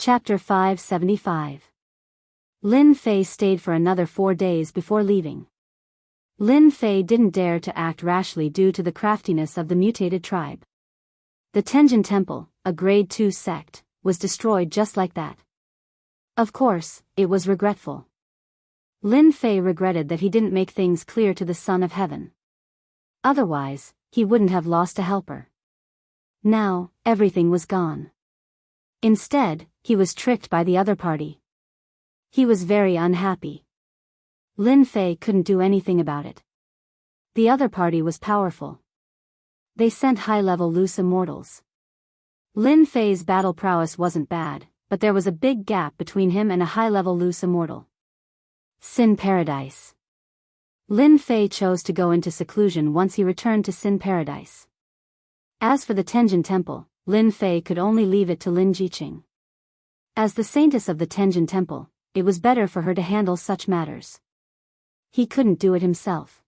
Chapter 575. Lin Fei stayed for another 4 days before leaving. Lin Fei didn't dare to act rashly due to the craftiness of the mutated tribe. The Tenjin Temple, a grade 2 sect, was destroyed just like that. Of course, it was regretful. Lin Fei regretted that he didn't make things clear to the Son of Heaven. Otherwise, he wouldn't have lost a helper. Now, everything was gone. Instead, he was tricked by the other party. He was very unhappy. Lin Fei couldn't do anything about it. The other party was powerful. They sent high-level loose immortals. Lin Fei's battle prowess wasn't bad, but there was a big gap between him and a high-level loose immortal. Sin Paradise. Lin Fei chose to go into seclusion once he returned to Sin Paradise. As for the Tenjin Temple, Lin Fei could only leave it to Lin Jiqing. As the saintess of the Tenjin Temple, it was better for her to handle such matters. He couldn't do it himself.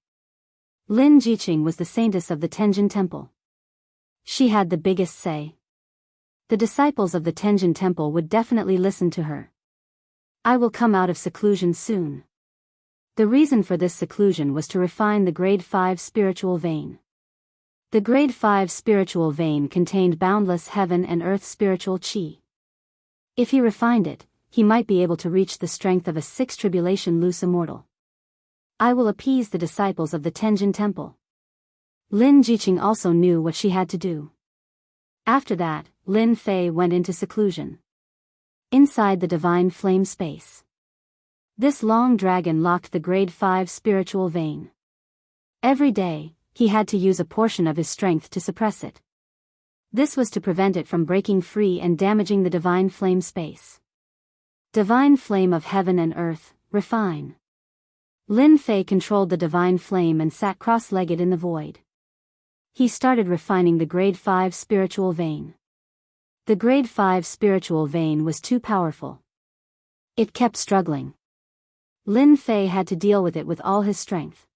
Lin Jiqing was the saintess of the Tenjin Temple. She had the biggest say. The disciples of the Tenjin Temple would definitely listen to her. I will come out of seclusion soon. The reason for this seclusion was to refine the grade 5 spiritual vein. The grade 5 spiritual vein contained boundless heaven and earth spiritual qi. If he refined it, he might be able to reach the strength of a 6 tribulation loose immortal. I will appease the disciples of the Tenjin Temple. Lin Jiqing also knew what she had to do. After that, Lin Fei went into seclusion. Inside the divine flame space. This long dragon locked the grade 5 spiritual vein. Every day, he had to use a portion of his strength to suppress it. This was to prevent it from breaking free and damaging the divine flame space. Divine flame of heaven and earth, refine. Lin Fei controlled the divine flame and sat cross-legged in the void. He started refining the grade 5 spiritual vein. The grade 5 spiritual vein was too powerful. It kept struggling. Lin Fei had to deal with it with all his strength.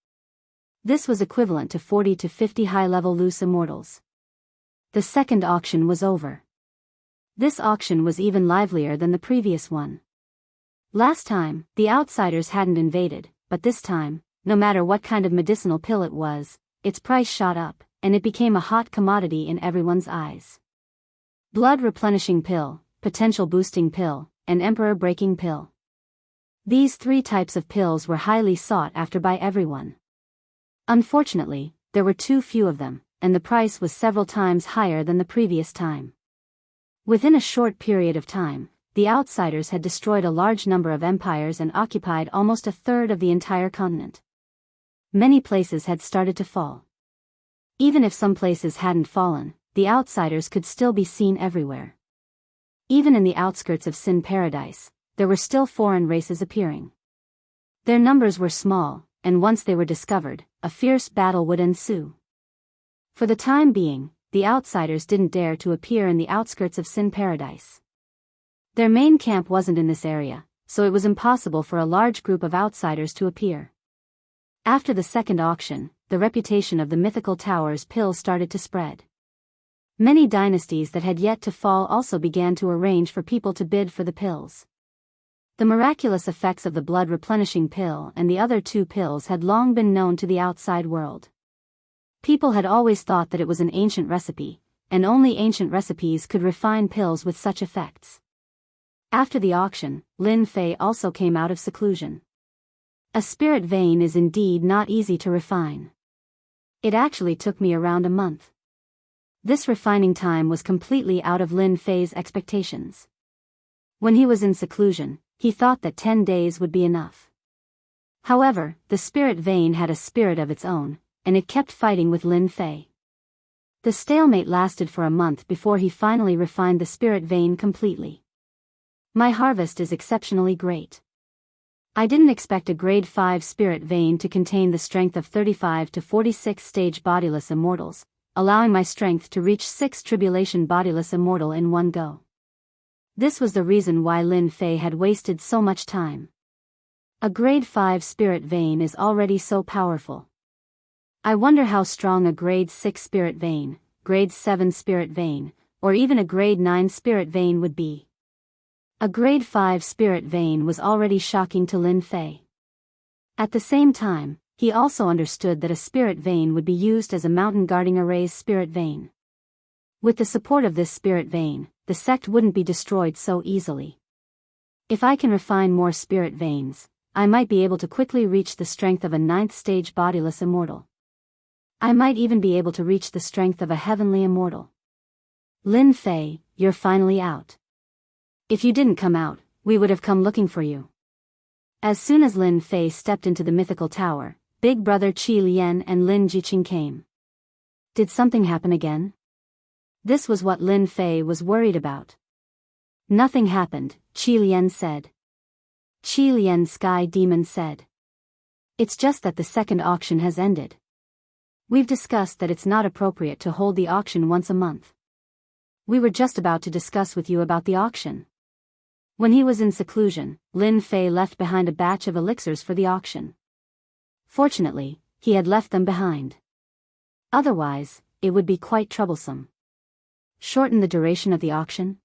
This was equivalent to 40 to 50 high-level loose immortals. The second auction was over. This auction was even livelier than the previous one. Last time, the outsiders hadn't invaded, but this time, no matter what kind of medicinal pill it was, its price shot up, and it became a hot commodity in everyone's eyes. Blood replenishing pill, potential boosting pill, and emperor breaking pill. These 3 types of pills were highly sought after by everyone. Unfortunately, there were too few of them, and the price was several times higher than the previous time. Within a short period of time, the outsiders had destroyed a large number of empires and occupied almost a third of the entire continent. Many places had started to fall. Even if some places hadn't fallen, the outsiders could still be seen everywhere. Even in the outskirts of Sin Paradise, there were still foreign races appearing. Their numbers were small, and once they were discovered, a fierce battle would ensue. For the time being, the outsiders didn't dare to appear in the outskirts of Sin Paradise. Their main camp wasn't in this area, so it was impossible for a large group of outsiders to appear. After the second auction, the reputation of the mythical tower's pill started to spread. Many dynasties that had yet to fall also began to arrange for people to bid for the pills. The miraculous effects of the blood replenishing pill and the other 2 pills had long been known to the outside world. People had always thought that it was an ancient recipe, and only ancient recipes could refine pills with such effects. After the auction, Lin Fei also came out of seclusion. A spirit vein is indeed not easy to refine. It actually took me around a month. This refining time was completely out of Lin Fei's expectations. When he was in seclusion, he thought that 10 days would be enough. However, the spirit vein had a spirit of its own, and it kept fighting with Lin Fei. The stalemate lasted for a month before he finally refined the spirit vein completely. My harvest is exceptionally great. I didn't expect a grade 5 spirit vein to contain the strength of 35 to 46 stage bodiless immortals, allowing my strength to reach 6 tribulation bodiless immortal in one go. This was the reason why Lin Fei had wasted so much time. A grade 5 spirit vein is already so powerful. I wonder how strong a grade 6 spirit vein, grade 7 spirit vein, or even a grade 9 spirit vein would be. A grade 5 spirit vein was already shocking to Lin Fei. At the same time, he also understood that a spirit vein would be used as a mountain guarding array's spirit vein. With the support of this spirit vein, the sect wouldn't be destroyed so easily. If I can refine more spirit veins, I might be able to quickly reach the strength of a 9th stage bodiless immortal. I might even be able to reach the strength of a heavenly immortal. Lin Fei, you're finally out. If you didn't come out, we would have come looking for you. As soon as Lin Fei stepped into the mythical tower, Big Brother Qi Lian and Lin Jiqing came. Did something happen again? This was what Lin Fei was worried about. Nothing happened, Qi Lian said. Qi Lian Sky Demon said. It's just that the second auction has ended. We've discussed that it's not appropriate to hold the auction once a month. We were just about to discuss with you about the auction. When he was in seclusion, Lin Fei left behind a batch of elixirs for the auction. Fortunately, he had left them behind. Otherwise, it would be quite troublesome. Shorten the duration of the auction?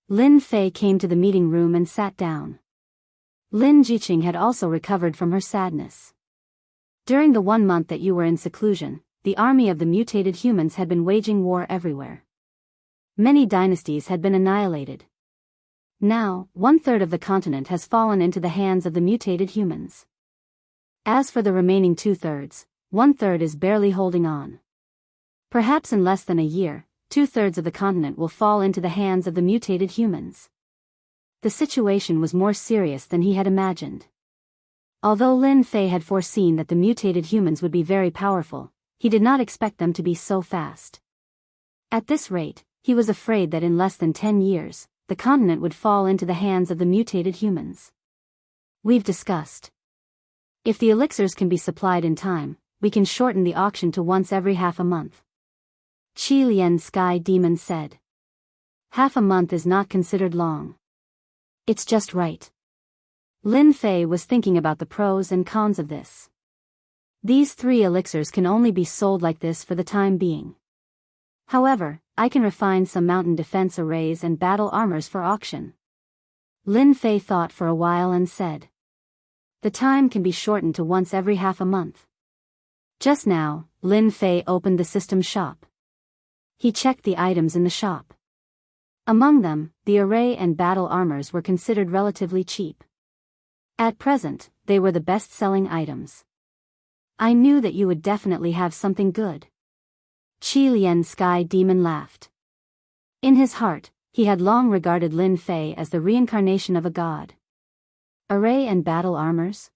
Lin Fei came to the meeting room and sat down. Lin Jiqing had also recovered from her sadness. During the 1 month that you were in seclusion, the army of the mutated humans had been waging war everywhere. Many dynasties had been annihilated. Now, 1/3 of the continent has fallen into the hands of the mutated humans. As for the remaining 2/3, 1/3 is barely holding on. Perhaps in less than a year, 2/3 of the continent will fall into the hands of the mutated humans. The situation was more serious than he had imagined. Although Lin Fei had foreseen that the mutated humans would be very powerful, he did not expect them to be so fast. At this rate, he was afraid that in less than 10 years, the continent would fall into the hands of the mutated humans. We've discussed. If the elixirs can be supplied in time, we can shorten the auction to once every half a month. Qi Lian Sky Demon said. Half a month is not considered long. It's just right. Lin Fei was thinking about the pros and cons of this. These 3 elixirs can only be sold like this for the time being. However, I can refine some mountain defense arrays and battle armors for auction. Lin Fei thought for a while and said. The time can be shortened to once every half a month. Just now, Lin Fei opened the system shop. He checked the items in the shop. Among them, the array and battle armors were considered relatively cheap. At present, they were the best-selling items. I knew that you would definitely have something good. Qi Lian Sky Demon laughed. In his heart, he had long regarded Lin Fei as the reincarnation of a god. Array and battle armors?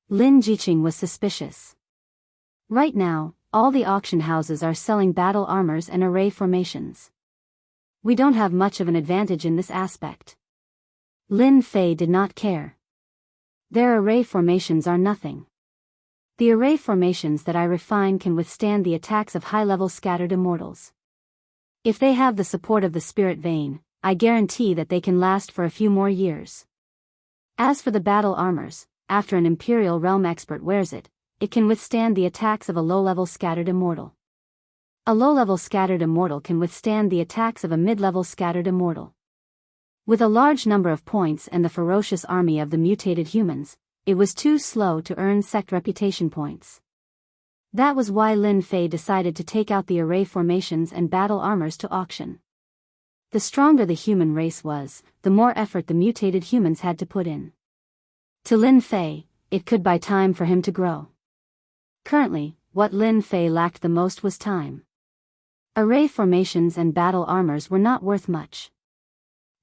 Lin Jiqing was suspicious. Right now, all the auction houses are selling battle armors and array formations. We don't have much of an advantage in this aspect. Lin Fei did not care. Their array formations are nothing. The array formations that I refine can withstand the attacks of high-level scattered immortals. If they have the support of the spirit vein, I guarantee that they can last for a few more years. As for the battle armors, after an Imperial Realm expert wears it, it can withstand the attacks of a low-level scattered immortal. A low-level scattered immortal can withstand the attacks of a mid-level scattered immortal. With a large number of points and the ferocious army of the mutated humans, it was too slow to earn sect reputation points. That was why Lin Fei decided to take out the array formations and battle armors to auction. The stronger the human race was, the more effort the mutated humans had to put in. To Lin Fei, it could buy time for him to grow. Currently, what Lin Fei lacked the most was time. Array formations and battle armors were not worth much.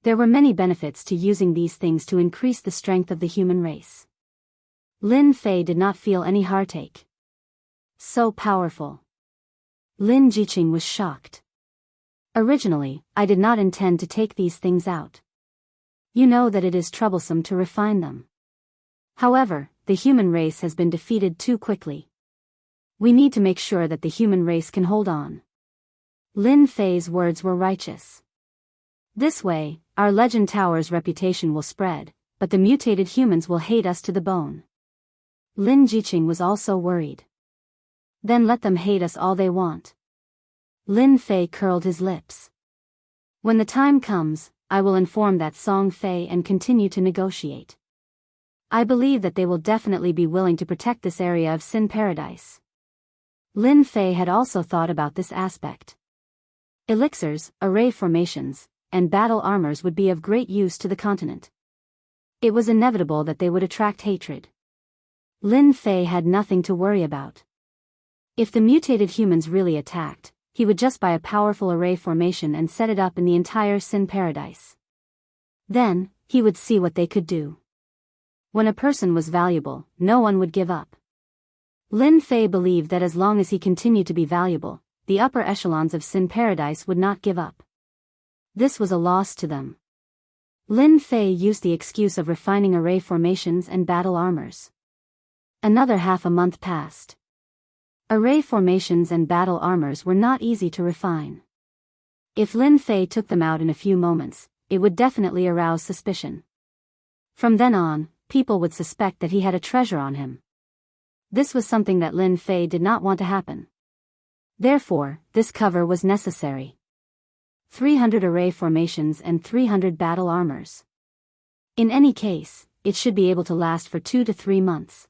There were many benefits to using these things to increase the strength of the human race. Lin Fei did not feel any heartache. So powerful. Lin Jiqing was shocked. Originally, I did not intend to take these things out. You know that it is troublesome to refine them. However, the human race has been defeated too quickly. We need to make sure that the human race can hold on. Lin Fei's words were righteous. This way, our Legend Tower's reputation will spread, but the mutated humans will hate us to the bone. Lin Jiqing was also worried. Then let them hate us all they want. Lin Fei curled his lips. When the time comes, I will inform that Song Fei and continue to negotiate. I believe that they will definitely be willing to protect this area of Sin Paradise. Lin Fei had also thought about this aspect. Elixirs, array formations, and battle armors would be of great use to the continent. It was inevitable that they would attract hatred. Lin Fei had nothing to worry about. If the mutated humans really attacked, he would just buy a powerful array formation and set it up in the entire Sin Paradise. Then, he would see what they could do. When a person was valuable, no one would give up. Lin Fei believed that as long as he continued to be valuable, the upper echelons of Sin Paradise would not give up. This was a loss to them. Lin Fei used the excuse of refining array formations and battle armors. Another half a month passed. Array formations and battle armors were not easy to refine. If Lin Fei took them out in a few moments, it would definitely arouse suspicion. From then on, people would suspect that he had a treasure on him. This was something that Lin Fei did not want to happen. Therefore, this cover was necessary. 300 array formations and 300 battle armors. In any case, it should be able to last for 2 to 3 months.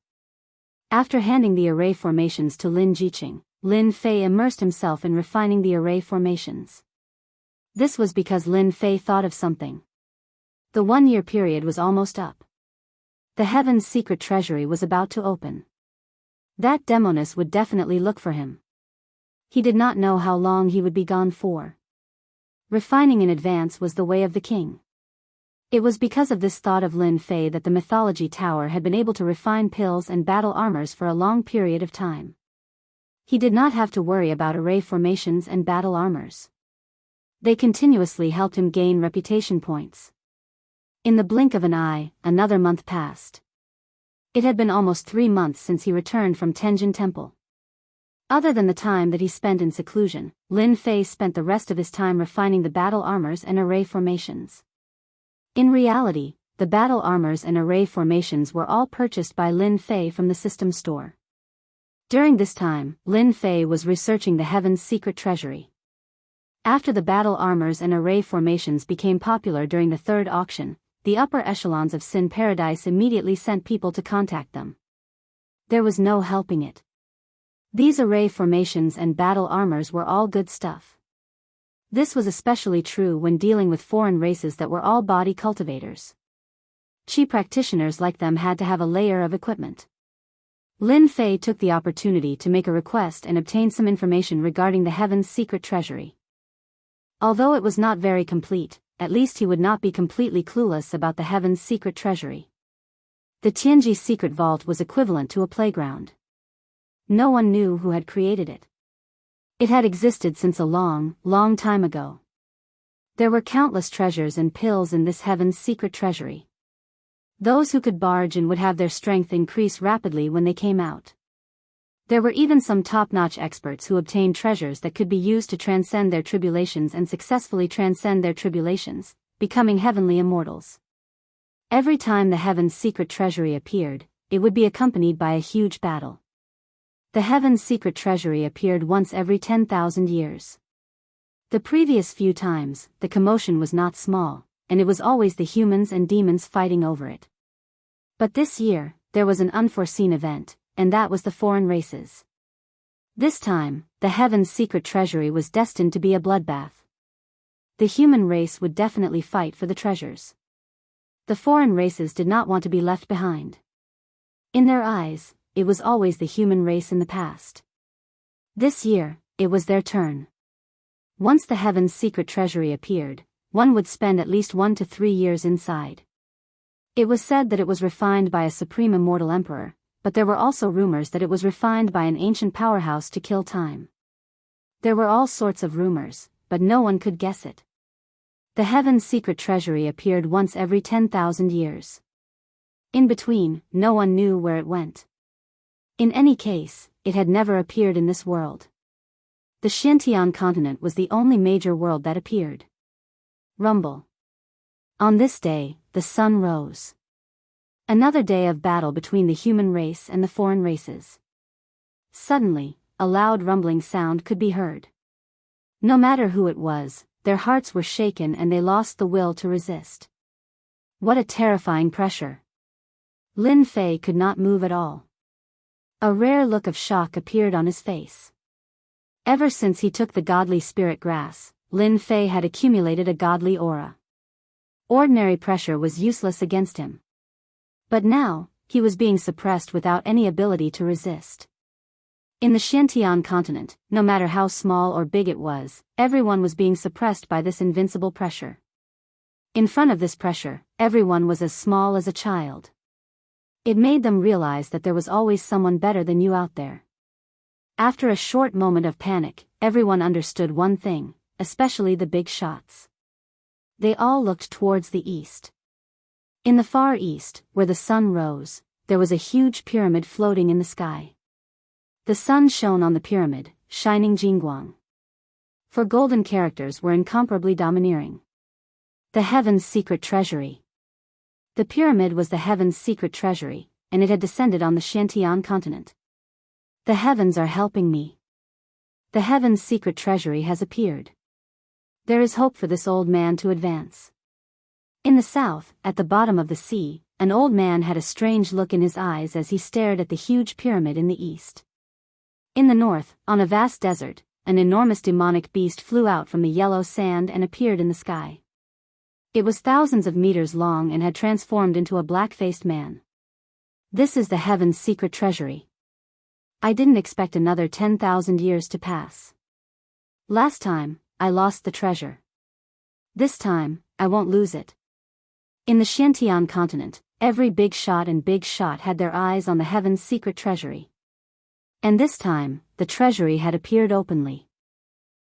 After handing the array formations to Lin Jiqing, Lin Fei immersed himself in refining the array formations. This was because Lin Fei thought of something. The 1-year period was almost up. The Heaven's secret treasury was about to open. That Demoness would definitely look for him. He did not know how long he would be gone for. Refining in advance was the way of the king. It was because of this thought of Lin Fei that the Mythology Tower had been able to refine pills and battle armors for a long period of time. He did not have to worry about array formations and battle armors. They continuously helped him gain reputation points. In the blink of an eye, another month passed. It had been almost 3 months since he returned from Tenjin Temple. Other than the time that he spent in seclusion, Lin Fei spent the rest of his time refining the battle armors and array formations. In reality, the battle armors and array formations were all purchased by Lin Fei from the system store. During this time, Lin Fei was researching the Heaven's secret treasury. After the battle armors and array formations became popular during the third auction, the upper echelons of Sin Paradise immediately sent people to contact them. There was no helping it. These array formations and battle armors were all good stuff. This was especially true when dealing with foreign races that were all body cultivators. Chi practitioners like them had to have a layer of equipment. Lin Fei took the opportunity to make a request and obtain some information regarding the Heaven's secret treasury. Although it was not very complete, at least he would not be completely clueless about the Heaven's secret treasury. The Tianji secret vault was equivalent to a playground. No one knew who had created it. It had existed since a long, long time ago. There were countless treasures and pills in this Heaven's secret treasury. Those who could barge in would have their strength increase rapidly when they came out. There were even some top-notch experts who obtained treasures that could be used to transcend their tribulations and successfully transcend their tribulations, becoming heavenly immortals. Every time the Heaven's secret treasury appeared, it would be accompanied by a huge battle. The Heaven's secret treasury appeared once every 10,000 years. The previous few times, the commotion was not small, and it was always the humans and demons fighting over it. But this year, there was an unforeseen event, and that was the foreign races. This time, the Heaven's secret treasury was destined to be a bloodbath. The human race would definitely fight for the treasures. The foreign races did not want to be left behind. In their eyes, it was always the human race in the past. This year, it was their turn. Once the Heaven's secret treasury appeared, one would spend at least 1 to 3 years inside. It was said that it was refined by a supreme immortal emperor, but there were also rumors that it was refined by an ancient powerhouse to kill time. There were all sorts of rumors, but no one could guess it. The Heaven's secret treasury appeared once every 10,000 years. In between, no one knew where it went. In any case, it had never appeared in this world. The Xintian continent was the only major world that appeared. Rumble. On this day, the sun rose. Another day of battle between the human race and the foreign races. Suddenly, a loud rumbling sound could be heard. No matter who it was, their hearts were shaken and they lost the will to resist. What a terrifying pressure. Lin Fei could not move at all. A rare look of shock appeared on his face. Ever since he took the godly spirit grass, Lin Fei had accumulated a godly aura. Ordinary pressure was useless against him. But now, he was being suppressed without any ability to resist. In the Xiantian continent, no matter how small or big it was, everyone was being suppressed by this invincible pressure. In front of this pressure, everyone was as small as a child. It made them realize that there was always someone better than you out there. After a short moment of panic, everyone understood one thing, especially the big shots. They all looked towards the east. In the far east, where the sun rose, there was a huge pyramid floating in the sky. The sun shone on the pyramid, shining Jingguang. For golden characters were incomparably domineering. The heaven's secret treasury. The pyramid was the heaven's secret treasury, and it had descended on the Xiantian continent. The heavens are helping me. The heaven's secret treasury has appeared. There is hope for this old man to advance. In the south, at the bottom of the sea, an old man had a strange look in his eyes as he stared at the huge pyramid in the east. In the north, on a vast desert, an enormous demonic beast flew out from the yellow sand and appeared in the sky. It was thousands of meters long and had transformed into a black-faced man. This is the heaven's secret treasury. I didn't expect another 10,000 years to pass. Last time, I lost the treasure. This time, I won't lose it. In the Xiantian continent, every big shot had their eyes on the heaven's secret treasury. And this time, the treasury had appeared openly.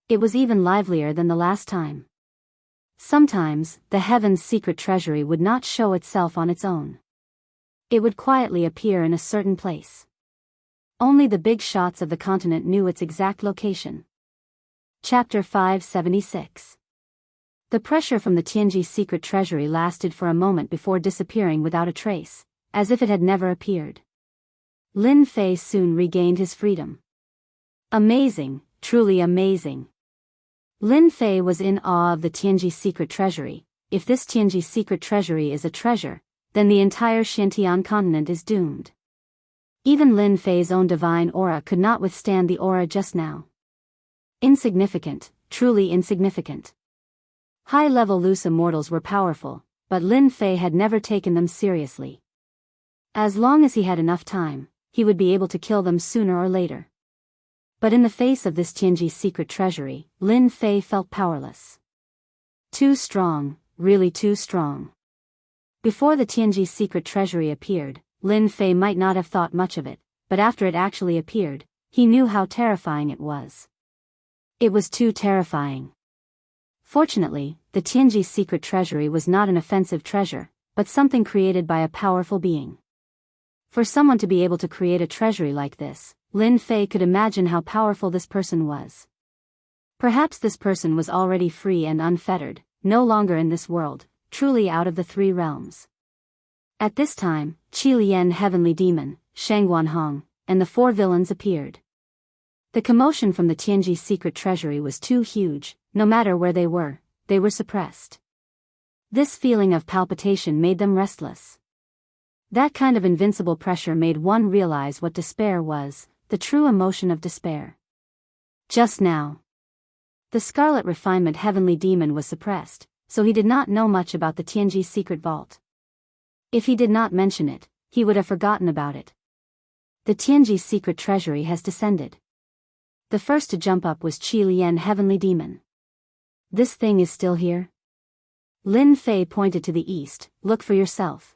It was even livelier than the last time. Sometimes, the heaven's secret treasury would not show itself on its own. It would quietly appear in a certain place. Only the big shots of the continent knew its exact location. Chapter 576. The pressure from the Tianji secret treasury lasted for a moment before disappearing without a trace, as if it had never appeared. Lin Fei soon regained his freedom. Amazing, truly amazing. Lin Fei was in awe of the Tianji secret treasury. If this Tianji secret treasury is a treasure, then the entire Xiantian continent is doomed. Even Lin Fei's own divine aura could not withstand the aura just now. Insignificant, truly insignificant. High-level loose immortals were powerful, but Lin Fei had never taken them seriously. As long as he had enough time, he would be able to kill them sooner or later. But in the face of this Tianji secret treasury, Lin Fei felt powerless. Too strong, really too strong. Before the Tianji secret treasury appeared, Lin Fei might not have thought much of it, but after it actually appeared, he knew how terrifying it was. It was too terrifying. Fortunately, the Tianji secret treasury was not an offensive treasure, but something created by a powerful being. For someone to be able to create a treasury like this, Lin Fei could imagine how powerful this person was. Perhaps this person was already free and unfettered, no longer in this world, truly out of the three realms. At this time, Qi Lian Heavenly Demon, Shangguan Hong, and the four villains appeared. The commotion from the Tianji secret treasury was too huge. No matter where they were suppressed. This feeling of palpitation made them restless. That kind of invincible pressure made one realize what despair was, the true emotion of despair. Just now, the Scarlet Refinement Heavenly Demon was suppressed, so he did not know much about the Tianji secret vault. If he did not mention it, he would have forgotten about it. The Tianji secret treasury has descended. The first to jump up was Qi Lian Heavenly Demon. This thing is still here? Lin Fei pointed to the east. Look for yourself.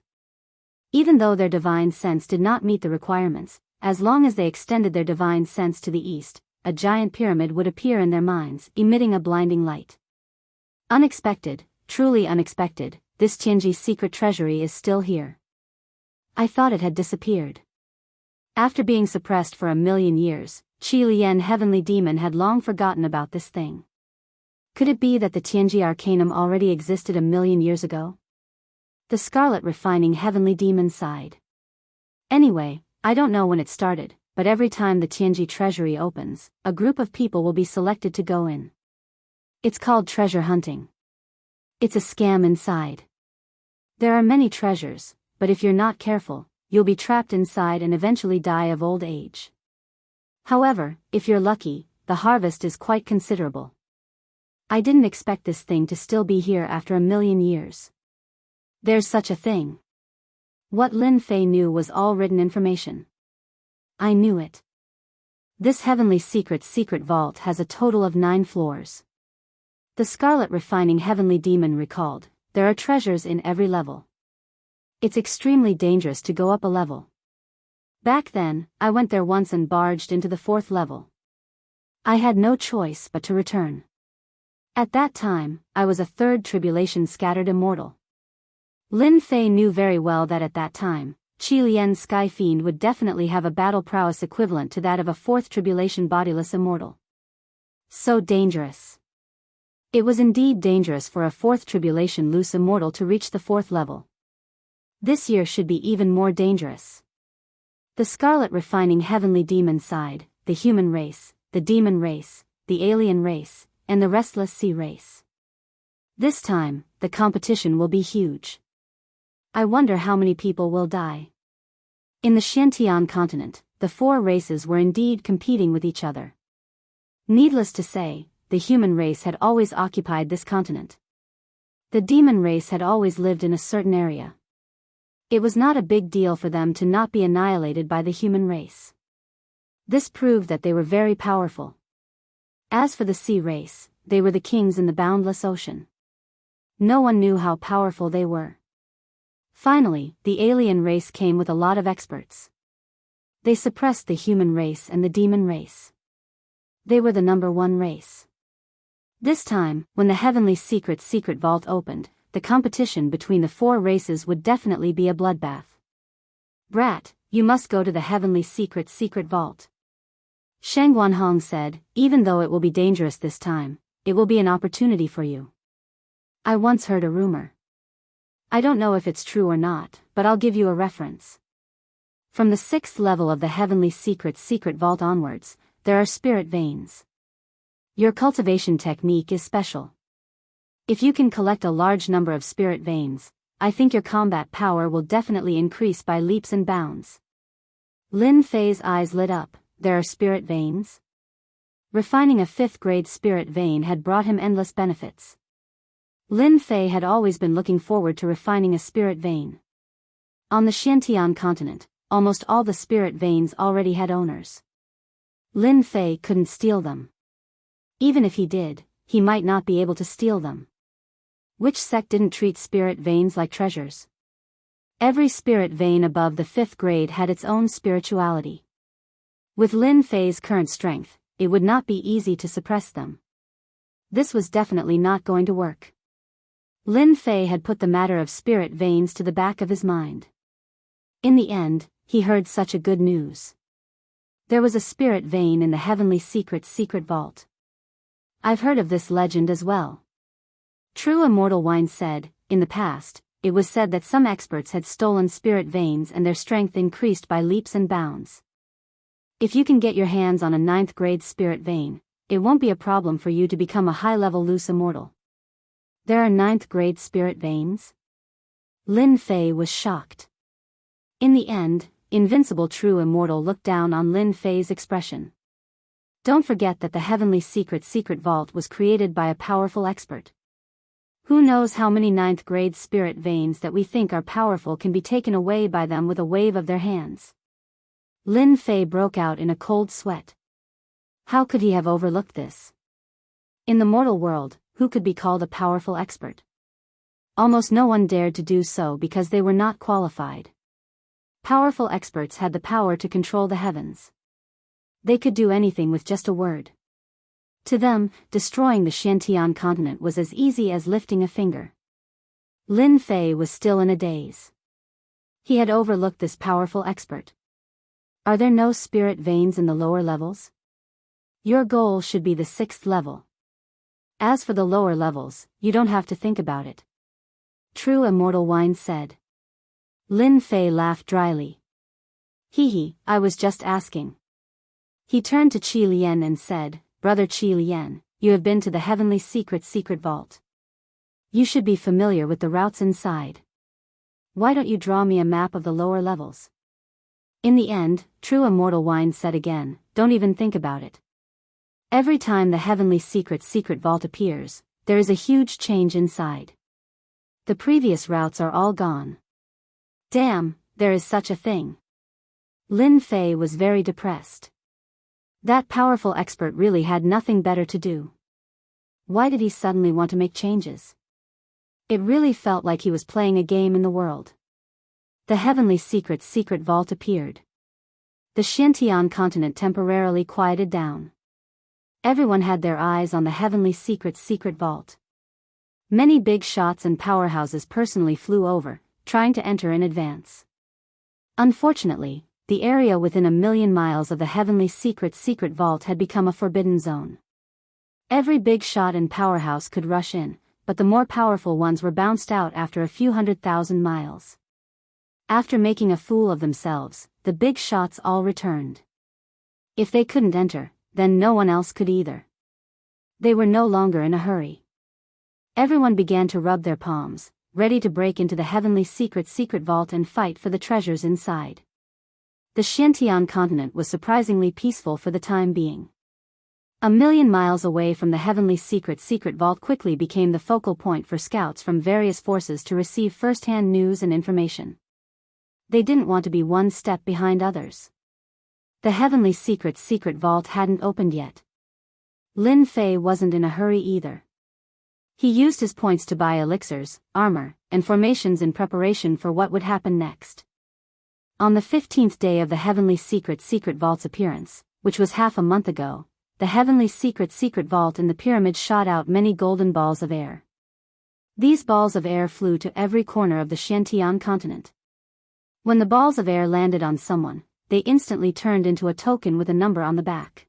Even though their divine sense did not meet the requirements, as long as they extended their divine sense to the east, a giant pyramid would appear in their minds, emitting a blinding light. Unexpected, truly unexpected, this Tianji secret treasury is still here. I thought it had disappeared. After being suppressed for 1,000,000 years, Qi Lian Heavenly Demon had long forgotten about this thing. Could it be that the Tianji Arcanum already existed 1,000,000 years ago? The Scarlet Refining Heavenly Demon sighed. Anyway, I don't know when it started, but every time the Tianji treasury opens, a group of people will be selected to go in. It's called treasure hunting. It's a scam inside. There are many treasures, but if you're not careful, you'll be trapped inside and eventually die of old age. However, if you're lucky, the harvest is quite considerable. I didn't expect this thing to still be here after 1,000,000 years. There's such a thing. What Lin Fei knew was all written information. I knew it. This heavenly secret vault has a total of 9 floors. The Scarlet Refining Heavenly Demon recalled, there are treasures in every level. It's extremely dangerous to go up a level. Back then, I went there once and barged into the 4th level. I had no choice but to return. At that time, I was a 3rd tribulation scattered immortal. Lin Fei knew very well that at that time, Qi Lian's Sky Fiend would definitely have a battle prowess equivalent to that of a 4th tribulation bodiless immortal. So dangerous. It was indeed dangerous for a 4th tribulation loose immortal to reach the 4th level. This year should be even more dangerous. The Scarlet Refining Heavenly Demon side, the human race, the demon race, the alien race, and the restless sea race. This time, the competition will be huge. I wonder how many people will die. In the Xiantian continent, the 4 races were indeed competing with each other. Needless to say, the human race had always occupied this continent. The demon race had always lived in a certain area. It was not a big deal for them to not be annihilated by the human race. This proved that they were very powerful. As for the sea race, they were the kings in the boundless ocean. No one knew how powerful they were. Finally, the alien race came with a lot of experts. They suppressed the human race and the demon race. They were the #1 race. This time, when the heavenly secret vault opened, the competition between the 4 races would definitely be a bloodbath. Brat, you must go to the heavenly secret vault. Shang Guanhong said, even though it will be dangerous this time, it will be an opportunity for you. I once heard a rumor. I don't know if it's true or not, but I'll give you a reference. From the 6th level of the heavenly secret vault onwards, there are spirit veins. Your cultivation technique is special. If you can collect a large number of spirit veins, I think your combat power will definitely increase by leaps and bounds. Lin Fei's eyes lit up. There are spirit veins? Refining a 5th grade spirit vein had brought him endless benefits. Lin Fei had always been looking forward to refining a spirit vein. On the Xiantian continent, almost all the spirit veins already had owners. Lin Fei couldn't steal them. Even if he did, he might not be able to steal them. Which sect didn't treat spirit veins like treasures? Every spirit vein above the 5th grade had its own spirituality. With Lin Fei's current strength, it would not be easy to suppress them. This was definitely not going to work. Lin Fei had put the matter of spirit veins to the back of his mind. In the end, he heard such a good news. There was a spirit vein in the heavenly secret vault. I've heard of this legend as well. True Immortal Wine said, in the past, it was said that some experts had stolen spirit veins and their strength increased by leaps and bounds. If you can get your hands on a 9th grade spirit vein, it won't be a problem for you to become a high-level loose immortal. There are 9th grade spirit veins? Lin Fei was shocked. In the end, Invincible True Immortal looked down on Lin Fei's expression. Don't forget that the heavenly secret vault was created by a powerful expert. Who knows how many 9th grade spirit veins that we think are powerful can be taken away by them with a wave of their hands. Lin Fei broke out in a cold sweat. How could he have overlooked this? In the mortal world, who could be called a powerful expert? Almost no one dared to do so because they were not qualified. Powerful experts had the power to control the heavens. They could do anything with just a word. To them, destroying the Xiantian continent was as easy as lifting a finger. Lin Fei was still in a daze. He had overlooked this powerful expert. Are there no spirit veins in the lower levels? Your goal should be the 6th level. As for the lower levels, you don't have to think about it. True Immortal Wine said. Lin Fei laughed dryly. Hee, I was just asking. He turned to Qi Lian and said, Brother Qi Lian, you have been to the heavenly secret vault. You should be familiar with the routes inside. Why don't you draw me a map of the lower levels? In the end, true immortal wine said again, don't even think about it. Every time the heavenly secret vault appears, there is a huge change inside. The previous routes are all gone. Damn, there is such a thing. Lin Fei was very depressed. That powerful expert really had nothing better to do. Why did he suddenly want to make changes? It really felt like he was playing a game in the world. The heavenly secret vault appeared. The Xintian continent temporarily quieted down. Everyone had their eyes on the heavenly secret vault. Many big shots and powerhouses personally flew over, trying to enter in advance. Unfortunately, the area within 1,000,000 miles of the heavenly secret vault had become a forbidden zone. Every big shot and powerhouse could rush in, but the more powerful ones were bounced out after a few 100,000 miles. After making a fool of themselves, the big shots all returned. If they couldn't enter, then no one else could either. They were no longer in a hurry. Everyone began to rub their palms, ready to break into the heavenly secret vault and fight for the treasures inside. The Xintian continent was surprisingly peaceful for the time being. 1,000,000 miles away from the heavenly secret vault quickly became the focal point for scouts from various forces to receive first-hand news and information. They didn't want to be one step behind others. The heavenly secret vault hadn't opened yet. Lin Fei wasn't in a hurry either. He used his points to buy elixirs, armor, and formations in preparation for what would happen next. On the 15th day of the heavenly secret vault's appearance, which was half a month ago, the heavenly secret vault in the pyramid shot out many golden balls of air. These balls of air flew to every corner of the Xintian continent. When the balls of air landed on someone, they instantly turned into a token with a number on the back.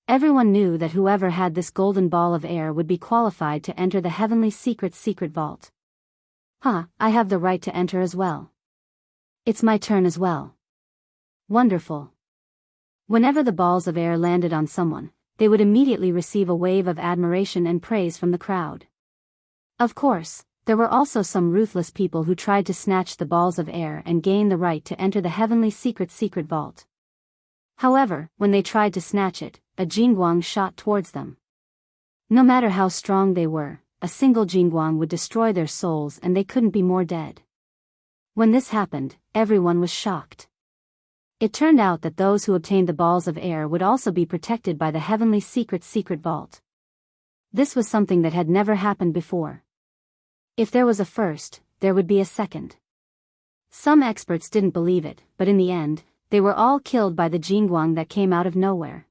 Everyone knew that whoever had this golden ball of air would be qualified to enter the heavenly secret vault. I have the right to enter as well. It's my turn as well. Wonderful. Whenever the balls of air landed on someone, they would immediately receive a wave of admiration and praise from the crowd. Of course, there were also some ruthless people who tried to snatch the balls of air and gain the right to enter the heavenly secret vault. However, when they tried to snatch it, a jingguang shot towards them. No matter how strong they were, a single jingguang would destroy their souls and they couldn't be more dead. When this happened, everyone was shocked. It turned out that those who obtained the balls of air would also be protected by the heavenly secret vault. This was something that had never happened before. If there was a first, there would be a second. Some experts didn't believe it, but in the end, they were all killed by the jingguang that came out of nowhere.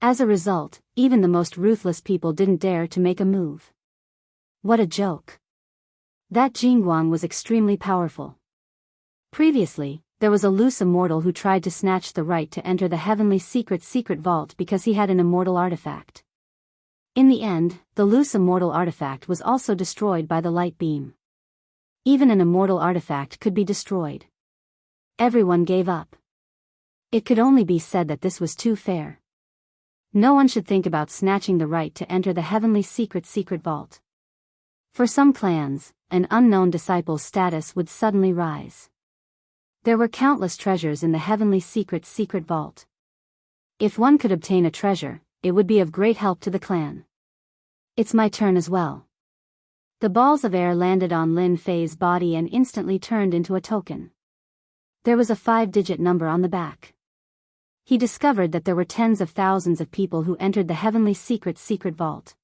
As a result, even the most ruthless people didn't dare to make a move. What a joke. That jingguang was extremely powerful. Previously, there was a loose immortal who tried to snatch the right to enter the heavenly secret vault because he had an immortal artifact. In the end, the loose immortal artifact was also destroyed by the light beam. Even an immortal artifact could be destroyed. Everyone gave up. It could only be said that this was too fair. No one should think about snatching the right to enter the heavenly secret vault. For some clans, an unknown disciple's status would suddenly rise. There were countless treasures in the heavenly secret vault. If one could obtain a treasure, it would be of great help to the clan. It's my turn as well. The balls of air landed on Lin Fei's body and instantly turned into a token. There was a 5-digit number on the back. He discovered that there were tens of thousands of people who entered the heavenly secret vault.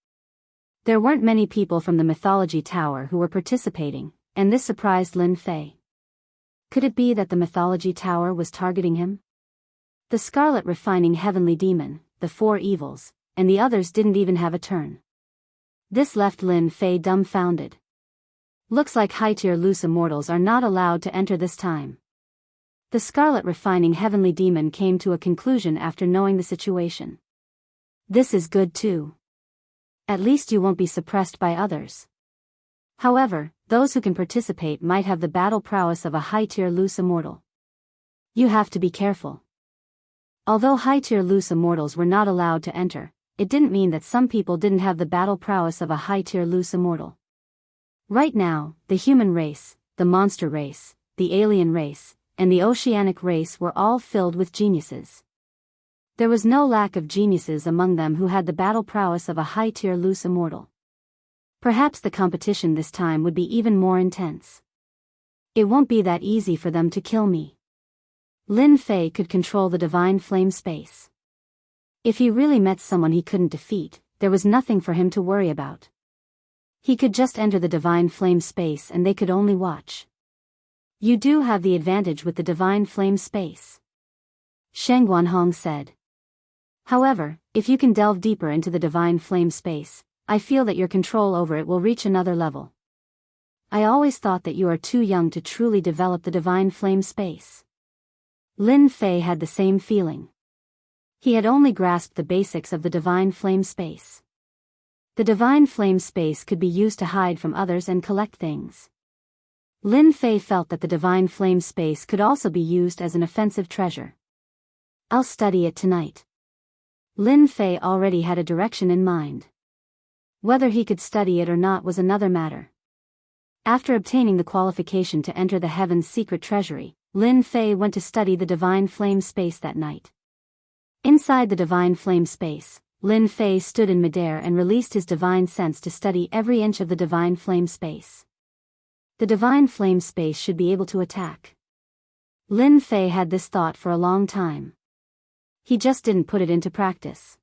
There weren't many people from the mythology tower who were participating, and this surprised Lin Fei. Could it be that the mythology tower was targeting him? The scarlet refining heavenly demon, the 4 evils, and the others didn't even have a turn. This left Lin Fei dumbfounded. Looks like high-tier loose immortals are not allowed to enter this time. The scarlet refining heavenly demon came to a conclusion after knowing the situation. This is good too. At least you won't be suppressed by others. However, those who can participate might have the battle prowess of a high-tier loose immortal. You have to be careful. Although high-tier loose immortals were not allowed to enter, it didn't mean that some people didn't have the battle prowess of a high-tier loose immortal. Right now, the human race, the monster race, the alien race, and the oceanic race were all filled with geniuses. There was no lack of geniuses among them who had the battle prowess of a high-tier loose immortal. Perhaps the competition this time would be even more intense. It won't be that easy for them to kill me. Lin Fei could control the divine flame space. If he really met someone he couldn't defeat, there was nothing for him to worry about. He could just enter the divine flame space and they could only watch. You do have the advantage with the divine flame space, Sheng Guanhong said. However, if you can delve deeper into the divine flame space, I feel that your control over it will reach another level. I always thought that you are too young to truly develop the divine flame space. Lin Fei had the same feeling. He had only grasped the basics of the divine flame space. The divine flame space could be used to hide from others and collect things. Lin Fei felt that the divine flame space could also be used as an offensive treasure. I'll study it tonight. Lin Fei already had a direction in mind. Whether he could study it or not was another matter. After obtaining the qualification to enter the Heaven's secret treasury, Lin Fei went to study the divine flame space that night. Inside the divine flame space, Lin Fei stood in midair and released his divine sense to study every inch of the divine flame space. The divine flame space should be able to attack. Lin Fei had this thought for a long time. He just didn't put it into practice.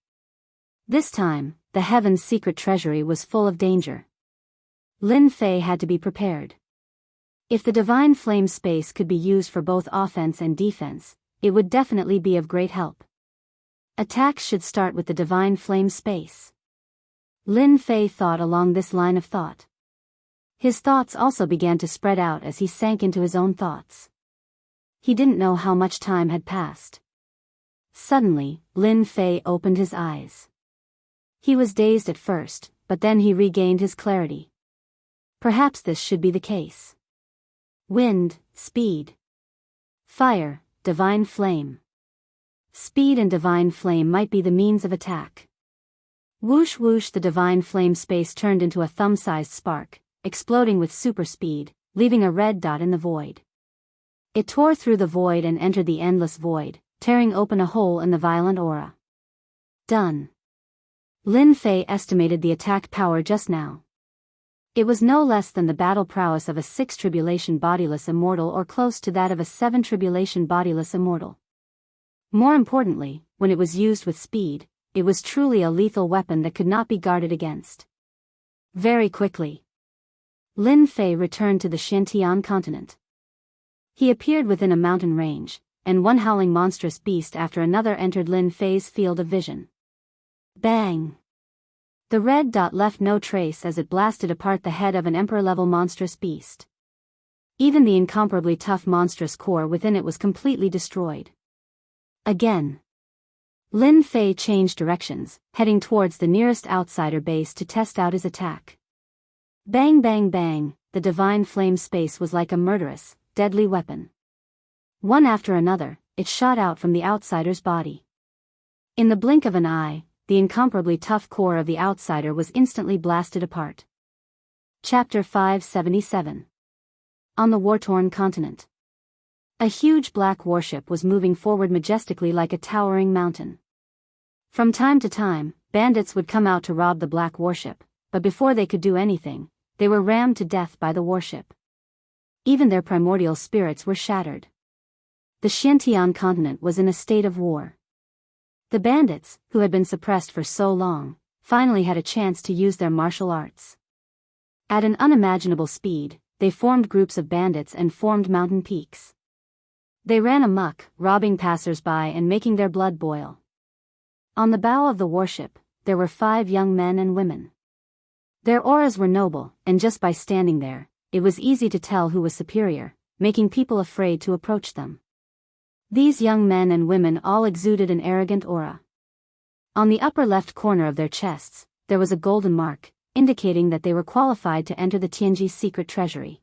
This time, the Heaven's secret treasury was full of danger. Lin Fei had to be prepared. If the divine flame space could be used for both offense and defense, it would definitely be of great help. Attacks should start with the divine flame space. Lin Fei thought along this line of thought. His thoughts also began to spread out as he sank into his own thoughts. He didn't know how much time had passed. Suddenly, Lin Fei opened his eyes. He was dazed at first, but then he regained his clarity. Perhaps this should be the case. Wind, speed. Fire, divine flame. Speed and divine flame might be the means of attack. Whoosh whoosh, the divine flame space turned into a thumb-sized spark, exploding with super speed, leaving a red dot in the void. It tore through the void and entered the endless void, tearing open a hole in the violent aura. Done. Lin Fei estimated the attack power just now. It was no less than the battle prowess of a 6 tribulation bodiless immortal or close to that of a 7 tribulation bodiless immortal. More importantly, when it was used with speed, it was truly a lethal weapon that could not be guarded against. Very quickly, Lin Fei returned to the Xintian continent. He appeared within a mountain range, and one howling monstrous beast after another entered Lin Fei's field of vision. Bang! The red dot left no trace as it blasted apart the head of an emperor-level monstrous beast. Even the incomparably tough monstrous core within it was completely destroyed. Again. Lin Fei changed directions, heading towards the nearest outsider base to test out his attack. Bang bang bang, the divine flame space was like a murderous, deadly weapon. One after another, it shot out from the outsider's body. In the blink of an eye, the incomparably tough core of the outsider was instantly blasted apart. Chapter 577. On the war-torn continent. A huge black warship was moving forward majestically like a towering mountain. From time to time, bandits would come out to rob the black warship, but before they could do anything, they were rammed to death by the warship. Even their primordial spirits were shattered. The Xintian continent was in a state of war. The bandits, who had been suppressed for so long, finally had a chance to use their martial arts. At an unimaginable speed, they formed groups of bandits and formed mountain peaks. They ran amok, robbing passers-by and making their blood boil. On the bow of the warship, there were 5 young men and women. Their auras were noble, and just by standing there, it was easy to tell who was superior, making people afraid to approach them. These young men and women all exuded an arrogant aura. On the upper left corner of their chests, there was a golden mark, indicating that they were qualified to enter the Tianji's secret treasury.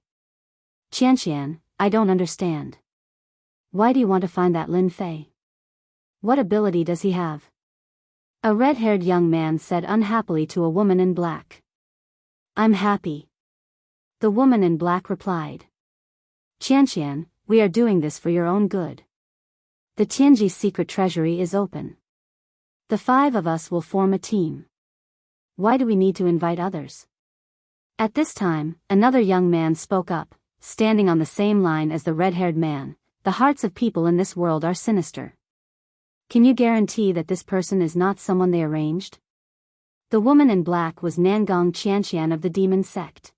Qianxian, I don't understand. Why do you want to find that Lin Fei? What ability does he have? A red-haired young man said unhappily to a woman in black. I'm happy. The woman in black replied. Qianqian, we are doing this for your own good. The Tianji secret treasury is open. The 5 of us will form a team. Why do we need to invite others? At this time, another young man spoke up, standing on the same line as the red-haired man. The hearts of people in this world are sinister. Can you guarantee that this person is not someone they arranged? The woman in black was Nangong Qianqian of the demon sect.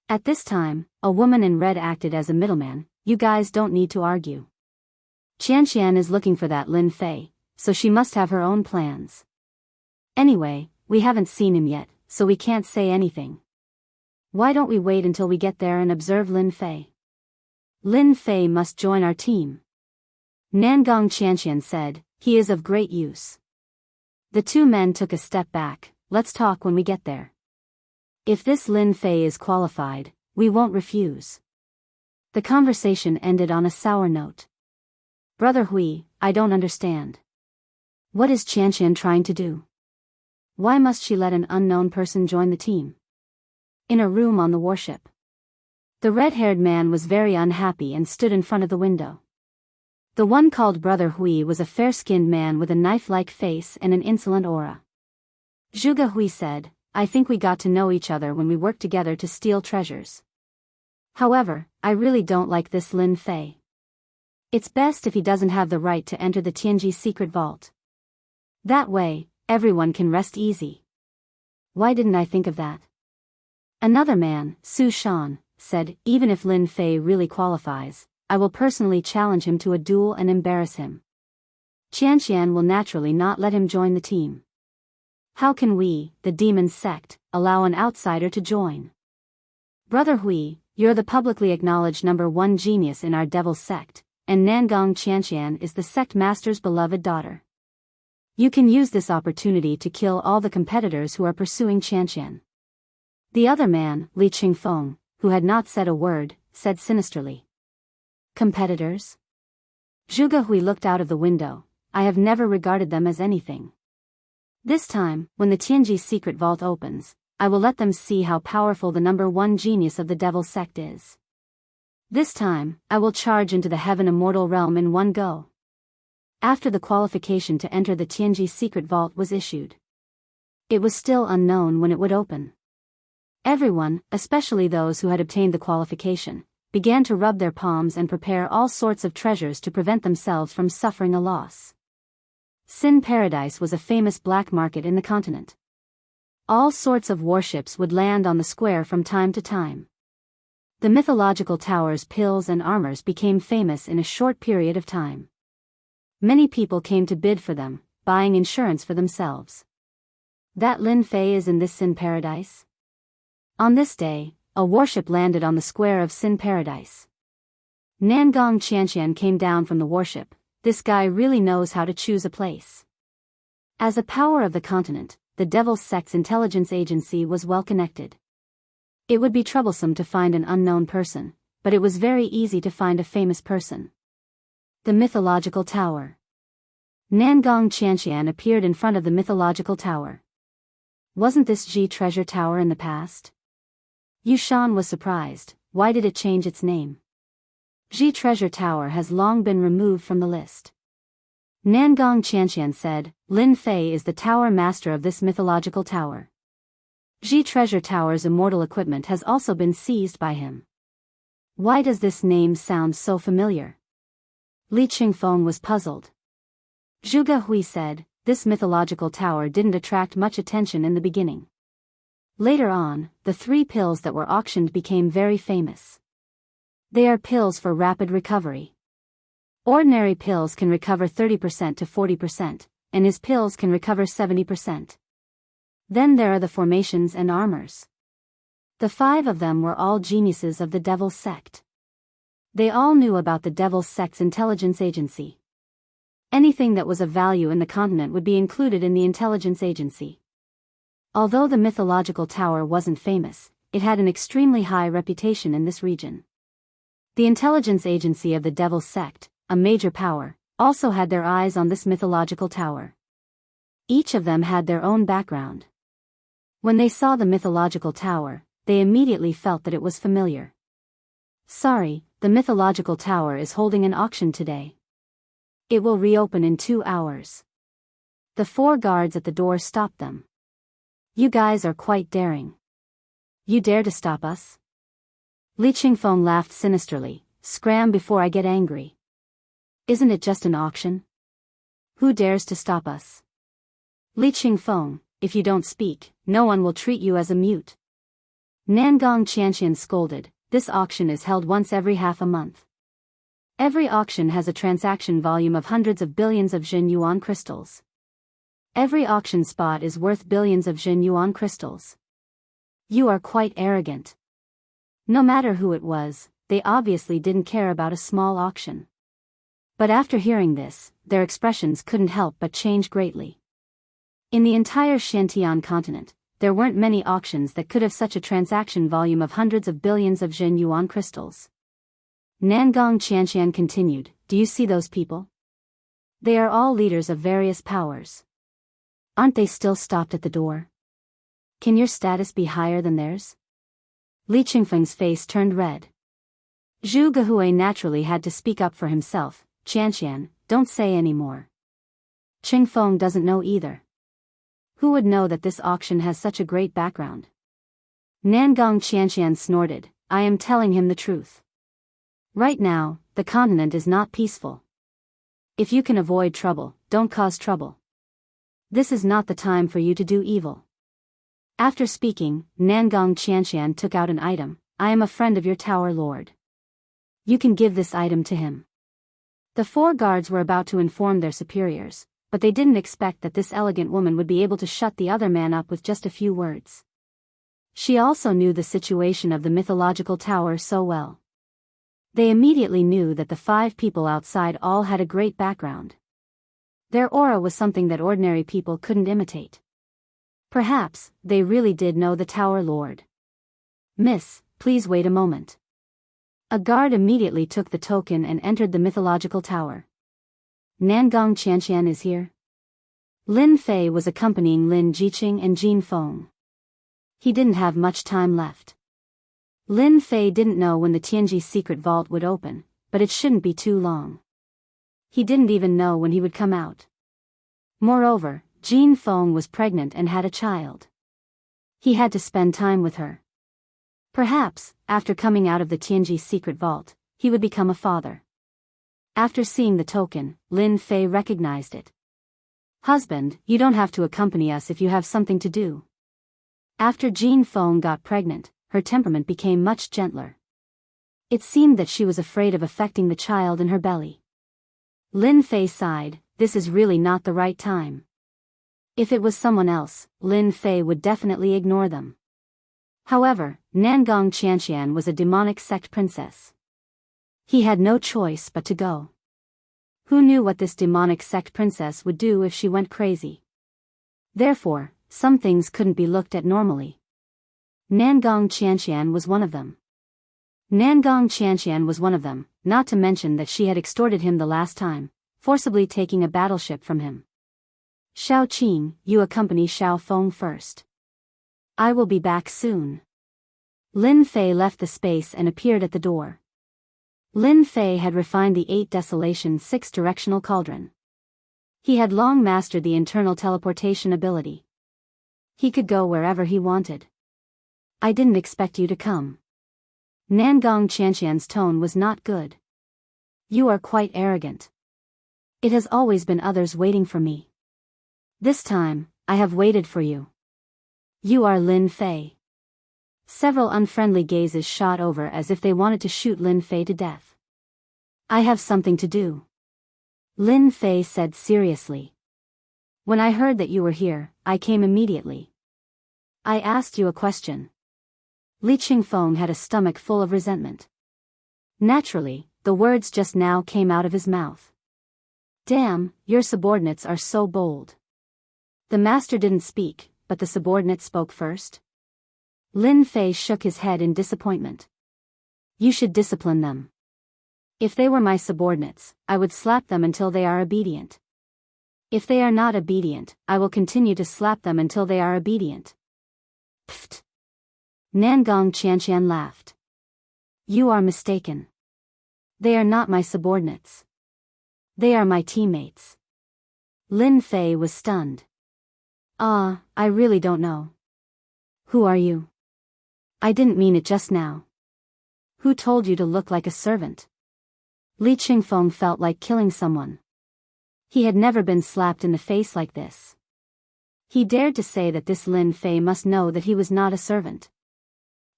At this time, a woman in red acted as a middleman. You guys don't need to argue. Qianqian is looking for that Lin Fei, so she must have her own plans. Anyway, we haven't seen him yet, so we can't say anything. Why don't we wait until we get there and observe Lin Fei? Lin Fei must join our team. Nangong Qianqian said, he is of great use. The 2 men took a step back. Let's talk when we get there. If this Lin Fei is qualified, we won't refuse. The conversation ended on a sour note. Brother Hui, I don't understand. What is Qianqian trying to do? Why must she let an unknown person join the team? In a room on the warship. The red-haired man was very unhappy and stood in front of the window. The one called Brother Hui was a fair-skinned man with a knife-like face and an insolent aura. Zhuge Hui said, I think we got to know each other when we worked together to steal treasures. However, I really don't like this Lin Fei. It's best if he doesn't have the right to enter the Tianji secret vault. That way, everyone can rest easy. Why didn't I think of that? Another man, Su Shan, said, even if Lin Fei really qualifies, I will personally challenge him to a duel and embarrass him. Qianqian will naturally not let him join the team. How can we, the demon sect, allow an outsider to join? Brother Hui, you're the publicly acknowledged #1 genius in our devil sect, and Nangong Qianqian is the sect master's beloved daughter. You can use this opportunity to kill all the competitors who are pursuing Qianqian. The other man, Li Qingfeng, who had not said a word, said sinisterly. Competitors? Zhuge Hui looked out of the window. I have never regarded them as anything. This time, when the Tianji secret vault opens, I will let them see how powerful the #1 genius of the devil sect is. This time, I will charge into the heaven immortal realm in one go. After the qualification to enter the Tianji secret vault was issued, it was still unknown when it would open. Everyone, especially those who had obtained the qualification, began to rub their palms and prepare all sorts of treasures to prevent themselves from suffering a loss. Sin Paradise was a famous black market in the continent. All sorts of warships would land on the square from time to time. The mythological towers, pills and armors became famous in a short period of time. Many people came to bid for them, buying insurance for themselves. That Lin Fei is in this Sin Paradise? On this day, a warship landed on the square of Sin Paradise. Nangong Qianqian came down from the warship. This guy really knows how to choose a place. As a power of the continent, the Devil Sect's intelligence agency was well connected. It would be troublesome to find an unknown person, but it was very easy to find a famous person. The mythological tower. Nangong Qianqian appeared in front of the mythological tower. Wasn't this Ji treasure tower in the past? Yushan was surprised. Why did it change its name? Ji treasure tower has long been removed from the list. Nangong Qianqian said, Lin Fei is the tower master of this mythological tower. Ji treasure tower's immortal equipment has also been seized by him. Why does this name sound so familiar? Li Qingfeng was puzzled. Zhuge Hui said, this mythological tower didn't attract much attention in the beginning. Later on, the 3 pills that were auctioned became very famous. They are pills for rapid recovery. Ordinary pills can recover 30% to 40%, and his pills can recover 70%. Then there are the formations and armors. The 5 of them were all geniuses of the Devil Sect. They all knew about the Devil Sect's intelligence agency. Anything that was of value in the continent would be included in the intelligence agency. Although the mythological tower wasn't famous, it had an extremely high reputation in this region. The intelligence agency of the Devil Sect, a major power, also had their eyes on this mythological tower. Each of them had their own background. When they saw the mythological tower, they immediately felt that it was familiar. Sorry, the mythological tower is holding an auction today. It will reopen in 2 hours. The 4 guards at the door stopped them. You guys are quite daring. You dare to stop us? Li Qingfeng laughed sinisterly. Scram before I get angry. Isn't it just an auction? Who dares to stop us? Li Qingfeng, if you don't speak, no one will treat you as a mute. Nangong Qianqian scolded. This auction is held once every half a month. Every auction has a transaction volume of hundreds of billions of Jin Yuan crystals. Every auction spot is worth billions of Jin Yuan crystals. You are quite arrogant. No matter who it was, they obviously didn't care about a small auction. But after hearing this, their expressions couldn't help but change greatly. In the entire Shantian continent, there weren't many auctions that could have such a transaction volume of hundreds of billions of Jin Yuan crystals. Nangong Qianqian continued, do you see those people? They are all leaders of various powers. Aren't they still stopped at the door? Can your status be higher than theirs? Li Qingfeng's face turned red. Zhu Gehui naturally had to speak up for himself. Qianqian, don't say any more. Qingfeng doesn't know either. Who would know that this auction has such a great background? Nangong Qianqian snorted, I am telling him the truth. Right now, the continent is not peaceful. If you can avoid trouble, don't cause trouble. This is not the time for you to do evil. After speaking, Nangong Qianqian took out an item. I am a friend of your tower lord. You can give this item to him. The 4 guards were about to inform their superiors, but they didn't expect that this elegant woman would be able to shut the other man up with just a few words. She also knew the situation of the mythological tower so well. They immediately knew that the 5 people outside all had a great background. Their aura was something that ordinary people couldn't imitate. Perhaps, they really did know the tower lord. Miss, please wait a moment. A guard immediately took the token and entered the mythological tower. Nangong Qianqian is here. Lin Fei was accompanying Lin Jiqing and Jin Feng. He didn't have much time left. Lin Fei didn't know when the Tianji secret vault would open, but it shouldn't be too long. He didn't even know when he would come out. Moreover, Jin Feng was pregnant and had a child. He had to spend time with her. Perhaps, after coming out of the Tianji secret vault, he would become a father. After seeing the token, Lin Fei recognized it. Husband, you don't have to accompany us if you have something to do. After Jin Feng got pregnant, her temperament became much gentler. It seemed that she was afraid of affecting the child in her belly. Lin Fei sighed, this is really not the right time. If it was someone else, Lin Fei would definitely ignore them. However, Nangong Qianqian was a demonic sect princess. He had no choice but to go. Who knew what this demonic sect princess would do if she went crazy? Therefore, some things couldn't be looked at normally. Nangong Qianqian was one of them. Nangong Qianqian was one of them, not to mention that she had extorted him the last time, forcibly taking a battleship from him. Xiao Qing, you accompany Xiao Feng first. I will be back soon. Lin Fei left the space and appeared at the door. Lin Fei had refined the 8 Desolation 6 directional cauldron. He had long mastered the internal teleportation ability. He could go wherever he wanted. I didn't expect you to come. Nangong Qianqian's tone was not good. You are quite arrogant. It has always been others waiting for me. This time, I have waited for you. You are Lin Fei. Several unfriendly gazes shot over as if they wanted to shoot Lin Fei to death. I have something to do. Lin Fei said seriously. When I heard that you were here, I came immediately. I asked you a question. Li Qingfeng had a stomach full of resentment. Naturally, the words just now came out of his mouth. Damn, your subordinates are so bold. The master didn't speak, but the subordinate spoke first. Lin Fei shook his head in disappointment. You should discipline them. If they were my subordinates, I would slap them until they are obedient. If they are not obedient, I will continue to slap them until they are obedient. Pfft. Nangong Qianqian laughed. You are mistaken. They are not my subordinates. They are my teammates. Lin Fei was stunned. I really don't know. Who are you? I didn't mean it just now. Who told you to look like a servant? Li Qingfeng felt like killing someone. He had never been slapped in the face like this. He dared to say that this Lin Fei must know that he was not a servant.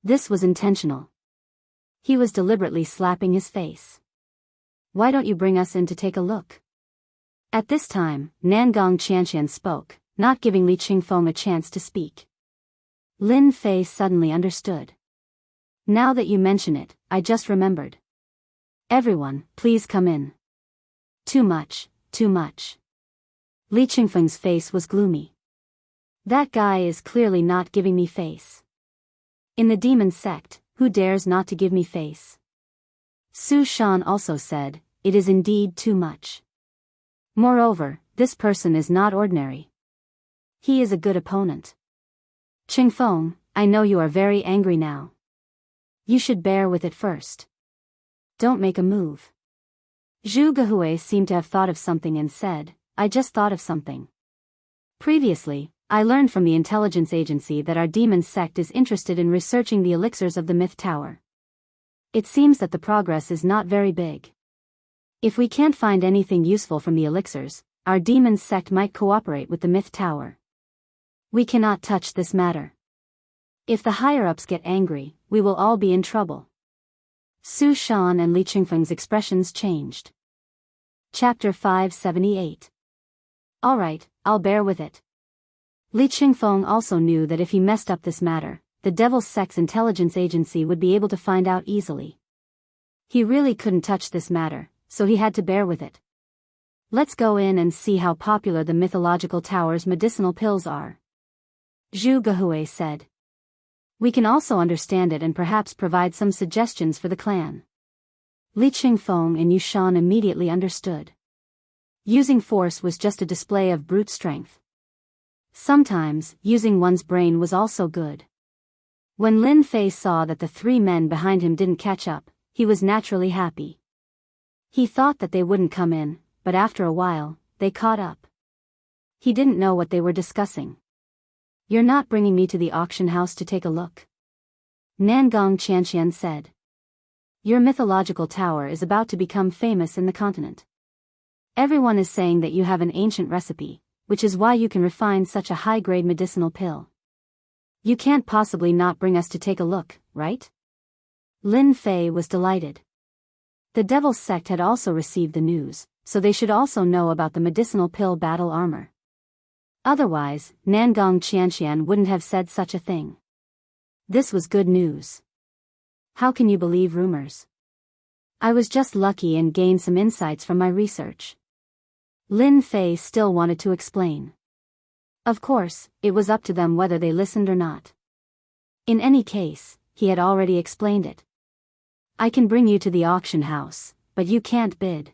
This was intentional. He was deliberately slapping his face. Why don't you bring us in to take a look? At this time, Nangong Qianqian spoke, not giving Li Qingfeng a chance to speak. Lin Fei suddenly understood. Now that you mention it, I just remembered. Everyone, please come in. Too much. Too much. Li Qingfeng's face was gloomy. That guy is clearly not giving me face. In the demon sect, who dares not to give me face? Su Shan also said, it is indeed too much. Moreover, this person is not ordinary. He is a good opponent. Qingfeng, I know you are very angry now. You should bear with it first. Don't make a move. Zhu Gehui seemed to have thought of something and said, I just thought of something. Previously, I learned from the intelligence agency that our demon sect is interested in researching the elixirs of the Myth Tower. It seems that the progress is not very big. If we can't find anything useful from the elixirs, our demon sect might cooperate with the Myth Tower. We cannot touch this matter. If the higher-ups get angry, we will all be in trouble. Su Shan and Li Qingfeng's expressions changed. Chapter 578. Alright, I'll bear with it. Li Qingfeng also knew that if he messed up this matter, the Devil's Sect's intelligence agency would be able to find out easily. He really couldn't touch this matter, so he had to bear with it. Let's go in and see how popular the mythological tower's medicinal pills are. Zhu Gehui said. We can also understand it and perhaps provide some suggestions for the clan. Li Qingfeng and Yu Shan immediately understood. Using force was just a display of brute strength. Sometimes, using one's brain was also good. When Lin Fei saw that the three men behind him didn't catch up, he was naturally happy. He thought that they wouldn't come in, but after a while, they caught up. He didn't know what they were discussing. You're not bringing me to the auction house to take a look? Nangong Qianqian said. Your mythological tower is about to become famous in the continent. Everyone is saying that you have an ancient recipe, which is why you can refine such a high-grade medicinal pill. You can't possibly not bring us to take a look, right? Lin Fei was delighted. The Devil's Sect had also received the news, so they should also know about the medicinal pill battle armor. Otherwise, Nangong Qianqian wouldn't have said such a thing. This was good news. How can you believe rumors? I was just lucky and gained some insights from my research. Lin Fei still wanted to explain. Of course, it was up to them whether they listened or not. In any case, he had already explained it. I can bring you to the auction house, but you can't bid.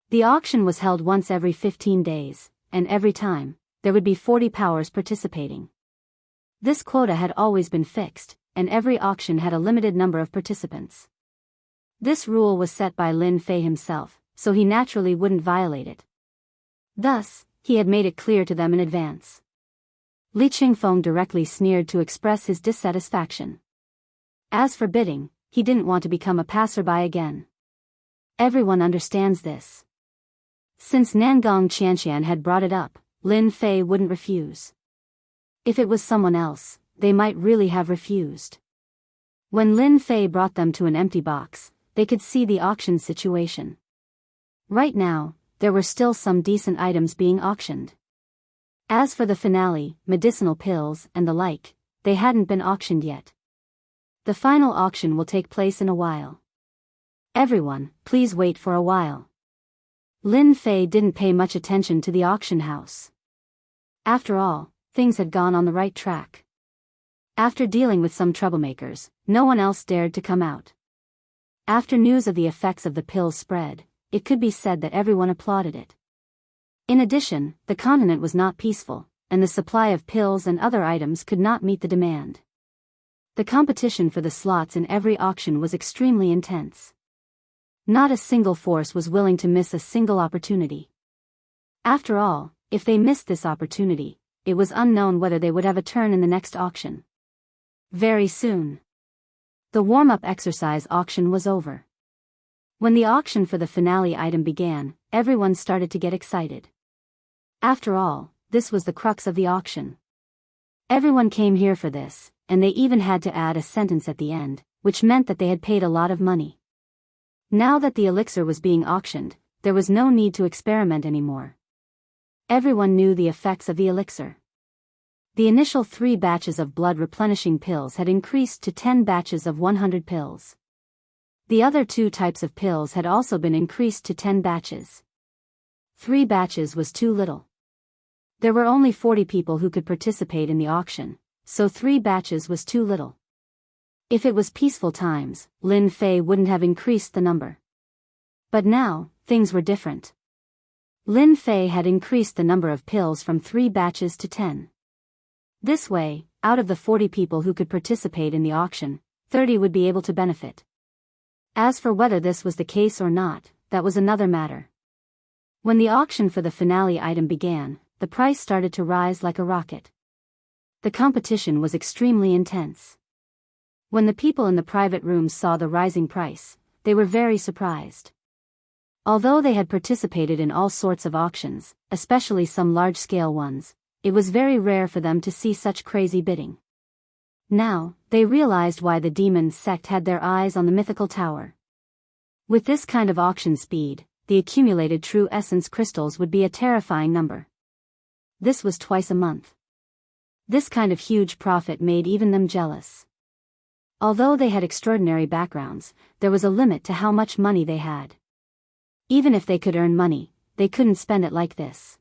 The auction was held once every 15 days, and every time, there would be 40 powers participating. This quota had always been fixed, and every auction had a limited number of participants. This rule was set by Lin Fei himself, so he naturally wouldn't violate it. Thus, he had made it clear to them in advance. Li Qingfeng directly sneered to express his dissatisfaction. As for bidding, he didn't want to become a passerby again. Everyone understands this. Since Nangong Qianqian had brought it up, Lin Fei wouldn't refuse. If it was someone else, they might really have refused. When Lin Fei brought them to an empty box, they could see the auction situation. Right now, there were still some decent items being auctioned. As for the finale, medicinal pills and the like, they hadn't been auctioned yet. The final auction will take place in a while. Everyone, please wait for a while. Lin Fei didn't pay much attention to the auction house. After all, things had gone on the right track. After dealing with some troublemakers, no one else dared to come out. After news of the effects of the pills spread, it could be said that everyone applauded it. In addition, the continent was not peaceful, and the supply of pills and other items could not meet the demand. The competition for the slots in every auction was extremely intense. Not a single force was willing to miss a single opportunity. After all, if they missed this opportunity, it was unknown whether they would have a turn in the next auction. Very soon, the warm-up exercise auction was over. When the auction for the finale item began, everyone started to get excited. After all, this was the crux of the auction. Everyone came here for this, and they even had to add a sentence at the end, which meant that they had paid a lot of money. Now that the elixir was being auctioned, there was no need to experiment anymore. Everyone knew the effects of the elixir. The initial 3 batches of blood-replenishing pills had increased to 10 batches of 100 pills. The other 2 types of pills had also been increased to 10 batches. 3 batches was too little. There were only 40 people who could participate in the auction, so 3 batches was too little. If it was peaceful times, Lin Fei wouldn't have increased the number. But now, things were different. Lin Fei had increased the number of pills from 3 batches to 10. This way, out of the 40 people who could participate in the auction, 30 would be able to benefit. As for whether this was the case or not, that was another matter. When the auction for the finale item began, the price started to rise like a rocket. The competition was extremely intense. When the people in the private rooms saw the rising price, they were very surprised. Although they had participated in all sorts of auctions, especially some large-scale ones, it was very rare for them to see such crazy bidding. Now, they realized why the demon sect had their eyes on the mythical tower. With this kind of auction speed, the accumulated true essence crystals would be a terrifying number. This was twice a month. This kind of huge profit made even them jealous. Although they had extraordinary backgrounds, there was a limit to how much money they had. Even if they could earn money, they couldn't spend it like this.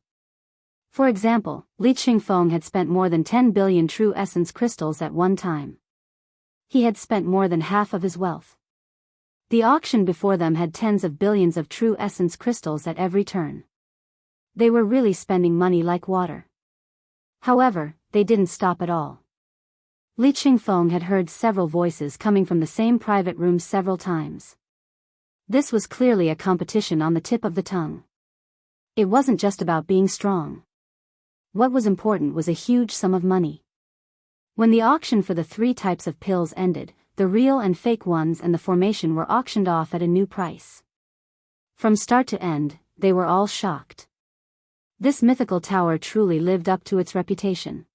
For example, Li Qingfeng had spent more than 10 billion true essence crystals at one time. He had spent more than half of his wealth. The auction before them had tens of billions of true essence crystals at every turn. They were really spending money like water. However, they didn't stop at all. Li Qingfeng had heard several voices coming from the same private room several times. This was clearly a competition on the tip of the tongue. It wasn't just about being strong. What was important was a huge sum of money. When the auction for the 3 types of pills ended, the real and fake ones and the formation were auctioned off at a new price. From start to end, they were all shocked. This mythical tower truly lived up to its reputation.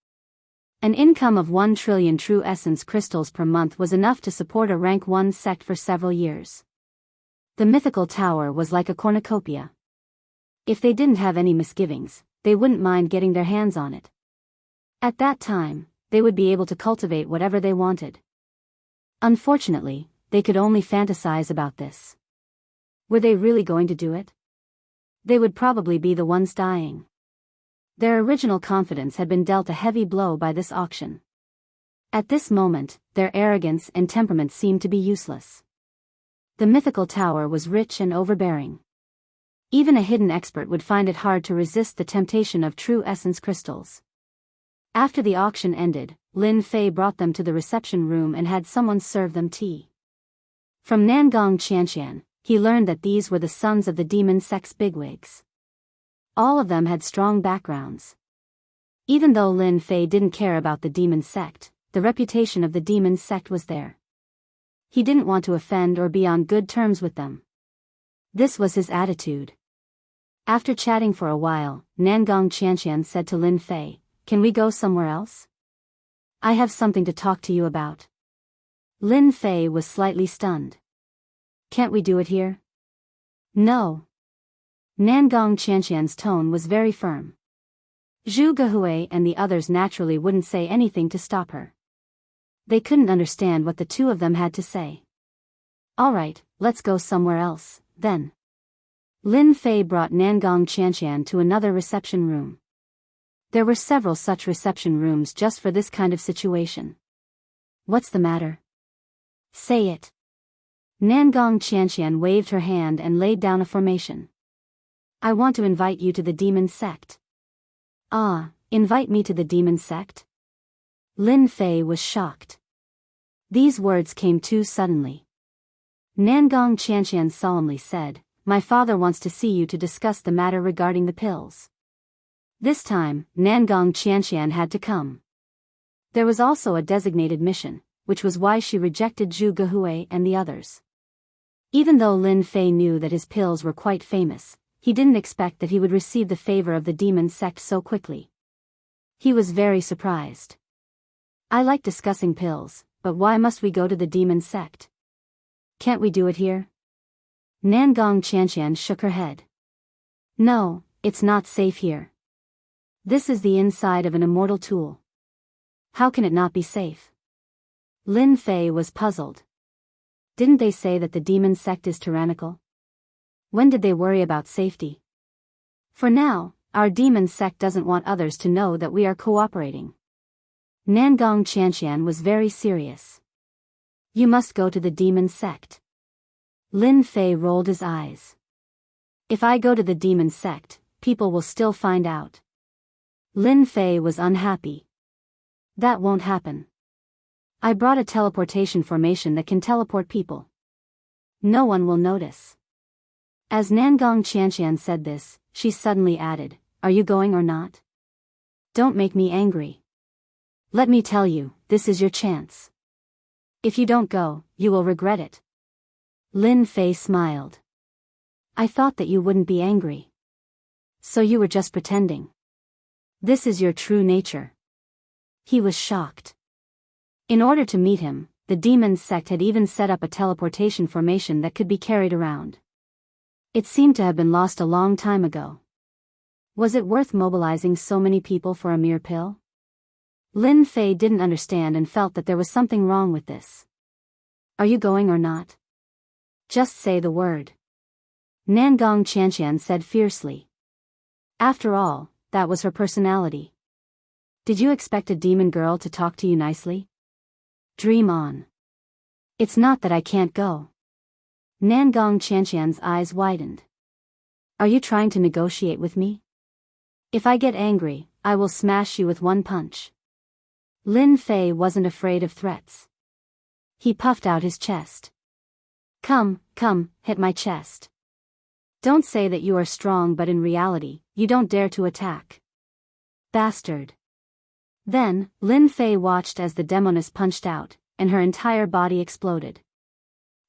An income of 1 trillion true essence crystals per month was enough to support a rank 1 sect for several years. The mythical tower was like a cornucopia. If they didn't have any misgivings, they wouldn't mind getting their hands on it. At that time, they would be able to cultivate whatever they wanted. Unfortunately, they could only fantasize about this. Were they really going to do it? They would probably be the ones dying. Their original confidence had been dealt a heavy blow by this auction. At this moment, their arrogance and temperament seemed to be useless. The mythical tower was rich and overbearing. Even a hidden expert would find it hard to resist the temptation of true essence crystals. After the auction ended, Lin Fei brought them to the reception room and had someone serve them tea. From Nangong Qianqian, he learned that these were the sons of the demon sect's bigwigs. All of them had strong backgrounds. Even though Lin Fei didn't care about the demon sect, the reputation of the demon sect was there. He didn't want to offend or be on good terms with them. This was his attitude. After chatting for a while, Nangong Qianqian said to Lin Fei, "Can we go somewhere else? I have something to talk to you about." Lin Fei was slightly stunned. "Can't we do it here?" "No." Nangong Qianqian's tone was very firm. Zhu Gehui and the others naturally wouldn't say anything to stop her. They couldn't understand what the two of them had to say. "All right, let's go somewhere else, then." Lin Fei brought Nangong Qianqian to another reception room. There were several such reception rooms just for this kind of situation. "What's the matter? Say it." Nangong Qianqian waved her hand and laid down a formation. I want to invite you to the demon sect. Ah, invite me to the demon sect? Lin Fei was shocked. These words came too suddenly. Nangong Qianqian solemnly said, "My father wants to see you to discuss the matter regarding the pills." This time, Nangong Qianqian had to come. There was also a designated mission, which was why she rejected Zhu Gehui and the others. Even though Lin Fei knew that his pills were quite famous, he didn't expect that he would receive the favor of the demon sect so quickly. He was very surprised. "I like discussing pills, but why must we go to the demon sect? Can't we do it here?" Nangong Qianqian shook her head. "No, it's not safe here. This is the inside of an immortal tool. How can it not be safe?" Lin Fei was puzzled. Didn't they say that the demon sect is tyrannical? When did they worry about safety? For now, our demon sect doesn't want others to know that we are cooperating. Nangong Qianqian was very serious. "You must go to the demon sect." Lin Fei rolled his eyes. "If I go to the demon sect, people will still find out." Lin Fei was unhappy. "That won't happen. I brought a teleportation formation that can teleport people. No one will notice." As Nangong Qianqian said this, she suddenly added, "Are you going or not? Don't make me angry. Let me tell you, this is your chance. If you don't go, you will regret it." Lin Fei smiled. "I thought that you wouldn't be angry. So you were just pretending. This is your true nature." He was shocked. In order to meet him, the demon sect had even set up a teleportation formation that could be carried around. It seemed to have been lost a long time ago. Was it worth mobilizing so many people for a mere pill? Lin Fei didn't understand and felt that there was something wrong with this. "Are you going or not? Just say the word," Nangong Qianqian said fiercely. After all, that was her personality. Did you expect a demon girl to talk to you nicely? Dream on. "It's not that I can't go." Nangong Qianqian's eyes widened. "Are you trying to negotiate with me? If I get angry, I will smash you with one punch." Lin Fei wasn't afraid of threats. He puffed out his chest. Come, hit my chest. Don't say that you are strong, but in reality, you don't dare to attack. Bastard." Then, Lin Fei watched as the demoness punched out, and her entire body exploded.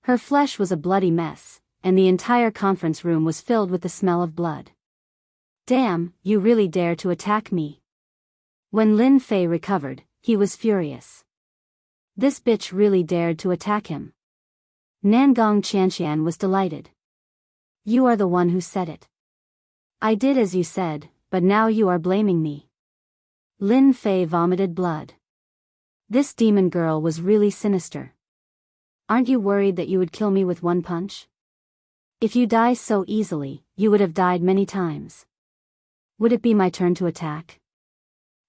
Her flesh was a bloody mess, and the entire conference room was filled with the smell of blood. "Damn, you really dare to attack me." When Lin Fei recovered, he was furious. This bitch really dared to attack him. Nangong Qianqian was delighted. "You are the one who said it. I did as you said, but now you are blaming me." Lin Fei vomited blood. This demon girl was really sinister. "Aren't you worried that you would kill me with one punch? If you die so easily, you would have died many times. Would it be my turn to attack?"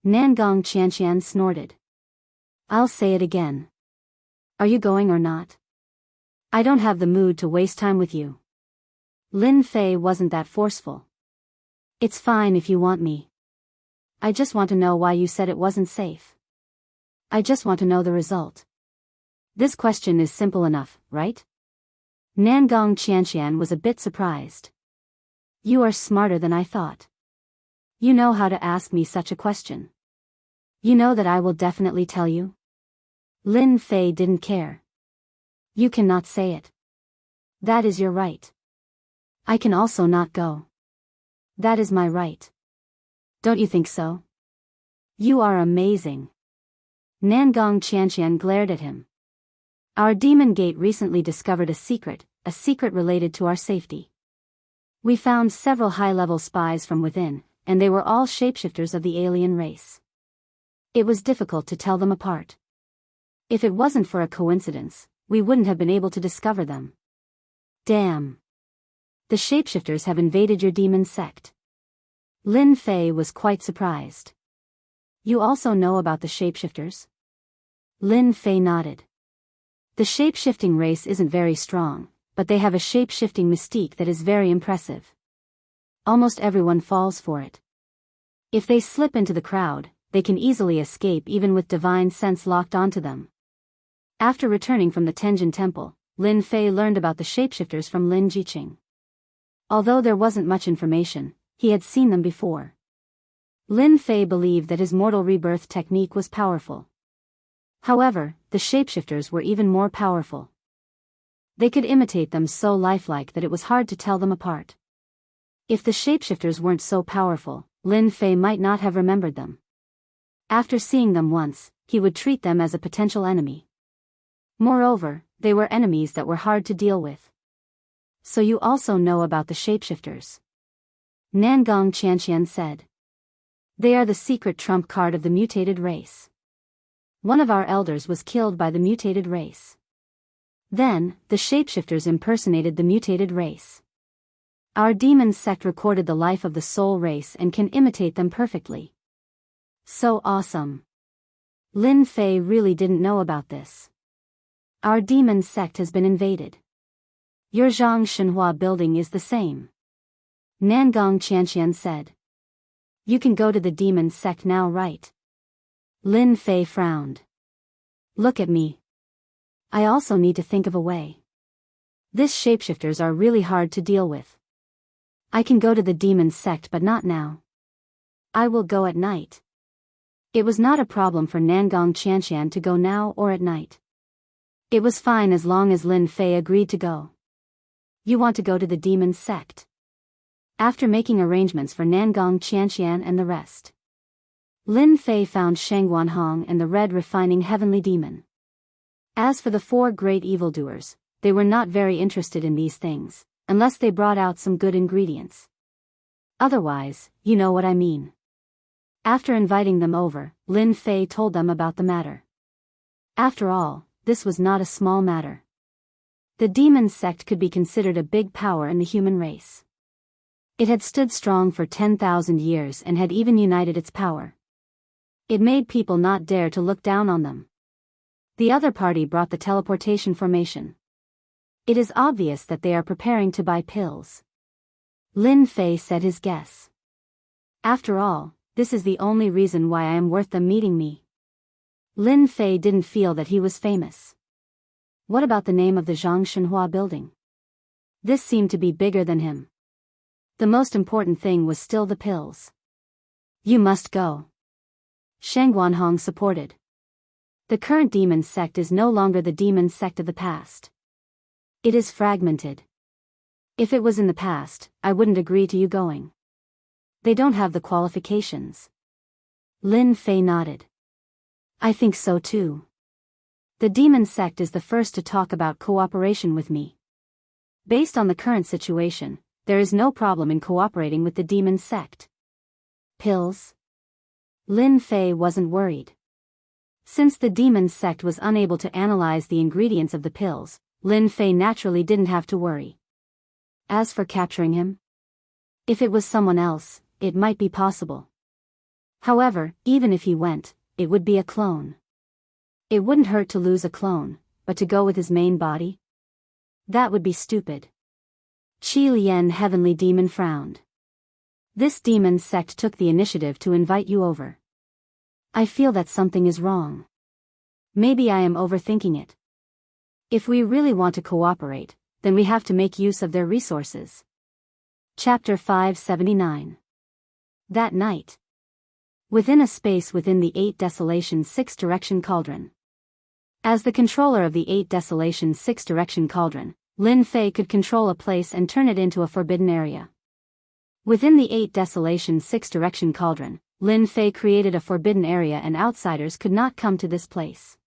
Nangong Qianqian snorted. "I'll say it again. Are you going or not? I don't have the mood to waste time with you." Lin Fei wasn't that forceful. "It's fine if you want me. I just want to know why you said it wasn't safe. I just want to know the result. This question is simple enough, right?" Nangong Qianqian was a bit surprised. "You are smarter than I thought. You know how to ask me such a question. You know that I will definitely tell you?" Lin Fei didn't care. "You cannot say it. That is your right. I can also not go. That is my right. Don't you think so? You are amazing." Nangong Qianqian glared at him. "Our demon gate recently discovered a secret related to our safety. We found several high-level spies from within, and they were all shapeshifters of the alien race. It was difficult to tell them apart. If it wasn't for a coincidence, we wouldn't have been able to discover them. Damn. The shapeshifters have invaded your demon sect." Lin Fei was quite surprised. "You also know about the shapeshifters?" Lin Fei nodded. "The shape-shifting race isn't very strong, but they have a shape-shifting mystique that is very impressive. Almost everyone falls for it. If they slip into the crowd, they can easily escape even with divine sense locked onto them. After returning from the Tenjin Temple, Lin Fei learned about the shapeshifters from Lin Jiqing. Although there wasn't much information, he had seen them before. Lin Fei believed that his mortal rebirth technique was powerful. However, the shapeshifters were even more powerful. They could imitate them so lifelike that it was hard to tell them apart. If the shapeshifters weren't so powerful, Lin Fei might not have remembered them. After seeing them once, he would treat them as a potential enemy. Moreover, they were enemies that were hard to deal with. So you also know about the shapeshifters? Nangong Qianqian said. They are the secret trump card of the mutated race. One of our elders was killed by the mutated race. Then, the shapeshifters impersonated the mutated race. Our demon sect recorded the life of the soul race and can imitate them perfectly. So awesome. Lin Fei really didn't know about this. Our demon sect has been invaded. Your Zhang Shenhua building is the same. Nangong Qianqian said. You can go to the demon sect now, right? Lin Fei frowned. Look at me. I also need to think of a way. These shapeshifters are really hard to deal with. I can go to the demon sect but not now. I will go at night. It was not a problem for Nangong Qianqian to go now or at night. It was fine as long as Lin Fei agreed to go. You want to go to the demon sect? After making arrangements for Nangong Qianqian and the rest, Lin Fei found Sheng Guanhong and the red refining heavenly demon. As for the four great evildoers, they were not very interested in these things, unless they brought out some good ingredients. Otherwise, you know what I mean. After inviting them over, Lin Fei told them about the matter. After all, this was not a small matter. The demon sect could be considered a big power in the human race. It had stood strong for 10,000 years and had even united its power. It made people not dare to look down on them. The other party brought the teleportation formation. It is obvious that they are preparing to buy pills. Lin Fei said his guess. After all, this is the only reason why I am worth them meeting me. Lin Fei didn't feel that he was famous. What about the name of the Zhang Shenhua building? This seemed to be bigger than him. The most important thing was still the pills. You must go. Sheng Guanhong supported. The current demon sect is no longer the demon sect of the past. It is fragmented. If it was in the past, I wouldn't agree to you going. They don't have the qualifications. Lin Fei nodded. I think so too. The demon sect is the first to talk about cooperation with me. Based on the current situation, there is no problem in cooperating with the demon sect. Pills? Lin Fei wasn't worried. Since the demon sect was unable to analyze the ingredients of the pills, Lin Fei naturally didn't have to worry. As for capturing him? If it was someone else, it might be possible. However, even if he went, it would be a clone. It wouldn't hurt to lose a clone, but to go with his main body? That would be stupid. Qi Lian Heavenly Demon frowned. This demon sect took the initiative to invite you over. I feel that something is wrong. Maybe I am overthinking it. If we really want to cooperate, then we have to make use of their resources. Chapter 579. That night. Within a space within the 8 Desolation 6 Direction Cauldron. As the controller of the 8 Desolation 6 Direction Cauldron, Lin Fei could control a place and turn it into a forbidden area. Within the 8 Desolation 6 Direction Cauldron, Lin Fei created a forbidden area and outsiders could not come to this place.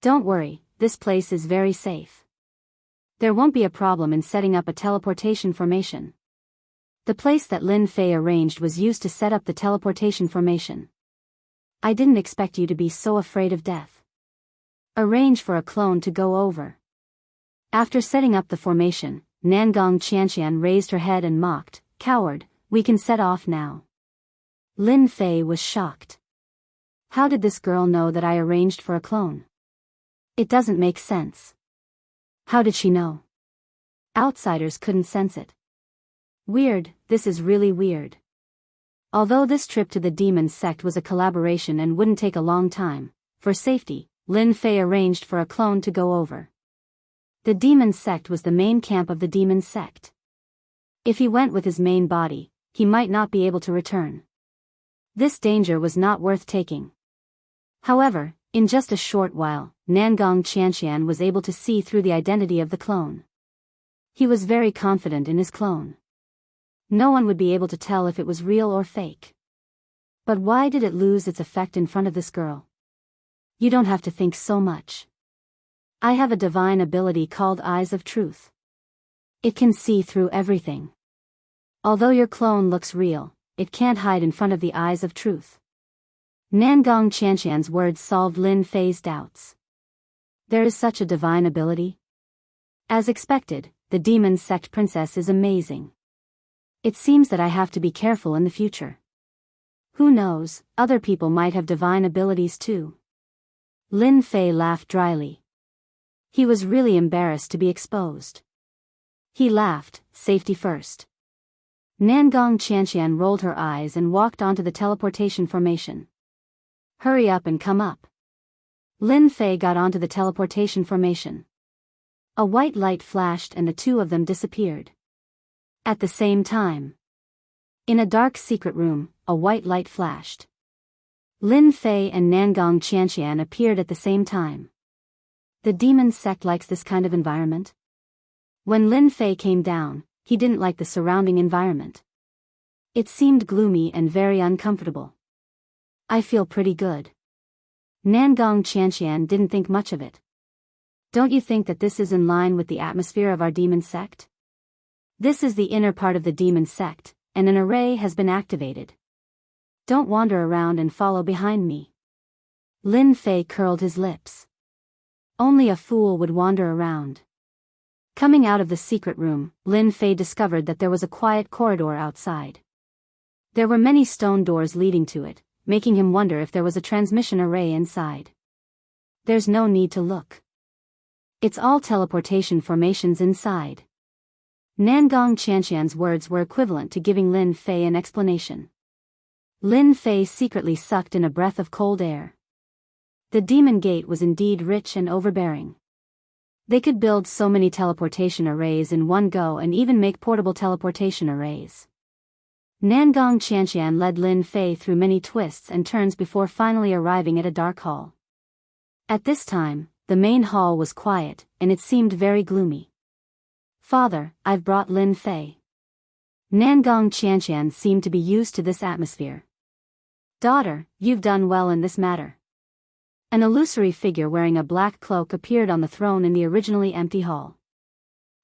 Don't worry, this place is very safe. There won't be a problem in setting up a teleportation formation. The place that Lin Fei arranged was used to set up the teleportation formation. I didn't expect you to be so afraid of death. Arrange for a clone to go over. After setting up the formation, Nangong Qianqian raised her head and mocked, "Coward, we can set off now." Lin Fei was shocked. How did this girl know that I arranged for a clone? It doesn't make sense. How did she know? Outsiders couldn't sense it. Weird, this is really weird. Although this trip to the demon sect was a collaboration and wouldn't take a long time, for safety, Lin Fei arranged for a clone to go over. The demon sect was the main camp of the demon sect. If he went with his main body, he might not be able to return. This danger was not worth taking. However, in just a short while, Nangong Qianqian was able to see through the identity of the clone. He was very confident in his clone. No one would be able to tell if it was real or fake. But why did it lose its effect in front of this girl? You don't have to think so much. I have a divine ability called Eyes of Truth. It can see through everything. Although your clone looks real, it can't hide in front of the Eyes of Truth. Nangong Qianqian's words solved Lin Fei's doubts. There is such a divine ability? As expected, the demon sect princess is amazing. It seems that I have to be careful in the future. Who knows, other people might have divine abilities too. Lin Fei laughed dryly. He was really embarrassed to be exposed. He laughed, safety first. Nangong Qianqian rolled her eyes and walked onto the teleportation formation. Hurry up and come up. Lin Fei got onto the teleportation formation. A white light flashed and the two of them disappeared. At the same time, in a dark secret room, a white light flashed. Lin Fei and Nangong Qianqian appeared at the same time. The demon sect likes this kind of environment. When Lin Fei came down, he didn't like the surrounding environment. It seemed gloomy and very uncomfortable. I feel pretty good. Nangong Qianqian didn't think much of it. Don't you think that this is in line with the atmosphere of our demon sect? This is the inner part of the demon sect, and an array has been activated. Don't wander around and follow behind me. Lin Fei curled his lips. Only a fool would wander around. Coming out of the secret room, Lin Fei discovered that there was a quiet corridor outside. There were many stone doors leading to it, making him wonder if there was a transmission array inside. There's no need to look. It's all teleportation formations inside. Nangong Qianqian's words were equivalent to giving Lin Fei an explanation. Lin Fei secretly sucked in a breath of cold air. The demon gate was indeed rich and overbearing. They could build so many teleportation arrays in one go and even make portable teleportation arrays. Nangong Qianqian led Lin Fei through many twists and turns before finally arriving at a dark hall. At this time, the main hall was quiet, and it seemed very gloomy. Father, I've brought Lin Fei. Nangong Qianqian seemed to be used to this atmosphere. Daughter, you've done well in this matter. An illusory figure wearing a black cloak appeared on the throne in the originally empty hall.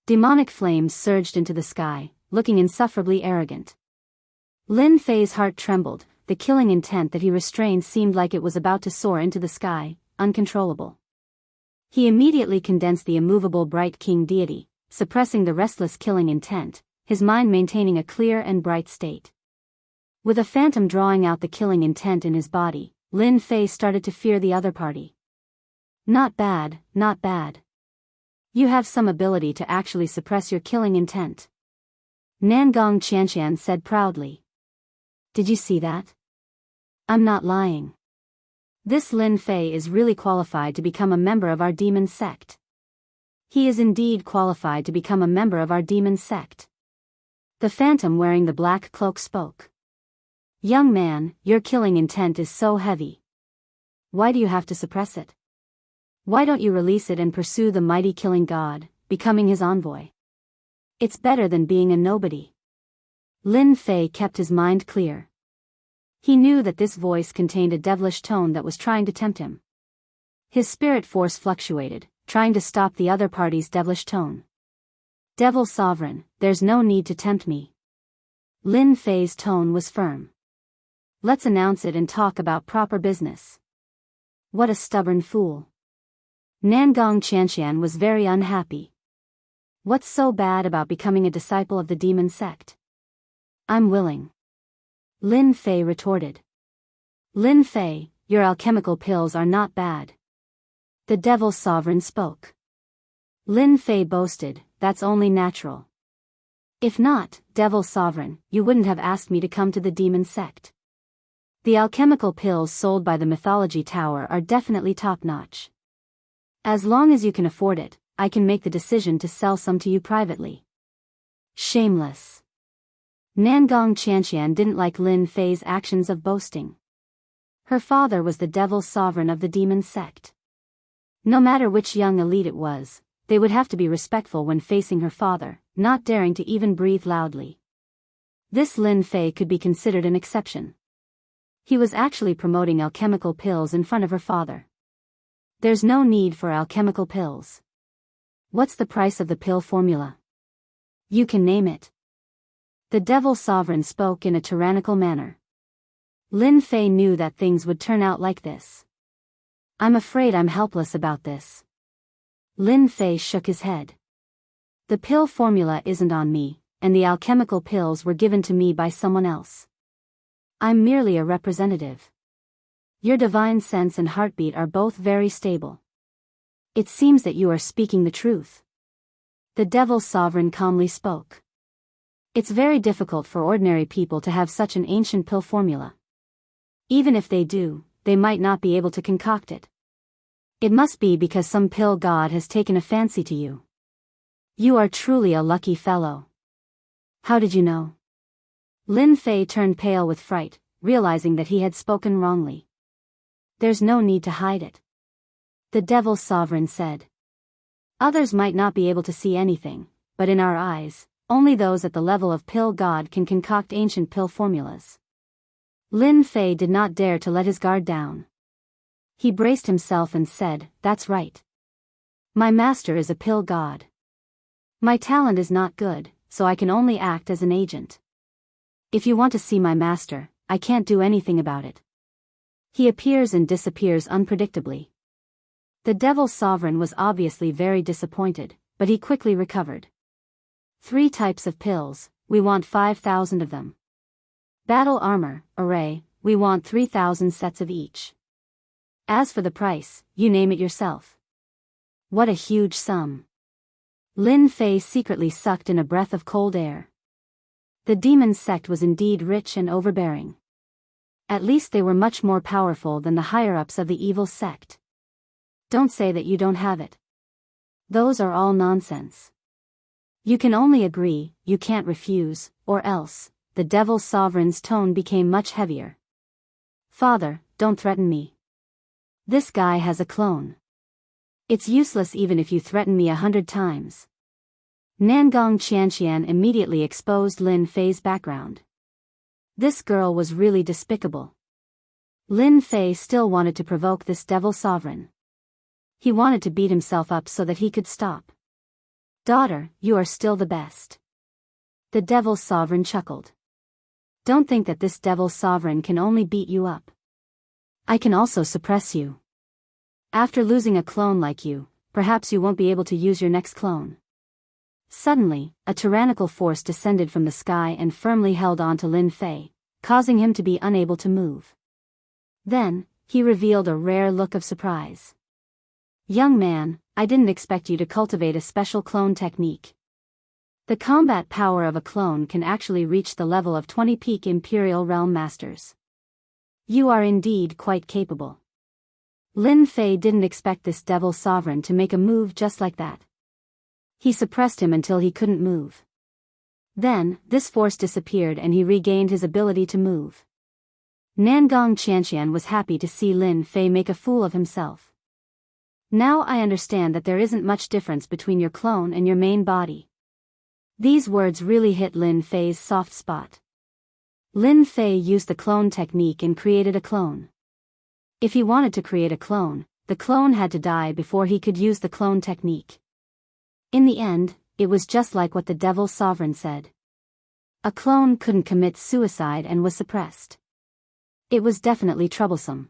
Demonic flames surged into the sky, looking insufferably arrogant. Lin Fei's heart trembled, the killing intent that he restrained seemed like it was about to soar into the sky, uncontrollable. He immediately condensed the immovable bright king deity, suppressing the restless killing intent, his mind maintaining a clear and bright state. With a phantom drawing out the killing intent in his body, Lin Fei started to fear the other party. Not bad, not bad. You have some ability to actually suppress your killing intent. Nangong Qianqian said proudly. Did you see that? I'm not lying. This Lin Fei is really qualified to become a member of our demon sect. He is indeed qualified to become a member of our demon sect. The phantom wearing the black cloak spoke. Young man, your killing intent is so heavy. Why do you have to suppress it? Why don't you release it and pursue the mighty killing god, becoming his envoy? It's better than being a nobody. Lin Fei kept his mind clear. He knew that this voice contained a devilish tone that was trying to tempt him. His spirit force fluctuated, trying to stop the other party's devilish tone. Devil sovereign, there's no need to tempt me. Lin Fei's tone was firm. Let's announce it and talk about proper business. What a stubborn fool. Nangong Qianqian was very unhappy. What's so bad about becoming a disciple of the demon sect? I'm willing. Lin Fei retorted. Lin Fei, your alchemical pills are not bad. The devil sovereign spoke. Lin Fei boasted, that's only natural. If not, Devil Sovereign, you wouldn't have asked me to come to the demon sect. The alchemical pills sold by the Mythology Tower are definitely top-notch. As long as you can afford it, I can make the decision to sell some to you privately. Shameless. Nangong Chanxian didn't like Lin Fei's actions of boasting. Her father was the Devil Sovereign of the demon sect. No matter which young elite it was, they would have to be respectful when facing her father, not daring to even breathe loudly. This Lin Fei could be considered an exception. He was actually promoting alchemical pills in front of her father. There's no need for alchemical pills. What's the price of the pill formula? You can name it. The Devil Sovereign spoke in a tyrannical manner. Lin Fei knew that things would turn out like this. I'm afraid I'm helpless about this. Lin Fei shook his head. The pill formula isn't on me, and the alchemical pills were given to me by someone else. I'm merely a representative. Your divine sense and heartbeat are both very stable. It seems that you are speaking the truth. The Devil Sovereign calmly spoke. It's very difficult for ordinary people to have such an ancient pill formula. Even if they do, they might not be able to concoct it. It must be because some pill god has taken a fancy to you. You are truly a lucky fellow. How did you know? Lin Fei turned pale with fright, realizing that he had spoken wrongly. There's no need to hide it. The Devil Sovereign said. Others might not be able to see anything, but in our eyes, only those at the level of pill god can concoct ancient pill formulas. Lin Fei did not dare to let his guard down. He braced himself and said, "That's right. My master is a pill god. My talent is not good, so I can only act as an agent. If you want to see my master, I can't do anything about it. He appears and disappears unpredictably." The Devil Sovereign was obviously very disappointed, but he quickly recovered. 3 types of pills, we want 5,000 of them. Battle armor, array, we want 3,000 sets of each. As for the price, you name it yourself. What a huge sum. Lin Fei secretly sucked in a breath of cold air. The demon sect was indeed rich and overbearing. At least they were much more powerful than the higher-ups of the evil sect. Don't say that you don't have it. Those are all nonsense. You can only agree, you can't refuse, or else. The Devil Sovereign's tone became much heavier. Father, don't threaten me. This guy has a clone. It's useless even if you threaten me 100 times. Nangong Qianqian immediately exposed Lin Fei's background. This girl was really despicable. Lin Fei still wanted to provoke this Devil Sovereign. He wanted to beat himself up so that he could stop. Daughter, you are still the best. The Devil Sovereign chuckled. Don't think that this Devil Sovereign can only beat you up. I can also suppress you. After losing a clone like you, perhaps you won't be able to use your next clone. Suddenly, a tyrannical force descended from the sky and firmly held on to Lin Fei, causing him to be unable to move. Then, he revealed a rare look of surprise. Young man, I didn't expect you to cultivate a special clone technique. The combat power of a clone can actually reach the level of 20 peak Imperial Realm Masters. You are indeed quite capable. Lin Fei didn't expect this Devil Sovereign to make a move just like that. He suppressed him until he couldn't move. Then, this force disappeared and he regained his ability to move. Nangong Qianqian was happy to see Lin Fei make a fool of himself. Now I understand that there isn't much difference between your clone and your main body. These words really hit Lin Fei's soft spot. Lin Fei used the clone technique and created a clone. If he wanted to create a clone, the clone had to die before he could use the clone technique. In the end, it was just like what the Devil Sovereign said. A clone couldn't commit suicide and was suppressed. It was definitely troublesome.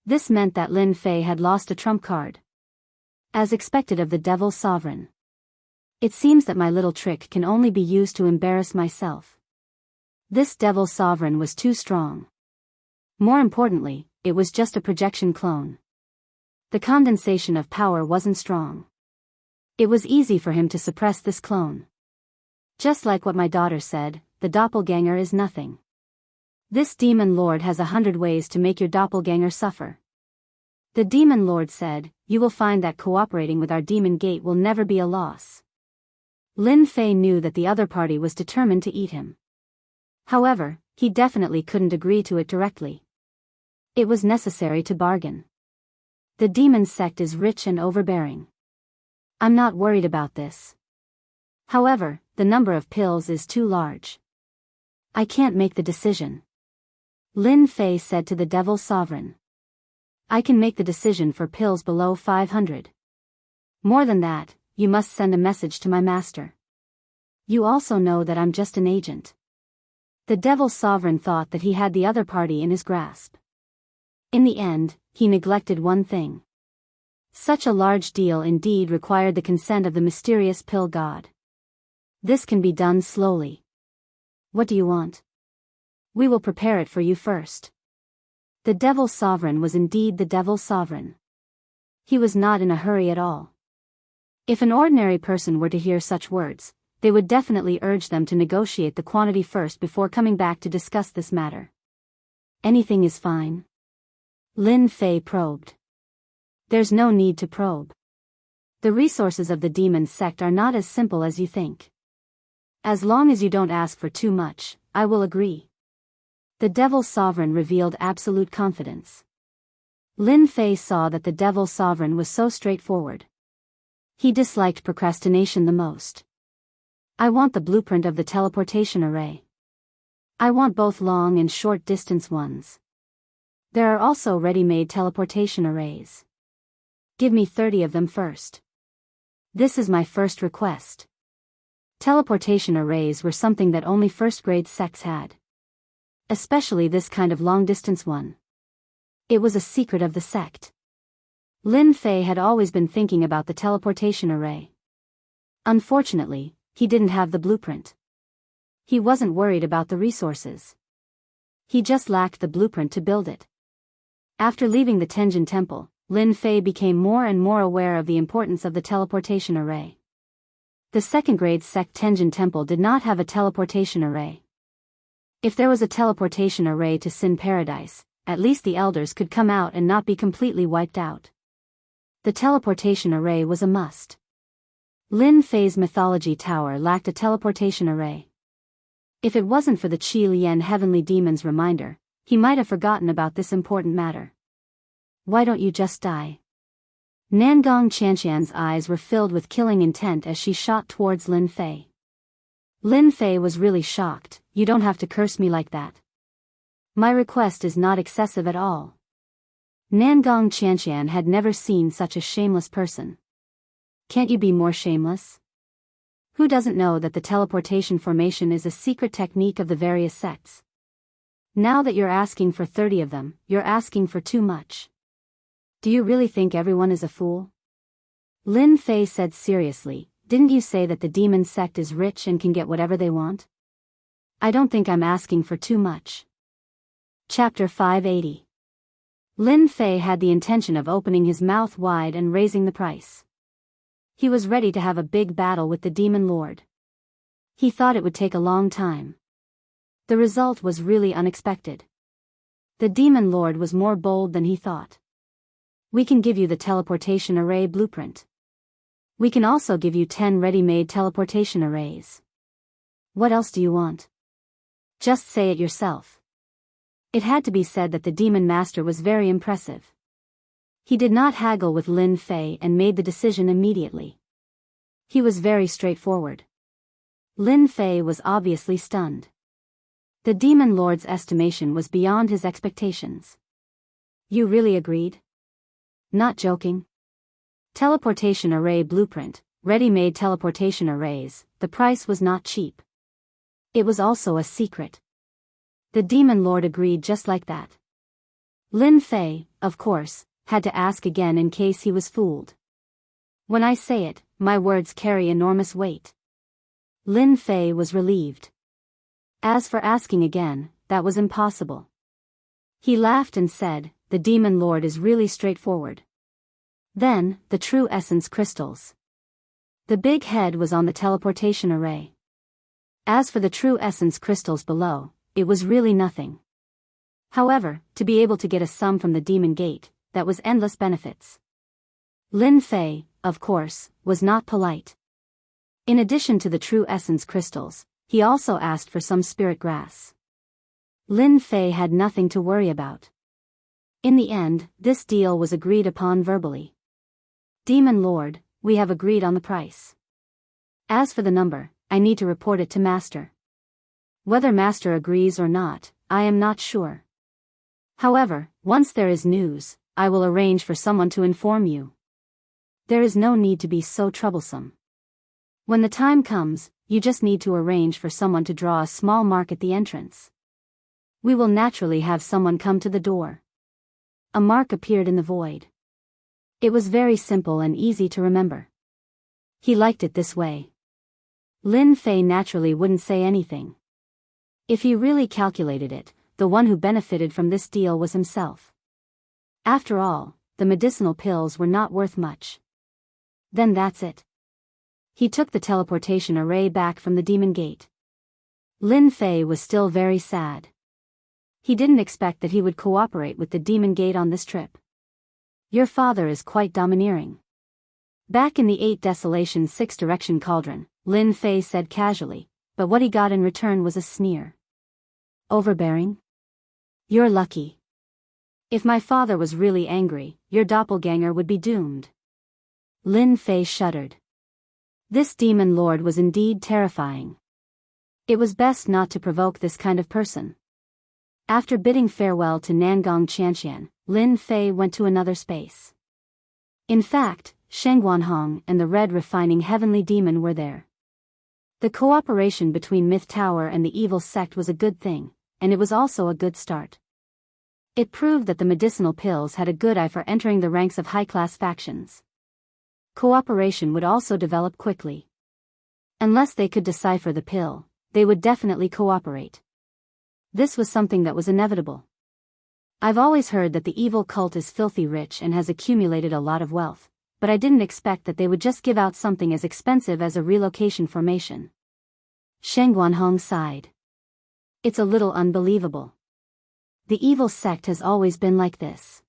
This meant that Lin Fei had lost a trump card. As expected of the Devil Sovereign. It seems that my little trick can only be used to embarrass myself. This Devil Sovereign was too strong. More importantly, it was just a projection clone. The condensation of power wasn't strong. It was easy for him to suppress this clone. Just like what my daughter said, the doppelganger is nothing. This demon lord has 100 ways to make your doppelganger suffer. The demon lord said, you will find that cooperating with our demon gate will never be a loss. Lin Fei knew that the other party was determined to eat him. However, he definitely couldn't agree to it directly. It was necessary to bargain. The demon sect is rich and overbearing. I'm not worried about this. However, the number of pills is too large. I can't make the decision. Lin Fei said to the Devil Sovereign. I can make the decision for pills below 500. More than that, you must send a message to my master. You also know that I'm just an agent. The Devil Sovereign thought that he had the other party in his grasp. In the end, he neglected one thing. Such a large deal indeed required the consent of the mysterious pill god. This can be done slowly. What do you want? We will prepare it for you first. The Devil Sovereign was indeed the Devil Sovereign. He was not in a hurry at all. If an ordinary person were to hear such words, they would definitely urge them to negotiate the quantity first before coming back to discuss this matter. Anything is fine. Lin Fei probed. There's no need to probe. The resources of the demon sect are not as simple as you think. As long as you don't ask for too much, I will agree. The Devil Sovereign revealed absolute confidence. Lin Fei saw that the Devil Sovereign was so straightforward. He disliked procrastination the most. I want the blueprint of the teleportation array. I want both long and short distance ones. There are also ready-made teleportation arrays. Give me 30 of them first. This is my first request. Teleportation arrays were something that only first-grade sects had. Especially this kind of long-distance one. It was a secret of the sect. Lin Fei had always been thinking about the teleportation array. Unfortunately, he didn't have the blueprint. He wasn't worried about the resources. He just lacked the blueprint to build it. After leaving the Tenjin Temple, Lin Fei became more and more aware of the importance of the teleportation array. The second-grade sect Tenjin Temple did not have a teleportation array. If there was a teleportation array to Sin Paradise, at least the elders could come out and not be completely wiped out. The teleportation array was a must. Lin Fei's mythology tower lacked a teleportation array. If it wasn't for the Qi Lian heavenly demon's reminder, he might have forgotten about this important matter. Why don't you just die? Nangong Qianqian's eyes were filled with killing intent as she shot towards Lin Fei. Lin Fei was really shocked. You don't have to curse me like that. My request is not excessive at all. Nangong Qianqian had never seen such a shameless person. Can't you be more shameless? Who doesn't know that the teleportation formation is a secret technique of the various sects? Now that you're asking for 30 of them, you're asking for too much. Do you really think everyone is a fool? Lin Fei said seriously, didn't you say that the demon sect is rich and can get whatever they want? I don't think I'm asking for too much. Chapter 580. Lin Fei had the intention of opening his mouth wide and raising the price. He was ready to have a big battle with the demon lord. He thought it would take a long time. The result was really unexpected. The demon lord was more bold than he thought. We can give you the teleportation array blueprint. We can also give you 10 ready-made teleportation arrays. What else do you want? Just say it yourself. It had to be said that the demon master was very impressive. He did not haggle with Lin Fei and made the decision immediately. He was very straightforward. Lin Fei was obviously stunned. The demon lord's estimation was beyond his expectations. You really agreed? Not joking. Teleportation array blueprint, ready-made teleportation arrays, the price was not cheap. It was also a secret. The demon lord agreed just like that. Lin Fei, of course, had to ask again in case he was fooled. When I say it, my words carry enormous weight. Lin Fei was relieved. As for asking again, that was impossible. He laughed and said, the demon lord is really straightforward. Then, the true essence crystals. The big head was on the teleportation array. As for the true essence crystals below, it was really nothing. However, to be able to get a sum from the demon gate, that was endless benefits. Lin Fei, of course, was not polite. In addition to the true essence crystals, he also asked for some spirit grass. Lin Fei had nothing to worry about. In the end, this deal was agreed upon verbally. Demon Lord, we have agreed on the price. As for the number, I need to report it to Master. Whether Master agrees or not, I am not sure. However, once there is news, I will arrange for someone to inform you. There is no need to be so troublesome. When the time comes, you just need to arrange for someone to draw a small mark at the entrance. We will naturally have someone come to the door. A mark appeared in the void. It was very simple and easy to remember. He liked it this way. Lin Fei naturally wouldn't say anything. If he really calculated it, the one who benefited from this deal was himself. After all, the medicinal pills were not worth much. Then that's it. He took the teleportation array back from the demon gate. Lin Fei was still very sad. He didn't expect that he would cooperate with the demon gate on this trip. Your father is quite domineering. Back in the 8 Desolation 6 Direction Cauldron, Lin Fei said casually, but what he got in return was a sneer. Overbearing? You're lucky. If my father was really angry, your doppelganger would be doomed. Lin Fei shuddered. This demon lord was indeed terrifying. It was best not to provoke this kind of person. After bidding farewell to Nangong Qianqian, Lin Fei went to another space. In fact, Sheng Guanhong and the red refining heavenly demon were there. The cooperation between Myth Tower and the evil sect was a good thing, and it was also a good start. It proved that the medicinal pills had a good eye for entering the ranks of high-class factions. Cooperation would also develop quickly. Unless they could decipher the pill, they would definitely cooperate. This was something that was inevitable. I've always heard that the evil cult is filthy rich and has accumulated a lot of wealth, but I didn't expect that they would just give out something as expensive as a relocation formation. Sheng Guanhong sighed. It's a little unbelievable. The evil sect has always been like this.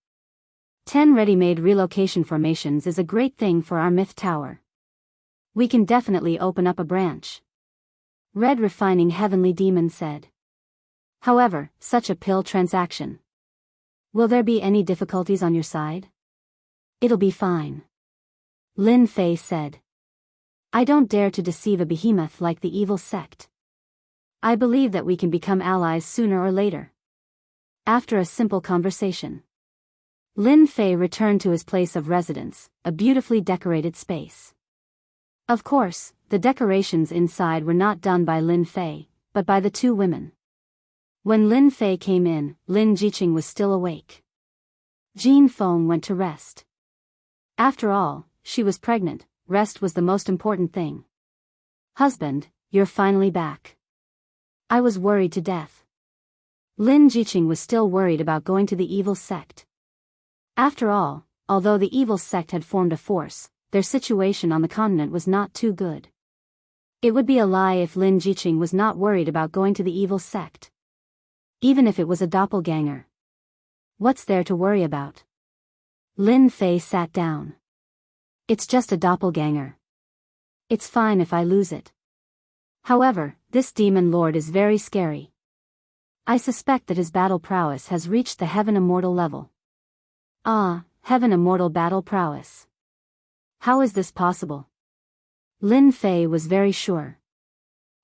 10 ready-made relocation formations is a great thing for our Myth Tower. We can definitely open up a branch. Red Refining Heavenly Demon said. However, such a pill transaction. Will there be any difficulties on your side? It'll be fine. Lin Fei said. I don't dare to deceive a behemoth like the evil sect. I believe that we can become allies sooner or later. After a simple conversation, Lin Fei returned to his place of residence, a beautifully decorated space. Of course, the decorations inside were not done by Lin Fei, but by the 2 women. When Lin Fei came in, Lin Jiqing was still awake. Jean Feng went to rest. After all, she was pregnant, rest was the most important thing. Husband, you're finally back. I was worried to death. Lin Jiqing was still worried about going to the evil sect. After all, although the evil sect had formed a force, their situation on the continent was not too good. It would be a lie if Lin Jiqing was not worried about going to the evil sect. Even if it was a doppelganger. What's there to worry about? Lin Fei sat down. It's just a doppelganger. It's fine if I lose it. However, this demon lord is very scary. I suspect that his battle prowess has reached the heaven immortal level. Ah, heaven immortal battle prowess. How is this possible? Lin Fei was very sure.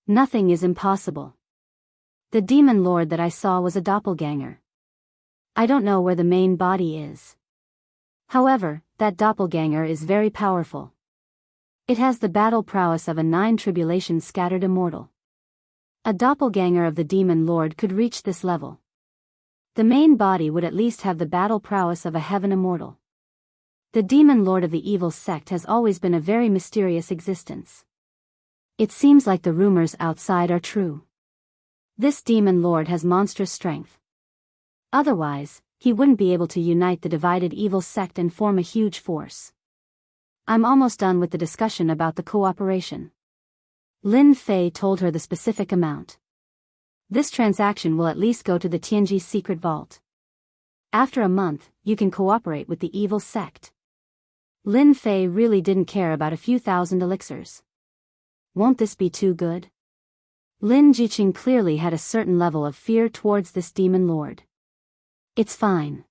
Nothing is impossible. The demon lord that I saw was a doppelganger. I don't know where the main body is. However, that doppelganger is very powerful. It has the battle prowess of a 9 tribulation scattered immortal. A doppelganger of the demon lord could reach this level. The main body would at least have the battle prowess of a heaven immortal. The demon lord of the evil sect has always been a very mysterious existence. It seems like the rumors outside are true. This demon lord has monstrous strength. Otherwise, he wouldn't be able to unite the divided evil sect and form a huge force. I'm almost done with the discussion about the cooperation. Lin Fei told her the specific amount. This transaction will at least go to the Tianji's secret vault. After a month, you can cooperate with the evil sect. Lin Fei really didn't care about a few thousand elixirs. Won't this be too good? Lin Jiqing clearly had a certain level of fear towards this demon lord. It's fine.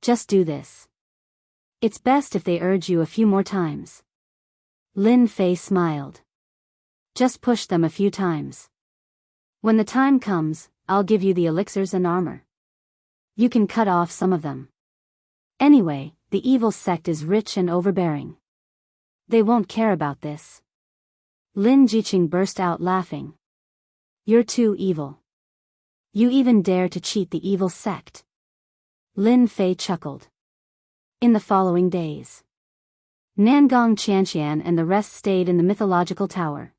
Just do this. It's best if they urge you a few more times. Lin Fei smiled. Just push them a few times. When the time comes, I'll give you the elixirs and armor. You can cut off some of them. Anyway, the evil sect is rich and overbearing. They won't care about this. Lin Jiqing burst out laughing. You're too evil. You even dare to cheat the evil sect. Lin Fei chuckled. In the following days, Nangong Qianqian and the rest stayed in the mythological tower.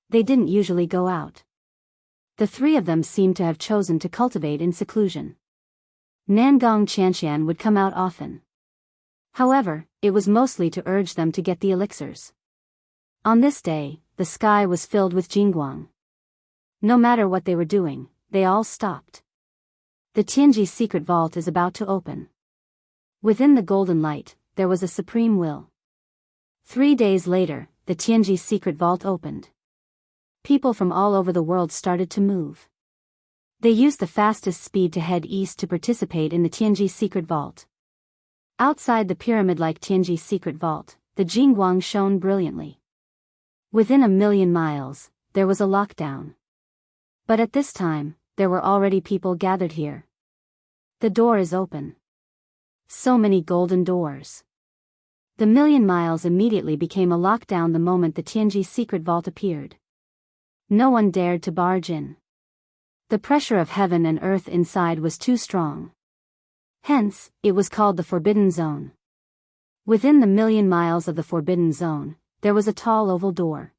They didn't usually go out. The three of them seemed to have chosen to cultivate in seclusion. Nangong Qianqian would come out often. However, it was mostly to urge them to get the elixirs. On this day, the sky was filled with jingguang. No matter what they were doing, they all stopped. The Tianji's secret vault is about to open. Within the golden light, there was a supreme will. 3 days later, the Tianji's secret vault opened. People from all over the world started to move. They used the fastest speed to head east to participate in the Tianji's secret vault. Outside the pyramid-like Tianji's secret vault, the jingguang shone brilliantly. Within 1,000,000 miles, there was a lockdown. But at this time, there were already people gathered here. The door is open. So many golden doors. The 1,000,000 miles immediately became a lockdown the moment the Tianji's secret vault appeared. No one dared to barge in. The pressure of heaven and earth inside was too strong. Hence, it was called the Forbidden Zone. Within the 1,000,000 miles of the Forbidden Zone, there was a tall oval door.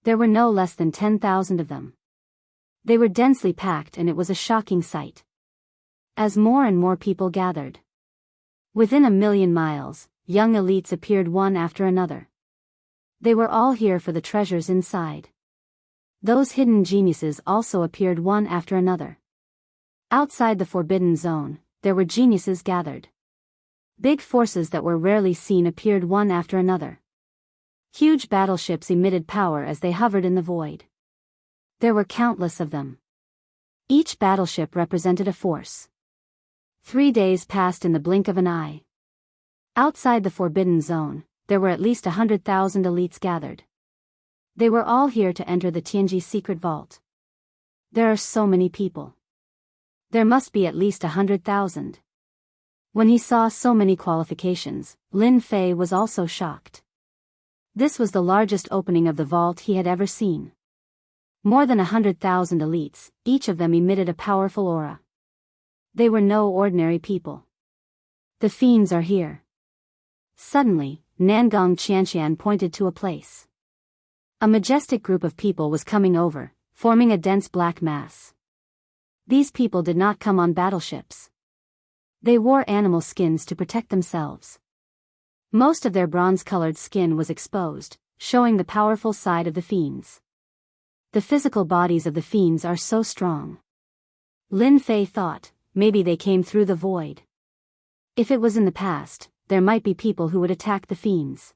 There were no less than 10,000 of them. They were densely packed and it was a shocking sight. As more and more people gathered. Within 1,000,000 miles, young elites appeared one after another. They were all here for the treasures inside. Those hidden geniuses also appeared one after another. Outside the Forbidden Zone, there were geniuses gathered. Big forces that were rarely seen appeared one after another. Huge battleships emitted power as they hovered in the void. There were countless of them. Each battleship represented a force. 3 days passed in the blink of an eye. Outside the Forbidden Zone, there were at least 100,000 elites gathered. They were all here to enter the Tianji's secret vault. There are so many people. There must be at least 100,000. When he saw so many qualifications, Lin Fei was also shocked. This was the largest opening of the vault he had ever seen. More than 100,000 elites, each of them emitted a powerful aura. They were no ordinary people. The fiends are here. Suddenly, Nangong Qianqian pointed to a place. A majestic group of people was coming over, forming a dense black mass. These people did not come on battleships. They wore animal skins to protect themselves. Most of their bronze-colored skin was exposed, showing the powerful side of the fiends. The physical bodies of the fiends are so strong. Lin Fei thought, maybe they came through the void. If it was in the past, there might be people who would attack the fiends.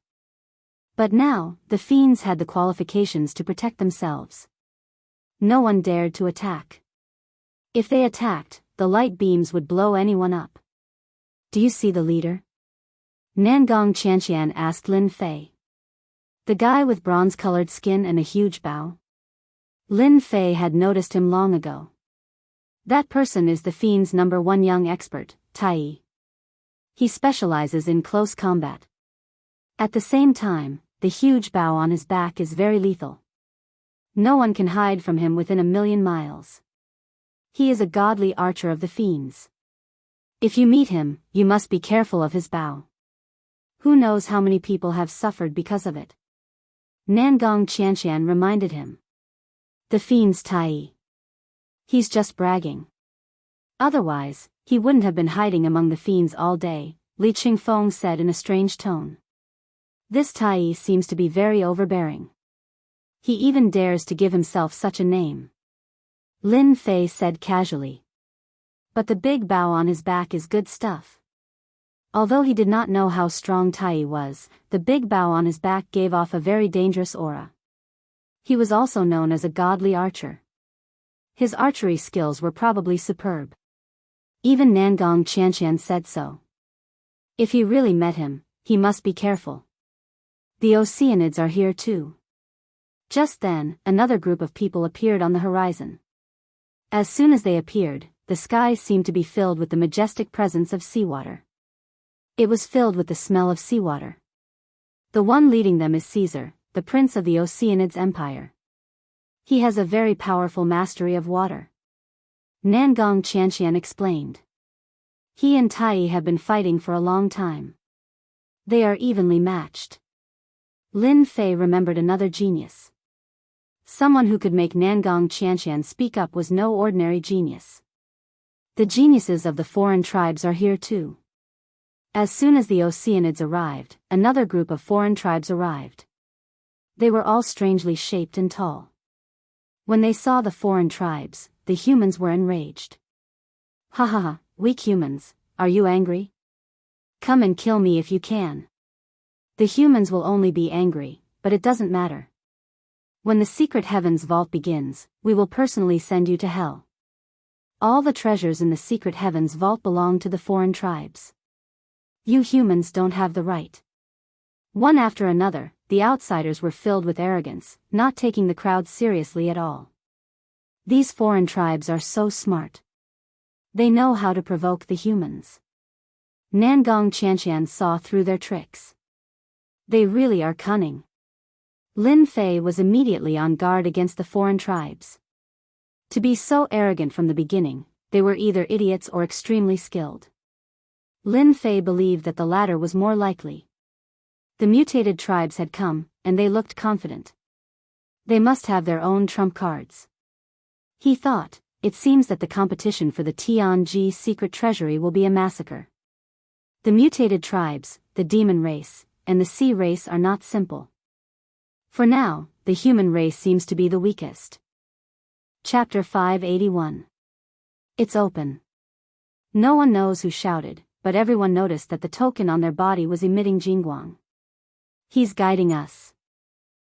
But now, the fiends had the qualifications to protect themselves. No one dared to attack. If they attacked, the light beams would blow anyone up. Do you see the leader? Nangong Qianqian asked Lin Fei. The guy with bronze-colored skin and a huge bow? Lin Fei had noticed him long ago. That person is the fiend's #1 young expert, Tai. He specializes in close combat. At the same time, the huge bow on his back is very lethal. No one can hide from him within 1,000,000 miles. He is a godly archer of the fiends. If you meet him, you must be careful of his bow. Who knows how many people have suffered because of it? Nangong Qianqian reminded him. The fiend's Tai. He's just bragging. Otherwise, he wouldn't have been hiding among the fiends all day, Li Qingfeng said in a strange tone. This Tai seems to be very overbearing. He even dares to give himself such a name. Lin Fei said casually. But the big bow on his back is good stuff. Although he did not know how strong Tai was, the big bow on his back gave off a very dangerous aura. He was also known as a godly archer. His archery skills were probably superb. Even Nangong Qianqian said so. If he really met him, he must be careful. The Oceanids are here too. Just then, another group of people appeared on the horizon. As soon as they appeared, the sky seemed to be filled with the majestic presence of seawater. It was filled with the smell of seawater. The one leading them is Caesar, the prince of the Oceanids Empire. He has a very powerful mastery of water. Nangong Qianqian explained. He and Tai have been fighting for a long time. They are evenly matched. Lin Fei remembered another genius. Someone who could make Nangong Qianqian speak up was no ordinary genius. The geniuses of the foreign tribes are here too. As soon as the Oceanids arrived, another group of foreign tribes arrived. They were all strangely shaped and tall. When they saw the foreign tribes, the humans were enraged. Ha ha ha, weak humans, are you angry? Come and kill me if you can. The humans will only be angry, but it doesn't matter. When the secret heavens vault begins, we will personally send you to hell. All the treasures in the secret heavens vault belong to the foreign tribes. You humans don't have the right. One after another, the outsiders were filled with arrogance, not taking the crowd seriously at all. These foreign tribes are so smart. They know how to provoke the humans. Nangong Qianqian saw through their tricks. They really are cunning. Lin Fei was immediately on guard against the foreign tribes. To be so arrogant from the beginning, they were either idiots or extremely skilled. Lin Fei believed that the latter was more likely. The mutated tribes had come, and they looked confident. They must have their own trump cards. He thought, it seems that the competition for the Tianji secret treasury will be a massacre. The mutated tribes, the demon race, and the sea race are not simple. For now, the human race seems to be the weakest. Chapter 581. It's open. No one knows who shouted, but everyone noticed that the token on their body was emitting Jingguang. He's guiding us.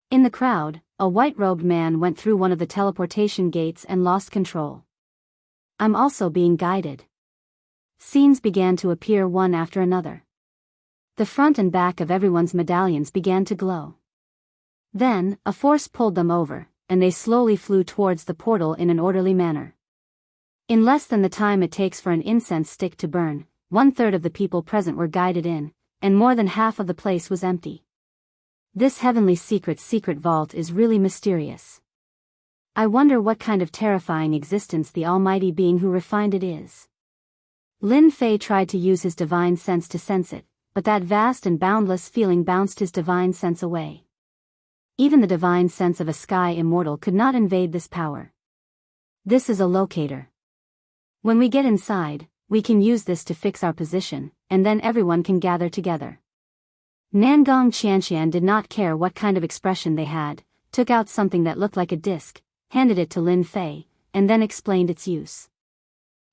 In the crowd, a white-robed man went through one of the teleportation gates and lost control. I'm also being guided. Scenes began to appear one after another. The front and back of everyone's medallions began to glow. Then, a force pulled them over, and they slowly flew towards the portal in an orderly manner. In less than the time it takes for an incense stick to burn, 1/3 of the people present were guided in, and more than half of the place was empty. This heavenly secret vault is really mysterious. I wonder what kind of terrifying existence the almighty being who refined it is. Lin Fei tried to use his divine sense to sense it, but that vast and boundless feeling bounced his divine sense away. Even the divine sense of a sky immortal could not invade this power. This is a locator. When we get inside, we can use this to fix our position, and then everyone can gather together. Nangong Qianqian did not care what kind of expression they had, took out something that looked like a disc, handed it to Lin Fei, and then explained its use.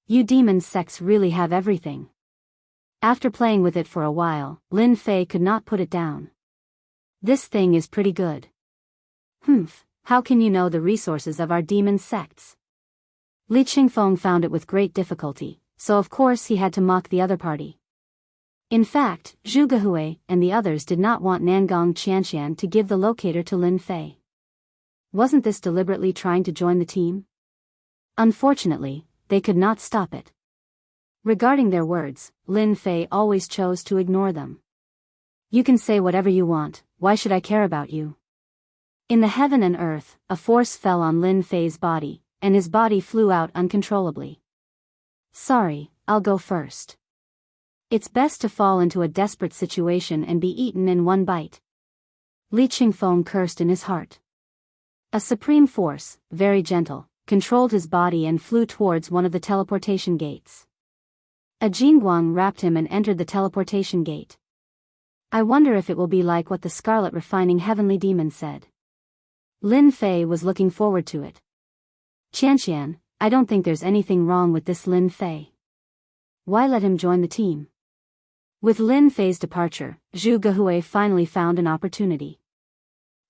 You demon sects really have everything. After playing with it for a while, Lin Fei could not put it down. This thing is pretty good. How can you know the resources of our demon sects? Li Qingfeng found it with great difficulty, so of course he had to mock the other party. In fact, Zhu Gehui and the others did not want Nangong Qianqian to give the locator to Lin Fei. Wasn't this deliberately trying to join the team? Unfortunately, they could not stop it. Regarding their words, Lin Fei always chose to ignore them. You can say whatever you want, why should I care about you? In the heaven and earth, a force fell on Lin Fei's body, and his body flew out uncontrollably. Sorry, I'll go first. It's best to fall into a desperate situation and be eaten in one bite. Li Qingfeng cursed in his heart. A supreme force, very gentle, controlled his body and flew towards one of the teleportation gates. A Jingguang wrapped him and entered the teleportation gate. I wonder if it will be like what the Scarlet Refining Heavenly Demon said. Lin Fei was looking forward to it. Qianqian, I don't think there's anything wrong with this Lin Fei. Why let him join the team? With Lin Fei's departure, Zhu Gehui finally found an opportunity.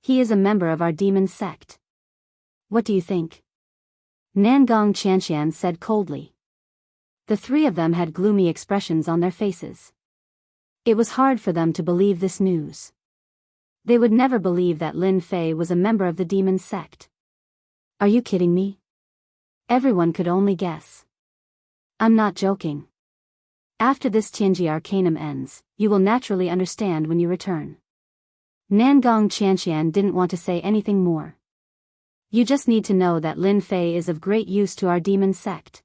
He is a member of our demon sect. What do you think? Nangong Qianqian said coldly. The three of them had gloomy expressions on their faces. It was hard for them to believe this news. They would never believe that Lin Fei was a member of the demon sect. Are you kidding me? Everyone could only guess. I'm not joking. After this Tianji Arcanum ends, you will naturally understand when you return. Nangong Qianqian didn't want to say anything more. You just need to know that Lin Fei is of great use to our demon sect.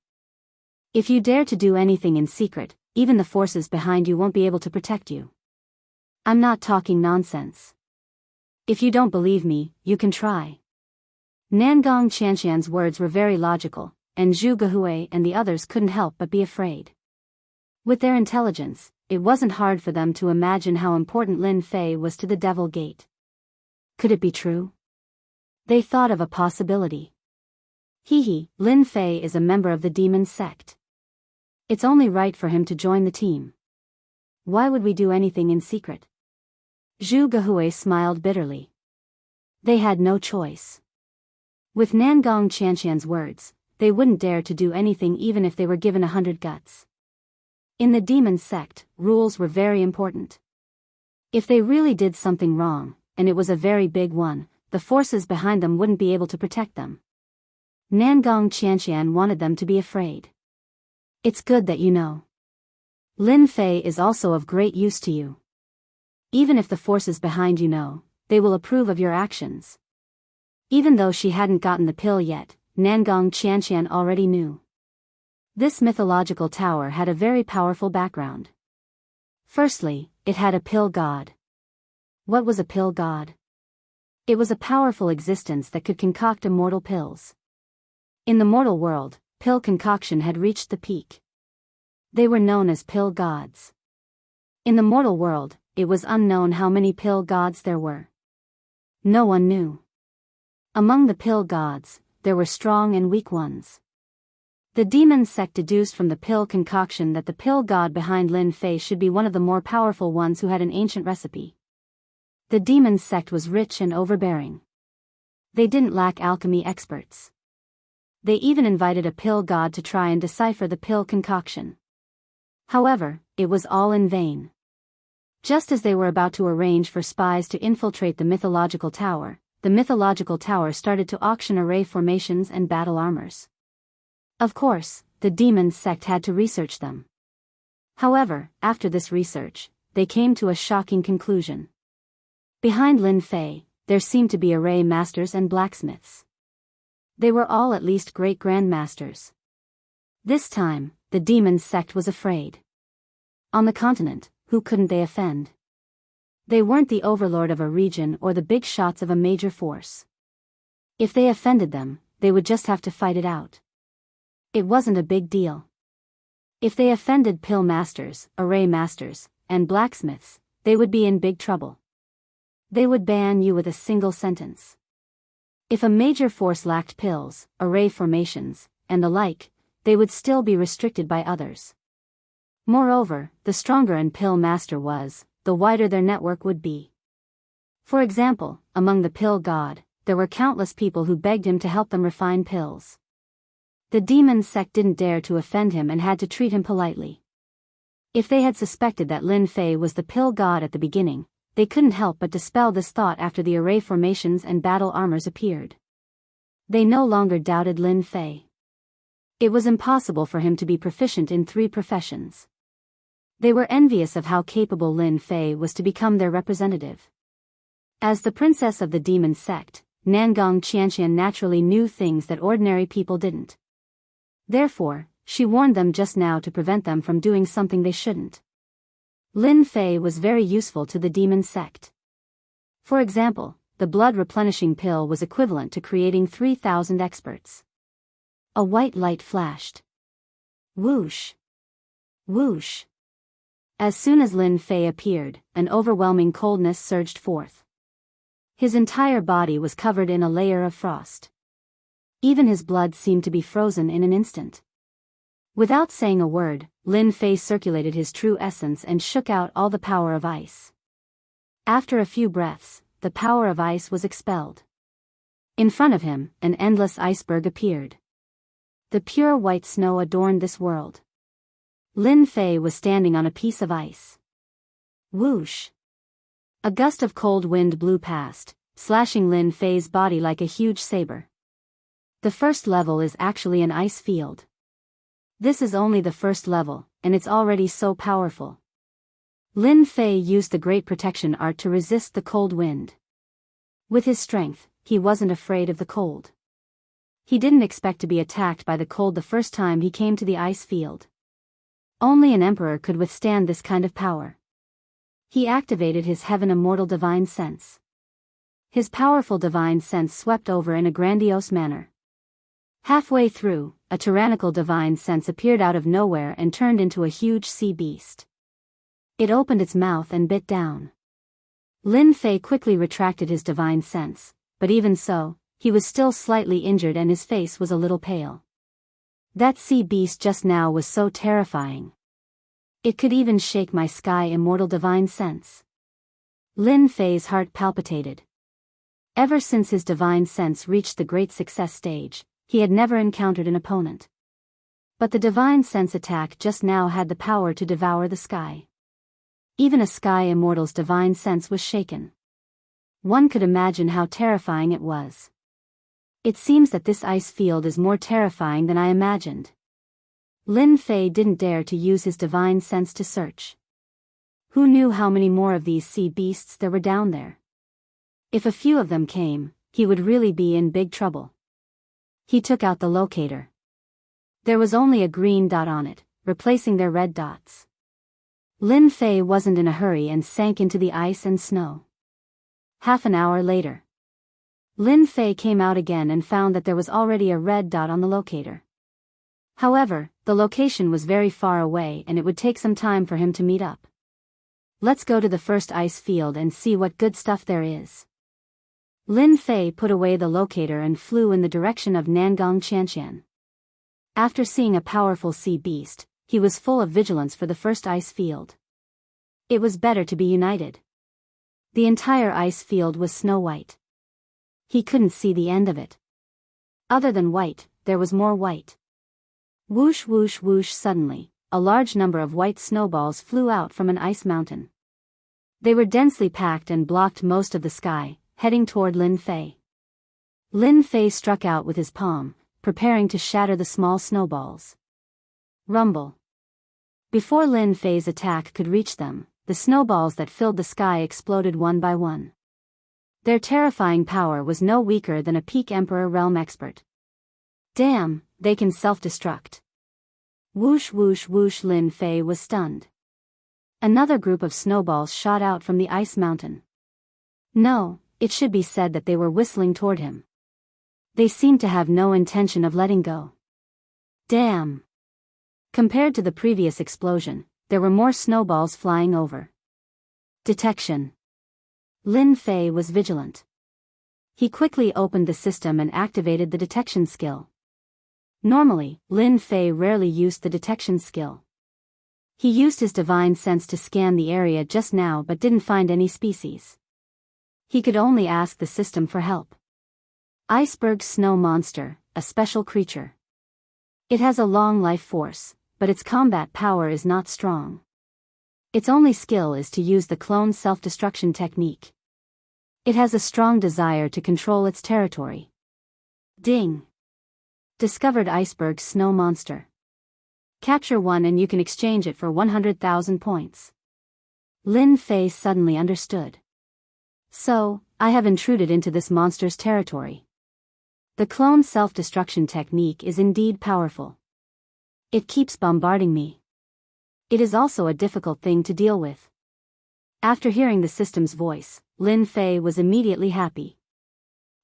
If you dare to do anything in secret, even the forces behind you won't be able to protect you. I'm not talking nonsense. If you don't believe me, you can try. Nangong Qianqian's words were very logical, and Zhu Gehui and the others couldn't help but be afraid. With their intelligence, it wasn't hard for them to imagine how important Lin Fei was to the Devil Gate. Could it be true? They thought of a possibility. Lin Fei is a member of the demon sect. It's only right for him to join the team. Why would we do anything in secret? Zhu Gehui smiled bitterly. They had no choice. With Nangong Qianqian's words, they wouldn't dare to do anything even if they were given 100 guts. In the demon sect, rules were very important. If they really did something wrong, and it was a very big one, the forces behind them wouldn't be able to protect them. Nangong Qianqian wanted them to be afraid. It's good that you know. Lin Fei is also of great use to you. Even if the forces behind you know, they will approve of your actions. Even though she hadn't gotten the pill yet, Nangong Qianqian already knew. This mythological tower had a very powerful background. Firstly, it had a pill god. What was a pill god? It was a powerful existence that could concoct immortal pills. In the mortal world, pill concoction had reached the peak. They were known as pill gods. In the mortal world, it was unknown how many pill gods there were. No one knew. Among the pill gods, there were strong and weak ones. The demon sect deduced from the pill concoction that the pill god behind Lin Fei should be one of the more powerful ones who had an ancient recipe. The demon sect was rich and overbearing. They didn't lack alchemy experts. They even invited a pill god to try and decipher the pill concoction. However, it was all in vain. Just as they were about to arrange for spies to infiltrate the mythological tower, the mythological tower started to auction array formations and battle armors. Of course, the demon sect had to research them. However, after this research, they came to a shocking conclusion. Behind Lin Fei, there seemed to be array masters and blacksmiths. They were all at least great grandmasters. This time, the demon sect was afraid. On the continent, who couldn't they offend? They weren't the overlord of a region or the big shots of a major force. If they offended them, they would just have to fight it out. It wasn't a big deal. If they offended pill masters, array masters, and blacksmiths, they would be in big trouble. They would ban you with a single sentence. If a major force lacked pills, array formations, and the like, they would still be restricted by others. Moreover, the stronger an pill master was, the wider their network would be. For example, among the pill god, there were countless people who begged him to help them refine pills. The demon sect didn't dare to offend him and had to treat him politely. If they had suspected that Lin Fei was the pill god at the beginning, they couldn't help but dispel this thought after the array formations and battle armors appeared. They no longer doubted Lin Fei. It was impossible for him to be proficient in 3 professions. They were envious of how capable Lin Fei was to become their representative. As the princess of the demon sect, Nangong Qianqian naturally knew things that ordinary people didn't. Therefore, she warned them just now to prevent them from doing something they shouldn't. Lin Fei was very useful to the demon sect. For example, the blood replenishing pill was equivalent to creating 3,000 experts. A white light flashed. Whoosh! Whoosh! As soon as Lin Fei appeared, an overwhelming coldness surged forth. His entire body was covered in a layer of frost. Even his blood seemed to be frozen in an instant. Without saying a word, Lin Fei circulated his true essence and shook out all the power of ice. After a few breaths, the power of ice was expelled. In front of him, an endless iceberg appeared. The pure white snow adorned this world. Lin Fei was standing on a piece of ice. Whoosh! A gust of cold wind blew past, slashing Lin Fei's body like a huge saber. The first level is actually an ice field. This is only the first level, and it's already so powerful. Lin Fei used the Great Protection Art to resist the cold wind. With his strength, he wasn't afraid of the cold. He didn't expect to be attacked by the cold the first time he came to the ice field. Only an emperor could withstand this kind of power. He activated his heaven immortal divine sense. His powerful divine sense swept over in a grandiose manner. Halfway through, a tyrannical divine sense appeared out of nowhere and turned into a huge sea beast. It opened its mouth and bit down. Lin Fei quickly retracted his divine sense, but even so, he was still slightly injured and his face was a little pale. That sea beast just now was so terrifying. It could even shake my sky immortal divine sense. Lin Fei's heart palpitated. Ever since his divine sense reached the great success stage, he had never encountered an opponent. But the divine sense attack just now had the power to devour the sky. Even a sky immortal's divine sense was shaken. One could imagine how terrifying it was. It seems that this ice field is more terrifying than I imagined. Lin Fei didn't dare to use his divine sense to search. Who knew how many more of these sea beasts there were down there? If a few of them came, he would really be in big trouble. He took out the locator. There was only a green dot on it, replacing their red dots. Lin Fei wasn't in a hurry and sank into the ice and snow. Half an hour later, Lin Fei came out again and found that there was already a red dot on the locator. However, the location was very far away and it would take some time for him to meet up. Let's go to the first ice field and see what good stuff there is. Lin Fei put away the locator and flew in the direction of Nangong Qianqian. After seeing a powerful sea beast, he was full of vigilance for the first ice field. It was better to be united. The entire ice field was snow-white. He couldn't see the end of it. Other than white, there was more white. Whoosh whoosh whoosh suddenly, a large number of white snowballs flew out from an ice mountain. They were densely packed and blocked most of the sky, heading toward Lin Fei. Lin Fei struck out with his palm, preparing to shatter the small snowballs. Rumble. Before Lin Fei's attack could reach them, the snowballs that filled the sky exploded one by one. Their terrifying power was no weaker than a peak Emperor realm expert. Damn, they can self-destruct. Whoosh whoosh whoosh. Lin Fei was stunned. Another group of snowballs shot out from the ice mountain. No, it should be said that they were whistling toward him. They seemed to have no intention of letting go. Damn. Compared to the previous explosion, there were more snowballs flying over. Detection. Lin Fei was vigilant. He quickly opened the system and activated the detection skill. Normally, Lin Fei rarely used the detection skill. He used his divine sense to scan the area just now but didn't find any species. He could only ask the system for help. Iceberg Snow Monster, a special creature. It has a long life force, but its combat power is not strong. Its only skill is to use the clone self-destruction technique. It has a strong desire to control its territory. Ding! Discovered Iceberg Snow Monster. Capture one and you can exchange it for 100,000 points. Lin Fei suddenly understood. So, I have intruded into this monster's territory. The clone self-destruction technique is indeed powerful. It keeps bombarding me. It is also a difficult thing to deal with. After hearing the system's voice, Lin Fei was immediately happy.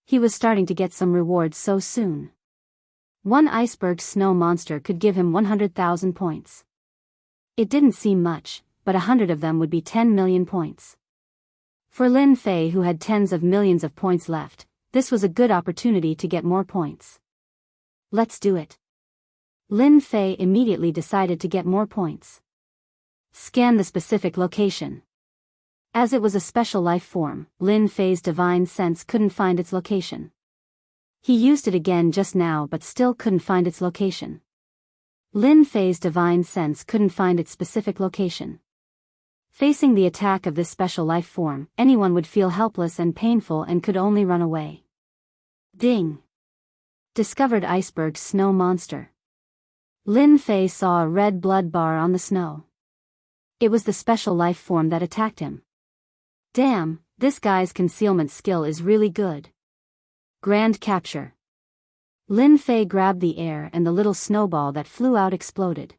He was starting to get some rewards so soon. One iceberg snow monster could give him 100,000 points. It didn't seem much, but 100 of them would be 10 million points. For Lin Fei, who had tens of millions of points left, this was a good opportunity to get more points. Let's do it. Lin Fei immediately decided to get more points. Scan the specific location. As it was a special life form, Lin Fei's divine sense couldn't find its location. He used it again just now but still couldn't find its location. Lin Fei's divine sense couldn't find its specific location. Facing the attack of this special life form, anyone would feel helpless and painful and could only run away. Ding! Discovered iceberg snow monster. Lin Fei saw a red blood bar on the snow. It was the special life form that attacked him. Damn, this guy's concealment skill is really good. Grand capture. Lin Fei grabbed the air and the little snowball that flew out exploded.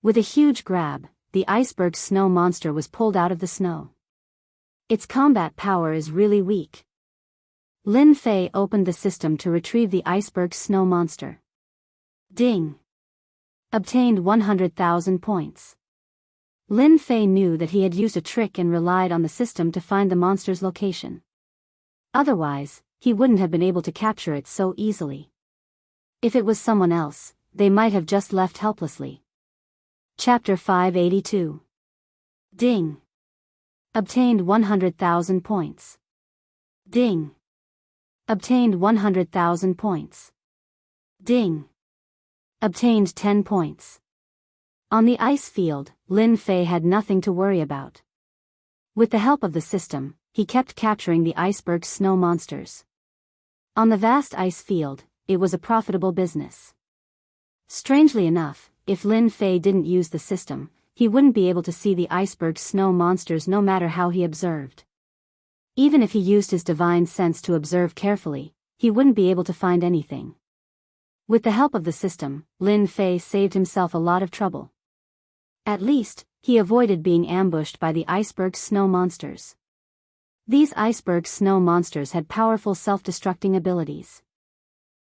With a huge grab, the iceberg snow monster was pulled out of the snow. Its combat power is really weak. Lin Fei opened the system to retrieve the iceberg snow monster. Ding! Obtained 100,000 points. Lin Fei knew that he had used a trick and relied on the system to find the monster's location. Otherwise, he wouldn't have been able to capture it so easily. If it was someone else, they might have just left helplessly. Chapter 582. Ding! Obtained 100,000 points. Ding! Obtained 100,000 points. Ding! Obtained 10 points. On the ice field, Lin Fei had nothing to worry about. With the help of the system, he kept capturing the iceberg snow monsters. On the vast ice field, it was a profitable business. Strangely enough, if Lin Fei didn't use the system, he wouldn't be able to see the iceberg snow monsters no matter how he observed. Even if he used his divine sense to observe carefully, he wouldn't be able to find anything. With the help of the system, Lin Fei saved himself a lot of trouble. At least, he avoided being ambushed by the iceberg snow monsters. These iceberg snow monsters had powerful self-destructing abilities.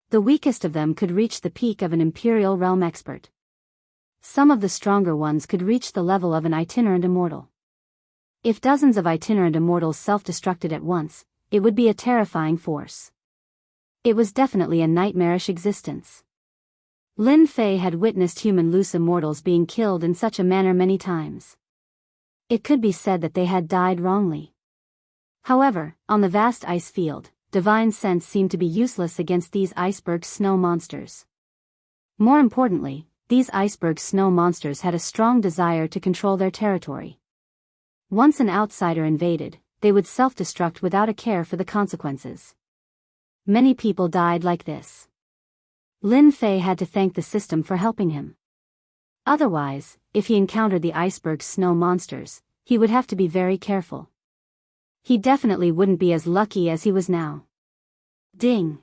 The weakest of them could reach the peak of an Imperial Realm expert. Some of the stronger ones could reach the level of an itinerant immortal. If dozens of itinerant immortals self-destructed at once, it would be a terrifying force. It was definitely a nightmarish existence. Lin Fei had witnessed human loose immortals being killed in such a manner many times. It could be said that they had died wrongly. However, on the vast ice field, divine sense seemed to be useless against these iceberg snow monsters. More importantly, these iceberg snow monsters had a strong desire to control their territory. Once an outsider invaded, they would self-destruct without a care for the consequences. Many people died like this. Lin Fei had to thank the system for helping him. Otherwise, if he encountered the iceberg snow monsters, he would have to be very careful. He definitely wouldn't be as lucky as he was now. Ding!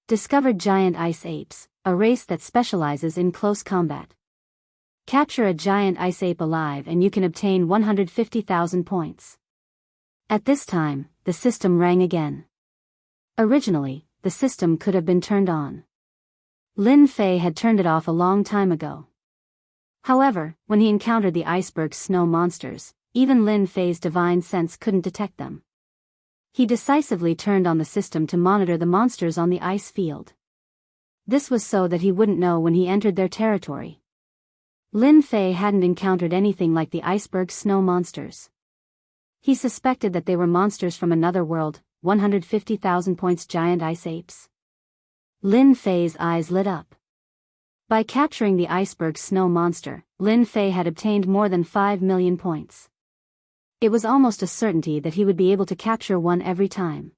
Discovered giant ice apes, a race that specializes in close combat. Capture a giant ice ape alive and you can obtain 150,000 points. At this time, the system rang again. Originally, the system could have been turned on. Lin Fei had turned it off a long time ago. However, when he encountered the iceberg snow monsters, even Lin Fei's divine sense couldn't detect them. He decisively turned on the system to monitor the monsters on the ice field. This was so that he wouldn't know when he entered their territory. Lin Fei hadn't encountered anything like the iceberg snow monsters. He suspected that they were monsters from another world, 150,000 points giant ice apes. Lin Fei's eyes lit up. By capturing the iceberg snow monster, Lin Fei had obtained more than 5 million points. It was almost a certainty that he would be able to capture one every time.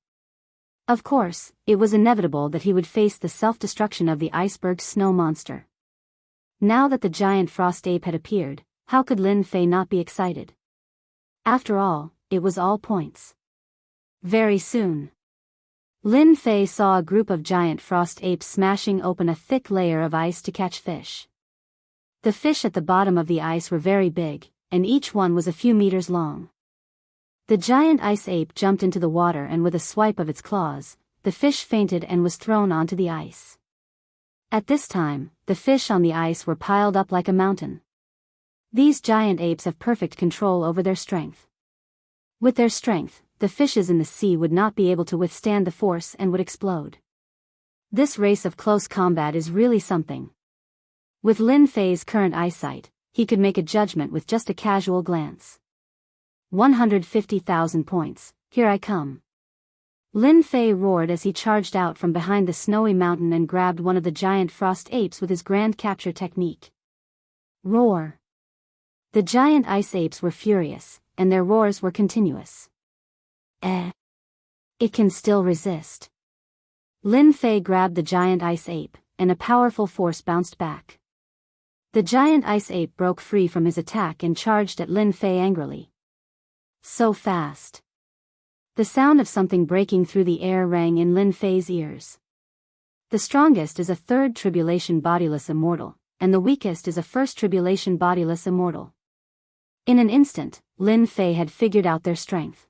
Of course, it was inevitable that he would face the self-destruction of the iceberg snow monster. Now that the giant frost ape had appeared, how could Lin Fei not be excited? After all, it was all points. Very soon, Lin Fei saw a group of giant frost apes smashing open a thick layer of ice to catch fish. The fish at the bottom of the ice were very big, and each one was a few meters long. The giant ice ape jumped into the water and with a swipe of its claws, the fish fainted and was thrown onto the ice. At this time, the fish on the ice were piled up like a mountain. These giant apes have perfect control over their strength. With their strength, the fishes in the sea would not be able to withstand the force and would explode. This race of close combat is really something. With Lin Fei's current eyesight, he could make a judgment with just a casual glance. 150,000 points, here I come. Lin Fei roared as he charged out from behind the snowy mountain and grabbed one of the giant frost apes with his grand capture technique. Roar! The giant ice apes were furious, and their roars were continuous. It can still resist. Lin Fei grabbed the giant ice ape, and a powerful force bounced back. The giant ice ape broke free from his attack and charged at Lin Fei angrily. So fast. The sound of something breaking through the air rang in Lin Fei's ears. The strongest is a third tribulation bodiless immortal, and the weakest is a first tribulation bodiless immortal. In an instant, Lin Fei had figured out their strength.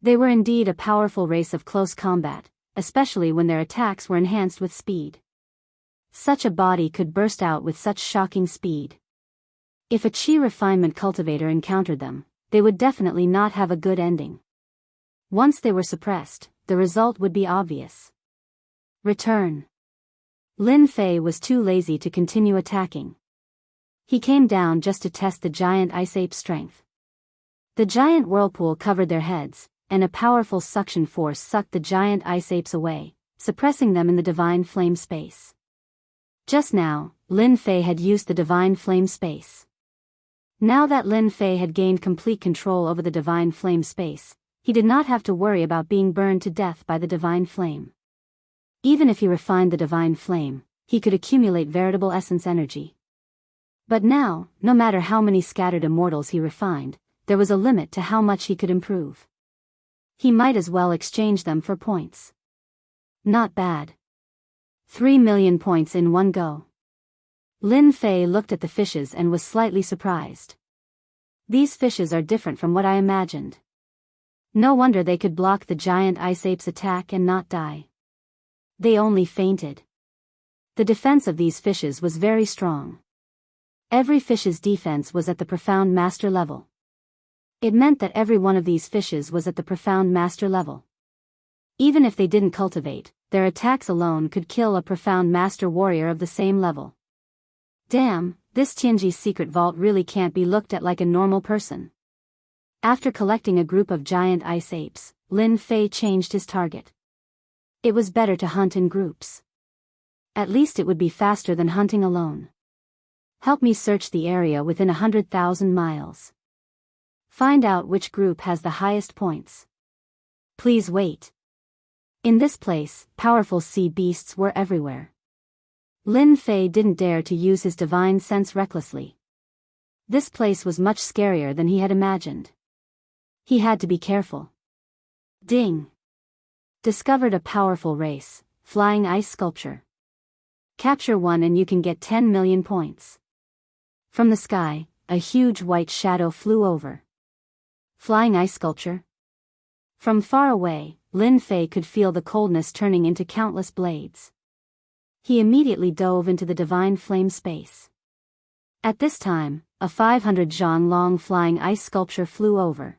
They were indeed a powerful race of close combat, especially when their attacks were enhanced with speed. Such a body could burst out with such shocking speed. If a chi refinement cultivator encountered them, they would definitely not have a good ending. Once they were suppressed, the result would be obvious. Return. Lin Fei was too lazy to continue attacking. He came down just to test the giant ice ape's strength. The giant whirlpool covered their heads, and a powerful suction force sucked the giant ice apes away, suppressing them in the divine flame space. Just now, Lin Fei had used the divine flame space. Now that Lin Fei had gained complete control over the divine flame space, he did not have to worry about being burned to death by the divine flame. Even if he refined the divine flame, he could accumulate veritable essence energy. But now, no matter how many scattered immortals he refined, there was a limit to how much he could improve. He might as well exchange them for points. Not bad. 3 million points in one go. Lin Fei looked at the fishes and was slightly surprised. These fishes are different from what I imagined. No wonder they could block the giant ice ape's attack and not die. They only fainted. The defense of these fishes was very strong. Every fish's defense was at the profound master level. It meant that every one of these fishes was at the profound master level. Even if they didn't cultivate, their attacks alone could kill a profound master warrior of the same level. Damn, this Tianji's secret vault really can't be looked at like a normal person. After collecting a group of giant ice apes, Lin Fei changed his target. It was better to hunt in groups. At least it would be faster than hunting alone. Help me search the area within 100,000 miles. Find out which group has the highest points. Please wait. In this place, powerful sea beasts were everywhere. Lin Fei didn't dare to use his divine sense recklessly. This place was much scarier than he had imagined. He had to be careful. Ding! Discovered a powerful race, flying ice sculpture. Capture one and you can get 10 million points. From the sky, a huge white shadow flew over. Flying ice sculpture? From far away, Lin Fei could feel the coldness turning into countless blades. He immediately dove into the divine flame space. At this time, a 500 zhang long flying ice sculpture flew over.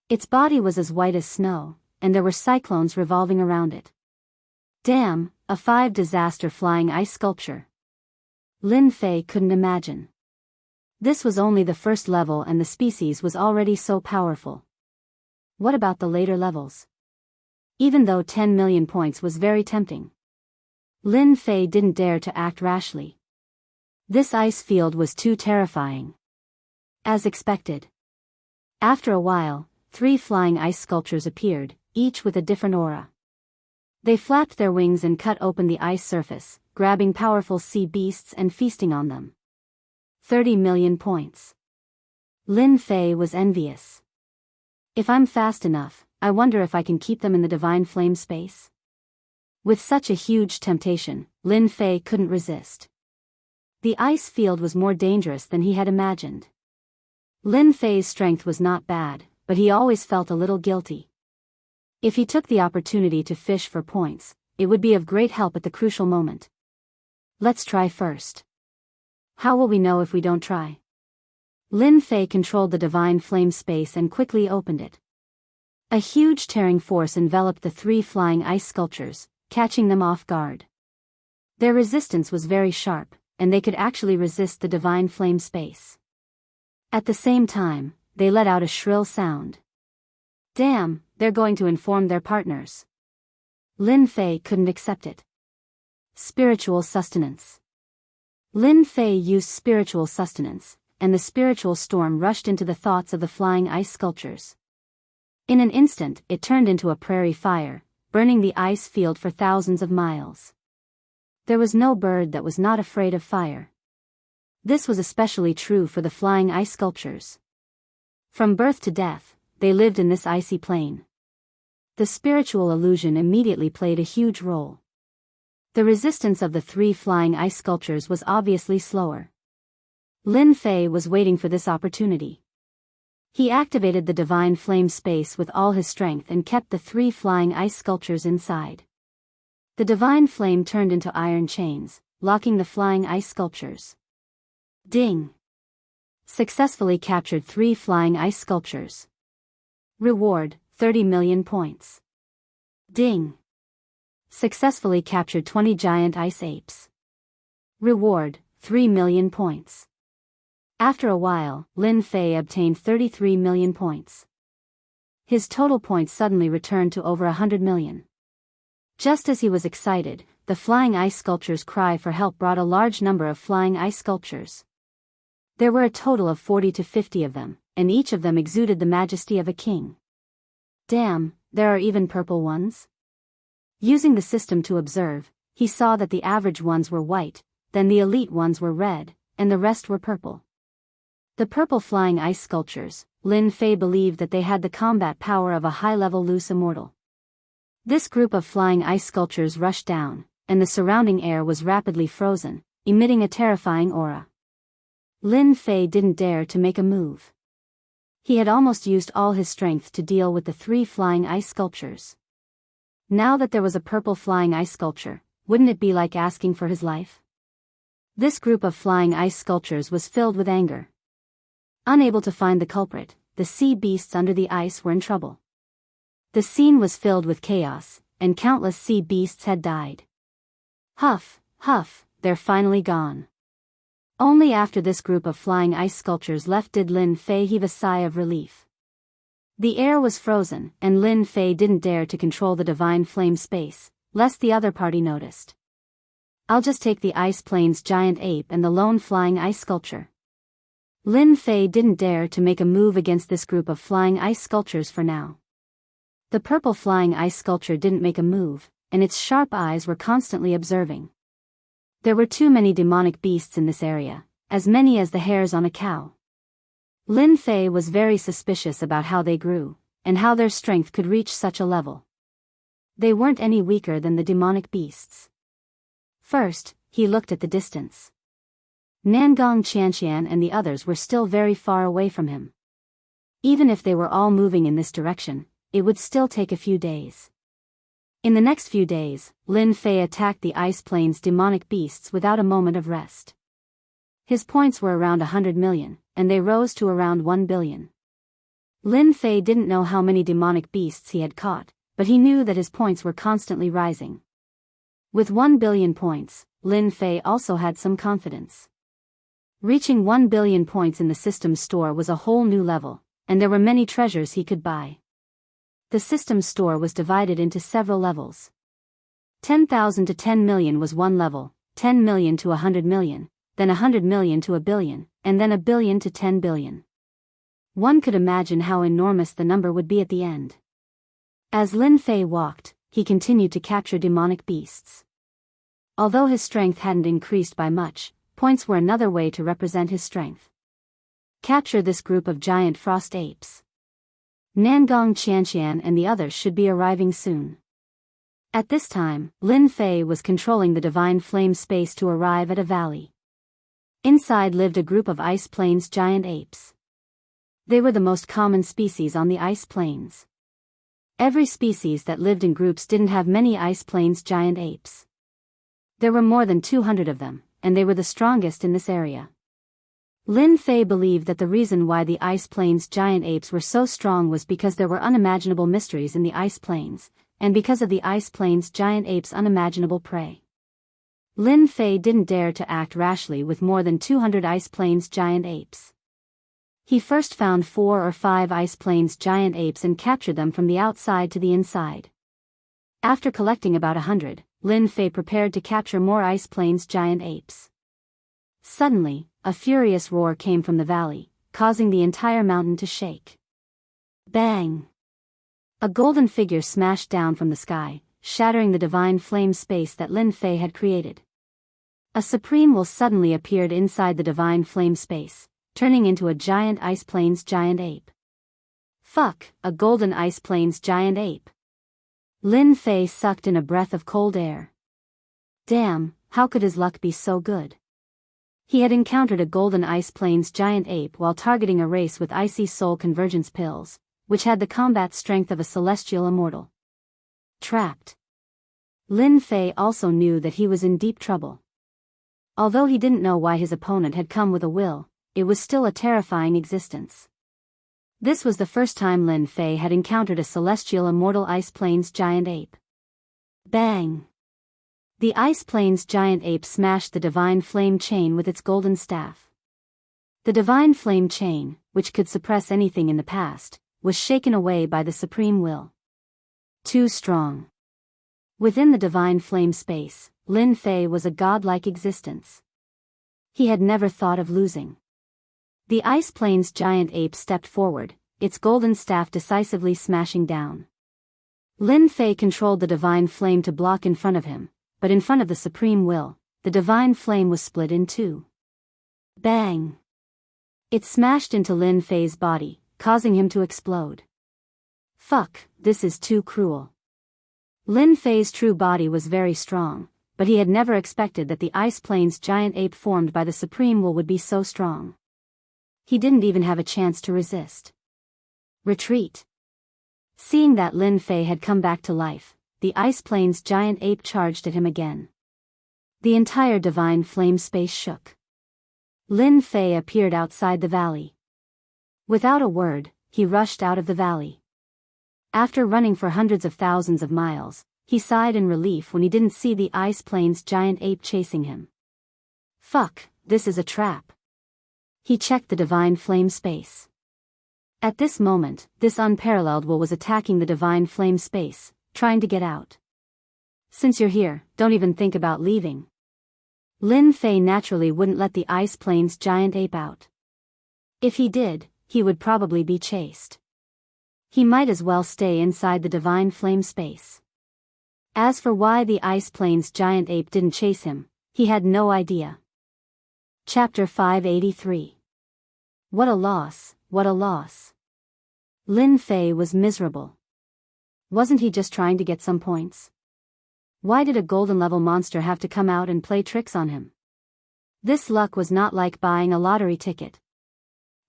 Its body was as white as snow, and there were cyclones revolving around it. Damn, a 5-disaster flying ice sculpture. Lin Fei couldn't imagine. This was only the first level and the species was already so powerful. What about the later levels? Even though 10 million points was very tempting, Lin Fei didn't dare to act rashly. This ice field was too terrifying. As expected. After a while, 3 flying ice sculptures appeared, each with a different aura. They flapped their wings and cut open the ice surface, grabbing powerful sea beasts and feasting on them. 30 million points. Lin Fei was envious. If I'm fast enough, I wonder if I can keep them in the divine flame space. With such a huge temptation, Lin Fei couldn't resist. The ice field was more dangerous than he had imagined. Lin Fei's strength was not bad, but he always felt a little guilty. If he took the opportunity to fish for points, it would be of great help at the crucial moment. Let's try first. How will we know if we don't try? Lin Fei controlled the divine flame space and quickly opened it. A huge tearing force enveloped the 3 flying ice sculptures, catching them off guard. Their resistance was very sharp, and they could actually resist the divine flame space. At the same time, they let out a shrill sound. Damn, they're going to inform their partners. Lin Fei couldn't accept it. Spiritual sustenance. Lin Fei used spiritual sustenance, and the spiritual storm rushed into the thoughts of the flying ice sculptures. In an instant, it turned into a prairie fire, burning the ice field for thousands of miles. There was no bird that was not afraid of fire. This was especially true for the flying ice sculptures. From birth to death, they lived in this icy plain. The spiritual illusion immediately played a huge role. The resistance of the 3 flying ice sculptures was obviously slower. Lin Fei was waiting for this opportunity. He activated the divine flame space with all his strength and kept the 3 flying ice sculptures inside. The divine flame turned into iron chains, locking the flying ice sculptures. Ding! Successfully captured 3 flying ice sculptures. Reward, 30 million points. Ding! Successfully captured 20 giant ice apes. Reward, 3 million points. After a while, Lin Fei obtained 33 million points. His total points suddenly returned to over 100 million. Just as he was excited, the flying ice sculptures' cry for help brought a large number of flying ice sculptures. There were a total of 40 to 50 of them, and each of them exuded the majesty of a king. Damn, there are even purple ones? Using the system to observe, he saw that the average ones were white, then the elite ones were red, and the rest were purple. The purple flying ice sculptures, Lin Fei believed that they had the combat power of a high-level loose immortal. This group of flying ice sculptures rushed down, and the surrounding air was rapidly frozen, emitting a terrifying aura. Lin Fei didn't dare to make a move. He had almost used all his strength to deal with the 3 flying ice sculptures. Now that there was a purple flying ice sculpture, wouldn't it be like asking for his life? This group of flying ice sculptures was filled with anger. Unable to find the culprit, the sea beasts under the ice were in trouble. The scene was filled with chaos, and countless sea beasts had died. Huff, huff, they're finally gone. Only after this group of flying ice sculptures left did Lin Fei heave a sigh of relief. The air was frozen, and Lin Fei didn't dare to control the divine flame space, lest the other party noticed. I'll just take the ice plane's giant ape and the lone flying ice sculpture. Lin Fei didn't dare to make a move against this group of flying ice sculptures for now. The purple flying ice sculpture didn't make a move, and its sharp eyes were constantly observing. There were too many demonic beasts in this area, as many as the hairs on a cow. Lin Fei was very suspicious about how they grew, and how their strength could reach such a level. They weren't any weaker than the demonic beasts. First, he looked at the distance. Nangong Qianqian and the others were still very far away from him. Even if they were all moving in this direction, it would still take a few days. In the next few days, Lin Fei attacked the ice plane's demonic beasts without a moment of rest. His points were around 100 million, and they rose to around 1 billion. Lin Fei didn't know how many demonic beasts he had caught, but he knew that his points were constantly rising. With 1 billion points, Lin Fei also had some confidence. Reaching 1 billion points in the system's store was a whole new level, and there were many treasures he could buy. The system's store was divided into several levels. 10,000 to 10 million was one level, 10 million to 100 million, then 100 million to a billion, and then a billion to 10 billion. One could imagine how enormous the number would be at the end. As Lin Fei walked, he continued to capture demonic beasts. Although his strength hadn't increased by much, points were another way to represent his strength. Capture this group of giant frost apes. Nangong Qianqian and the others should be arriving soon. At this time, Lin Fei was controlling the divine flame space to arrive at a valley. Inside lived a group of ice plains giant apes. They were the most common species on the ice plains. Every species that lived in groups didn't have many ice plains giant apes. There were more than 200 of them, and they were the strongest in this area. Lin Fei believed that the reason why the Ice Plains giant apes were so strong was because there were unimaginable mysteries in the Ice Plains, and because of the Ice Plains giant apes' unimaginable prey. Lin Fei didn't dare to act rashly with more than 200 Ice Plains giant apes. He first found 4 or 5 Ice Plains giant apes and captured them from the outside to the inside. After collecting about 100, Lin Fei prepared to capture more Ice Plains giant apes. Suddenly, a furious roar came from the valley, causing the entire mountain to shake. Bang! A golden figure smashed down from the sky, shattering the divine flame space that Lin Fei had created. A supreme will suddenly appeared inside the divine flame space, turning into a giant Ice Plains giant ape. Fuck, a golden Ice Plains giant ape. Lin Fei sucked in a breath of cold air. Damn, how could his luck be so good? He had encountered a golden Ice Plains giant ape while targeting a race with icy soul convergence pills, which had the combat strength of a celestial immortal. Trapped. Lin Fei also knew that he was in deep trouble. Although he didn't know why his opponent had come with a will, it was still a terrifying existence. This was the first time Lin Fei had encountered a celestial immortal Ice Plains giant ape. Bang! The Ice Plains giant ape smashed the divine flame chain with its golden staff. The divine flame chain, which could suppress anything in the past, was shaken away by the supreme will. Too strong. Within the divine flame space, Lin Fei was a godlike existence. He had never thought of losing. The Ice Plains giant ape stepped forward, its golden staff decisively smashing down. Lin Fei controlled the divine flame to block in front of him, but in front of the supreme will, the divine flame was split in two. Bang! It smashed into Lin Fei's body, causing him to explode. Fuck, this is too cruel. Lin Fei's true body was very strong, but he had never expected that the Ice Plains giant ape formed by the supreme will would be so strong. He didn't even have a chance to resist. Retreat. Seeing that Lin Fei had come back to life, the Ice Plains giant ape charged at him again. The entire divine flame space shook. Lin Fei appeared outside the valley. Without a word, he rushed out of the valley. After running for hundreds of thousands of miles, he sighed in relief when he didn't see the Ice Plains giant ape chasing him. Fuck, this is a trap. He checked the divine flame space. At this moment, this unparalleled will was attacking the divine flame space, trying to get out. Since you're here, don't even think about leaving. Lin Fei naturally wouldn't let the Ice Plains giant ape out. If he did, he would probably be chased. He might as well stay inside the divine flame space. As for why the Ice Plains giant ape didn't chase him, he had no idea. Chapter 583. What a loss, what a loss. Lin Fei was miserable. Wasn't he just trying to get some points? Why did a golden level monster have to come out and play tricks on him? This luck was not like buying a lottery ticket.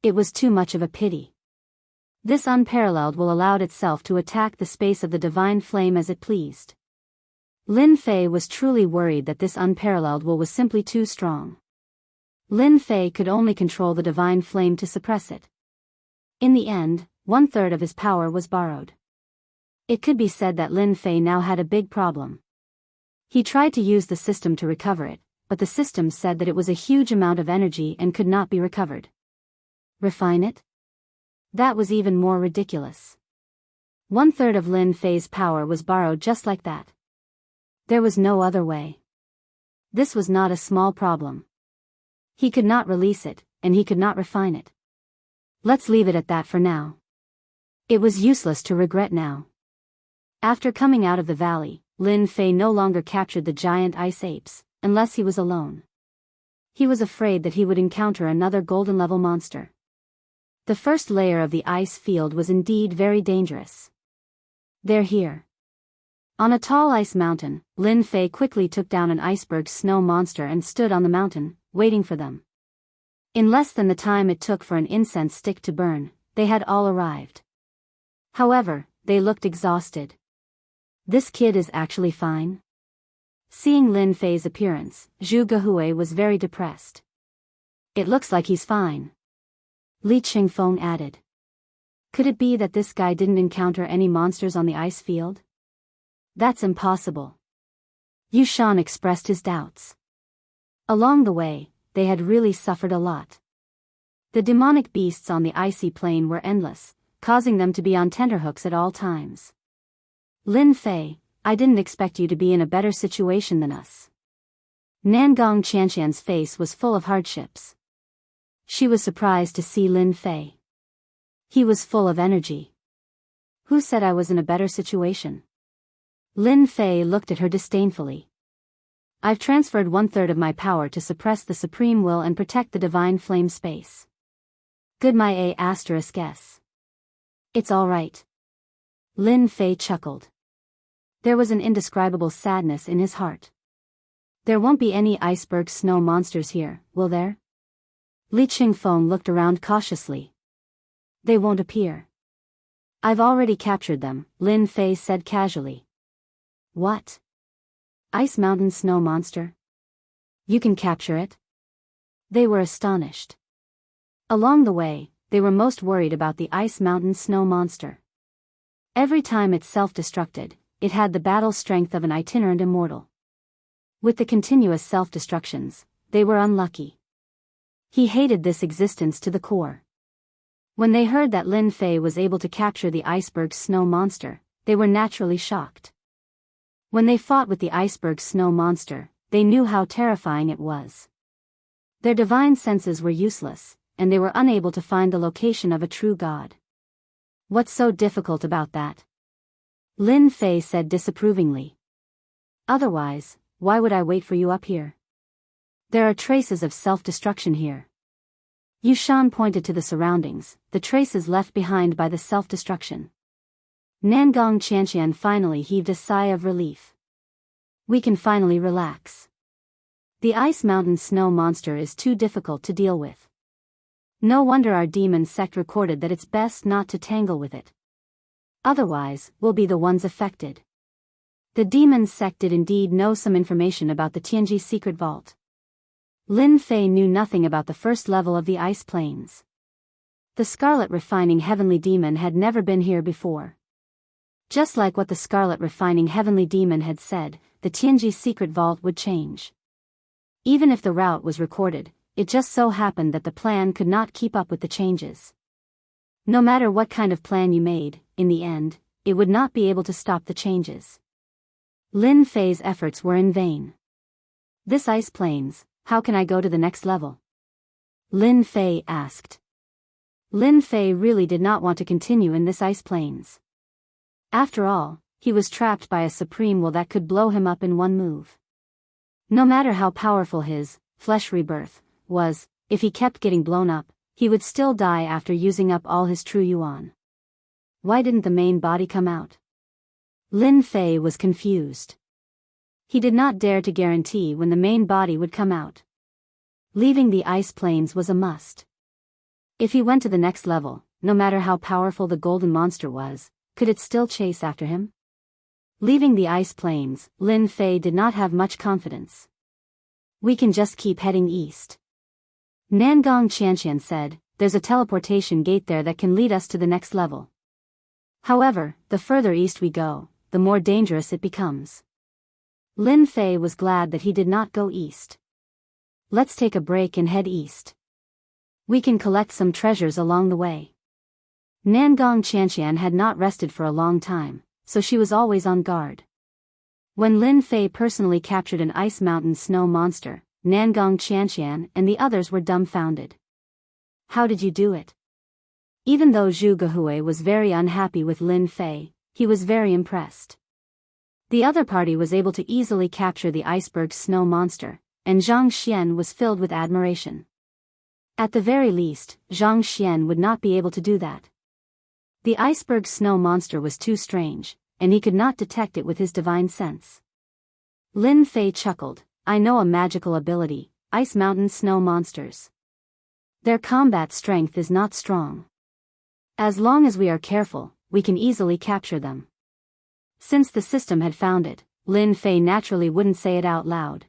It was too much of a pity. This unparalleled will allowed itself to attack the space of the divine flame as it pleased. Lin Fei was truly worried that this unparalleled will was simply too strong. Lin Fei could only control the divine flame to suppress it. In the end, 1/3 of his power was borrowed. It could be said that Lin Fei now had a big problem. He tried to use the system to recover it, but the system said that it was a huge amount of energy and could not be recovered. Refine it? That was even more ridiculous. 1/3 of Lin Fei's power was borrowed just like that. There was no other way. This was not a small problem. He could not release it, and he could not refine it. Let's leave it at that for now. It was useless to regret now. After coming out of the valley, Lin Fei no longer captured the giant ice apes, unless he was alone. He was afraid that he would encounter another golden level monster. The first layer of the ice field was indeed very dangerous. They're here. On a tall ice mountain, Lin Fei quickly took down an iceberg snow monster and stood on the mountain, waiting for them. In less than the time it took for an incense stick to burn, they had all arrived. However, they looked exhausted. This kid is actually fine? Seeing Lin Fei's appearance, Zhu Gehui was very depressed. It looks like he's fine, Li Qingfeng added. Could it be that this guy didn't encounter any monsters on the ice field? That's impossible. Yu Shan expressed his doubts. Along the way, they had really suffered a lot. The demonic beasts on the icy plain were endless, causing them to be on tenterhooks at all times. Lin Fei, I didn't expect you to be in a better situation than us. Nangong Qianqian's face was full of hardships. She was surprised to see Lin Fei. He was full of energy. Who said I was in a better situation? Lin Fei looked at her disdainfully. I've transferred 1/3 of my power to suppress the supreme will and protect the divine flame space. Good my A**S. It's all right. Lin Fei chuckled. There was an indescribable sadness in his heart. There won't be any iceberg snow monsters here, will there? Li Qingfeng looked around cautiously. They won't appear. I've already captured them, Lin Fei said casually. What? Ice mountain snow monster? You can capture it? They were astonished. Along the way, they were most worried about the ice mountain snow monster. Every time it self-destructed, it had the battle strength of an itinerant immortal. With the continuous self-destructions, they were unlucky. He hated this existence to the core. When they heard that Lin Fei was able to capture the iceberg snow monster, they were naturally shocked. When they fought with the iceberg snow monster, they knew how terrifying it was. Their divine senses were useless, and they were unable to find the location of a true god. What's so difficult about that? Lin Fei said disapprovingly. Otherwise, why would I wait for you up here? There are traces of self-destruction here. Yu Shan pointed to the surroundings, the traces left behind by the self-destruction. Nangong Qianqian finally heaved a sigh of relief. We can finally relax. The ice mountain snow monster is too difficult to deal with. No wonder our demon sect recorded that it's best not to tangle with it. Otherwise, we'll be the ones affected. The demon sect did indeed know some information about the Tianji secret vault. Lin Fei knew nothing about the first level of the ice plains. The Scarlet Refining Heavenly Demon had never been here before. Just like what the Scarlet Refining Heavenly Demon had said, the Tianji secret vault would change. Even if the route was recorded, it just so happened that the plan could not keep up with the changes. No matter what kind of plan you made, in the end, it would not be able to stop the changes. Lin Fei's efforts were in vain. This ice plains, how can I go to the next level? Lin Fei asked. Lin Fei really did not want to continue in this ice plains. After all, he was trapped by a supreme will that could blow him up in one move. No matter how powerful his flesh rebirth was, if he kept getting blown up, he would still die after using up all his true yuan. Why didn't the main body come out? Lin Fei was confused. He did not dare to guarantee when the main body would come out. Leaving the ice plains was a must. If he went to the next level, no matter how powerful the golden monster was, could it still chase after him? Leaving the ice plains, Lin Fei did not have much confidence. We can just keep heading east. Nangong Qianqian said, there's a teleportation gate there that can lead us to the next level. However, the further east we go, the more dangerous it becomes. Lin Fei was glad that he did not go east. Let's take a break and head east. We can collect some treasures along the way. Nangong Qianqian had not rested for a long time, so she was always on guard. When Lin Fei personally captured an ice mountain snow monster, Nangong Qianqian and the others were dumbfounded. How did you do it? Even though Zhu Gehui was very unhappy with Lin Fei, he was very impressed. The other party was able to easily capture the iceberg snow monster, and Zhang Xian was filled with admiration. At the very least, Zhang Xian would not be able to do that. The iceberg snow monster was too strange, and he could not detect it with his divine sense. Lin Fei chuckled, I know a magical ability, ice mountain snow monsters. Their combat strength is not strong. As long as we are careful, we can easily capture them. Since the system had found it, Lin Fei naturally wouldn't say it out loud.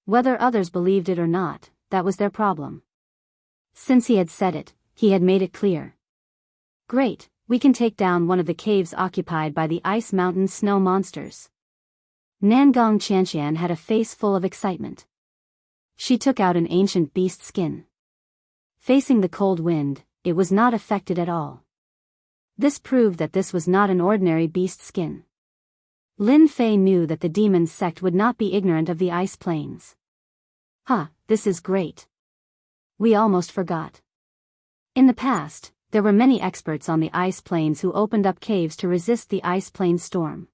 Whether others believed it or not, that was their problem. Since he had said it, he had made it clear. Great, we can take down one of the caves occupied by the Ice Mountain snow monsters. Nangong Qianqian had a face full of excitement. She took out an ancient beast skin. Facing the cold wind, it was not affected at all. This proved that this was not an ordinary beast skin. Lin Fei knew that the demon sect would not be ignorant of the ice plains. This is great. We almost forgot. In the past, there were many experts on the ice plains who opened up caves to resist the ice plain storm.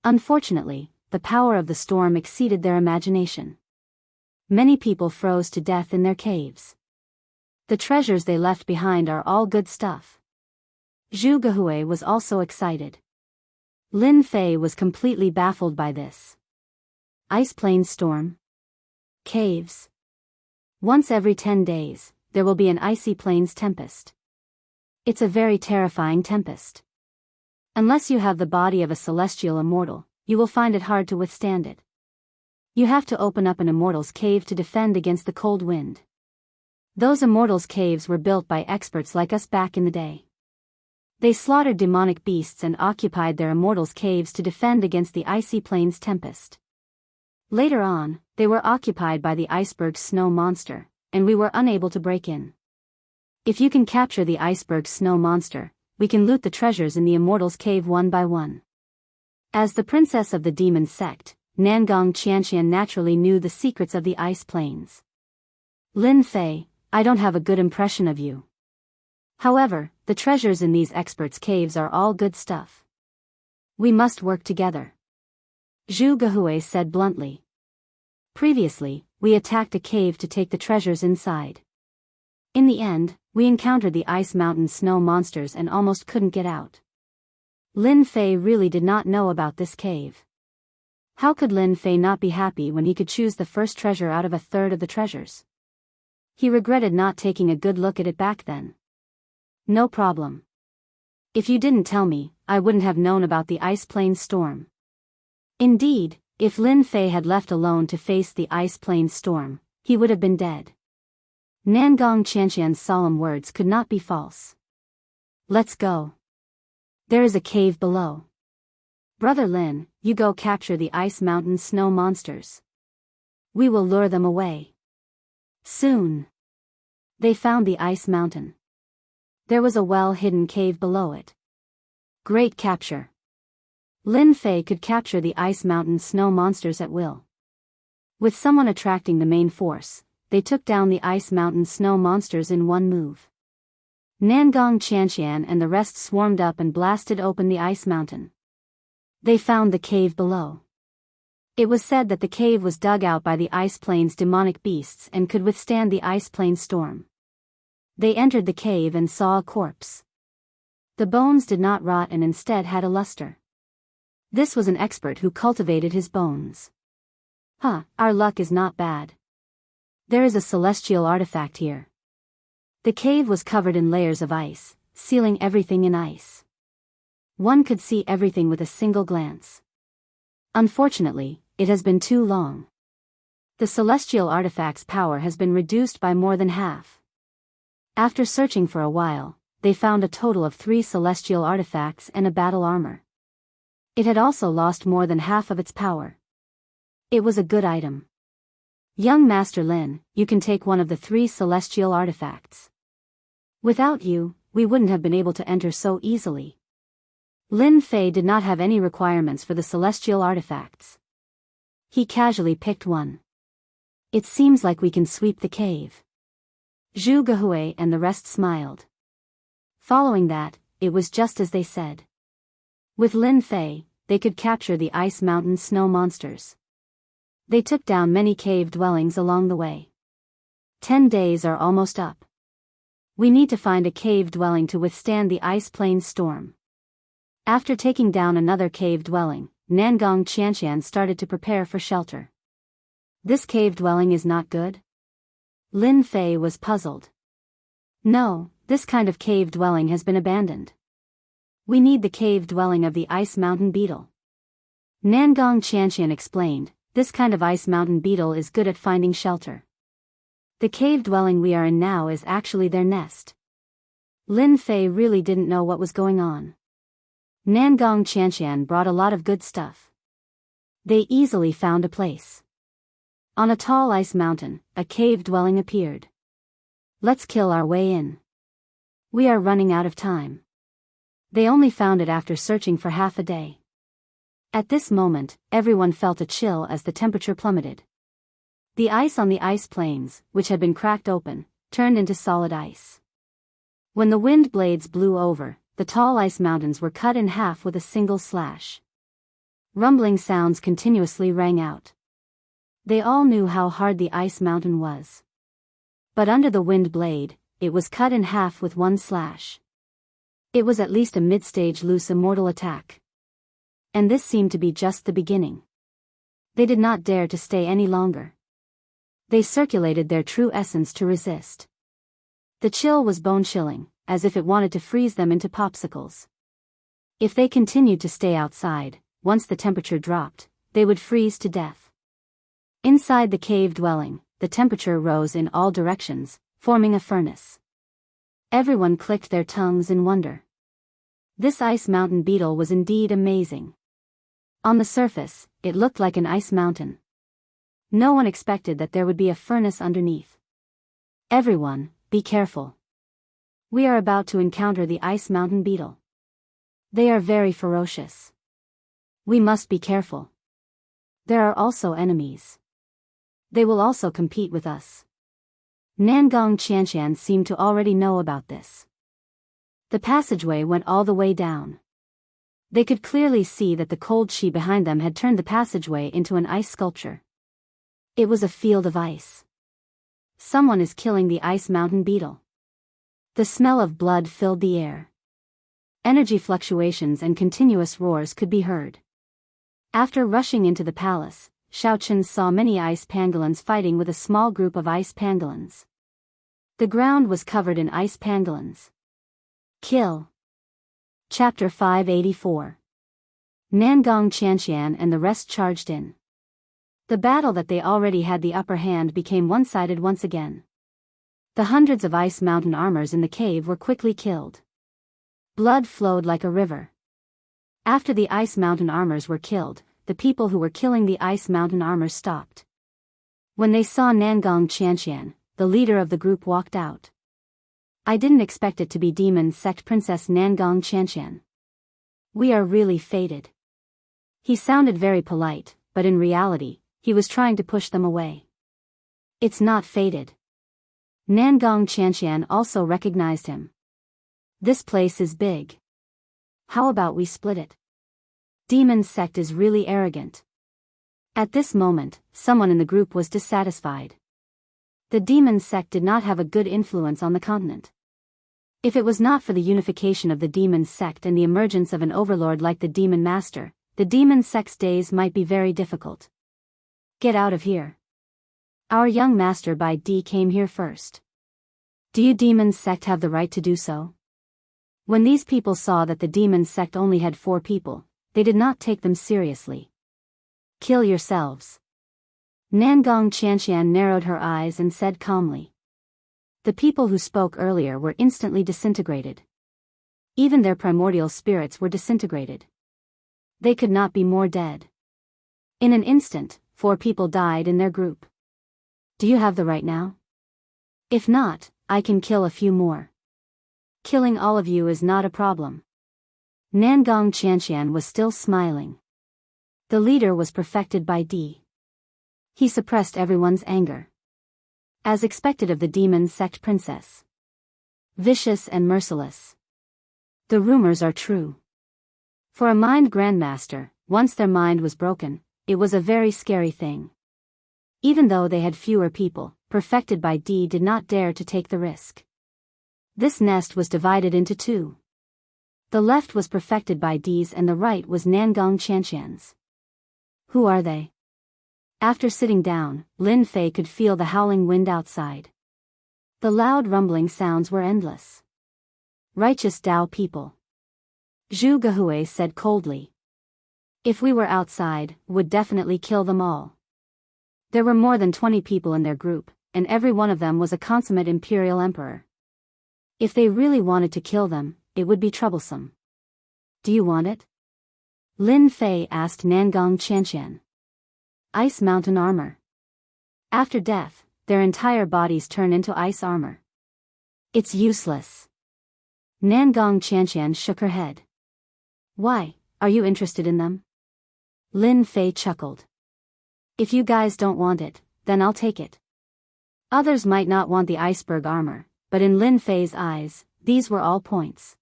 Unfortunately, the power of the storm exceeded their imagination. Many people froze to death in their caves. The treasures they left behind are all good stuff. Zhu Gehui was also excited. Lin Fei was completely baffled by this. Ice plain storm? Caves? Once every 10 days, there will be an icy plains tempest. It's a very terrifying tempest. Unless you have the body of a celestial immortal, you will find it hard to withstand it. You have to open up an immortal's cave to defend against the cold wind. Those immortals' caves were built by experts like us back in the day. They slaughtered demonic beasts and occupied their immortals' caves to defend against the icy plains tempest. Later on, they were occupied by the iceberg snow monster, and we were unable to break in. If you can capture the iceberg snow monster, we can loot the treasures in the immortals' cave one by one. As the princess of the demon sect, Nangong Qianqian naturally knew the secrets of the ice plains. Lin Fei, I don't have a good impression of you. However, the treasures in these experts' caves are all good stuff. We must work together. Zhu Gehui said bluntly. Previously, we attacked a cave to take the treasures inside. In the end, we encountered the Ice Mountain snow monsters and almost couldn't get out. Lin Fei really did not know about this cave. How could Lin Fei not be happy when he could choose the first treasure out of a third of the treasures? He regretted not taking a good look at it back then. No problem. If you didn't tell me, I wouldn't have known about the ice plains storm. Indeed, if Lin Fei had left alone to face the ice plains storm, he would have been dead. Nangong Qianqian's solemn words could not be false. Let's go. There is a cave below. Brother Lin, you go capture the Ice Mountain snow monsters. We will lure them away. Soon. They found the Ice Mountain. There was a well-hidden cave below it. Great capture. Lin Fei could capture the Ice Mountain snow monsters at will. With someone attracting the main force, they took down the Ice Mountain snow monsters in one move. Nangong Qianqian and the rest swarmed up and blasted open the Ice Mountain. They found the cave below. It was said that the cave was dug out by the Ice Plains demonic beasts and could withstand the Ice Plains storm. They entered the cave and saw a corpse. The bones did not rot and instead had a luster. This was an expert who cultivated his bones. Our luck is not bad. There is a celestial artifact here. The cave was covered in layers of ice, sealing everything in ice. One could see everything with a single glance. Unfortunately, it has been too long. The celestial artifact's power has been reduced by more than half. After searching for a while, they found a total of 3 celestial artifacts and a battle armor. It had also lost more than half of its power. It was a good item. Young Master Lin, you can take one of the 3 celestial artifacts. Without you, we wouldn't have been able to enter so easily. Lin Fei did not have any requirements for the celestial artifacts. He casually picked one. It seems like we can sweep the cave. Zhu Gehui and the rest smiled. Following that, it was just as they said. With Lin Fei, they could capture the Ice Mountain snow monsters. They took down many cave dwellings along the way. 10 days are almost up. We need to find a cave dwelling to withstand the Ice Plains storm. After taking down another cave dwelling, Nangong Qianqian started to prepare for shelter. This cave dwelling is not good? Lin Fei was puzzled. No, this kind of cave dwelling has been abandoned. We need the cave dwelling of the Ice Mountain beetle. Nangong Qianqian explained, this kind of Ice Mountain beetle is good at finding shelter. The cave dwelling we are in now is actually their nest. Lin Fei really didn't know what was going on. Nangong Qianqian brought a lot of good stuff. They easily found a place. On a tall ice mountain, a cave dwelling appeared. Let's kill our way in. We are running out of time. They only found it after searching for half a day. At this moment, everyone felt a chill as the temperature plummeted. The ice on the ice plains, which had been cracked open, turned into solid ice. When the wind blades blew over, the tall ice mountains were cut in half with a single slash. Rumbling sounds continuously rang out. They all knew how hard the ice mountain was. But under the wind blade, it was cut in half with one slash. It was at least a mid-stage loose immortal attack. And this seemed to be just the beginning. They did not dare to stay any longer. They circulated their true essence to resist. The chill was bone-chilling, as if it wanted to freeze them into popsicles. If they continued to stay outside, once the temperature dropped, they would freeze to death. Inside the cave dwelling, the temperature rose in all directions, forming a furnace. Everyone clicked their tongues in wonder. This ice mountain beetle was indeed amazing. On the surface, it looked like an ice mountain. No one expected that there would be a furnace underneath. Everyone, be careful. We are about to encounter the ice mountain beetle. They are very ferocious. We must be careful. There are also enemies. They will also compete with us. Nangong Qianqian seemed to already know about this. The passageway went all the way down. They could clearly see that the cold chi behind them had turned the passageway into an ice sculpture. It was a field of ice. Someone is killing the ice mountain beetle. The smell of blood filled the air. Energy fluctuations and continuous roars could be heard. After rushing into the palace, Xiaochen saw many ice pangolins fighting with a small group of ice pangolins. The ground was covered in ice pangolins. Kill. Chapter 584. Nangong Qianqian and the rest charged in. The battle that they already had the upper hand became one-sided once again. The hundreds of ice mountain armors in the cave were quickly killed. Blood flowed like a river. After the ice mountain armors were killed, the people who were killing the ice mountain armors stopped. When they saw Nangong Qianqian, the leader of the group walked out. I didn't expect it to be Demon Sect Princess Nangong Qianqian. We are really fated. He sounded very polite, but in reality, he was trying to push them away. It's not fated. Nangong Qianqian also recognized him. This place is big. How about we split it? Demon Sect is really arrogant. At this moment, someone in the group was dissatisfied. The Demon Sect did not have a good influence on the continent. If it was not for the unification of the Demon Sect and the emergence of an overlord like the Demon Master, the Demon Sect's days might be very difficult. Get out of here. Our young master by D came here first. Do you Demon Sect have the right to do so? When these people saw that the Demon Sect only had 4 people, they did not take them seriously. Kill yourselves. Nangong Qianqian narrowed her eyes and said calmly. The people who spoke earlier were instantly disintegrated. Even their primordial spirits were disintegrated. They could not be more dead. In an instant, 4 people died in their group. Do you have the right now? If not, I can kill a few more. Killing all of you is not a problem. Nangong Qianqian was still smiling. The leader was perfected by D. He suppressed everyone's anger. As expected of the Demon Sect Princess. Vicious and merciless. The rumors are true. For a mind grandmaster, once their mind was broken, it was a very scary thing. Even though they had fewer people, perfected by D did not dare to take the risk. This nest was divided into 2. The left was perfected by D's and the right was Nangong Qianqian's. Who are they? After sitting down, Lin Fei could feel the howling wind outside. The loud rumbling sounds were endless. Righteous Dao people. Zhu Gehui said coldly. If we were outside, would definitely kill them all. There were more than 20 people in their group, and every one of them was a consummate imperial emperor. If they really wanted to kill them, it would be troublesome. Do you want it? Lin Fei asked Nangong Qianqian. Ice mountain armor. After death, their entire bodies turn into ice armor. It's useless. Nangong Qianqian shook her head. Why, are you interested in them? Lin Fei chuckled. If you guys don't want it, then I'll take it. Others might not want the iceberg armor, but in Lin Fei's eyes, these were all points.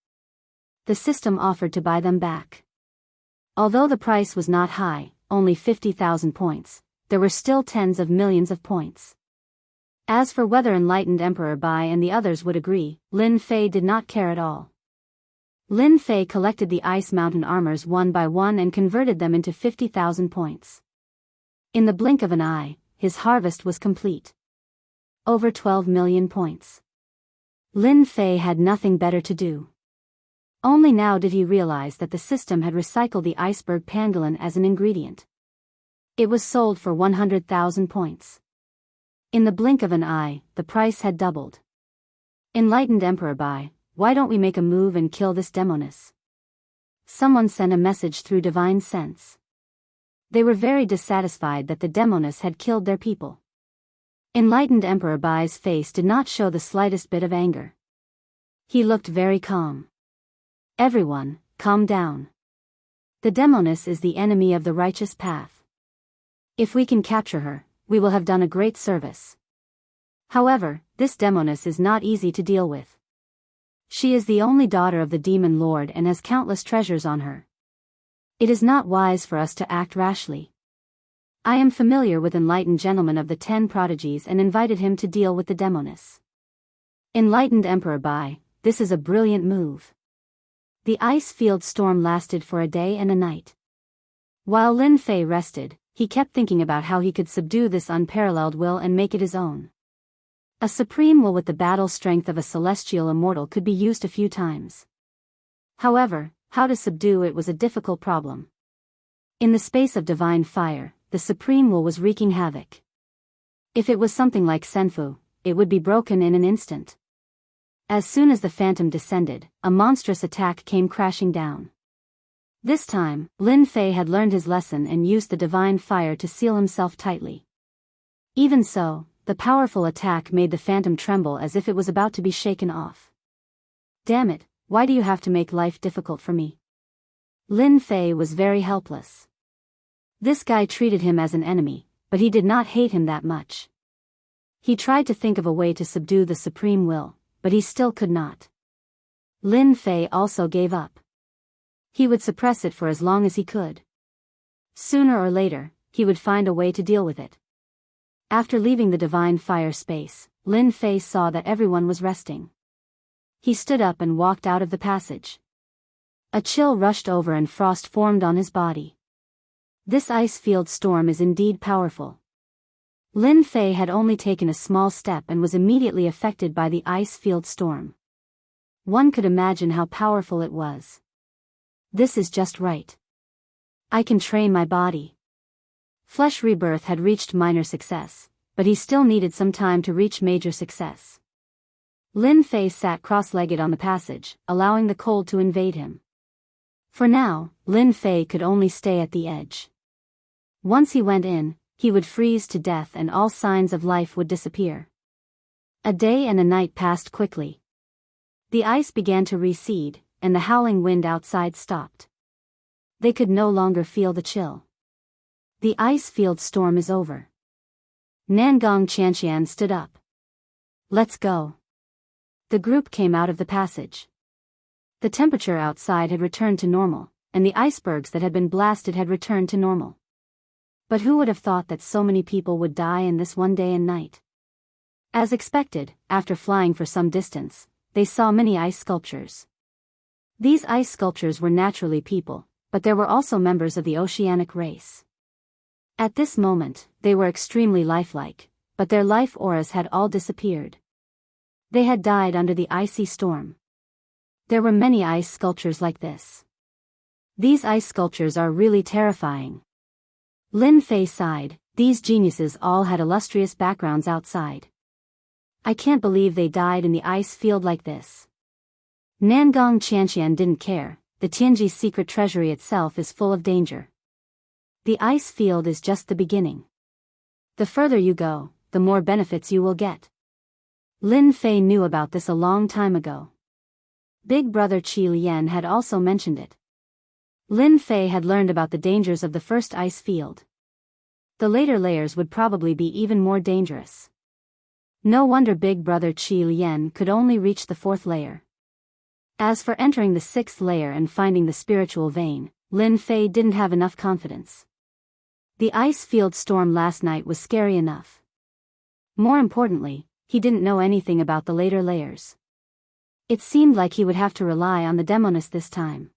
The system offered to buy them back. Although the price was not high, only 50,000 points, there were still tens of millions of points. As for whether enlightened Emperor Bai and the others would agree, Lin Fei did not care at all. Lin Fei collected the ice mountain armors one by one and converted them into 50,000 points. In the blink of an eye, his harvest was complete. Over 12 million points. Lin Fei had nothing better to do. Only now did he realize that the system had recycled the iceberg pangolin as an ingredient. It was sold for 100,000 points. In the blink of an eye, the price had doubled. Enlightened Emperor Bai, why don't we make a move and kill this demoness? Someone sent a message through divine sense. They were very dissatisfied that the demoness had killed their people. Enlightened Emperor Bai's face did not show the slightest bit of anger. He looked very calm. Everyone, calm down. The demoness is the enemy of the righteous path. If we can capture her, we will have done a great service. However, this demoness is not easy to deal with. She is the only daughter of the demon lord and has countless treasures on her. It is not wise for us to act rashly. I am familiar with enlightened gentlemen of the 10 prodigies and invited him to deal with the demoness. Enlightened Emperor Bai, this is a brilliant move. The ice field storm lasted for a day and a night. While Lin Fei rested, he kept thinking about how he could subdue this unparalleled will and make it his own. A supreme will with the battle strength of a celestial immortal could be used a few times. However, how to subdue it was a difficult problem. In the space of divine fire, the supreme will was wreaking havoc. If it was something like Senfu, it would be broken in an instant. As soon as the phantom descended, a monstrous attack came crashing down. This time, Lin Fei had learned his lesson and used the divine fire to seal himself tightly. Even so, the powerful attack made the phantom tremble as if it was about to be shaken off. Damn it, why do you have to make life difficult for me? Lin Fei was very helpless. This guy treated him as an enemy, but he did not hate him that much. He tried to think of a way to subdue the supreme will, but he still could not. Lin Fei also gave up. He would suppress it for as long as he could. Sooner or later, he would find a way to deal with it. After leaving the divine fire space, Lin Fei saw that everyone was resting. He stood up and walked out of the passage. A chill rushed over and frost formed on his body. This ice field storm is indeed powerful. Lin Fei had only taken a small step and was immediately affected by the ice field storm. One could imagine how powerful it was. This is just right. I can train my body. Flesh rebirth had reached minor success, but he still needed some time to reach major success. Lin Fei sat cross-legged on the passage, allowing the cold to invade him. For now, Lin Fei could only stay at the edge. Once he went in, he would freeze to death and all signs of life would disappear. A day and a night passed quickly. The ice began to recede, and the howling wind outside stopped. They could no longer feel the chill. The ice field storm is over. Nangong Qianqian stood up. Let's go. The group came out of the passage. The temperature outside had returned to normal, and the icebergs that had been blasted had returned to normal. But who would have thought that so many people would die in this one day and night? As expected, after flying for some distance, they saw many ice sculptures. These ice sculptures were naturally people, but there were also members of the oceanic race. At this moment, they were extremely lifelike, but their life auras had all disappeared. They had died under the icy storm. There were many ice sculptures like this. These ice sculptures are really terrifying. Lin Fei sighed, these geniuses all had illustrious backgrounds outside. I can't believe they died in the ice field like this. Nangong Qianqian didn't care, the Tianji's secret treasury itself is full of danger. The ice field is just the beginning. The further you go, the more benefits you will get. Lin Fei knew about this a long time ago. Big brother Qi Lian had also mentioned it. Lin Fei had learned about the dangers of the first ice field. The later layers would probably be even more dangerous. No wonder big brother Qi Lian could only reach the 4th layer. As for entering the 6th layer and finding the spiritual vein, Lin Fei didn't have enough confidence. The ice field storm last night was scary enough. More importantly, he didn't know anything about the later layers. It seemed like he would have to rely on the Demoness this time.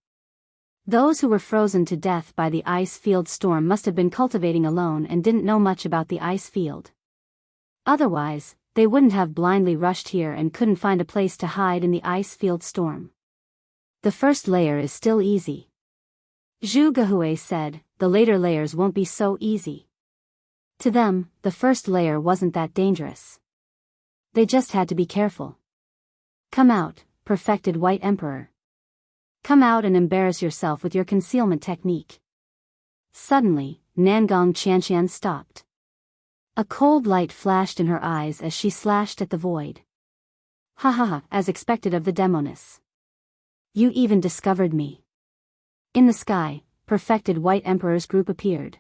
Those who were frozen to death by the ice field storm must have been cultivating alone and didn't know much about the ice field. Otherwise, they wouldn't have blindly rushed here and couldn't find a place to hide in the ice field storm. The first layer is still easy. Zhu Gehui said, the later layers won't be so easy. To them, the first layer wasn't that dangerous. They just had to be careful. Come out, perfected White Emperor. Come out and embarrass yourself with your concealment technique. Suddenly, Nangong Qianqian stopped. A cold light flashed in her eyes as she slashed at the void. Ha ha ha, as expected of the Demoness. You even discovered me. In the sky, perfected White Emperor's group appeared.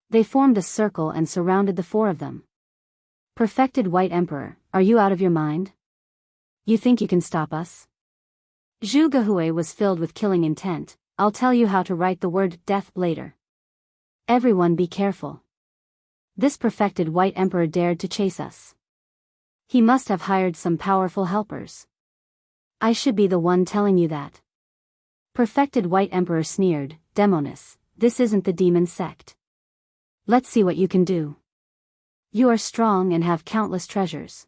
They formed a circle and surrounded the 4 of them. Perfected White Emperor, are you out of your mind? You think you can stop us? Zhu Gehui was filled with killing intent. I'll tell you how to write the word death later. Everyone be careful. This perfected White Emperor dared to chase us. He must have hired some powerful helpers. I should be the one telling you that. Perfected White Emperor sneered, Demoness, this isn't the demon sect. Let's see what you can do. You are strong and have countless treasures.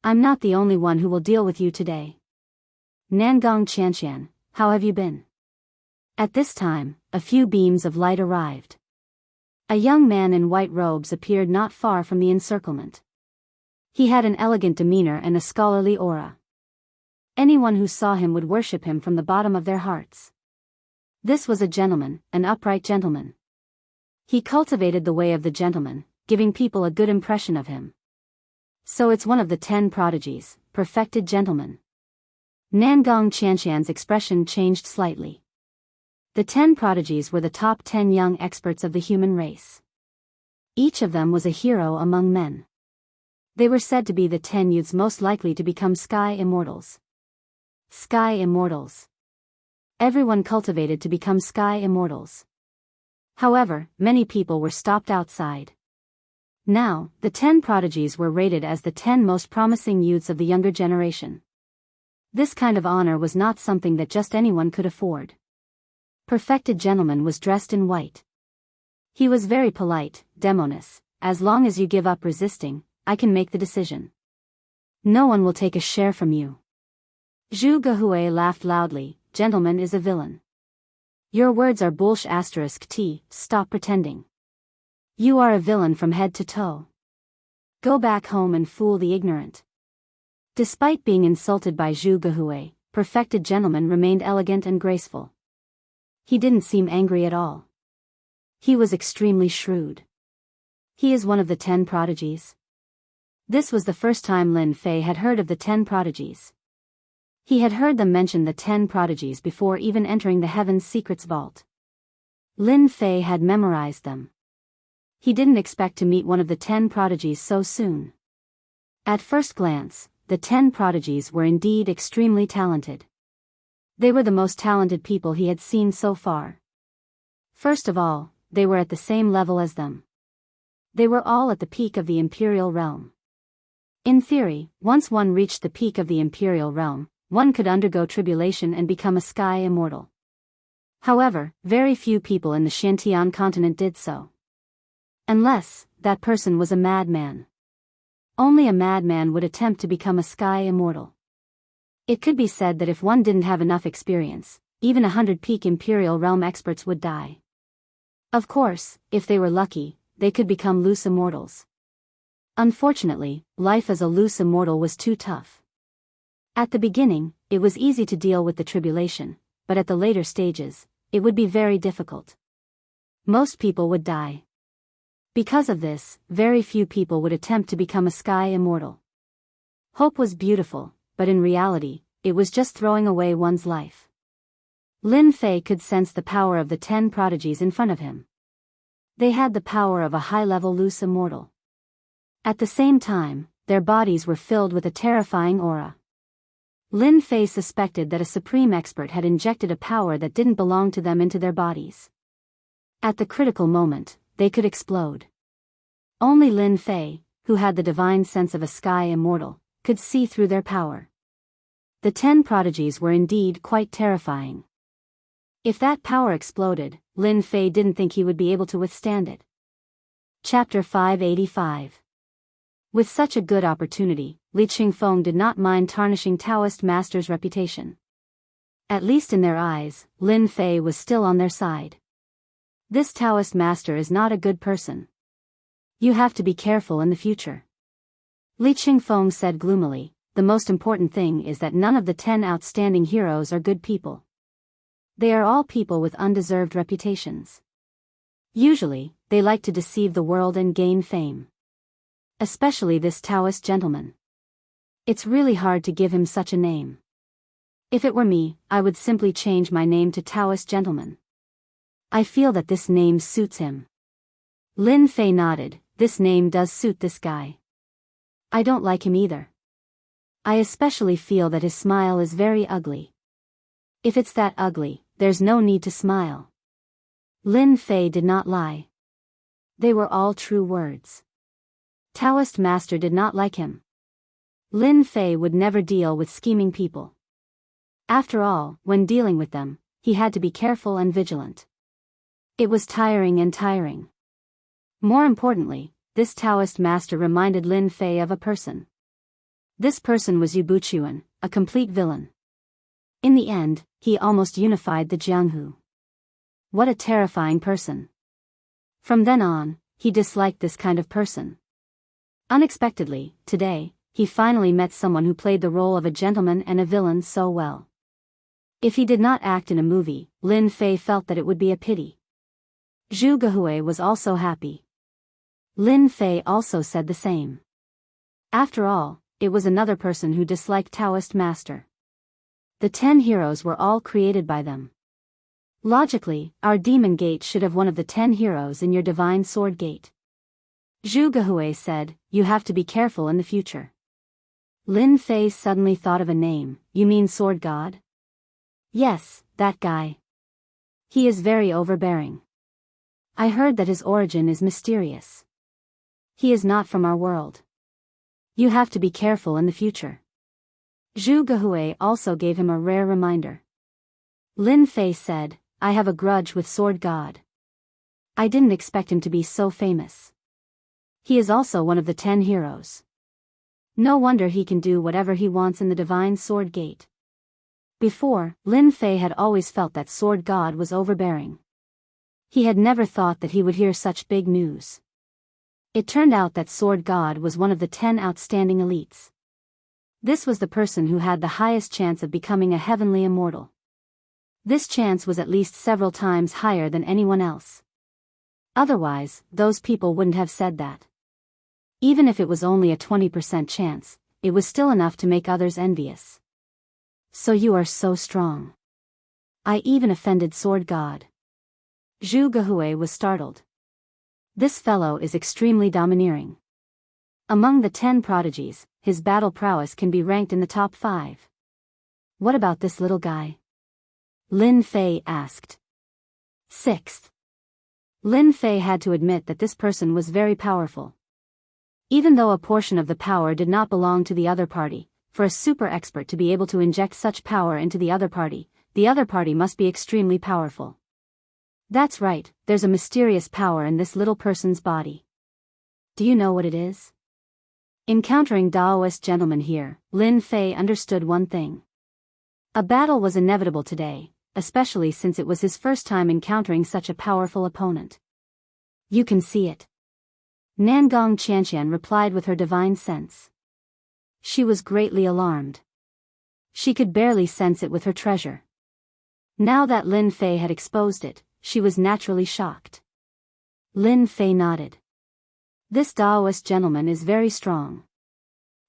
I'm not the only one who will deal with you today. Nangong Qianqian, how have you been? At this time, a few beams of light arrived. A young man in white robes appeared not far from the encirclement. He had an elegant demeanor and a scholarly aura. Anyone who saw him would worship him from the bottom of their hearts. This was a gentleman, an upright gentleman. He cultivated the way of the gentleman, giving people a good impression of him. So it's one of the 10 prodigies, perfected gentleman. Nangong Qianqian's expression changed slightly. The 10 prodigies were the top 10 young experts of the human race. Each of them was a hero among men. They were said to be the 10 youths most likely to become sky immortals. Sky immortals. Everyone cultivated to become sky immortals. However, many people were stopped outside. Now, the 10 prodigies were rated as the 10 most promising youths of the younger generation. This kind of honor was not something that just anyone could afford. Perfected gentleman was dressed in white. He was very polite, Demoness, as long as you give up resisting, I can make the decision. No one will take a share from you. Zhu Gehui laughed loudly, gentleman is a villain. Your words are bullsh****, stop pretending. You are a villain from head to toe. Go back home and fool the ignorant. Despite being insulted by Zhu Gehui, perfected gentleman remained elegant and graceful. He didn't seem angry at all. He was extremely shrewd. He is one of the 10 prodigies. This was the first time Lin Fei had heard of the 10 prodigies. He had heard them mention the 10 prodigies before even entering the Heaven's Secrets Vault. Lin Fei had memorized them. He didn't expect to meet one of the 10 prodigies so soon. At first glance, the 10 prodigies were indeed extremely talented. They were the most talented people he had seen so far. First of all, they were at the same level as them. They were all at the peak of the Imperial Realm. In theory, once one reached the peak of the Imperial Realm, one could undergo tribulation and become a sky immortal. However, very few people in the Xiantian continent did so. Unless, that person was a madman. Only a madman would attempt to become a sky immortal. It could be said that if one didn't have enough experience, even 100 peak Imperial Realm experts would die. Of course, if they were lucky, they could become loose immortals. Unfortunately, life as a loose immortal was too tough. At the beginning, it was easy to deal with the tribulation, but at the later stages, it would be very difficult. Most people would die. Because of this, very few people would attempt to become a sky immortal. Hope was beautiful, but in reality, it was just throwing away one's life. Lin Fei could sense the power of the 10 prodigies in front of him. They had the power of a high-level loose immortal. At the same time, their bodies were filled with a terrifying aura. Lin Fei suspected that a supreme expert had injected a power that didn't belong to them into their bodies. At the critical moment, they could explode. Only Lin Fei, who had the divine sense of a sky immortal, could see through their power. The 10 prodigies were indeed quite terrifying. If that power exploded, Lin Fei didn't think he would be able to withstand it. Chapter 585. With such a good opportunity, Li Qingfeng did not mind tarnishing Taoist master's reputation. At least in their eyes, Lin Fei was still on their side. This Taoist master is not a good person. You have to be careful in the future. Li Qingfeng said gloomily, the most important thing is that none of the 10 outstanding heroes are good people. They are all people with undeserved reputations. Usually, they like to deceive the world and gain fame. Especially this Taoist gentleman. It's really hard to give him such a name. If it were me, I would simply change my name to Taoist gentleman. I feel that this name suits him. Lin Fei nodded, this name does suit this guy. I don't like him either. I especially feel that his smile is very ugly. If it's that ugly, there's no need to smile. Lin Fei did not lie. They were all true words. Taoist master did not like him. Lin Fei would never deal with scheming people. After all, when dealing with them, he had to be careful and vigilant. It was tiring. More importantly, this Taoist master reminded Lin Fei of a person. This person was Yu Buchuan, a complete villain. In the end, he almost unified the Jianghu. What a terrifying person. From then on, he disliked this kind of person. Unexpectedly, today, he finally met someone who played the role of a gentleman and a villain so well. If he did not act in a movie, Lin Fei felt that it would be a pity. Zhu Gehui was also happy. Lin Fei also said the same. After all, it was another person who disliked Taoist master. The 10 heroes were all created by them. Logically, our demon gate should have one of the 10 heroes in your divine sword gate. Zhu Gehui said, you have to be careful in the future. Lin Fei suddenly thought of a name, you mean sword god? Yes, that guy. He is very overbearing. I heard that his origin is mysterious. He is not from our world. You have to be careful in the future. Zhu Gehui also gave him a rare reminder. Lin Fei said, I have a grudge with Sword God. I didn't expect him to be so famous. He is also one of the 10 heroes. No wonder he can do whatever he wants in the Divine Sword Gate. Before, Lin Fei had always felt that Sword God was overbearing. He had never thought that he would hear such big news. It turned out that Sword God was one of the 10 outstanding elites. This was the person who had the highest chance of becoming a heavenly immortal. This chance was at least several times higher than anyone else. Otherwise, those people wouldn't have said that. Even if it was only a 20% chance, it was still enough to make others envious. So you are so strong. I even offended Sword God. Zhu Gehui was startled. This fellow is extremely domineering. Among the 10 prodigies, his battle prowess can be ranked in the top 5. What about this little guy? Lin Fei asked. 6th. Lin Fei had to admit that this person was very powerful. Even though a portion of the power did not belong to the other party, for a super expert to be able to inject such power into the other party must be extremely powerful. That's right, there's a mysterious power in this little person's body. Do you know what it is? Encountering Daoist gentlemen here, Lin Fei understood one thing. A battle was inevitable today, especially since it was his first time encountering such a powerful opponent. You can see it. Nangong Qianqian replied with her divine sense. She was greatly alarmed. She could barely sense it with her treasure. Now that Lin Fei had exposed it, she was naturally shocked. Lin Fei nodded. This Taoist gentleman is very strong.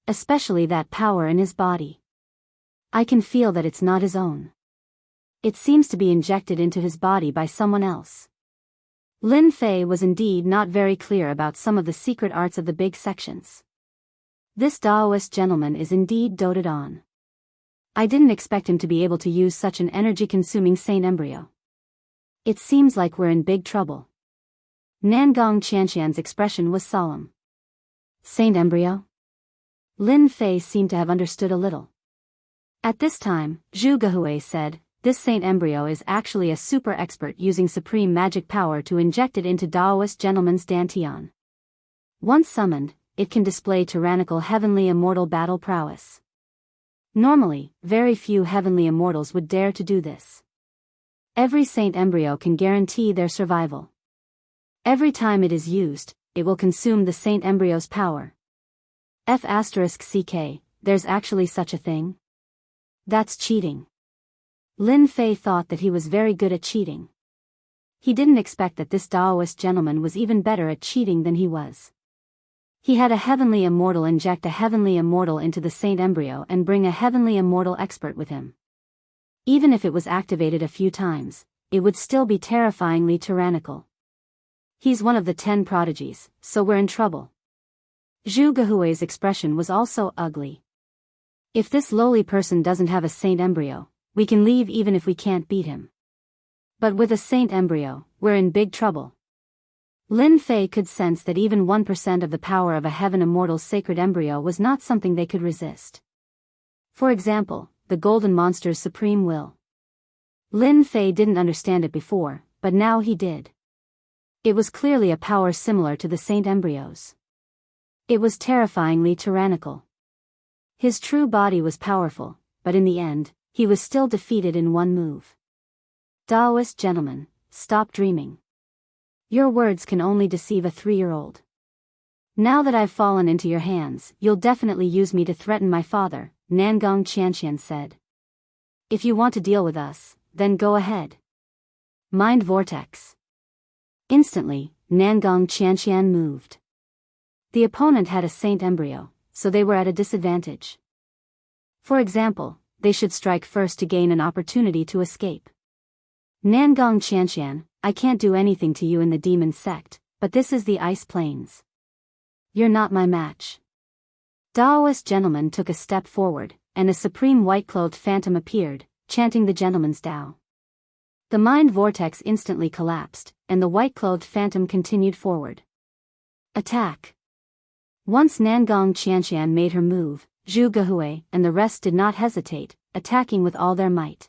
Especially that power in his body. I can feel that it's not his own. It seems to be injected into his body by someone else. Lin Fei was indeed not very clear about some of the secret arts of the big sections. This Taoist gentleman is indeed doted on. I didn't expect him to be able to use such an energy-consuming saint embryo. It seems like we're in big trouble. Nangong Qianqian's expression was solemn. Saint embryo? Lin Fei seemed to have understood a little. At this time, Zhu Gehui said, this saint embryo is actually a super expert using supreme magic power to inject it into Taoist gentleman's dantian. Once summoned, it can display tyrannical heavenly immortal battle prowess. Normally, very few heavenly immortals would dare to do this. Every saint embryo can guarantee their survival. Every time it is used, it will consume the saint embryo's power. F***ck, there's actually such a thing? That's cheating. Lin Fei thought that he was very good at cheating. He didn't expect that this Taoist gentleman was even better at cheating than he was. He had a heavenly immortal inject a heavenly immortal into the saint embryo and bring a heavenly immortal expert with him. Even if it was activated a few times, it would still be terrifyingly tyrannical. He's one of the 10 prodigies, so we're in trouble. Zhu Gehui's expression was also ugly. If this lowly person doesn't have a saint embryo, we can leave even if we can't beat him. But with a saint embryo, we're in big trouble. Lin Fei could sense that even 1% of the power of a heaven immortal's sacred embryo was not something they could resist. For example, the golden monster's supreme will. Lin Fei didn't understand it before, but now he did. It was clearly a power similar to the saint embryos. It was terrifyingly tyrannical. His true body was powerful, but in the end, he was still defeated in one move. Taoist gentlemen, stop dreaming. Your words can only deceive a 3-year-old. Now that I've fallen into your hands, you'll definitely use me to threaten my father, Nangong Qianqian said. If you want to deal with us, then go ahead. Mind vortex. Instantly, Nangong Qianqian moved. The opponent had a saint embryo, so they were at a disadvantage. For example, they should strike first to gain an opportunity to escape. Nangong Qianqian, I can't do anything to you in the demon sect, but this is the ice plains. You're not my match. Taoist gentleman took a step forward, and a supreme white-clothed phantom appeared, chanting the gentleman's Tao. The mind vortex instantly collapsed, and the white-clothed phantom continued forward. Attack! Once Nangong Qianqian made her move, Zhu Gehui and the rest did not hesitate, attacking with all their might.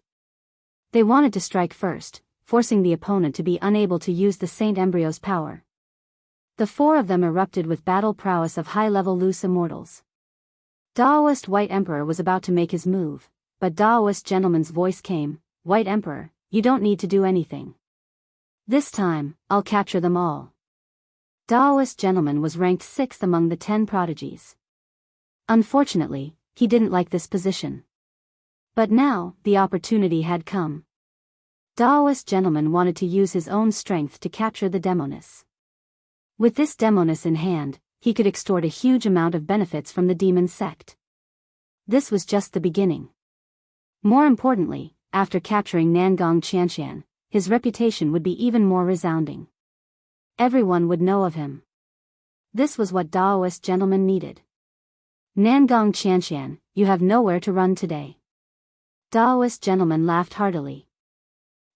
They wanted to strike first, forcing the opponent to be unable to use the saint embryo's power. The 4 of them erupted with battle prowess of high-level loose immortals. Taoist White Emperor was about to make his move, but Taoist gentleman's voice came, White Emperor, you don't need to do anything. This time, I'll capture them all. Taoist gentleman was ranked 6th among the 10 prodigies. Unfortunately, he didn't like this position. But now, the opportunity had come. Taoist gentleman wanted to use his own strength to capture the demoness. With this demoness in hand, he could extort a huge amount of benefits from the demon sect. This was just the beginning. More importantly, after capturing Nangong Qianqian, his reputation would be even more resounding. Everyone would know of him. This was what Taoist gentleman needed. Nangong Qianqian, you have nowhere to run today. Taoist gentleman laughed heartily.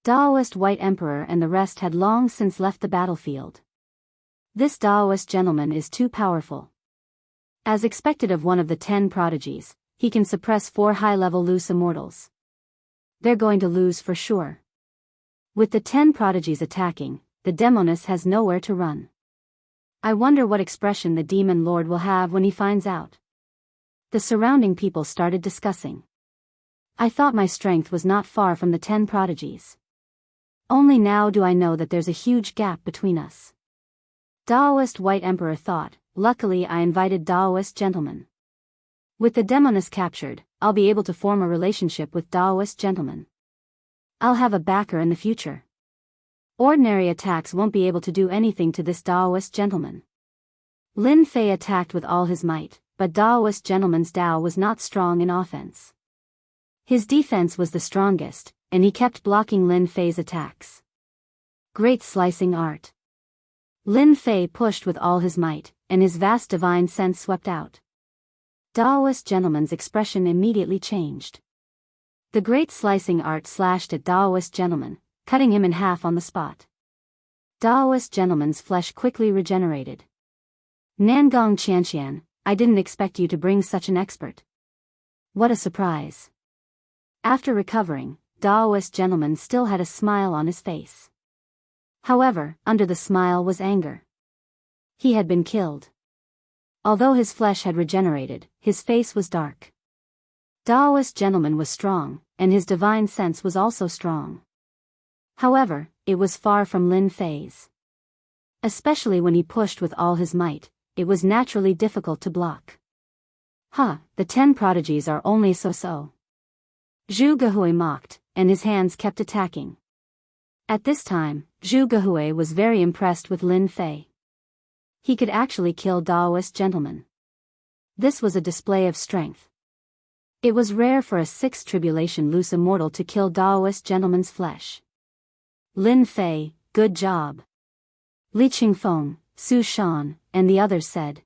Taoist White Emperor and the rest had long since left the battlefield. This Taoist gentleman is too powerful. As expected of one of the 10 prodigies, he can suppress 4 high-level loose immortals. They're going to lose for sure. With the 10 prodigies attacking, the demoness has nowhere to run. I wonder what expression the demon lord will have when he finds out. The surrounding people started discussing. I thought my strength was not far from the 10 prodigies. Only now do I know that there's a huge gap between us. Daoist White Emperor thought, luckily I invited Daoist gentlemen. With the demoness captured, I'll be able to form a relationship with Daoist gentlemen. I'll have a backer in the future. Ordinary attacks won't be able to do anything to this Daoist gentleman. Lin Fei attacked with all his might, but Daoist gentleman's Dao was not strong in offense. His defense was the strongest, and he kept blocking Lin Fei's attacks. Great slicing art. Lin Fei pushed with all his might, and his vast divine sense swept out. Daoist gentleman's expression immediately changed. The great slicing art slashed at Daoist gentleman, cutting him in half on the spot. Daoist gentleman's flesh quickly regenerated. Nangong Qianqian, I didn't expect you to bring such an expert. What a surprise. After recovering, Daoist gentleman still had a smile on his face. However, under the smile was anger. He had been killed. Although his flesh had regenerated, his face was dark. Daoist gentleman was strong, and his divine sense was also strong. However, it was far from Lin Fei's. Especially when he pushed with all his might, it was naturally difficult to block. The 10 prodigies are only so-so. Zhu Gehui mocked, and his hands kept attacking. At this time, Zhu Gehui was very impressed with Lin Fei. He could actually kill Daoist gentlemen. This was a display of strength. It was rare for a 6th tribulation loose immortal to kill Daoist gentleman's flesh. Lin Fei, good job. Li Qingfeng, Su Shan, and the others said.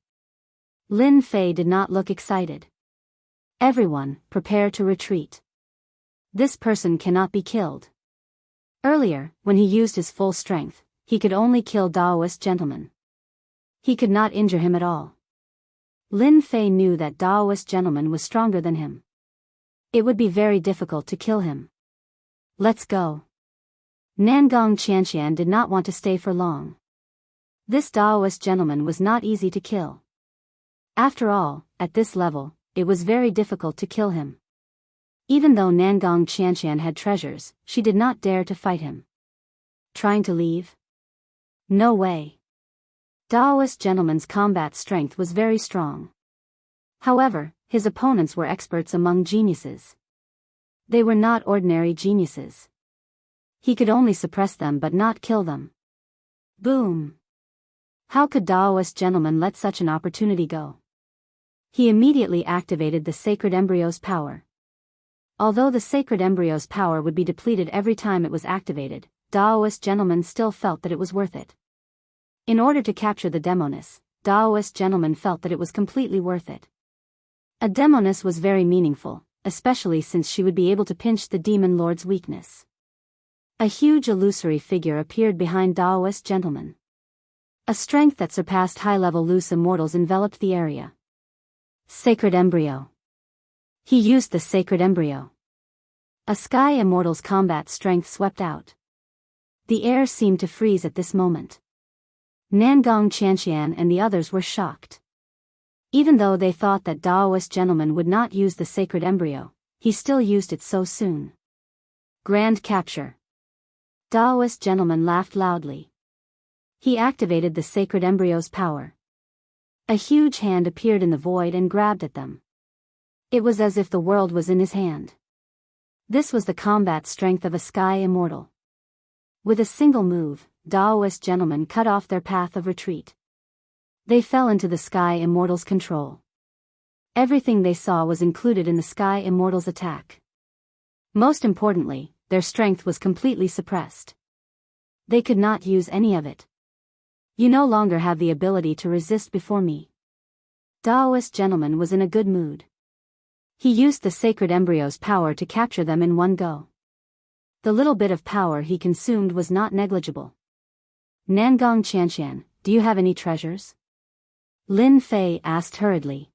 Lin Fei did not look excited. Everyone, prepare to retreat. This person cannot be killed. Earlier, when he used his full strength, he could only kill Daoist gentlemen. He could not injure him at all. Lin Fei knew that Daoist gentleman was stronger than him. It would be very difficult to kill him. Let's go. Nangong Qianqian did not want to stay for long. This Daoist gentleman was not easy to kill. After all, at this level, it was very difficult to kill him. Even though Nangong Qianqian had treasures, she did not dare to fight him. Trying to leave? No way. Daoist gentleman's combat strength was very strong. However, his opponents were experts among geniuses. They were not ordinary geniuses. He could only suppress them but not kill them. Boom! How could Daoist gentleman let such an opportunity go? He immediately activated the sacred embryo's power. Although the sacred embryo's power would be depleted every time it was activated, Daoist gentleman still felt that it was worth it. In order to capture the demoness, Daoist gentleman felt that it was completely worth it. A demoness was very meaningful, especially since she would be able to pinch the demon lord's weakness. A huge illusory figure appeared behind Daoist gentleman. A strength that surpassed high-level loose immortals enveloped the area. Sacred embryo. He used the sacred embryo. A sky immortal's combat strength swept out. The air seemed to freeze at this moment. Nangong Qianqian and the others were shocked. Even though they thought that Daoist gentleman would not use the sacred embryo, he still used it so soon. Grand capture. Daoist gentleman laughed loudly. He activated the sacred embryo's power. A huge hand appeared in the void and grabbed at them. It was as if the world was in his hand. This was the combat strength of a sky immortal. With a single move, Daoist gentlemen cut off their path of retreat. They fell into the sky immortal's control. Everything they saw was included in the sky immortal's attack. Most importantly, their strength was completely suppressed. They could not use any of it. You no longer have the ability to resist before me. Daoist gentleman was in a good mood. He used the sacred embryo's power to capture them in one go. The little bit of power he consumed was not negligible. Nangong Qianqian, do you have any treasures? Lin Fei asked hurriedly.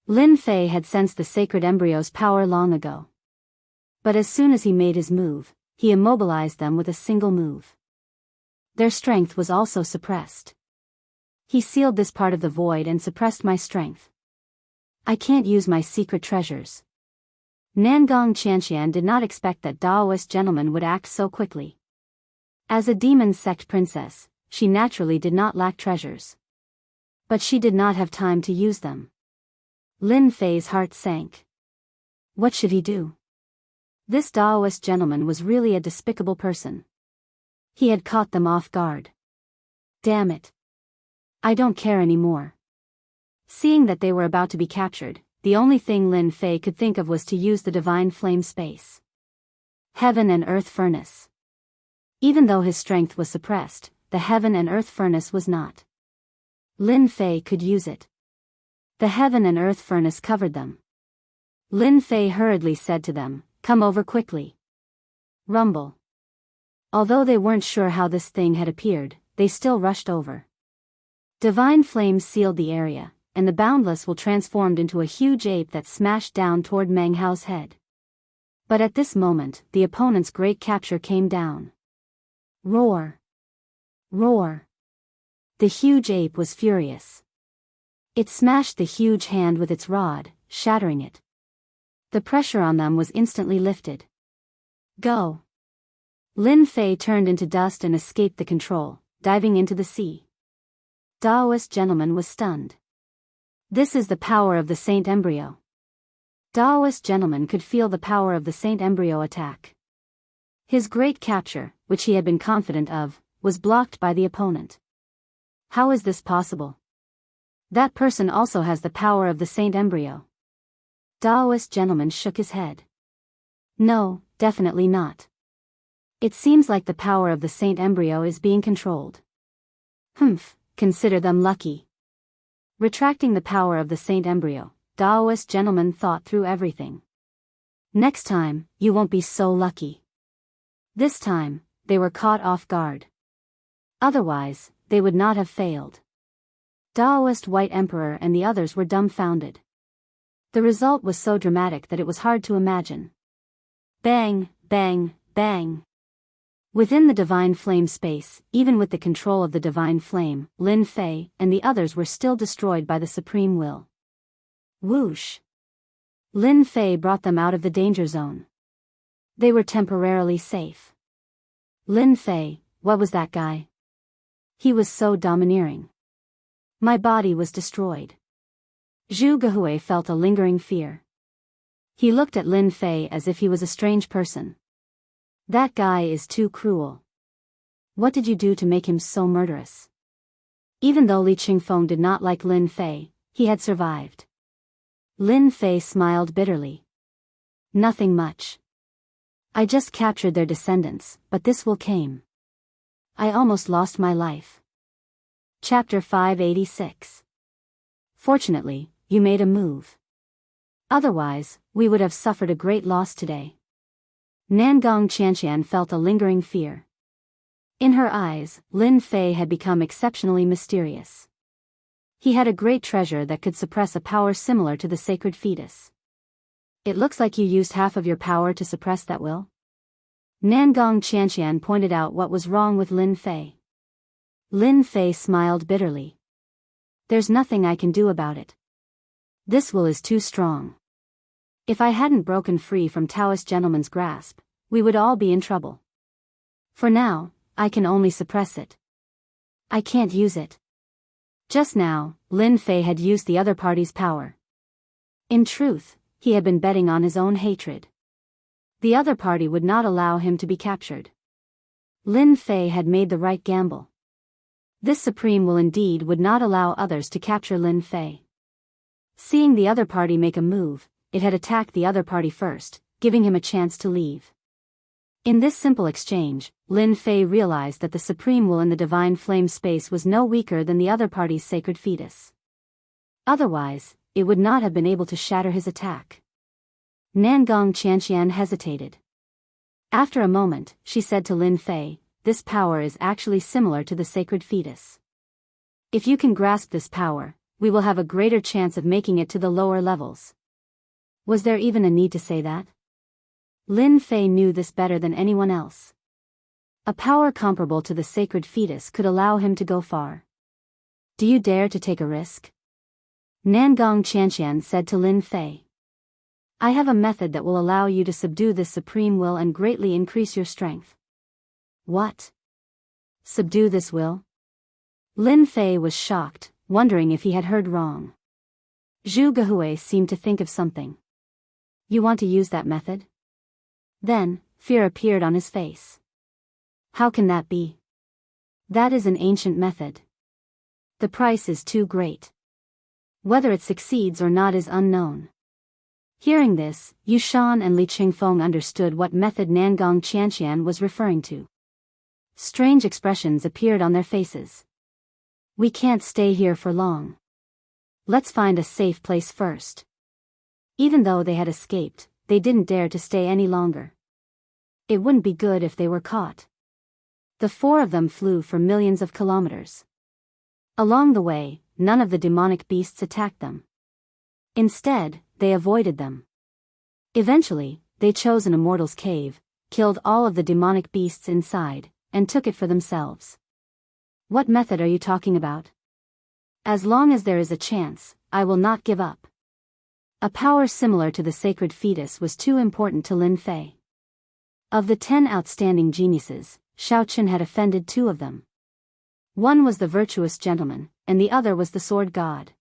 Lin Fei had sensed the sacred embryo's power long ago. But as soon as he made his move, he immobilized them with a single move. Their strength was also suppressed. He sealed this part of the void and suppressed my strength. I can't use my secret treasures. Nangong Qianqian did not expect that Daoist gentleman would act so quickly. As a demon sect princess, she naturally did not lack treasures. But she did not have time to use them. Lin Fei's heart sank. What should he do? This Taoist gentleman was really a despicable person. He had caught them off guard. Damn it. I don't care anymore. Seeing that they were about to be captured, the only thing Lin Fei could think of was to use the divine flame space. Heaven and earth furnace. Even though his strength was suppressed, the heaven and earth furnace was not. Lin Fei could use it. The heaven and earth furnace covered them. Lin Fei hurriedly said to them, "Come over quickly." Rumble. Although they weren't sure how this thing had appeared, they still rushed over. Divine flames sealed the area, and the Boundless will transformed into a huge ape that smashed down toward Meng Hao's head. But at this moment, the opponent's great capture came down. Roar! Roar! The huge ape was furious. It smashed the huge hand with its rod, shattering it. The pressure on them was instantly lifted. Go! Lin Fei turned into dust and escaped the control, diving into the sea. Taoist gentleman was stunned. This is the power of the Saint Embryo. Taoist gentleman could feel the power of the Saint Embryo attack. His great capture, which he had been confident of, was blocked by the opponent. How is this possible? That person also has the power of the Saint Embryo. Taoist gentleman shook his head. No, definitely not. It seems like the power of the Saint Embryo is being controlled. Humph, consider them lucky. Retracting the power of the Saint Embryo, Taoist gentleman thought through everything. Next time, you won't be so lucky. This time, they were caught off guard. Otherwise, they would not have failed. Taoist White Emperor and the others were dumbfounded. The result was so dramatic that it was hard to imagine. Bang, bang, bang. Within the divine flame space, even with the control of the divine flame, Lin Fei and the others were still destroyed by the supreme will. Whoosh! Lin Fei brought them out of the danger zone. They were temporarily safe. Lin Fei, what was that guy? He was so domineering. My body was destroyed. Zhu Gehui felt a lingering fear. He looked at Lin Fei as if he was a strange person. That guy is too cruel. What did you do to make him so murderous? Even though Li Qingfeng did not like Lin Fei, he had survived. Lin Fei smiled bitterly. Nothing much. I just captured their descendants, but this will came. I almost lost my life. Chapter 586. Fortunately, you made a move. Otherwise, we would have suffered a great loss today. Nangong Qianqian felt a lingering fear. In her eyes, Lin Fei had become exceptionally mysterious. He had a great treasure that could suppress a power similar to the sacred fetus. It looks like you used half of your power to suppress that will. Nangong Qianqian pointed out what was wrong with Lin Fei. Lin Fei smiled bitterly. There's nothing I can do about it. This will is too strong. If I hadn't broken free from Taoist gentleman's grasp, we would all be in trouble. For now, I can only suppress it. I can't use it. Just now, Lin Fei had used the other party's power. In truth, he had been betting on his own hatred. The other party would not allow him to be captured. Lin Fei had made the right gamble. This supreme will indeed would not allow others to capture Lin Fei. Seeing the other party make a move, it had attacked the other party first, giving him a chance to leave. In this simple exchange, Lin Fei realized that the supreme will in the divine flame space was no weaker than the other party's sacred fetus. Otherwise, it would not have been able to shatter his attack. Nangong Qianqian hesitated. After a moment, she said to Lin Fei, "This power is actually similar to the sacred fetus. If you can grasp this power, we will have a greater chance of making it to the lower levels." Was there even a need to say that? Lin Fei knew this better than anyone else. A power comparable to the sacred fetus could allow him to go far. Do you dare to take a risk? Nangong Qianqian said to Lin Fei. I have a method that will allow you to subdue this supreme will and greatly increase your strength. What? Subdue this will? Lin Fei was shocked, wondering if he had heard wrong. Zhu Gehui seemed to think of something. You want to use that method? Then, fear appeared on his face. How can that be? That is an ancient method. The price is too great. Whether it succeeds or not is unknown. Hearing this, Yu Shan and Li Qingfeng understood what method Nangong Qianqian was referring to. Strange expressions appeared on their faces. We can't stay here for long. Let's find a safe place first. Even though they had escaped, they didn't dare to stay any longer. It wouldn't be good if they were caught. The four of them flew for millions of kilometers. Along the way, none of the demonic beasts attacked them. Instead, they avoided them. Eventually, they chose an immortal's cave, killed all of the demonic beasts inside, and took it for themselves. What method are you talking about? As long as there is a chance, I will not give up. A power similar to the sacred fetus was too important to Lin Fei. Of the 10 outstanding geniuses, Shaoqun had offended 2 of them. One was the virtuous gentleman, and the other was the sword god.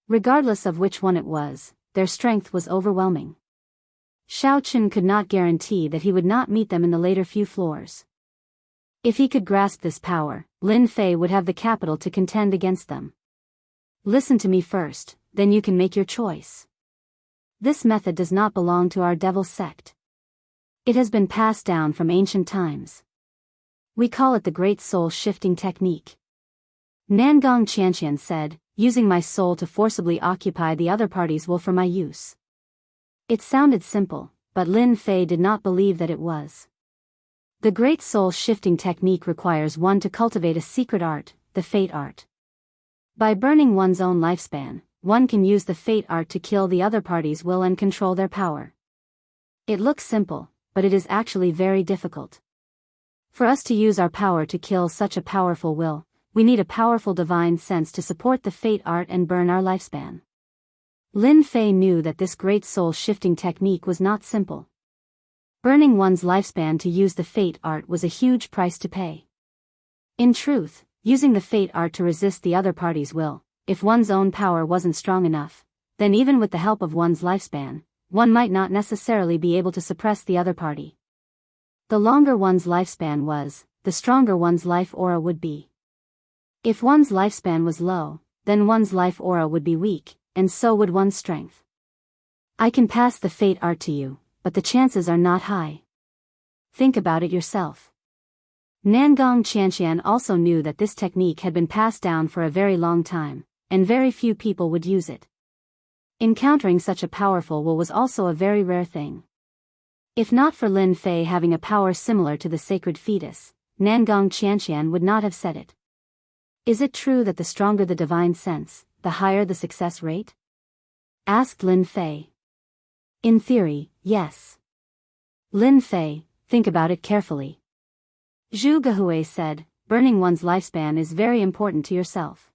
Regardless of which one it was, their strength was overwhelming. Shaoqun could not guarantee that he would not meet them in the later few floors. If he could grasp this power, Lin Fei would have the capital to contend against them. Listen to me first, then you can make your choice. This method does not belong to our devil sect. It has been passed down from ancient times. We call it the Great Soul Shifting Technique. Nangong Qianqian said, using my soul to forcibly occupy the other party's will for my use. It sounded simple, but Lin Fei did not believe that it was. The Great Soul Shifting Technique requires one to cultivate a secret art, the Fate Art. By burning one's own lifespan, one can use the Fate Art to kill the other party's will and control their power. It looks simple, but it is actually very difficult. For us to use our power to kill such a powerful will, we need a powerful divine sense to support the Fate Art and burn our lifespan. Lin Fei knew that this Great Soul Shifting Technique was not simple. Burning one's lifespan to use the Fate Art was a huge price to pay. In truth, using the Fate Art to resist the other party's will, if one's own power wasn't strong enough, then even with the help of one's lifespan, one might not necessarily be able to suppress the other party. The longer one's lifespan was, the stronger one's life aura would be. If one's lifespan was low, then one's life aura would be weak, and so would one's strength. I can pass the Fate Art to you, but the chances are not high. Think about it yourself. Nangong Qianqian also knew that this technique had been passed down for a very long time, and very few people would use it. Encountering such a powerful will was also a very rare thing. If not for Lin Fei having a power similar to the sacred fetus, Nangong Qianqian would not have said it. Is it true that the stronger the divine sense, the higher the success rate? Asked Lin Fei. In theory, yes. Lin Fei, think about it carefully. Zhu Gehui said, burning one's lifespan is very important to yourself.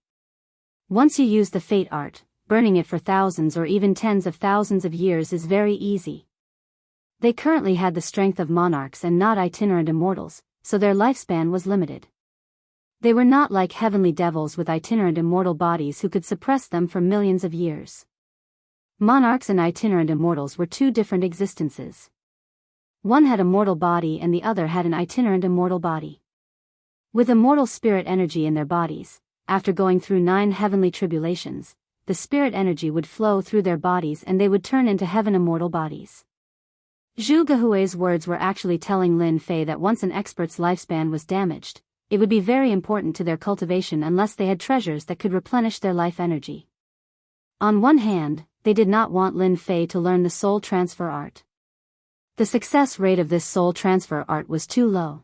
Once you use the Fate Art, burning it for thousands or even tens of thousands of years is very easy. They currently had the strength of monarchs and not itinerant immortals, so their lifespan was limited. They were not like heavenly devils with itinerant immortal bodies who could suppress them for millions of years. Monarchs and itinerant immortals were 2 different existences. One had a mortal body and the other had an itinerant immortal body. With immortal spirit energy in their bodies, after going through 9 heavenly tribulations, the spirit energy would flow through their bodies and they would turn into heaven immortal bodies. Zhu Gehui's words were actually telling Lin Fei that once an expert's lifespan was damaged, it would be very important to their cultivation unless they had treasures that could replenish their life energy. On one hand, they did not want Lin Fei to learn the soul transfer art. The success rate of this soul transfer art was too low.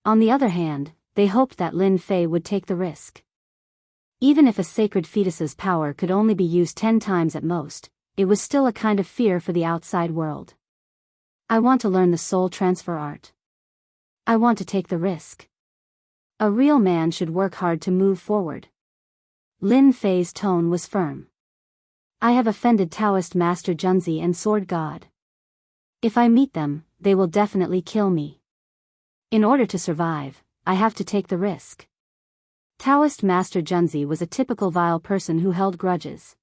On the other hand, they hoped that Lin Fei would take the risk. Even if a sacred fetus's power could only be used 10 times at most, it was still a kind of fear for the outside world. I want to learn the soul transfer art. I want to take the risk. A real man should work hard to move forward. Lin Fei's tone was firm. I have offended Taoist Master Junzi and Sword God. If I meet them, they will definitely kill me. In order to survive, I have to take the risk. Taoist Master Junzi was a typical vile person who held grudges.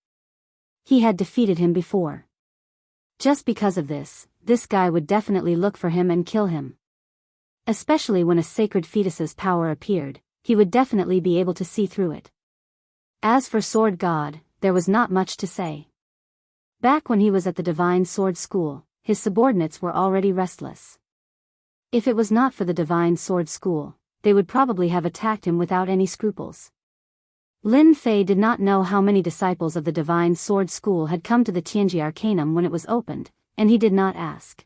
He had defeated him before. Just because of this guy would definitely look for him and kill him. Especially when a sacred fetus's power appeared, he would definitely be able to see through it. As for Sword God, there was not much to say. Back when he was at the Divine Sword School, his subordinates were already restless. If it was not for the Divine Sword School, they would probably have attacked him without any scruples. Lin Fei did not know how many disciples of the Divine Sword School had come to the Tianji Arcanum when it was opened, and he did not ask.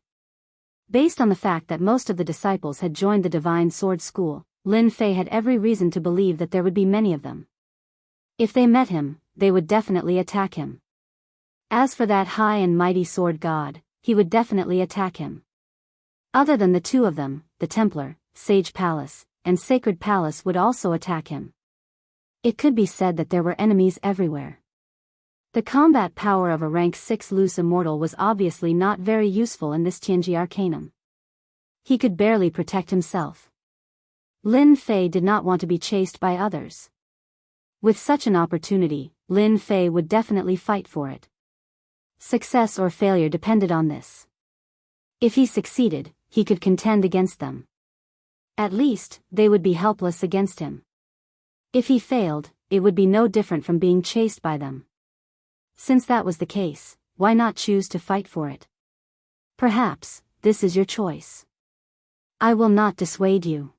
Based on the fact that most of the disciples had joined the Divine Sword School, Lin Fei had every reason to believe that there would be many of them. If they met him, they would definitely attack him. As for that high and mighty Sword God, he would definitely attack him. Other than the two of them, the Templar, Sage Palace, and Sacred Palace would also attack him. It could be said that there were enemies everywhere. The combat power of a rank 6 loose immortal was obviously not very useful in this Tianji Arcanum. He could barely protect himself. Lin Fei did not want to be chased by others. With such an opportunity, Lin Fei would definitely fight for it. Success or failure depended on this. If he succeeded, he could contend against them. At least, they would be helpless against him. If he failed, it would be no different from being chased by them. Since that was the case, why not choose to fight for it? Perhaps, this is your choice. I will not dissuade you.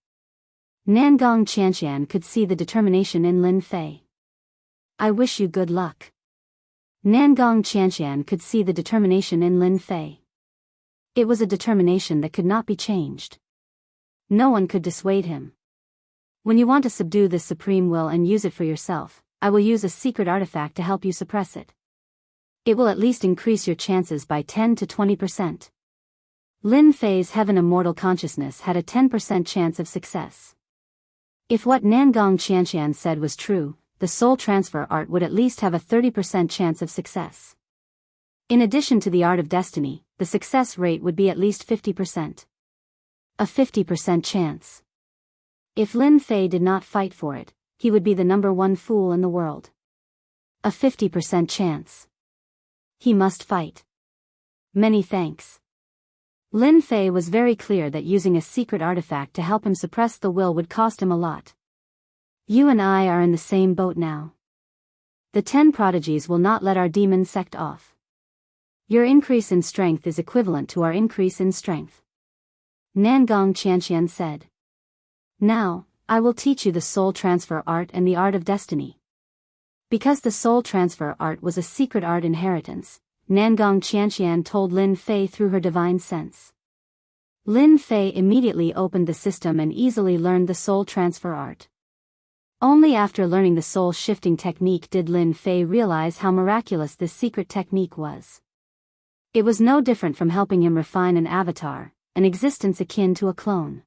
Nangong Qianqian could see the determination in Lin Fei. I wish you good luck. Nangong Qianqian could see the determination in Lin Fei. It was a determination that could not be changed. No one could dissuade him. When you want to subdue this supreme will and use it for yourself, I will use a secret artifact to help you suppress it. It will at least increase your chances by 10 to 20%. Lin Fei's Heaven Immortal Consciousness had a 10% chance of success. If what Nangong Qianqian said was true, the soul transfer art would at least have a 30% chance of success. In addition to the art of destiny, the success rate would be at least 50%. A 50% chance. If Lin Fei did not fight for it, he would be the #1 fool in the world. A 50% chance. He must fight. Many thanks. Lin Fei was very clear that using a secret artifact to help him suppress the will would cost him a lot. You and I are in the same boat now. The 10 prodigies will not let our demon sect off. Your increase in strength is equivalent to our increase in strength. Nangong Qianqian said. Now, I will teach you the soul transfer art and the art of destiny. Because the soul transfer art was a secret art inheritance, Nangong Qianqian told Lin Fei through her divine sense. Lin Fei immediately opened the system and easily learned the soul transfer art. Only after learning the soul shifting technique did Lin Fei realize how miraculous this secret technique was. It was no different from helping him refine an avatar, an existence akin to a clone.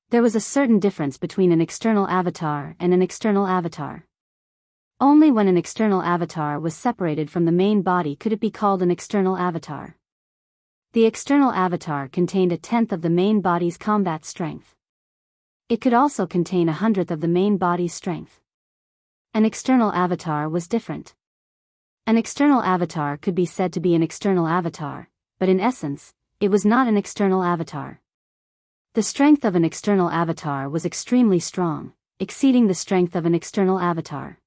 There was a certain difference between an external avatar and an external avatar. Only when an external avatar was separated from the main body could it be called an external avatar. The external avatar contained 1/10 of the main body's combat strength. It could also contain 1/100th of the main body's strength. An external avatar was different. An external avatar could be said to be an external avatar, but in essence, it was not an external avatar. The strength of an external avatar was extremely strong, exceeding the strength of an external avatar.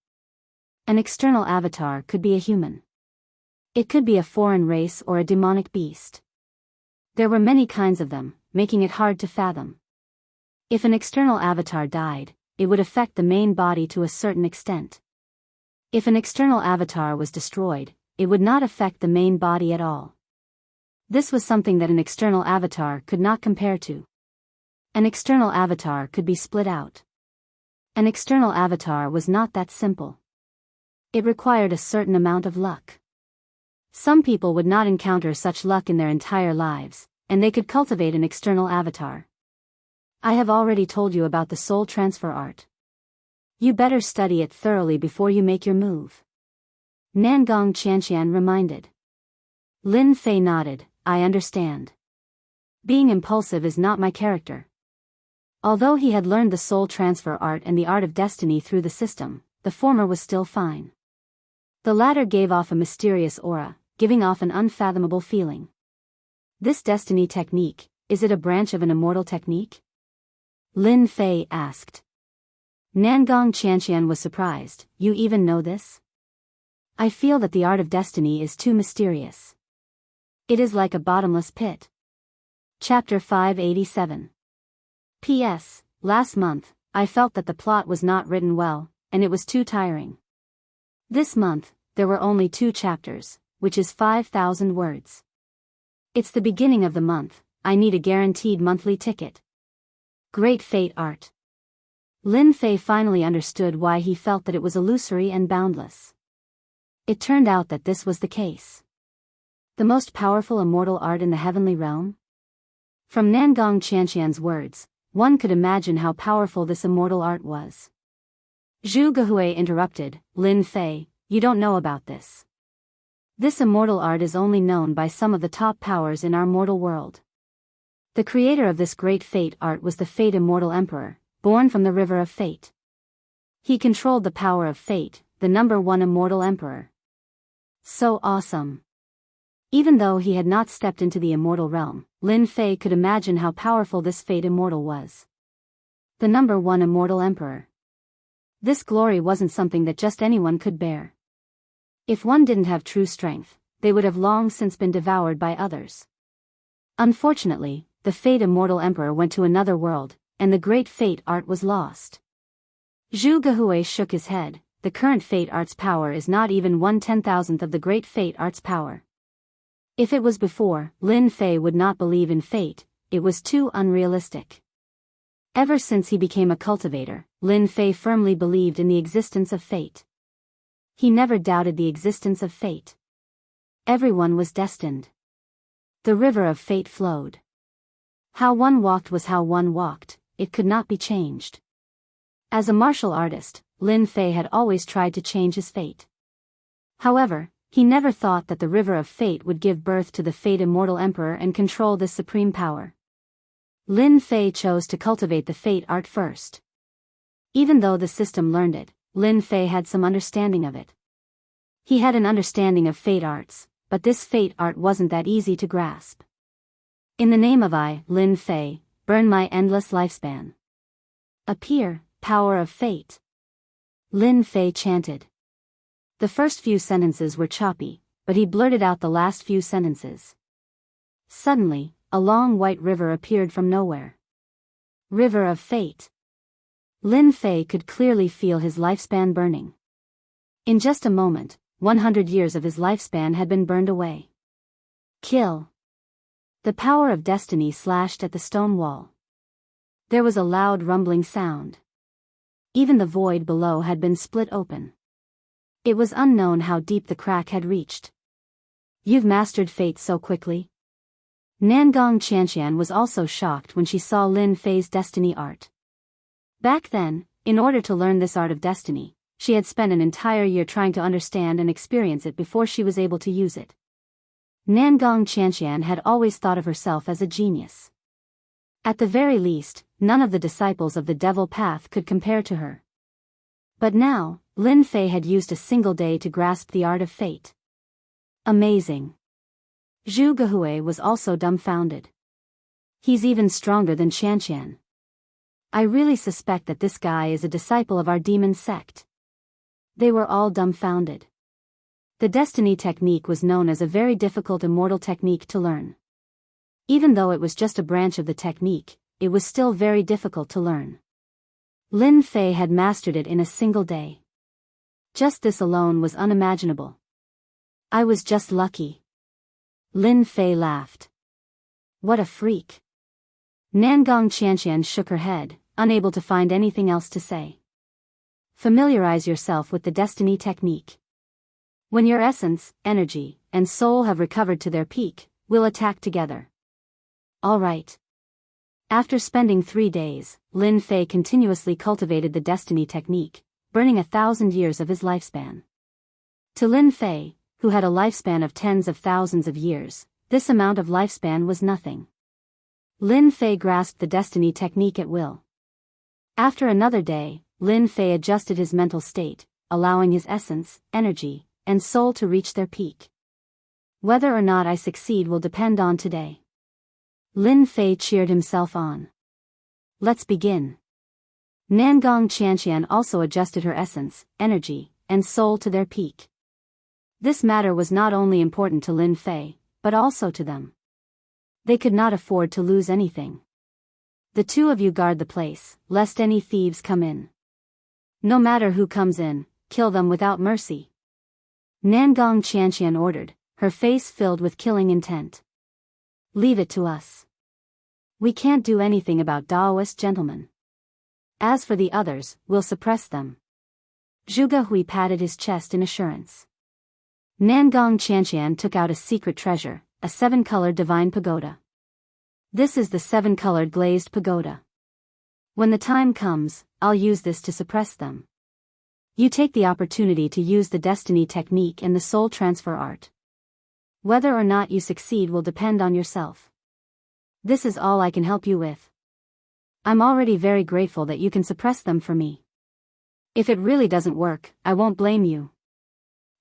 An external avatar could be a human. It could be a foreign race or a demonic beast. There were many kinds of them, making it hard to fathom. If an external avatar died, it would affect the main body to a certain extent. If an external avatar was destroyed, it would not affect the main body at all. This was something that an external avatar could not compare to. An external avatar could be split out. An external avatar was not that simple. It required a certain amount of luck. Some people would not encounter such luck in their entire lives, and they could cultivate an external avatar. I have already told you about the soul transfer art. You better study it thoroughly before you make your move. Nangong Qianqian reminded. Lin Fei nodded, I understand. Being impulsive is not my character. Although he had learned the soul transfer art and the art of destiny through the system, the former was still fine. The latter gave off a mysterious aura, giving off an unfathomable feeling. This destiny technique, is it a branch of an immortal technique? Lin Fei asked. Nangong Qianqian was surprised. You even know this? I feel that the art of destiny is too mysterious. It is like a bottomless pit. Chapter 587. P.S. Last month, I felt that the plot was not written well, and it was too tiring. This month, there were only 2 chapters, which is 5,000 words. It's the beginning of the month, I need a guaranteed monthly ticket. Great fate art. Lin Fei finally understood why he felt that it was illusory and boundless. It turned out that this was the case. The most powerful immortal art in the heavenly realm? From Nangong Qianqian's words, one could imagine how powerful this immortal art was. Zhu Gehui interrupted, Lin Fei, you don't know about this. This immortal art is only known by some of the top powers in our mortal world. The creator of this great fate art was the Fate Immortal Emperor, born from the River of Fate. He controlled the power of fate, the #1 immortal emperor. So awesome. Even though he had not stepped into the immortal realm, Lin Fei could imagine how powerful this Fate Immortal was. The #1 immortal emperor. This glory wasn't something that just anyone could bear. If one didn't have true strength, they would have long since been devoured by others. Unfortunately, the Fate Immortal Emperor went to another world, and the great fate art was lost. Zhu Gehui shook his head. The current fate art's power is not even 1/10,000th of the great fate art's power. If it was before, Lin Fei would not believe in fate, it was too unrealistic. Ever since he became a cultivator, Lin Fei firmly believed in the existence of fate. He never doubted the existence of fate. Everyone was destined. The river of fate flowed. How one walked was how one walked, it could not be changed. As a martial artist, Lin Fei had always tried to change his fate. However, he never thought that the river of fate would give birth to the Fate Immortal Emperor and control this supreme power. Lin Fei chose to cultivate the fate art first. Even though the system learned it, Lin Fei had some understanding of it. He had an understanding of fate arts, but this fate art wasn't that easy to grasp. In the name of I, Lin Fei, burn my endless lifespan. Appear, power of fate. Lin Fei chanted. The first few sentences were choppy, but he blurted out the last few sentences. Suddenly, a long white river appeared from nowhere. River of Fate. Lin Fei could clearly feel his lifespan burning. In just a moment, 100 years of his lifespan had been burned away. Kill. The power of destiny slashed at the stone wall. There was a loud rumbling sound. Even the void below had been split open. It was unknown how deep the crack had reached. You've mastered fate so quickly? Nangong Qianqian was also shocked when she saw Lin Fei's destiny art. Back then, in order to learn this art of destiny, she had spent an entire year trying to understand and experience it before she was able to use it. Nangong Qianqian had always thought of herself as a genius. At the very least, none of the disciples of the Devil Path could compare to her. But now, Lin Fei had used a single day to grasp the art of fate. Amazing. Zhu Gehui was also dumbfounded. He's even stronger than Qianqian. I really suspect that this guy is a disciple of our demon sect. They were all dumbfounded. The destiny technique was known as a very difficult immortal technique to learn. Even though it was just a branch of the technique, it was still very difficult to learn. Lin Fei had mastered it in a single day. Just this alone was unimaginable. I was just lucky. Lin Fei laughed. What a freak. Nangong Qianqian shook her head, unable to find anything else to say. Familiarize yourself with the destiny technique. When your essence, energy, and soul have recovered to their peak, we'll attack together. All right. After spending 3 days, Lin Fei continuously cultivated the destiny technique, burning 1,000 years of his lifespan. To Lin Fei, who had a lifespan of tens of thousands of years, this amount of lifespan was nothing. Lin Fei grasped the destiny technique at will, After another day, Lin Fei adjusted his mental state, allowing his essence, energy, and soul to reach their peak. Whether or not I succeed will depend on today. Lin Fei cheered himself on. Let's begin. Nangong Qianqian also adjusted her essence, energy, and soul to their peak. This matter was not only important to Lin Fei, but also to them. They could not afford to lose anything. The two of you guard the place, lest any thieves come in. No matter who comes in, kill them without mercy. Nangong Qianqian ordered, her face filled with killing intent. Leave it to us. We can't do anything about Daoist gentlemen. As for the others, we'll suppress them. Zhuge Hui patted his chest in assurance. Nangong Qianqian took out a secret treasure, a 7-colored divine pagoda. This is the 7-colored glazed pagoda. When the time comes, I'll use this to suppress them. You take the opportunity to use the destiny technique and the soul transfer art. Whether or not you succeed will depend on yourself. This is all I can help you with. I'm already very grateful that you can suppress them for me. If it really doesn't work, I won't blame you.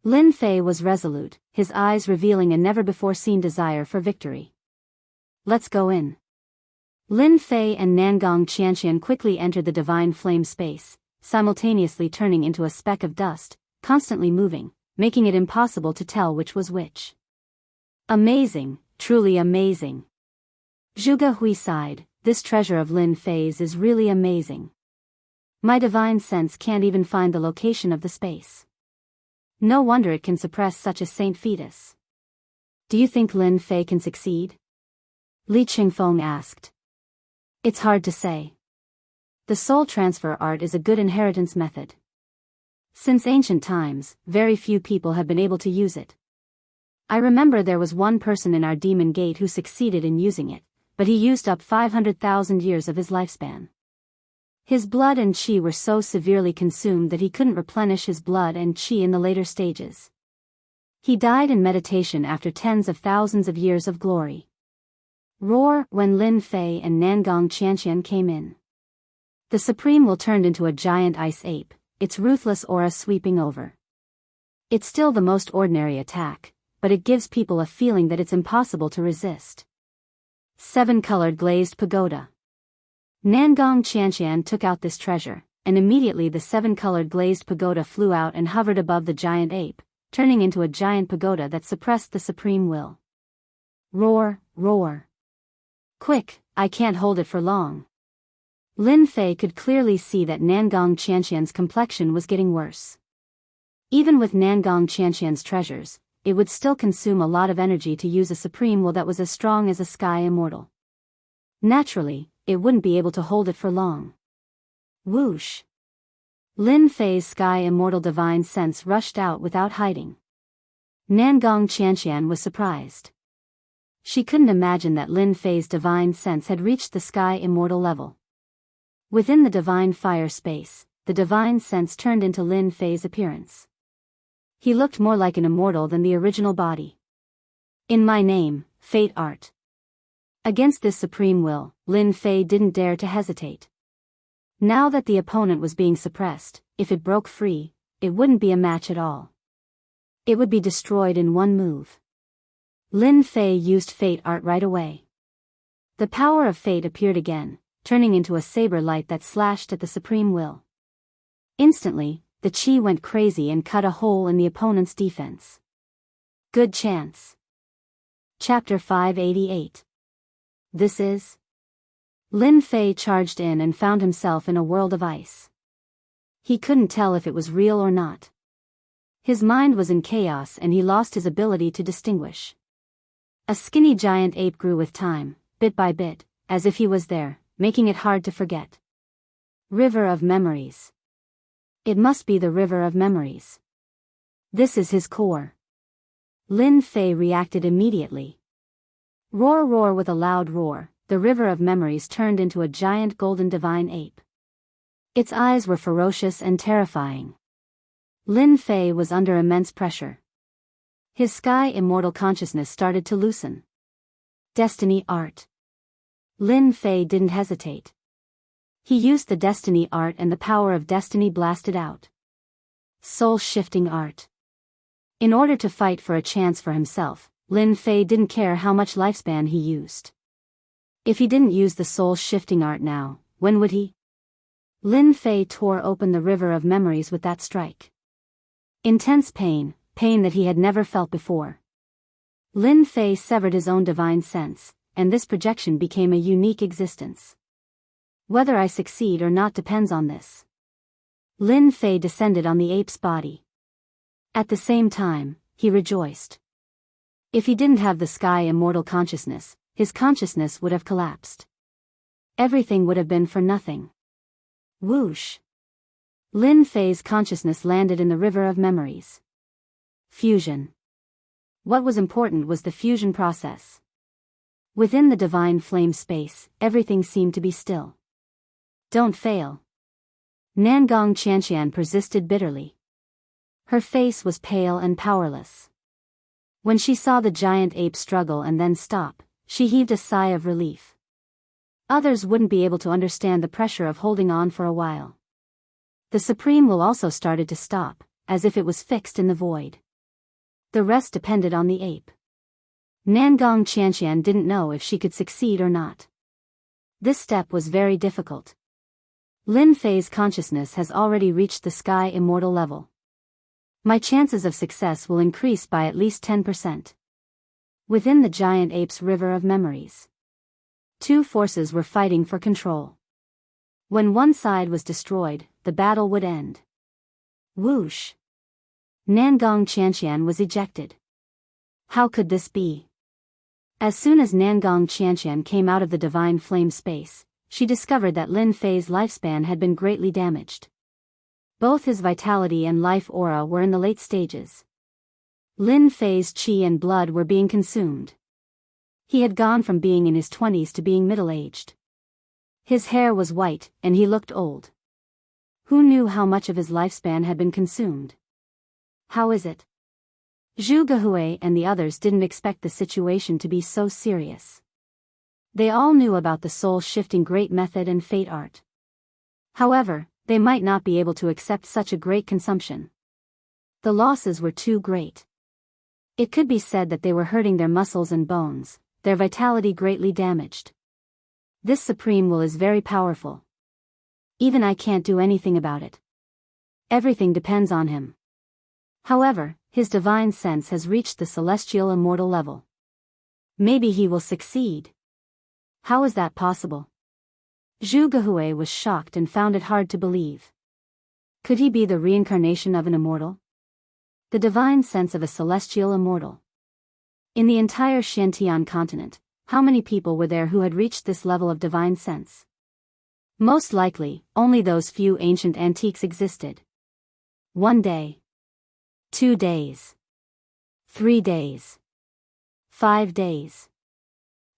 Lin Fei was resolute, his eyes revealing a never-before-seen desire for victory. Let's go in. Lin Fei and Nangong Qianqian quickly entered the divine flame space, simultaneously turning into a speck of dust, constantly moving, making it impossible to tell which was which. Amazing, truly amazing. Zhuge Hui sighed, this treasure of Lin Fei's is really amazing. My divine sense can't even find the location of the space. No wonder it can suppress such a saint fetus. Do you think Lin Fei can succeed? Li Qingfeng asked. It's hard to say. The soul transfer art is a good inheritance method. Since ancient times, very few people have been able to use it. I remember there was one person in our demon gate who succeeded in using it, but he used up 500,000 years of his lifespan. His blood and qi were so severely consumed that he couldn't replenish his blood and qi in the later stages. He died in meditation after tens of thousands of years of glory. Roar when Lin Fei and Nangong Qianqian came in. The Supreme will turn into a giant ice ape, its ruthless aura sweeping over. It's still the most ordinary attack, but it gives people a feeling that it's impossible to resist. 7-colored glazed pagoda. Nangong Qianqian took out this treasure, and immediately the 7-colored glazed pagoda flew out and hovered above the giant ape, turning into a giant pagoda that suppressed the supreme will. Roar, roar. Quick, I can't hold it for long. Lin Fei could clearly see that Nangong Qianqian's complexion was getting worse. Even with Nangong Qianqian's treasures, it would still consume a lot of energy to use a supreme will that was as strong as a sky immortal. Naturally, it wouldn't be able to hold it for long. Whoosh! Lin Fei's sky immortal divine sense rushed out without hiding. Nangong Qianqian was surprised. She couldn't imagine that Lin Fei's divine sense had reached the sky immortal level. Within the divine fire space, the divine sense turned into Lin Fei's appearance. He looked more like an immortal than the original body. In my name, fate art. Against this supreme will, Lin Fei didn't dare to hesitate. Now that the opponent was being suppressed, if it broke free, it wouldn't be a match at all. It would be destroyed in one move. Lin Fei used fate art right away. The power of fate appeared again, turning into a saber light that slashed at the supreme will. Instantly, the qi went crazy and cut a hole in the opponent's defense. Good chance. Chapter 588. This is... Lin Fei charged in and found himself in a world of ice. He couldn't tell if it was real or not. His mind was in chaos and he lost his ability to distinguish. A skinny giant ape grew with time, bit by bit, as if he was there, making it hard to forget. River of Memories. It must be the River of Memories. This is his core. Lin Fei reacted immediately. Roar roar with a loud roar, the River of Memories turned into a giant golden divine ape. Its eyes were ferocious and terrifying. Lin Fei was under immense pressure. His sky immortal consciousness started to loosen. Destiny art. Lin Fei didn't hesitate. He used the destiny art and the power of destiny blasted out. Soul-shifting art. In order to fight for a chance for himself, Lin Fei didn't care how much lifespan he used. If he didn't use the soul-shifting art now, when would he? Lin Fei tore open the river of memories with that strike. Intense pain, pain that he had never felt before. Lin Fei severed his own divine sense, and this projection became a unique existence. Whether I succeed or not depends on this. Lin Fei descended on the ape's body. At the same time, he rejoiced. If he didn't have the sky immortal consciousness, his consciousness would have collapsed. Everything would have been for nothing. Whoosh! Lin Fei's consciousness landed in the river of memories. Fusion. What was important was the fusion process. Within the divine flame space, everything seemed to be still. Don't fail. Nangong Qianqian persisted bitterly. Her face was pale and powerless. When she saw the giant ape struggle and then stop, she heaved a sigh of relief. Others wouldn't be able to understand the pressure of holding on for a while. The supreme will also started to stop, as if it was fixed in the void. The rest depended on the ape. Nangong Qianqian didn't know if she could succeed or not. This step was very difficult. Lin Fei's consciousness has already reached the sky immortal level. My chances of success will increase by at least 10%. Within the giant ape's river of memories, two forces were fighting for control. When one side was destroyed, the battle would end. Whoosh! Nangong Qianqian was ejected. How could this be? As soon as Nangong Qianqian came out of the divine flame space, she discovered that Lin Fei's lifespan had been greatly damaged. Both his vitality and life aura were in the late stages. Lin Fei's qi and blood were being consumed. He had gone from being in his 20s to being middle-aged. His hair was white, and he looked old. Who knew how much of his lifespan had been consumed? How is it? Zhu Gehui and the others didn't expect the situation to be so serious. They all knew about the soul-shifting great method and fate art. However, they might not be able to accept such a great consumption. The losses were too great. It could be said that they were hurting their muscles and bones, their vitality greatly damaged. This supreme will is very powerful. Even I can't do anything about it. Everything depends on him. However, his divine sense has reached the celestial immortal level. Maybe he will succeed. How is that possible? Zhu Gehui was shocked and found it hard to believe. Could he be the reincarnation of an immortal? The divine sense of a celestial immortal. In the entire Xiantian continent, how many people were there who had reached this level of divine sense? Most likely, only those few ancient antiques existed. 1 day. 2 days. 3 days. 5 days.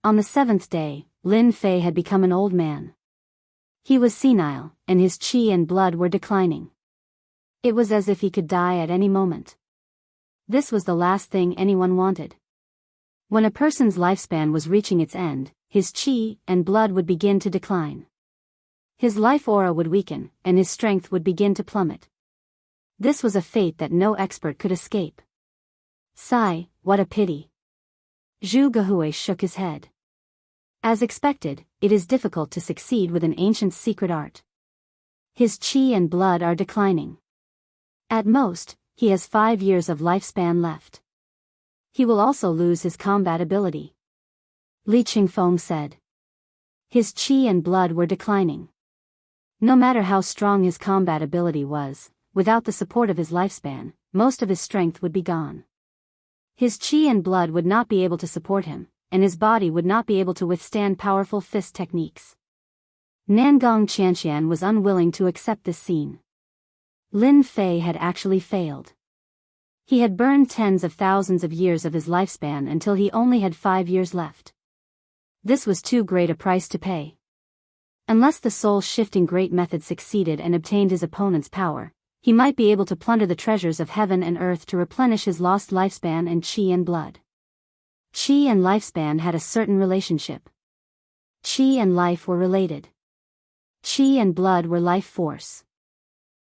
On the 7th day, Lin Fei had become an old man. He was senile, and his qi and blood were declining. It was as if he could die at any moment. This was the last thing anyone wanted. When a person's lifespan was reaching its end, his qi and blood would begin to decline. His life aura would weaken, and his strength would begin to plummet. This was a fate that no expert could escape. Sigh, what a pity. Zhu Gehui shook his head. As expected, it is difficult to succeed with an ancient secret art. His qi and blood are declining. At most, he has 5 years of lifespan left. He will also lose his combat ability. Li Qingfeng said. His qi and blood were declining. No matter how strong his combat ability was, without the support of his lifespan, most of his strength would be gone. His qi and blood would not be able to support him, and his body would not be able to withstand powerful fist techniques. Nangong Qianqian was unwilling to accept this scene. Lin Fei had actually failed. He had burned tens of thousands of years of his lifespan until he only had 5 years left. This was too great a price to pay. Unless the soul-shifting great method succeeded and obtained his opponent's power, he might be able to plunder the treasures of heaven and earth to replenish his lost lifespan and qi and blood. Qi and lifespan had a certain relationship. Qi and life were related. Qi and blood were life force.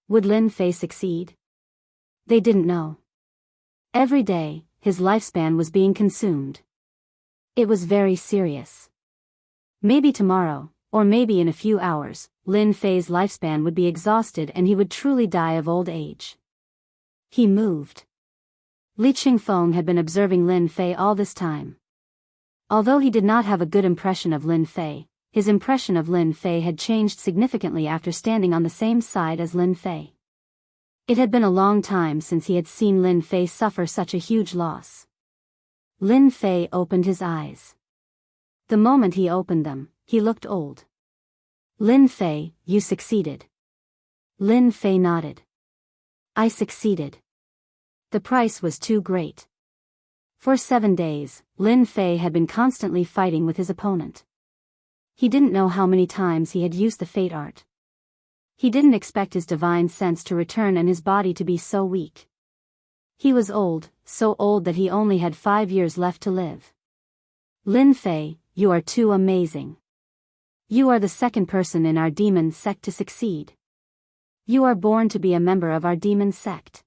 Would Lin Fei succeed? They didn't know. Every day, his lifespan was being consumed. It was very serious. Maybe tomorrow, or maybe in a few hours, Lin Fei's lifespan would be exhausted and he would truly die of old age. He moved. Li Qingfeng had been observing Lin Fei all this time. Although he did not have a good impression of Lin Fei, his impression of Lin Fei had changed significantly after standing on the same side as Lin Fei. It had been a long time since he had seen Lin Fei suffer such a huge loss. Lin Fei opened his eyes. The moment he opened them, he looked old. Lin Fei, you succeeded. Lin Fei nodded. I succeeded. The price was too great. For 7 days, Lin Fei had been constantly fighting with his opponent. He didn't know how many times he had used the fate art. He didn't expect his divine sense to return and his body to be so weak. He was old, so old that he only had 5 years left to live. Lin Fei, you are too amazing. You are the second person in our demon sect to succeed. You are born to be a member of our demon sect.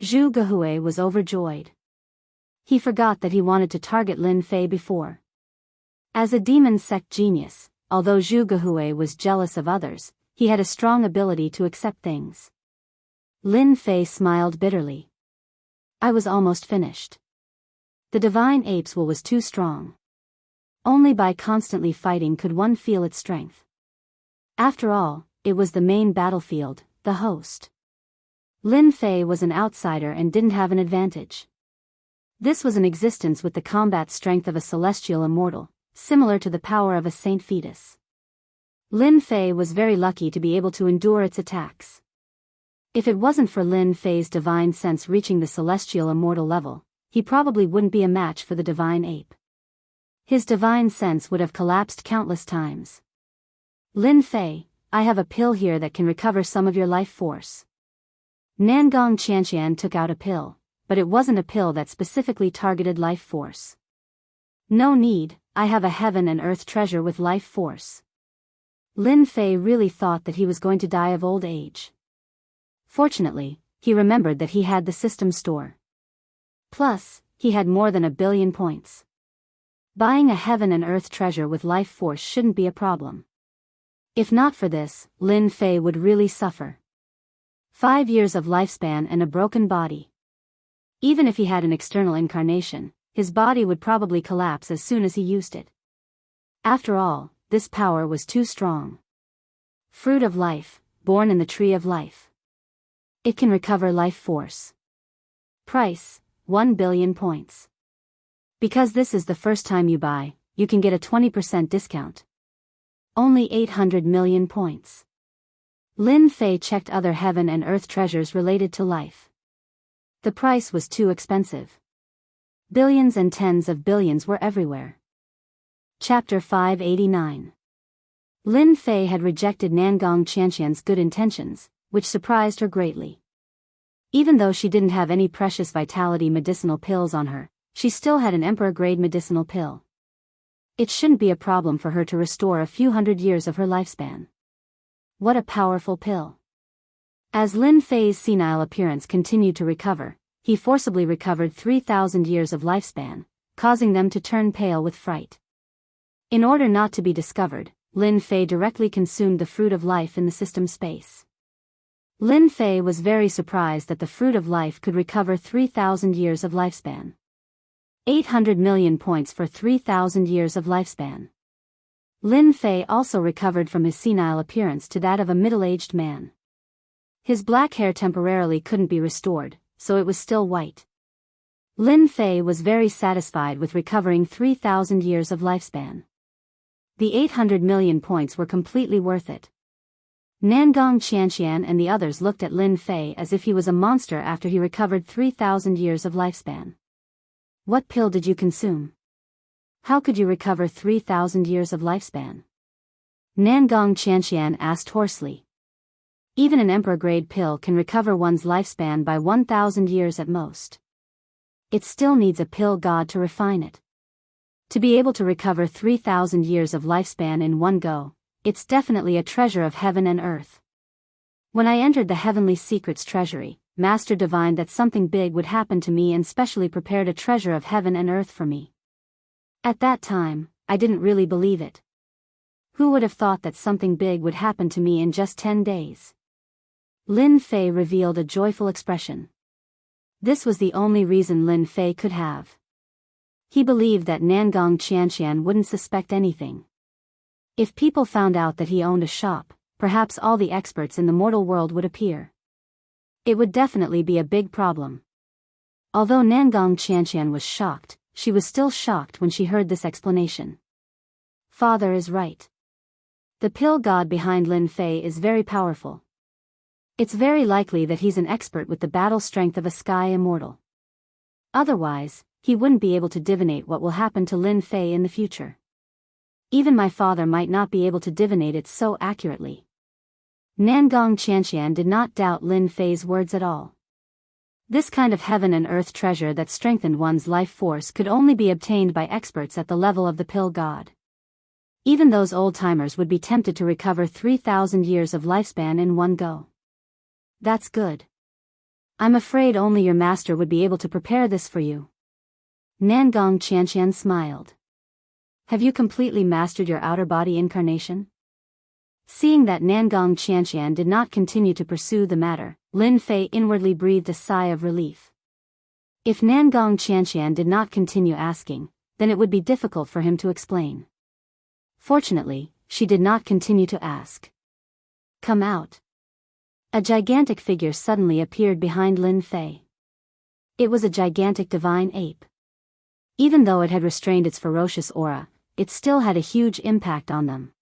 Zhu Gehui was overjoyed. He forgot that he wanted to target Lin Fei before. As a demon sect genius, although Zhu Gehui was jealous of others, he had a strong ability to accept things. Lin Fei smiled bitterly. I was almost finished. The divine ape's will was too strong. Only by constantly fighting could one feel its strength. After all, it was the main battlefield, the host. Lin Fei was an outsider and didn't have an advantage. This was an existence with the combat strength of a celestial immortal, similar to the power of a saint fetus. Lin Fei was very lucky to be able to endure its attacks. If it wasn't for Lin Fei's divine sense reaching the celestial immortal level, he probably wouldn't be a match for the divine ape. His divine sense would have collapsed countless times. Lin Fei, I have a pill here that can recover some of your life force. Nangong Qianqian took out a pill, but it wasn't a pill that specifically targeted life force. No need, I have a heaven and earth treasure with life force. Lin Fei really thought that he was going to die of old age. Fortunately, he remembered that he had the system store. Plus, he had more than 1 billion points. Buying a heaven and earth treasure with life force shouldn't be a problem. If not for this, Lin Fei would really suffer. 5 years of lifespan and a broken body. Even if he had an external incarnation, his body would probably collapse as soon as he used it. After all, this power was too strong. Fruit of life, born in the tree of life. It can recover life force. Price, 1 billion points. Because this is the first time you buy, you can get a 20% discount. Only 800 million points. Lin Fei checked other heaven and earth treasures related to life. The price was too expensive. Billions and tens of billions were everywhere. Chapter 589. Lin Fei had rejected Nangong Qianqian's good intentions, which surprised her greatly. Even though she didn't have any precious vitality medicinal pills on her, she still had an emperor-grade medicinal pill. It shouldn't be a problem for her to restore a few hundred years of her lifespan. What a powerful pill. As Lin Fei's senile appearance continued to recover, he forcibly recovered 3,000 years of lifespan, causing them to turn pale with fright. In order not to be discovered, Lin Fei directly consumed the fruit of life in the system space. Lin Fei was very surprised that the fruit of life could recover 3,000 years of lifespan. 800 million points for 3,000 years of lifespan. Lin Fei also recovered from his senile appearance to that of a middle-aged man. His black hair temporarily couldn't be restored, so it was still white. Lin Fei was very satisfied with recovering 3,000 years of lifespan. The 800 million points were completely worth it. Nangong Qianqian and the others looked at Lin Fei as if he was a monster after he recovered 3,000 years of lifespan. What pill did you consume? How could you recover 3,000 years of lifespan? Nangong Qianqian asked hoarsely. Even an emperor-grade pill can recover one's lifespan by 1,000 years at most. It still needs a pill god to refine it. To be able to recover 3,000 years of lifespan in one go, it's definitely a treasure of heaven and earth. When I entered the Heavenly Secrets Treasury, Master divined that something big would happen to me and specially prepared a treasure of heaven and earth for me. At that time, I didn't really believe it. Who would have thought that something big would happen to me in just 10 days? Lin Fei revealed a joyful expression. This was the only reason Lin Fei could have. He believed that Nangong Qianqian wouldn't suspect anything. If people found out that he owned a shop, perhaps all the experts in the mortal world would appear. It would definitely be a big problem. Although Nangong Qianqian was shocked, she was still shocked when she heard this explanation. Father is right. The pill god behind Lin Fei is very powerful. It's very likely that he's an expert with the battle strength of a sky immortal. Otherwise, he wouldn't be able to divinate what will happen to Lin Fei in the future. Even my father might not be able to divinate it so accurately. Nangong Qianqian did not doubt Lin Fei's words at all. This kind of heaven and earth treasure that strengthened one's life force could only be obtained by experts at the level of the pill god. Even those old-timers would be tempted to recover 3,000 years of lifespan in one go. That's good. I'm afraid only your master would be able to prepare this for you. Nangong Qianqian smiled. Have you completely mastered your outer body incarnation? Seeing that Nangong Qianqian did not continue to pursue the matter, Lin Fei inwardly breathed a sigh of relief. If Nangong Qianqian did not continue asking, then it would be difficult for him to explain. Fortunately, she did not continue to ask. Come out. A gigantic figure suddenly appeared behind Lin Fei. It was a gigantic divine ape. Even though it had restrained its ferocious aura, it still had a huge impact on them.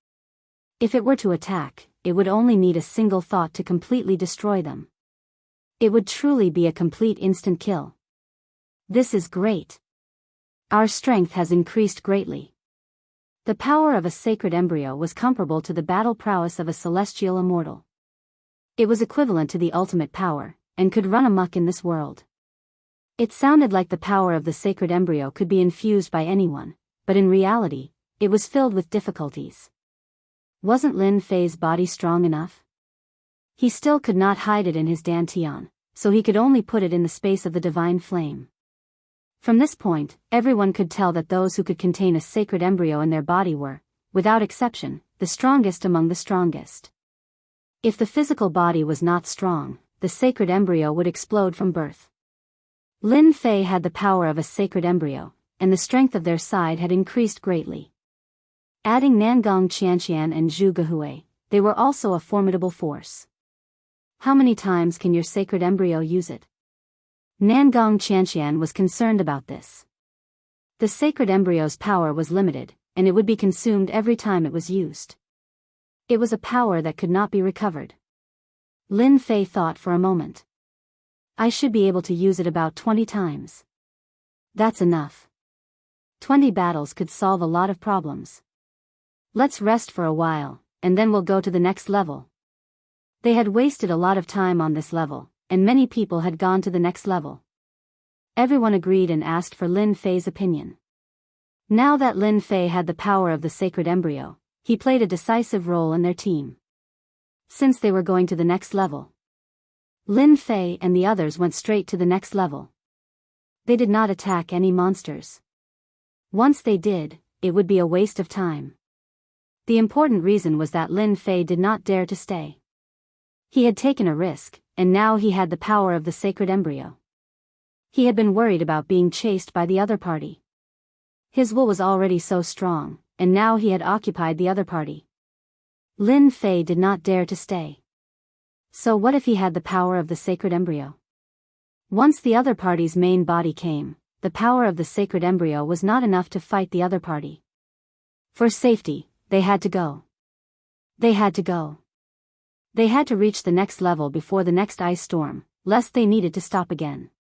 If it were to attack, it would only need a single thought to completely destroy them. It would truly be a complete instant kill. This is great. Our strength has increased greatly. The power of a sacred embryo was comparable to the battle prowess of a celestial immortal. It was equivalent to the ultimate power, and could run amok in this world. It sounded like the power of the sacred embryo could be infused by anyone, but in reality, it was filled with difficulties. Wasn't Lin Fei's body strong enough? He still could not hide it in his dantian, so he could only put it in the space of the divine flame. From this point, everyone could tell that those who could contain a sacred embryo in their body were, without exception, the strongest among the strongest. If the physical body was not strong, the sacred embryo would explode from birth. Lin Fei had the power of a sacred embryo, and the strength of their side had increased greatly. Adding Nangong Qianqian and Zhu Gehui, they were also a formidable force. How many times can your sacred embryo use it? Nangong Qianqian was concerned about this. The sacred embryo's power was limited, and it would be consumed every time it was used. It was a power that could not be recovered. Lin Fei thought for a moment. I should be able to use it about 20 times. That's enough. 20 battles could solve a lot of problems. Let's rest for a while, and then we'll go to the next level. They had wasted a lot of time on this level, and many people had gone to the next level. Everyone agreed and asked for Lin Fei's opinion. Now that Lin Fei had the power of the sacred embryo, he played a decisive role in their team. Since they were going to the next level, Lin Fei and the others went straight to the next level. They did not attack any monsters. Once they did, it would be a waste of time. The important reason was that Lin Fei did not dare to stay. He had taken a risk, and now he had the power of the sacred embryo. He had been worried about being chased by the other party. His will was already so strong, and now he had occupied the other party. Lin Fei did not dare to stay. So what if he had the power of the sacred embryo? Once the other party's main body came, the power of the sacred embryo was not enough to fight the other party. For safety, they had to go. They had to go. They had to reach the next level before the next ice storm, lest they needed to stop again.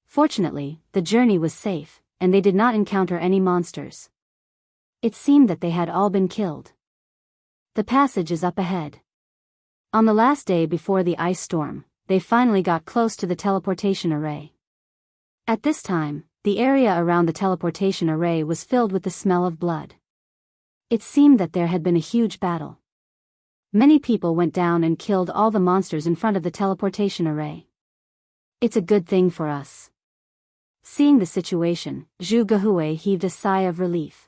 Fortunately, the journey was safe, and they did not encounter any monsters. It seemed that they had all been killed. The passage is up ahead. On the last day before the ice storm, they finally got close to the teleportation array. At this time, the area around the teleportation array was filled with the smell of blood. It seemed that there had been a huge battle. Many people went down and killed all the monsters in front of the teleportation array. It's a good thing for us. Seeing the situation, Zhu Gehui heaved a sigh of relief.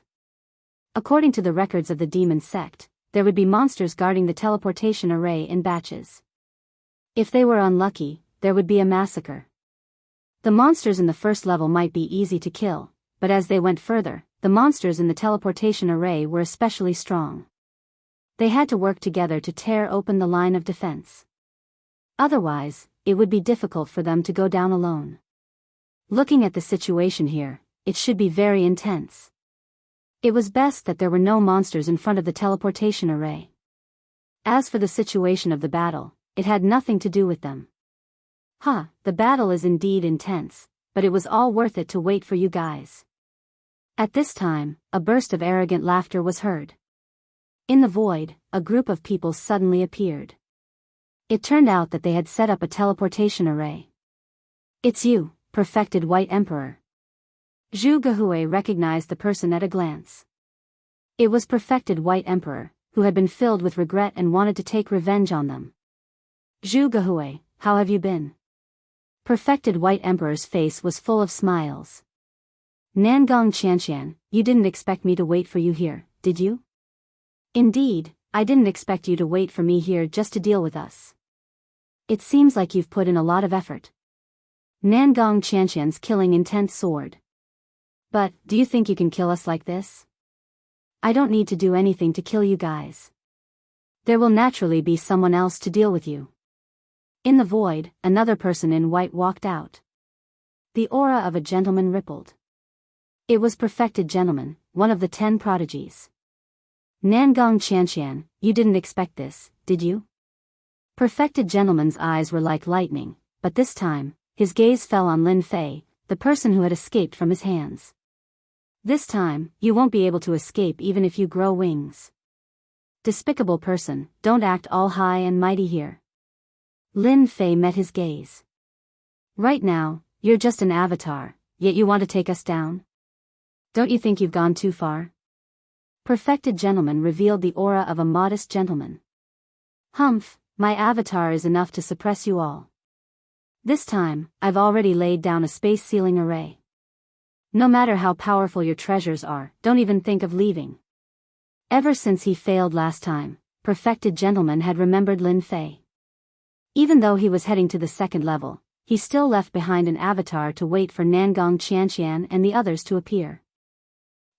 According to the records of the demon sect, there would be monsters guarding the teleportation array in batches. If they were unlucky, there would be a massacre. The monsters in the first level might be easy to kill, but as they went further, the monsters in the teleportation array were especially strong. They had to work together to tear open the line of defense. Otherwise, it would be difficult for them to go down alone. Looking at the situation here, it should be very intense. It was best that there were no monsters in front of the teleportation array. As for the situation of the battle, it had nothing to do with them. The battle is indeed intense, but it was all worth it to wait for you guys. At this time, a burst of arrogant laughter was heard. In the void, a group of people suddenly appeared. It turned out that they had set up a teleportation array. It's you, perfected White Emperor. Zhu Gehui recognized the person at a glance. It was perfected White Emperor, who had been filled with regret and wanted to take revenge on them. Zhu Gehui, how have you been? Perfected White Emperor's face was full of smiles. Nangong Qianqian, you didn't expect me to wait for you here, did you? Indeed, I didn't expect you to wait for me here just to deal with us. It seems like you've put in a lot of effort. Nangong Qianqian's killing intent soared. But, do you think you can kill us like this? I don't need to do anything to kill you guys. There will naturally be someone else to deal with you. In the void, another person in white walked out. The aura of a gentleman rippled. It was perfected gentleman, one of the 10 prodigies. Nangong Qianqian, you didn't expect this, did you? Perfected gentleman's eyes were like lightning, but this time, his gaze fell on Lin Fei, the person who had escaped from his hands. This time, you won't be able to escape even if you grow wings. Despicable person, don't act all high and mighty here. Lin Fei met his gaze. Right now, you're just an avatar, yet you want to take us down? Don't you think you've gone too far? Perfected gentleman revealed the aura of a modest gentleman. Humph, my avatar is enough to suppress you all. This time, I've already laid down a space sealing array. No matter how powerful your treasures are, don't even think of leaving. Ever since he failed last time, perfected gentleman had remembered Lin Fei. Even though he was heading to the second level, he still left behind an avatar to wait for Nangong Qianqian and the others to appear.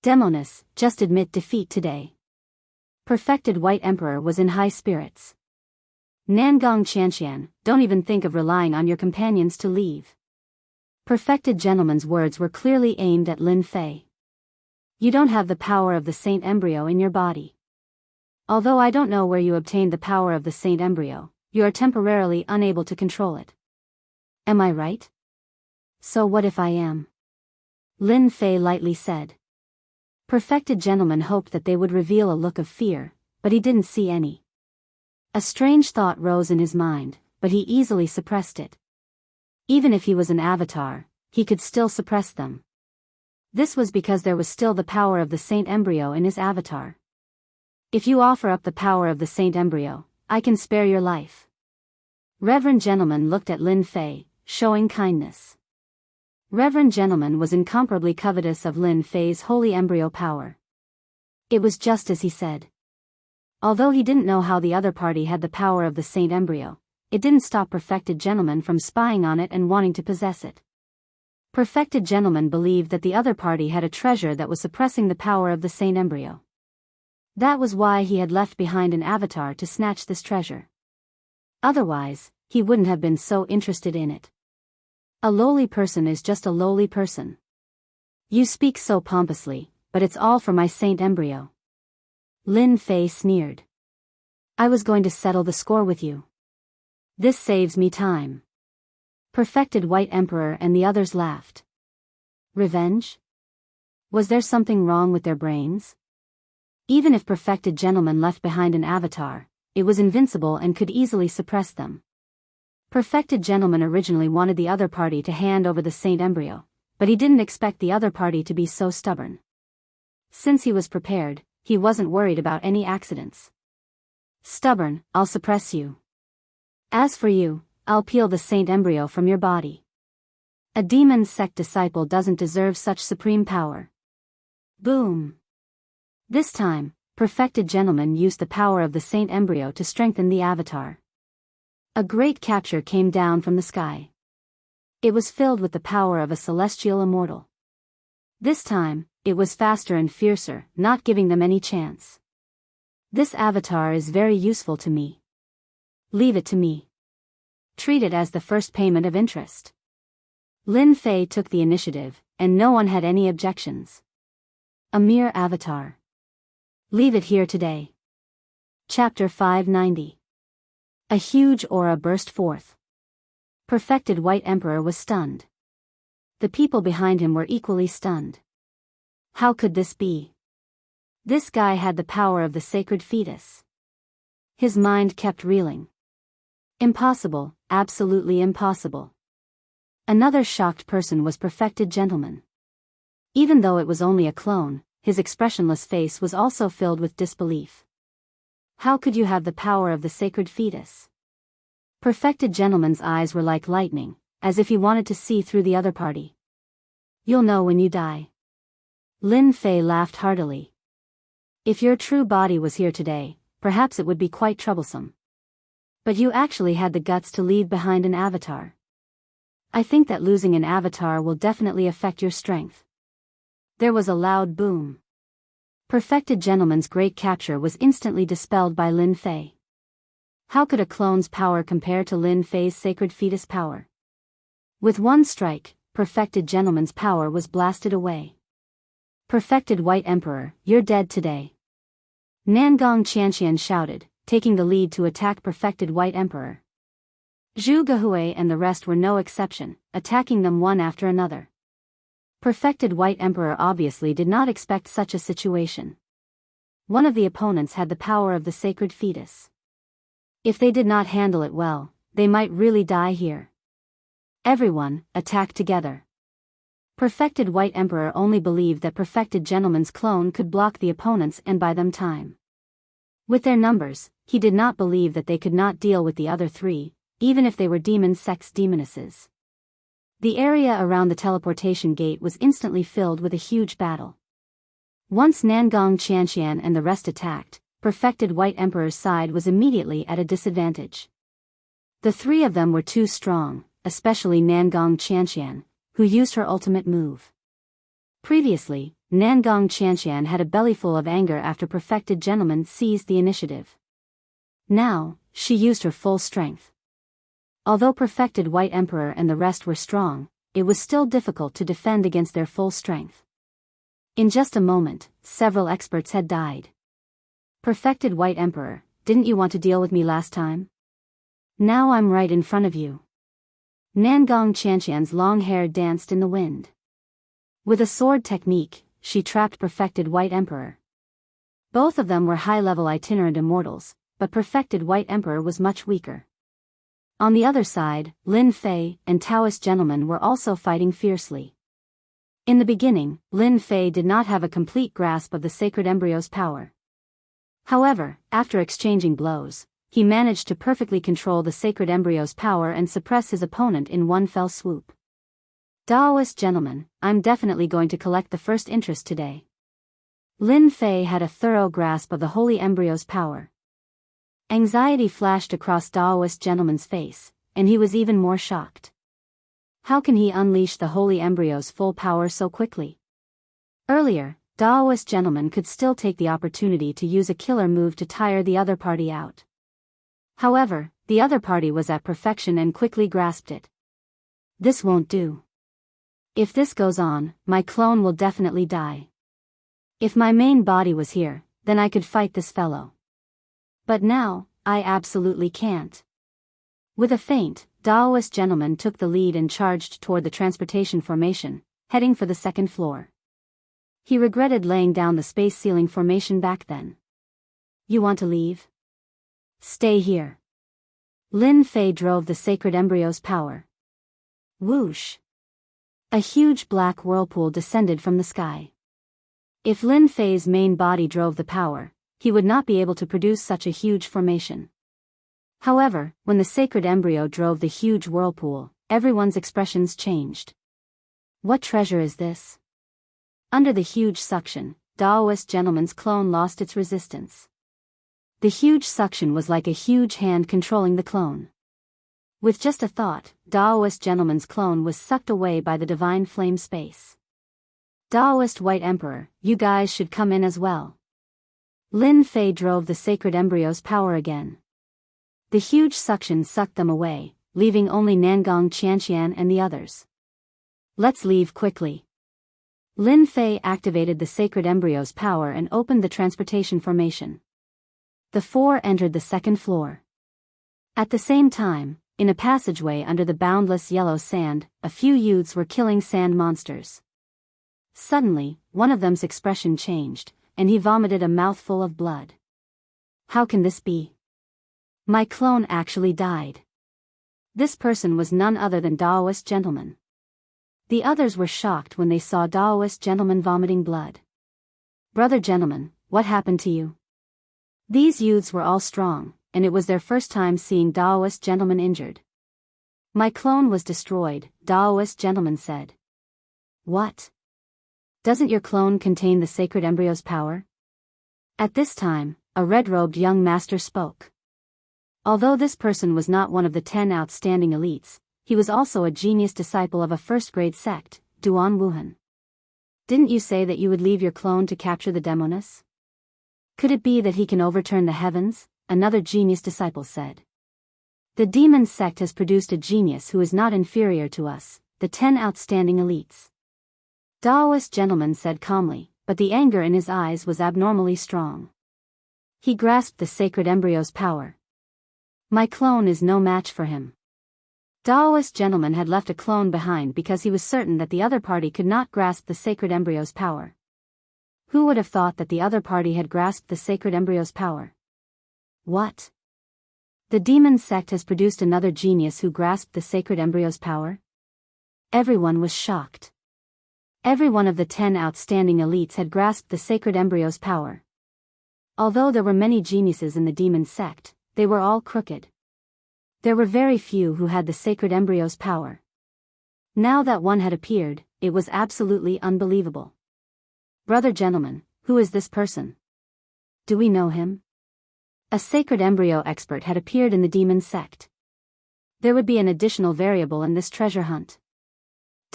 Demoness, just admit defeat today. Perfected White Emperor was in high spirits. Nangong Qianqian, don't even think of relying on your companions to leave. Perfected gentleman's words were clearly aimed at Lin Fei. You don't have the power of the Saint Embryo in your body. Although I don't know where you obtained the power of the Saint Embryo, you are temporarily unable to control it. Am I right? So what if I am? Lin Fei lightly said. Perfected gentleman hoped that they would reveal a look of fear, but he didn't see any. A strange thought rose in his mind, but he easily suppressed it. Even if he was an avatar, he could still suppress them. This was because there was still the power of the Saint Embryo in his avatar. If you offer up the power of the Saint Embryo, I can spare your life. Reverend Gentleman looked at Lin Fei, showing kindness. Reverend Gentleman was incomparably covetous of Lin Fei's holy embryo power. It was just as he said. Although he didn't know how the other party had the power of the Saint Embryo, it didn't stop Perfected Gentleman from spying on it and wanting to possess it. Perfected Gentleman believed that the other party had a treasure that was suppressing the power of the Saint Embryo. That was why he had left behind an avatar to snatch this treasure. Otherwise, he wouldn't have been so interested in it. A lowly person is just a lowly person. You speak so pompously, but it's all for my Saint Embryo. Lin Fei sneered. I was going to settle the score with you. This saves me time. Perfected White Emperor and the others laughed. Revenge? Was there something wrong with their brains? Even if Perfected Gentleman left behind an avatar, it was invincible and could easily suppress them. Perfected Gentleman originally wanted the other party to hand over the Saint Embryo, but he didn't expect the other party to be so stubborn. Since he was prepared, he wasn't worried about any accidents. Stubborn, I'll suppress you. As for you, I'll peel the saint embryo from your body. A demon sect disciple doesn't deserve such supreme power. Boom. This time, perfected gentleman used the power of the saint embryo to strengthen the avatar. A great capture came down from the sky. It was filled with the power of a celestial immortal. This time, it was faster and fiercer, not giving them any chance. This avatar is very useful to me. Leave it to me. Treat it as the first payment of interest. Lin Fei took the initiative, and no one had any objections. A mere avatar. Leave it here today. Chapter 590. A huge aura burst forth. Perfected White Emperor was stunned. The people behind him were equally stunned. How could this be? This guy had the power of the sacred fetus. His mind kept reeling. Impossible, absolutely impossible. Another shocked person was perfected gentleman. Even though it was only a clone, his expressionless face was also filled with disbelief. How could you have the power of the sacred fetus? Perfected gentleman's eyes were like lightning, as if he wanted to see through the other party. You'll know when you die. Lin Fei laughed heartily. If your true body was here today, perhaps it would be quite troublesome. But you actually had the guts to leave behind an avatar. I think that losing an avatar will definitely affect your strength. There was a loud boom. Perfected gentleman's great capture was instantly dispelled by Lin Fei. How could a clone's power compare to Lin Fei's sacred fetus power? With one strike, perfected gentleman's power was blasted away. Perfected White Emperor, you're dead today. Nangong Qianqian shouted, taking the lead to attack perfected White Emperor. Zhu Gehui and the rest were no exception, attacking them one after another. Perfected White Emperor obviously did not expect such a situation. One of the opponents had the power of the sacred fetus. If they did not handle it well, they might really die here. Everyone, attack together. Perfected White Emperor only believed that perfected gentleman's clone could block the opponents and buy them time. With their numbers, he did not believe that they could not deal with the other three, even if they were demon sex demonesses. The area around the teleportation gate was instantly filled with a huge battle. Once Nangong Qianqian and the rest attacked, perfected White Emperor's side was immediately at a disadvantage. The three of them were too strong, especially Nangong Qianqian, who used her ultimate move. Previously, Nangong Qianqian had a bellyful of anger after perfected gentleman seized the initiative. Now, she used her full strength. Although perfected White Emperor and the rest were strong, it was still difficult to defend against their full strength. In just a moment, several experts had died. Perfected White Emperor, didn't you want to deal with me last time? Now I'm right in front of you. Nangong Qianqian's long hair danced in the wind. With a sword technique, she trapped perfected White Emperor. Both of them were high-level itinerant immortals, but perfected White Emperor was much weaker. On the other side, Lin Fei and Taoist gentlemen were also fighting fiercely. In the beginning, Lin Fei did not have a complete grasp of the sacred embryo's power. However, after exchanging blows, he managed to perfectly control the sacred embryo's power and suppress his opponent in one fell swoop. Taoist gentlemen, I'm definitely going to collect the first interest today. Lin Fei had a thorough grasp of the holy embryo's power. Anxiety flashed across Taoist gentleman's face, and he was even more shocked. How can he unleash the holy embryo's full power so quickly? Earlier, Taoist gentleman could still take the opportunity to use a killer move to tire the other party out. However, the other party was at perfection and quickly grasped it. This won't do. If this goes on, my clone will definitely die. If my main body was here, then I could fight this fellow. But now, I absolutely can't. With a feint, Taoist gentleman took the lead and charged toward the transportation formation, heading for the second floor. He regretted laying down the space ceiling formation back then. You want to leave? Stay here. Lin Fei drove the sacred embryo's power. Whoosh! A huge black whirlpool descended from the sky. If Lin Fei's main body drove the power, he would not be able to produce such a huge formation. However, when the sacred embryo drove the huge whirlpool, everyone's expressions changed. What treasure is this? Under the huge suction, Daoist gentleman's clone lost its resistance. The huge suction was like a huge hand controlling the clone. With just a thought, Daoist gentleman's clone was sucked away by the divine flame space. Daoist White Emperor, you guys should come in as well. Lin Fei drove the sacred embryo's power again. The huge suction sucked them away, leaving only Nangong Qianqian and the others. Let's leave quickly. Lin Fei activated the sacred embryo's power and opened the transportation formation. The four entered the second floor. At the same time, in a passageway under the boundless yellow sand, a few youths were killing sand monsters. Suddenly, one of them's expression changed, and he vomited a mouthful of blood. How can this be? My clone actually died. This person was none other than Daoist gentleman. The others were shocked when they saw Daoist gentleman vomiting blood. Brother gentleman, what happened to you? These youths were all strong, and it was their first time seeing Daoist gentleman injured. My clone was destroyed, Daoist gentleman said. What? Doesn't your clone contain the sacred embryo's power? At this time, a red-robed young master spoke. Although this person was not one of the 10 outstanding elites, he was also a genius disciple of a first-grade sect, Duan Wuhan. Didn't you say that you would leave your clone to capture the demoness? Could it be that he can overturn the heavens? Another genius disciple said. The demon sect has produced a genius who is not inferior to us, the 10 outstanding elites. Daoist gentleman said calmly, but the anger in his eyes was abnormally strong. He grasped the sacred embryo's power. My clone is no match for him. Daoist gentleman had left a clone behind because he was certain that the other party could not grasp the sacred embryo's power. Who would have thought that the other party had grasped the sacred embryo's power? What? The demon sect has produced another genius who grasped the sacred embryo's power? Everyone was shocked. Every one of the 10 outstanding elites had grasped the sacred embryo's power. Although there were many geniuses in the demon sect, they were all crooked. There were very few who had the sacred embryo's power. Now that one had appeared, it was absolutely unbelievable. Brother gentleman, who is this person? Do we know him? A sacred embryo expert had appeared in the demon sect. There would be an additional variable in this treasure hunt.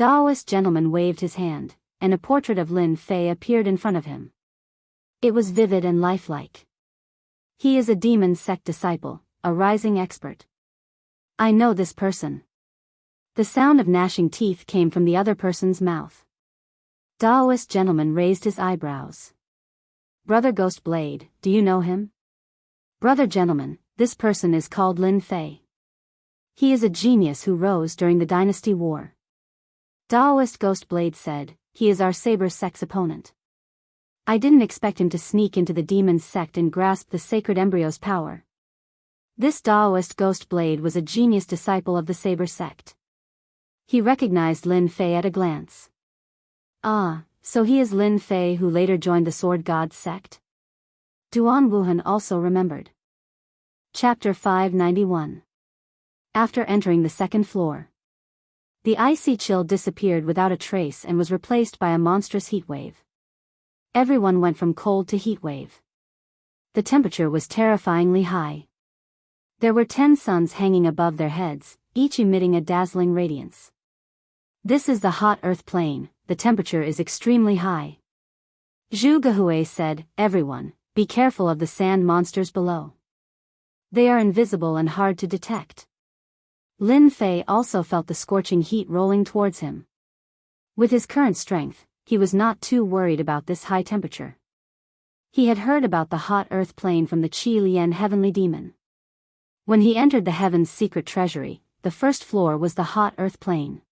Daoist gentleman waved his hand, and a portrait of Lin Fei appeared in front of him. It was vivid and lifelike. He is a demon sect disciple, a rising expert. I know this person. The sound of gnashing teeth came from the other person's mouth. Daoist gentleman raised his eyebrows. Brother Ghost Blade, do you know him? Brother gentleman, this person is called Lin Fei. He is a genius who rose during the Dynasty War. Daoist Ghost Blade said, he is our saber sect's opponent. I didn't expect him to sneak into the demon sect and grasp the sacred embryo's power. This Daoist Ghost Blade was a genius disciple of the saber sect. He recognized Lin Fei at a glance. Ah, so he is Lin Fei who later joined the Sword God sect? Duan Wuhan also remembered. Chapter 591. After entering the second floor, the icy chill disappeared without a trace and was replaced by a monstrous heat wave. Everyone went from cold to heat wave. The temperature was terrifyingly high. There were 10 suns hanging above their heads, each emitting a dazzling radiance. This is the hot earth plane, the temperature is extremely high. Zhu Gehui said, everyone, be careful of the sand monsters below. They are invisible and hard to detect. Lin Fei also felt the scorching heat rolling towards him. With his current strength, he was not too worried about this high temperature. He had heard about the hot earth plane from the Qi Lian heavenly demon. When he entered the heaven's secret treasury, the first floor was the hot earth plane.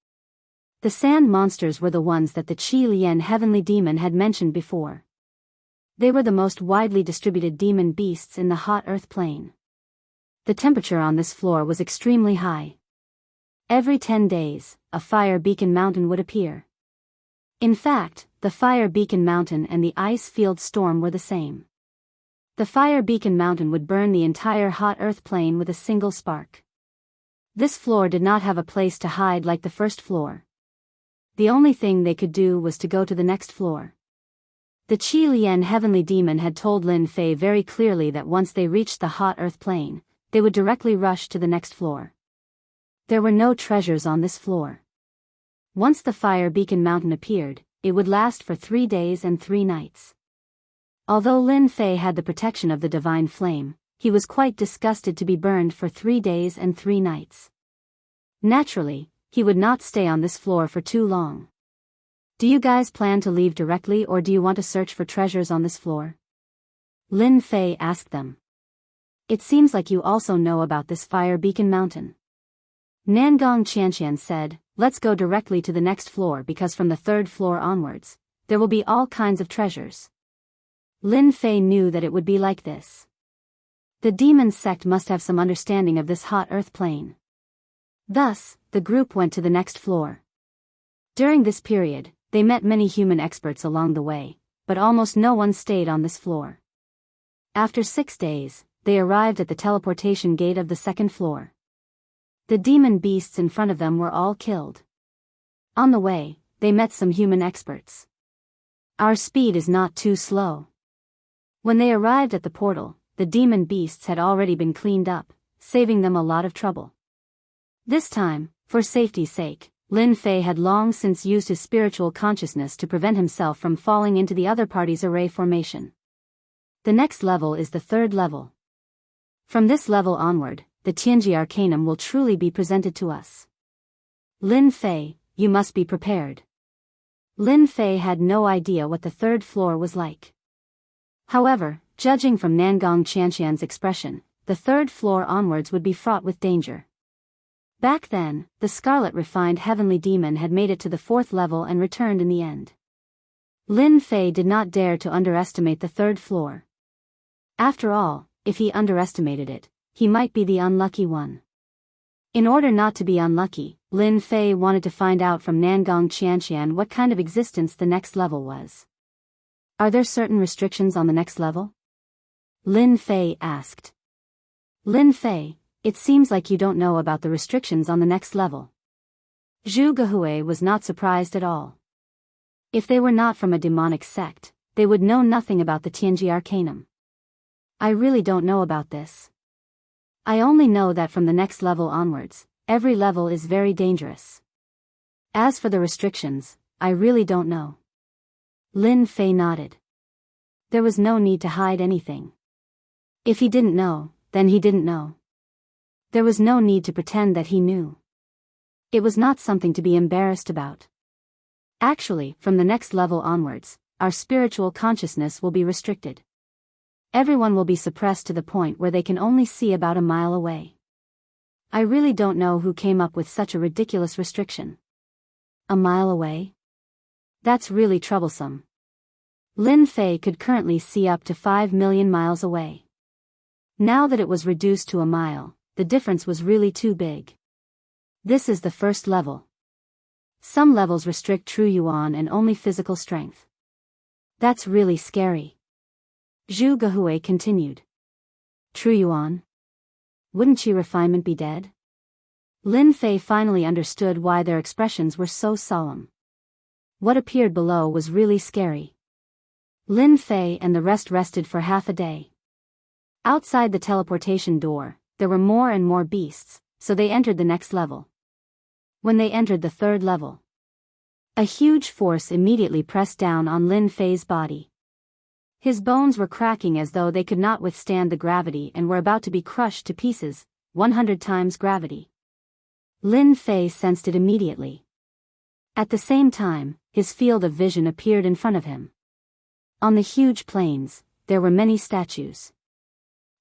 The sand monsters were the ones that the Qi Lian heavenly demon had mentioned before. They were the most widely distributed demon beasts in the hot earth plane. The temperature on this floor was extremely high. Every 10 days, a fire beacon mountain would appear. In fact, the Fire Beacon Mountain and the Ice Field Storm were the same. The Fire Beacon Mountain would burn the entire hot earth plane with a single spark. This floor did not have a place to hide like the first floor. The only thing they could do was to go to the next floor. The Qi Lian heavenly demon had told Lin Fei very clearly that once they reached the hot earth plane, they would directly rush to the next floor. There were no treasures on this floor. Once the Fire Beacon Mountain appeared, it would last for 3 days and 3 nights. Although Lin Fei had the protection of the divine flame, he was quite disgusted to be burned for 3 days and 3 nights. Naturally, he would not stay on this floor for too long. Do you guys plan to leave directly or do you want to search for treasures on this floor? Lin Fei asked them. It seems like you also know about this Fire Beacon Mountain. Nangong Qianqian said, let's go directly to the next floor because from the 3rd floor onwards, there will be all kinds of treasures. Lin Fei knew that it would be like this. The demon sect must have some understanding of this hot earth plane. Thus, the group went to the next floor. During this period, they met many human experts along the way, but almost no one stayed on this floor. After 6 days, they arrived at the teleportation gate of the 2nd floor. The demon beasts in front of them were all killed. On the way, they met some human experts. Our speed is not too slow. When they arrived at the portal, the demon beasts had already been cleaned up, saving them a lot of trouble. This time, for safety's sake, Lin Fei had long since used his spiritual consciousness to prevent himself from falling into the other party's array formation. The next level is the 3rd level. From this level onward, the Tianji Arcanum will truly be presented to us. Lin Fei, you must be prepared. Lin Fei had no idea what the 3rd floor was like. However, judging from Nangong Qianqian's expression, the 3rd floor onwards would be fraught with danger. Back then, the Scarlet Refined Heavenly Demon had made it to the 4th level and returned in the end. Lin Fei did not dare to underestimate the 3rd floor. After all, if he underestimated it, he might be the unlucky one. In order not to be unlucky, Lin Fei wanted to find out from Nangong Qianqian what kind of existence the next level was. Are there certain restrictions on the next level? Lin Fei asked. Lin Fei, it seems like you don't know about the restrictions on the next level. Zhu Gehui was not surprised at all. If they were not from a demonic sect, they would know nothing about the Tianji Arcanum. I really don't know about this. I only know that from the next level onwards, every level is very dangerous. As for the restrictions, I really don't know. Lin Fei nodded. There was no need to hide anything. If he didn't know, then he didn't know. There was no need to pretend that he knew. It was not something to be embarrassed about. Actually, from the next level onwards, our spiritual consciousness will be restricted. Everyone will be suppressed to the point where they can only see about a mile away. I really don't know who came up with such a ridiculous restriction. A mile away? That's really troublesome. Lin Fei could currently see up to 5 million miles away. Now that it was reduced to a mile, the difference was really too big. This is the 1st level. Some levels restrict true yuan and only physical strength. That's really scary. Zhu Gehui continued. True yuan? Wouldn't Qi refinement be dead? Lin Fei finally understood why their expressions were so solemn. What appeared below was really scary. Lin Fei and the rest rested for half a day. Outside the teleportation door, there were more and more beasts, so they entered the next level. When they entered the 3rd level, a huge force immediately pressed down on Lin Fei's body. His bones were cracking as though they could not withstand the gravity and were about to be crushed to pieces, 100 times gravity. Lin Fei sensed it immediately. At the same time, his field of vision appeared in front of him. On the huge plains, there were many statues.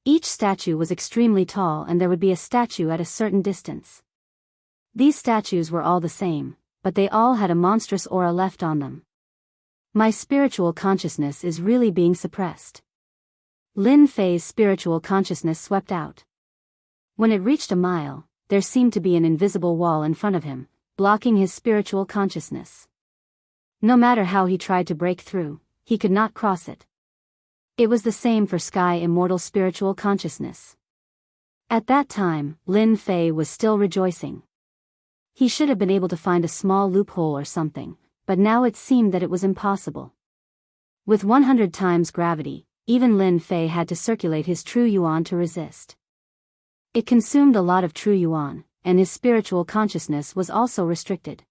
Each statue was extremely tall and there would be a statue at a certain distance. These statues were all the same, but they all had a monstrous aura left on them. My spiritual consciousness is really being suppressed. Lin Fei's spiritual consciousness swept out. When it reached a mile, there seemed to be an invisible wall in front of him, blocking his spiritual consciousness. No matter how he tried to break through, he could not cross it. It was the same for Sky Immortal Spiritual Consciousness. At that time, Lin Fei was still rejoicing. He should have been able to find a small loophole or something, but now it seemed that it was impossible. With 100 times gravity, even Lin Fei had to circulate his true yuan to resist. It consumed a lot of true yuan, and his spiritual consciousness was also restricted.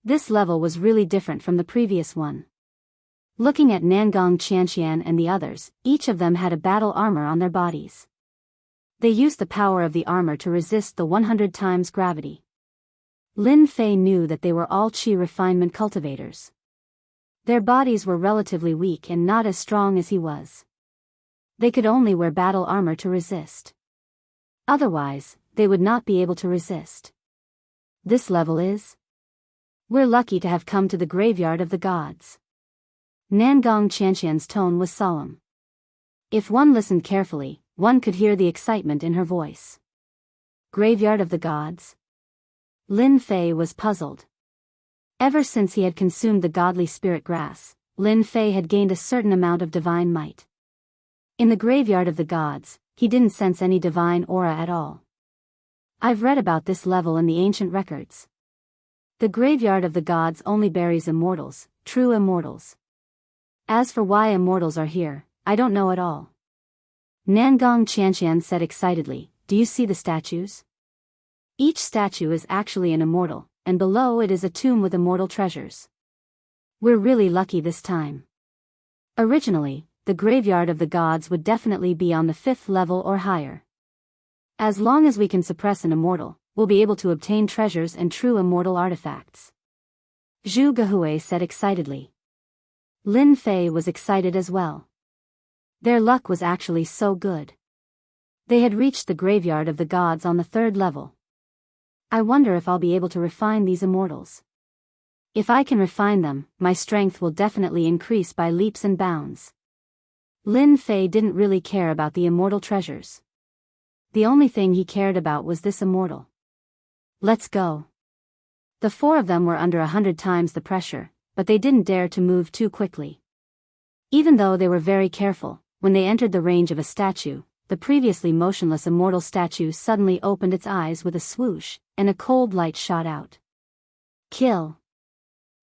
This level was really different from the previous one. Looking at Nangong Qianqian and the others, each of them had a battle armor on their bodies. They used the power of the armor to resist the 100 times gravity. Lin Fei knew that they were all qi refinement cultivators. Their bodies were relatively weak and not as strong as he was. They could only wear battle armor to resist. Otherwise, they would not be able to resist. This level is? We're lucky to have come to the graveyard of the gods. Nangong Qianqian's tone was solemn. If one listened carefully, one could hear the excitement in her voice. Graveyard of the gods? Lin Fei was puzzled. Ever since he had consumed the godly spirit grass, Lin Fei had gained a certain amount of divine might. In the graveyard of the gods, he didn't sense any divine aura at all. I've read about this level in the ancient records. The graveyard of the gods only buries immortals, true immortals. As for why immortals are here, I don't know at all. Nangong Qianqian said excitedly, do you see the statues? Each statue is actually an immortal, and below it is a tomb with immortal treasures. We're really lucky this time. Originally, the graveyard of the gods would definitely be on the 5th level or higher. As long as we can suppress an immortal, we'll be able to obtain treasures and true immortal artifacts. Zhu Gehui said excitedly. Lin Fei was excited as well. Their luck was actually so good. They had reached the graveyard of the gods on the 3rd level. I wonder if I'll be able to refine these immortals. If I can refine them, my strength will definitely increase by leaps and bounds. Lin Fei didn't really care about the immortal treasures. The only thing he cared about was this immortal. Let's go. The 4 of them were under 100 times the pressure, but they didn't dare to move too quickly. Even though they were very careful, when they entered the range of a statue, the previously motionless immortal statue suddenly opened its eyes with a swoosh, and a cold light shot out. Kill.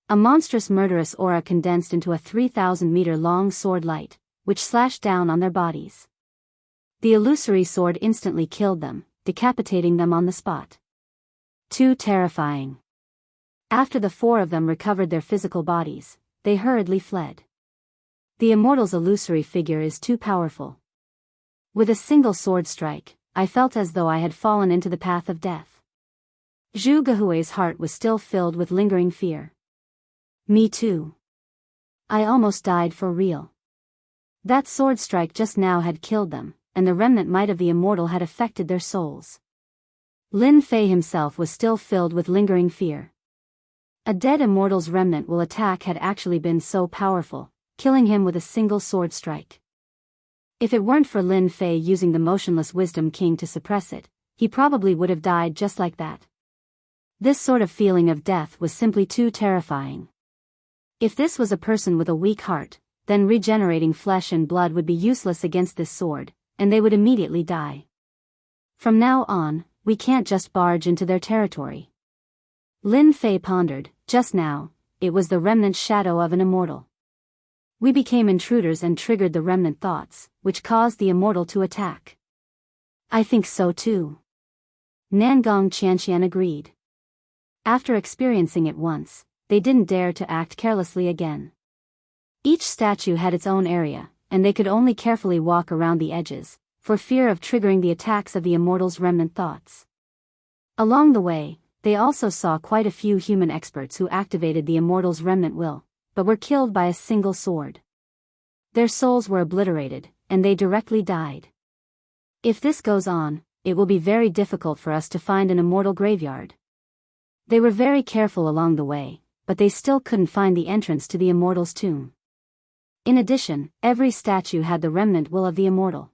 A monstrous murderous aura condensed into a 3,000-meter-long sword light, which slashed down on their bodies. The illusory sword instantly killed them, decapitating them on the spot. Too terrifying. After the 4 of them recovered their physical bodies, they hurriedly fled. The immortal's illusory figure is too powerful. With a single sword strike, I felt as though I had fallen into the path of death. Zhu Gehui's heart was still filled with lingering fear. Me too. I almost died for real. That sword strike just now had killed them, and the remnant might of the immortal had affected their souls. Lin Fei himself was still filled with lingering fear. A dead immortal's remnant will attack had actually been so powerful, killing him with a single sword strike. If it weren't for Lin Fei using the motionless Wisdom King to suppress it, he probably would have died just like that. This sort of feeling of death was simply too terrifying. If this was a person with a weak heart, then regenerating flesh and blood would be useless against this sword, and they would immediately die. From now on, we can't just barge into their territory. Lin Fei pondered, just now, it was the remnant shadow of an immortal. We became intruders and triggered the remnant thoughts, which caused the immortal to attack. I think so too. Nangong Qianqian agreed. After experiencing it once, they didn't dare to act carelessly again. Each statue had its own area, and they could only carefully walk around the edges, for fear of triggering the attacks of the immortal's remnant thoughts. Along the way, they also saw quite a few human experts who activated the immortal's remnant will, but were killed by a single sword. Their souls were obliterated, and they directly died. If this goes on, it will be very difficult for us to find an immortal graveyard. They were very careful along the way, but they still couldn't find the entrance to the immortal's tomb. In addition, every statue had the remnant will of the immortal.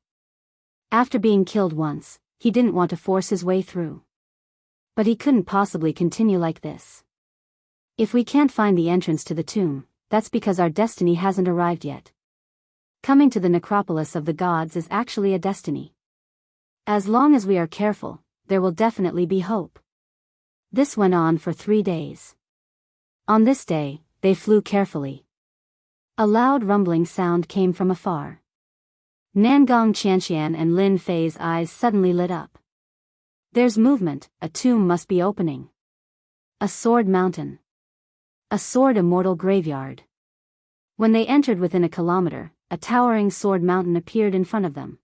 After being killed once, he didn't want to force his way through. But he couldn't possibly continue like this. If we can't find the entrance to the tomb, that's because our destiny hasn't arrived yet. Coming to the necropolis of the gods is actually a destiny. As long as we are careful, there will definitely be hope. This went on for 3 days. On this day, they flew carefully. A loud rumbling sound came from afar. Nangong Qianqian and Lin Fei's eyes suddenly lit up. There's movement, a tomb must be opening. A sword mountain. A sword immortal graveyard. When they entered within a kilometer, a towering sword mountain appeared in front of them.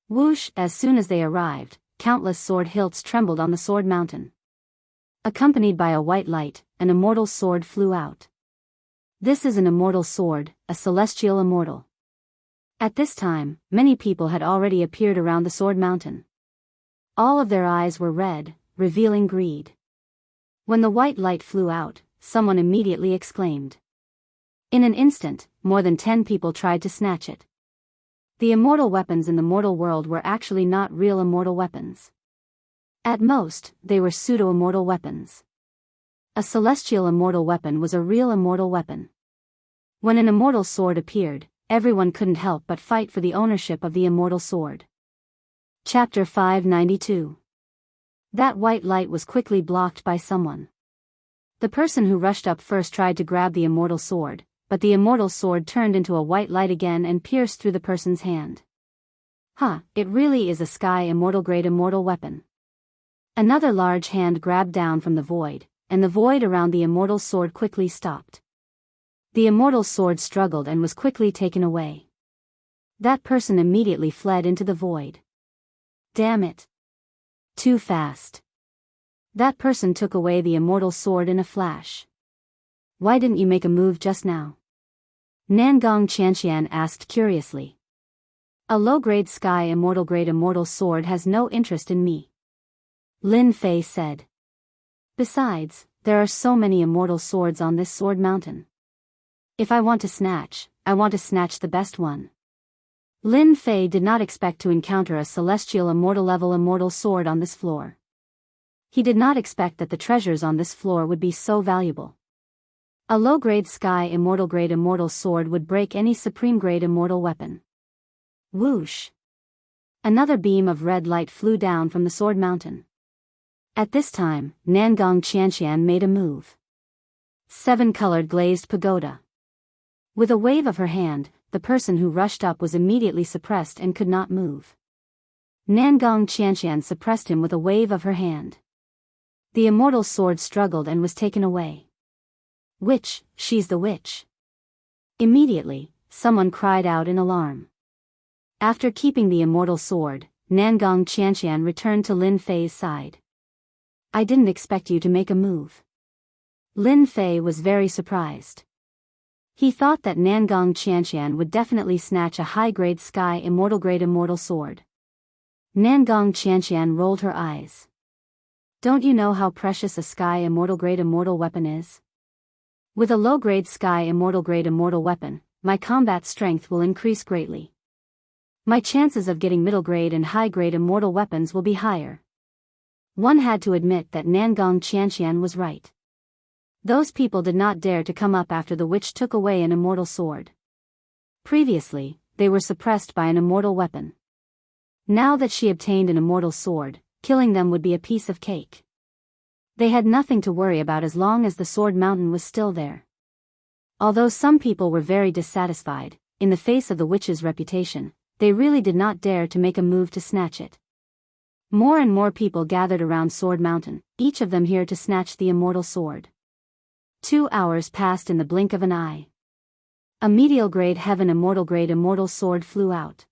Whoosh! As soon as they arrived, countless sword hilts trembled on the sword mountain. Accompanied by a white light, an immortal sword flew out. This is an immortal sword, a celestial immortal. At this time, many people had already appeared around the sword mountain. All of their eyes were red, revealing greed. When the white light flew out, someone immediately exclaimed. In an instant, more than 10 people tried to snatch it. The immortal weapons in the mortal world were actually not real immortal weapons. At most, they were pseudo-immortal weapons. A celestial immortal weapon was a real immortal weapon. When an immortal sword appeared, everyone couldn't help but fight for the ownership of the immortal sword. Chapter 592. That white light was quickly blocked by someone. The person who rushed up first tried to grab the immortal sword, but the immortal sword turned into a white light again and pierced through the person's hand. It really is a sky immortal grade immortal weapon. Another large hand grabbed down from the void, and the void around the immortal sword quickly stopped. The immortal sword struggled and was quickly taken away. That person immediately fled into the void. Damn it. Too fast. That person took away the immortal sword in a flash. Why didn't you make a move just now? Nangong Qianqian asked curiously. A low-grade sky immortal grade immortal sword has no interest in me. Lin Fei said. Besides, there are so many immortal swords on this sword mountain. If I want to snatch, I want to snatch the best one. Lin Fei did not expect to encounter a celestial immortal level immortal sword on this floor. He did not expect that the treasures on this floor would be so valuable. A low-grade sky immortal grade immortal sword would break any supreme grade immortal weapon. Whoosh! Another beam of red light flew down from the sword mountain. At this time, Nangong Qianqian made a move. 7-colored glazed pagoda. With a wave of her hand, the person who rushed up was immediately suppressed and could not move. Nangong Qianqian suppressed him with a wave of her hand. The immortal sword struggled and was taken away. Witch, she's the witch. Immediately, someone cried out in alarm. After keeping the immortal sword, Nangong Qianqian returned to Lin Fei's side. I didn't expect you to make a move. Lin Fei was very surprised. He thought that Nangong Qianqian would definitely snatch a high-grade sky immortal grade immortal sword. Nangong Qianqian rolled her eyes. Don't you know how precious a sky immortal grade immortal weapon is? With a low-grade sky immortal grade immortal weapon, my combat strength will increase greatly. My chances of getting middle-grade and high-grade immortal weapons will be higher. One had to admit that Nangong Qianqian was right. Those people did not dare to come up after the witch took away an immortal sword. Previously, they were suppressed by an immortal weapon. Now that she obtained an immortal sword, killing them would be a piece of cake. They had nothing to worry about as long as the sword mountain was still there. Although some people were very dissatisfied, in the face of the witch's reputation, they really did not dare to make a move to snatch it. More and more people gathered around Sword Mountain, each of them here to snatch the immortal sword. 2 hours passed in the blink of an eye. A medial grade heaven immortal grade immortal sword flew out.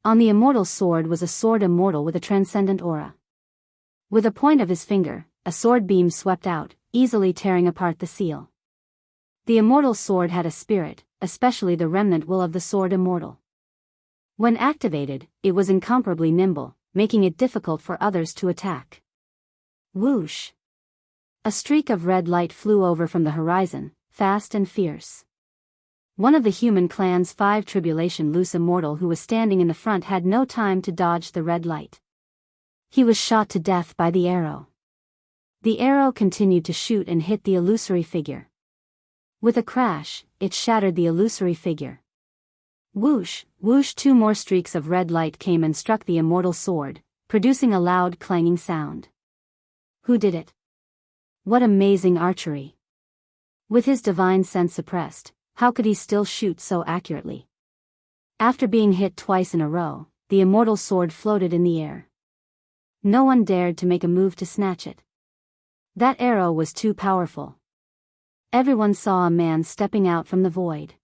On the immortal sword was a sword immortal with a transcendent aura. With a point of his finger, a sword beam swept out, easily tearing apart the seal. The immortal sword had a spirit, especially the remnant will of the sword immortal. When activated, it was incomparably nimble, making it difficult for others to attack. Whoosh! A streak of red light flew over from the horizon, fast and fierce. One of the human clan's 5 tribulation loose immortal who was standing in the front had no time to dodge the red light. He was shot to death by the arrow. The arrow continued to shoot and hit the illusory figure. With a crash, it shattered the illusory figure. Whoosh, whoosh, 2 more streaks of red light came and struck the immortal sword, producing a loud clanging sound. Who did it? What amazing archery! With his divine sense suppressed, how could he still shoot so accurately? After being hit twice in a row, the immortal sword floated in the air. No one dared to make a move to snatch it. That arrow was too powerful. Everyone saw a man stepping out from the void.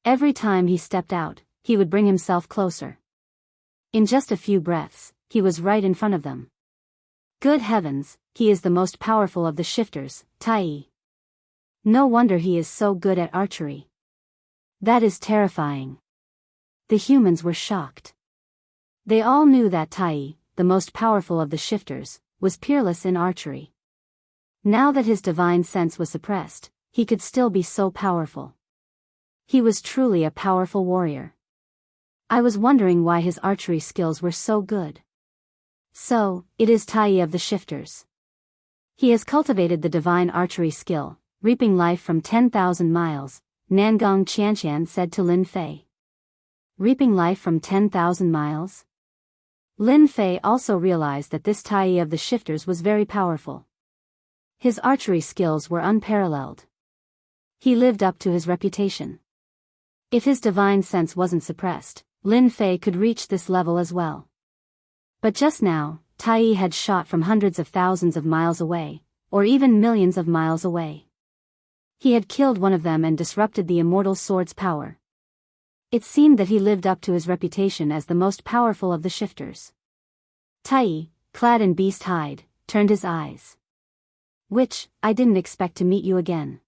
Every time he stepped out, he would bring himself closer. In just a few breaths, he was right in front of them. Good heavens, he is the most powerful of the shifters, Tai. No wonder he is so good at archery. That is terrifying. The humans were shocked. They all knew that Tai, the most powerful of the shifters, was peerless in archery. Now that his divine sense was suppressed, he could still be so powerful. He was truly a powerful warrior. I was wondering why his archery skills were so good. So, it is Tai of the shifters. He has cultivated the divine archery skill, reaping life from 10,000 miles, Nangong Qianqian said to Lin Fei. Reaping life from 10,000 miles? Lin Fei also realized that this Tai of the shifters was very powerful. His archery skills were unparalleled. He lived up to his reputation. If his divine sense wasn't suppressed, Lin Fei could reach this level as well. But just now, Tai had shot from hundreds of thousands of miles away, or even millions of miles away. He had killed one of them and disrupted the immortal sword's power. It seemed that he lived up to his reputation as the most powerful of the shifters. Tai, clad in beast hide, turned his eyes. I didn't expect to meet you again.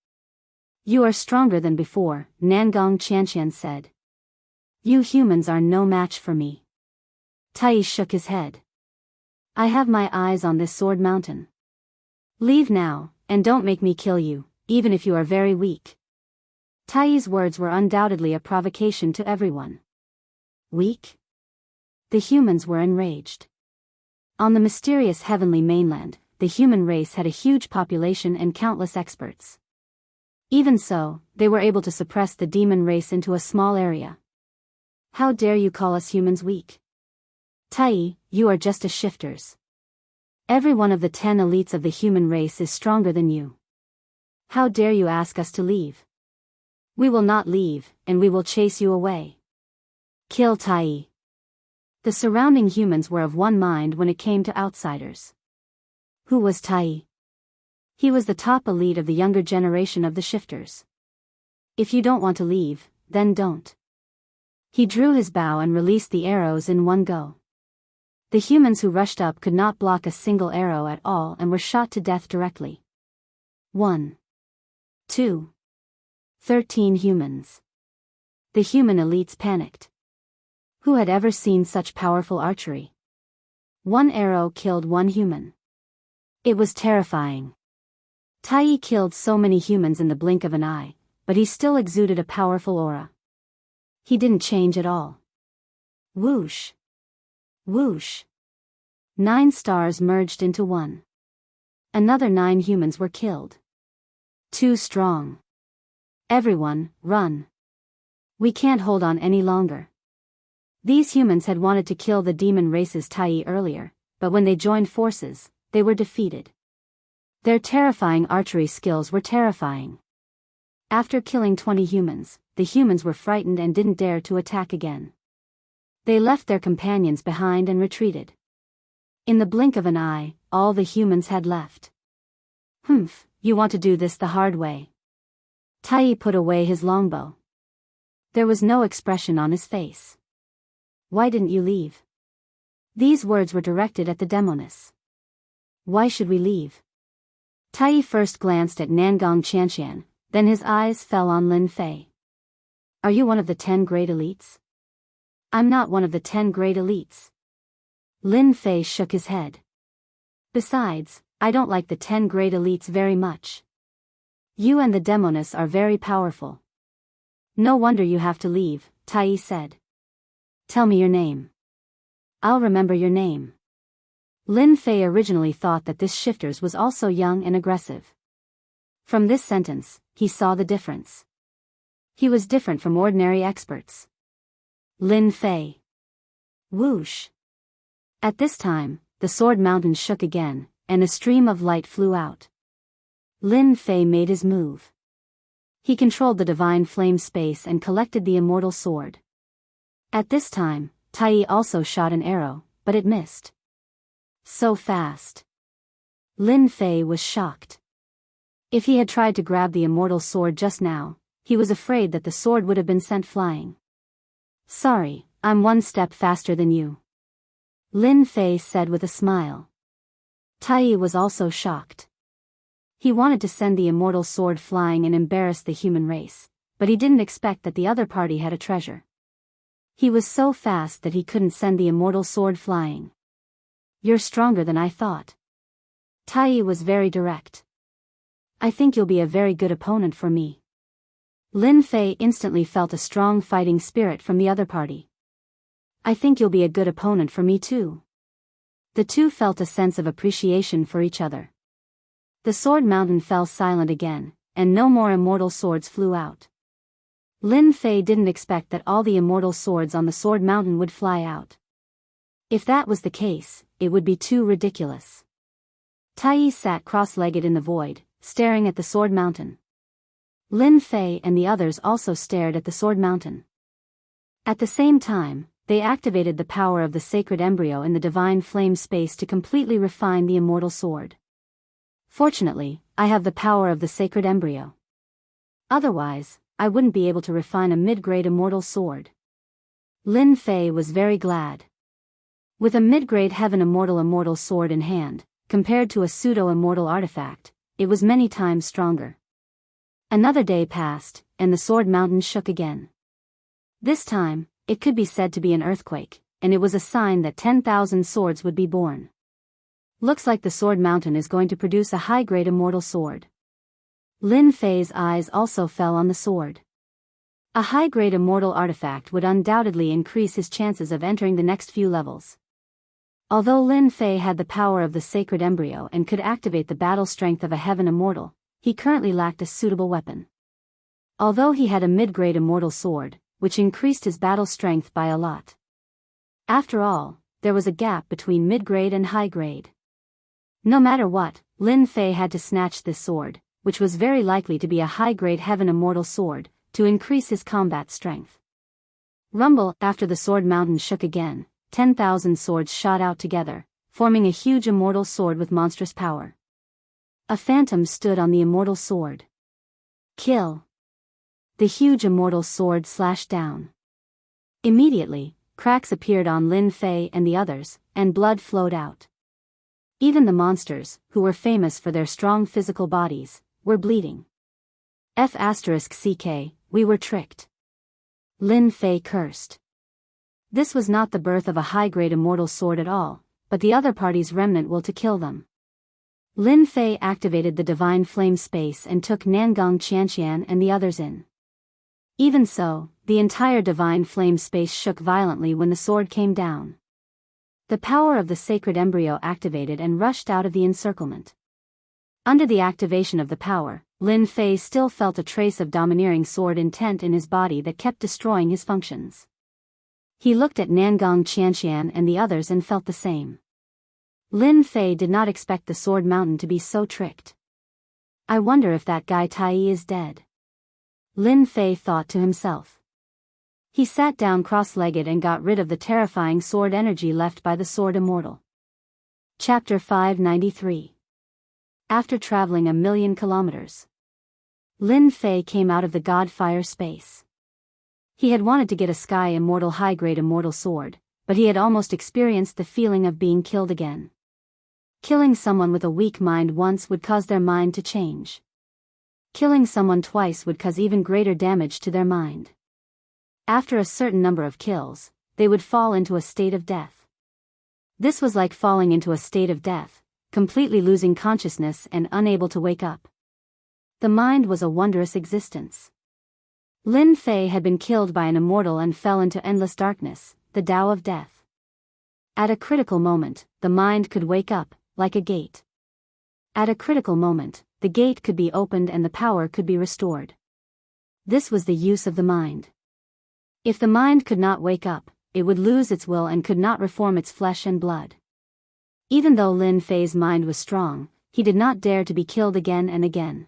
You are stronger than before, Nangong Qianqian said. You humans are no match for me. Tai shook his head. I have my eyes on this sword mountain. Leave now, and don't make me kill you, even if you are very weak. Tai's words were undoubtedly a provocation to everyone. Weak? The humans were enraged. On the mysterious heavenly mainland, the human race had a huge population and countless experts. Even so, they were able to suppress the demon race into a small area. How dare you call us humans weak? Tai, you are just a shifters. Every one of the 10 elites of the human race is stronger than you. How dare you ask us to leave? We will not leave, and we will chase you away. Kill Tai. The surrounding humans were of one mind when it came to outsiders. Who was Tai? He was the top elite of the younger generation of the shifters. If you don't want to leave, then don't. He drew his bow and released the arrows in one go. The humans who rushed up could not block a single arrow at all and were shot to death directly. 1. 2. 13 humans. The human elites panicked. Who had ever seen such powerful archery? One arrow killed one human. It was terrifying. Tai killed so many humans in the blink of an eye, but he still exuded a powerful aura. He didn't change at all. Whoosh. Whoosh. 9 stars merged into one. Another 9 humans were killed. Too strong. Everyone, run. We can't hold on any longer. These humans had wanted to kill the demon race's Tai earlier, but when they joined forces, they were defeated. Their terrifying archery skills were terrifying. After killing 20 humans, the humans were frightened and didn't dare to attack again. They left their companions behind and retreated. In the blink of an eye, all the humans had left. Humph, you want to do this the hard way. Tai put away his longbow. There was no expression on his face. Why didn't you leave? These words were directed at the demoness. Why should we leave? Tai first glanced at Nangong Qianqian, then his eyes fell on Lin Fei. Are you one of the 10 great elites? I'm not one of the 10 great elites. Lin Fei shook his head. Besides, I don't like the 10 great elites very much. You and the demoness are very powerful. No wonder you have to leave, Tai said. Tell me your name. I'll remember your name. Lin Fei originally thought that this shifters was also young and aggressive. From this sentence, he saw the difference. He was different from ordinary experts. Lin Fei. Whoosh. At this time, the sword mountain shook again, and a stream of light flew out. Lin Fei made his move. He controlled the divine flame space and collected the immortal sword. At this time, Tai also shot an arrow, but it missed. So fast. Lin Fei was shocked. If he had tried to grab the immortal sword just now, he was afraid that the sword would have been sent flying. Sorry, I'm one step faster than you. Lin Fei said with a smile. Tai was also shocked. He wanted to send the immortal sword flying and embarrass the human race, but he didn't expect that the other party had a treasure. He was so fast that he couldn't send the immortal sword flying. You're stronger than I thought. Tai was very direct. I think you'll be a very good opponent for me. Lin Fei instantly felt a strong fighting spirit from the other party. I think you'll be a good opponent for me too. The two felt a sense of appreciation for each other. The sword mountain fell silent again, and no more immortal swords flew out. Lin Fei didn't expect that all the immortal swords on the sword mountain would fly out. If that was the case, it would be too ridiculous. Tai sat cross-legged in the void, staring at the sword mountain. Lin Fei and the others also stared at the sword mountain. At the same time, they activated the power of the sacred embryo in the divine flame space to completely refine the immortal sword. Fortunately, I have the power of the sacred embryo. Otherwise, I wouldn't be able to refine a mid-grade immortal sword. Lin Fei was very glad. With a mid-grade heaven immortal sword in hand, compared to a pseudo-immortal artifact, it was many times stronger. Another day passed, and the sword mountain shook again. This time, it could be said to be an earthquake, and it was a sign that 10,000 swords would be born. Looks like the sword mountain is going to produce a high-grade immortal sword. Lin Fei's eyes also fell on the sword. A high-grade immortal artifact would undoubtedly increase his chances of entering the next few levels. Although Lin Fei had the power of the sacred embryo and could activate the battle strength of a heaven immortal, he currently lacked a suitable weapon. Although he had a mid-grade immortal sword, which increased his battle strength by a lot. After all, there was a gap between mid-grade and high-grade. No matter what, Lin Fei had to snatch this sword, which was very likely to be a high-grade heaven immortal sword, to increase his combat strength. Rumble. After the sword mountain shook again, 10,000 swords shot out together, forming a huge immortal sword with monstrous power. A phantom stood on the immortal sword. Kill. The huge immortal sword slashed down. Immediately, cracks appeared on Lin Fei and the others, and blood flowed out. Even the monsters, who were famous for their strong physical bodies, were bleeding. *CK, we were tricked. Lin Fei cursed. This was not the birth of a high-grade immortal sword at all, but the other party's remnant will to kill them. Lin Fei activated the divine flame space and took Nangang Qianqian and the others in. Even so, the entire divine flame space shook violently when the sword came down. The power of the sacred embryo activated and rushed out of the encirclement. Under the activation of the power, Lin Fei still felt a trace of domineering sword intent in his body that kept destroying his functions. He looked at Nangang Qianqian and the others and felt the same. Lin Fei did not expect the sword mountain to be so tricked. I wonder if that guy Tai is dead. Lin Fei thought to himself. He sat down cross-legged and got rid of the terrifying sword energy left by the sword immortal. Chapter 593. After traveling 1,000,000 kilometers, Lin Fei came out of the god fire space. He had wanted to get a sky immortal high-grade immortal sword, but he had almost experienced the feeling of being killed again. Killing someone with a weak mind once would cause their mind to change. Killing someone twice would cause even greater damage to their mind. After a certain number of kills, they would fall into a state of death. This was like falling into a state of death, completely losing consciousness and unable to wake up. The mind was a wondrous existence. Lin Fei had been killed by an immortal and fell into endless darkness, the Tao of death. At a critical moment, the mind could wake up, like a gate. At a critical moment, the gate could be opened and the power could be restored. This was the use of the mind. If the mind could not wake up, it would lose its will and could not reform its flesh and blood. Even though Lin Fei's mind was strong, he did not dare to be killed again and again.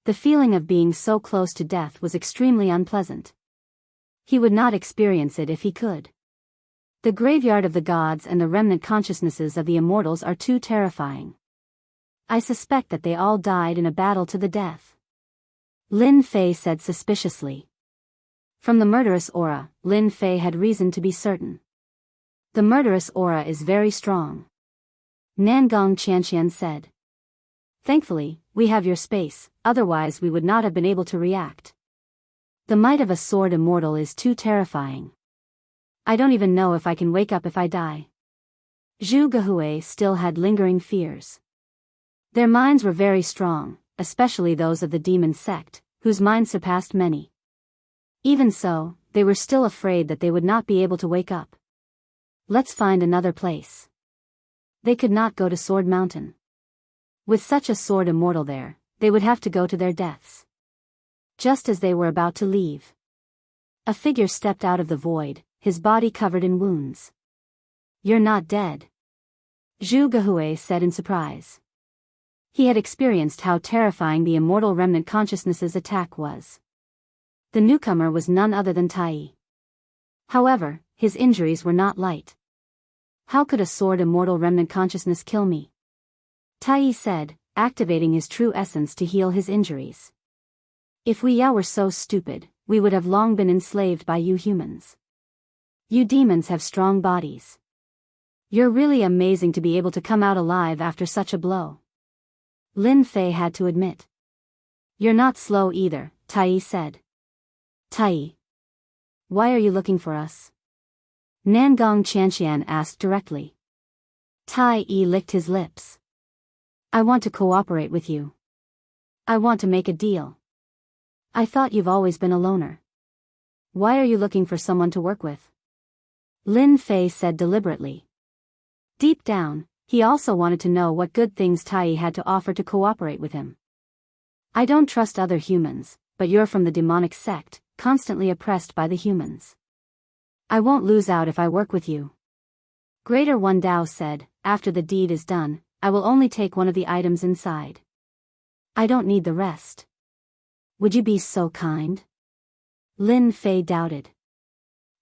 The feeling of being so close to death was extremely unpleasant. He would not experience it if he could. The graveyard of the gods and the remnant consciousnesses of the immortals are too terrifying. I suspect that they all died in a battle to the death. Lin Fei said suspiciously. From the murderous aura, Lin Fei had reason to be certain. The murderous aura is very strong. Nangong Qianqian said. Thankfully, we have your space, otherwise we would not have been able to react. The might of a sword immortal is too terrifying. I don't even know if I can wake up if I die. Zhu Gehui still had lingering fears. Their minds were very strong, especially those of the demon sect, whose minds surpassed many. Even so, they were still afraid that they would not be able to wake up. Let's find another place. They could not go to Sword Mountain. With such a sword immortal there, they would have to go to their deaths. Just as they were about to leave, a figure stepped out of the void, his body covered in wounds. You're not dead, Zhu Gehui said in surprise. He had experienced how terrifying the immortal remnant consciousness's attack was. The newcomer was none other than Tai. However, his injuries were not light. How could a sword immortal remnant consciousness kill me? Tai said, activating his true essence to heal his injuries. If we Yao were so stupid, we would have long been enslaved by you humans. You demons have strong bodies. You're really amazing to be able to come out alive after such a blow. Lin Fei had to admit. You're not slow either, Tai said. Tai. Why are you looking for us? Nangong Qianqian asked directly. Tai licked his lips. I want to cooperate with you. I want to make a deal. I thought you've always been a loner. Why are you looking for someone to work with? Lin Fei said deliberately. Deep down, he also wanted to know what good things Tai had to offer to cooperate with him. I don't trust other humans, but you're from the demonic sect, constantly oppressed by the humans. I won't lose out if I work with you. Greater One Dao said, after the deed is done, I will only take one of the items inside. I don't need the rest. Would you be so kind? Lin Fei doubted.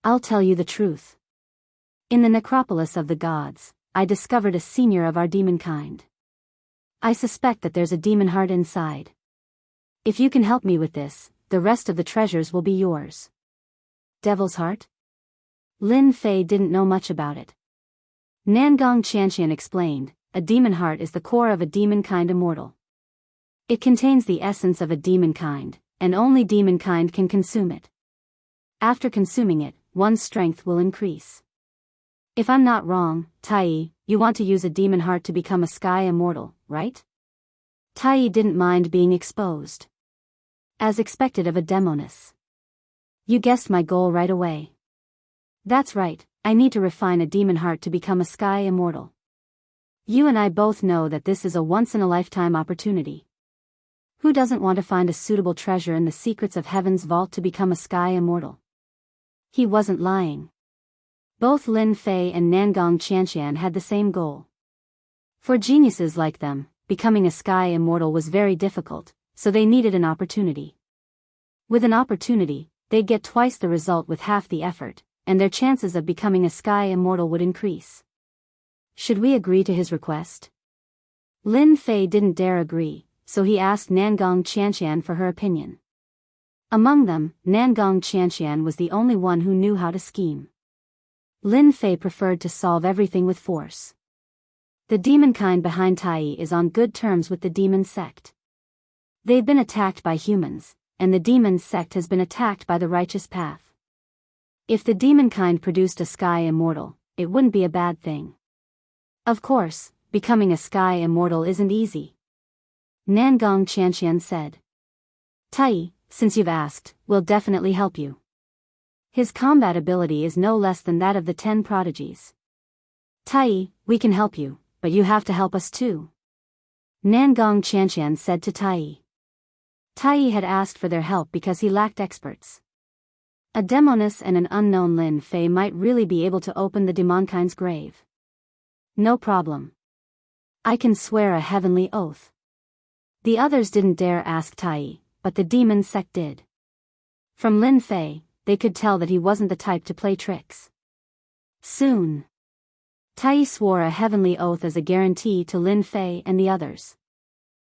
I'll tell you the truth. In the necropolis of the gods, I discovered a senior of our demon kind. I suspect that there's a demon heart inside. If you can help me with this, the rest of the treasures will be yours. Devil's heart? Lin Fei didn't know much about it. Nangong Qianqian explained, a demon heart is the core of a demon kind immortal. It contains the essence of a demon kind, and only demon kind can consume it. After consuming it, one's strength will increase. If I'm not wrong, Tai, you want to use a demon heart to become a sky immortal, right? Tai didn't mind being exposed. As expected of a demoness. You guessed my goal right away. That's right, I need to refine a demon heart to become a sky immortal. You and I both know that this is a once-in-a-lifetime opportunity. Who doesn't want to find a suitable treasure in the secrets of heaven's vault to become a sky immortal? He wasn't lying. Both Lin Fei and Nangong Qianqian had the same goal. For geniuses like them, becoming a sky immortal was very difficult, so they needed an opportunity. With an opportunity, they'd get twice the result with half the effort, and their chances of becoming a sky immortal would increase. Should we agree to his request? Lin Fei didn't dare agree, so he asked Nangong Qianqian for her opinion. Among them, Nangong Qianqian was the only one who knew how to scheme. Lin Fei preferred to solve everything with force. The demon kind behind Tai is on good terms with the demon sect. They've been attacked by humans, and the demon sect has been attacked by the righteous path. If the demon kind produced a sky immortal, it wouldn't be a bad thing. Of course, becoming a sky immortal isn't easy. Nangong Qianqian said. Tai, since you've asked, we'll definitely help you. His combat ability is no less than that of the 10 prodigies. Tai, we can help you, but you have to help us too. Nangong Qianqian said to Tai. Tai had asked for their help because he lacked experts. A demoness and an unknown Lin Fei might really be able to open the demonkind's grave. No problem. I can swear a heavenly oath. The others didn't dare ask Tai, but the demon sect did. From Lin Fei, they could tell that he wasn't the type to play tricks. Soon. Tai swore a heavenly oath as a guarantee to Lin Fei and the others.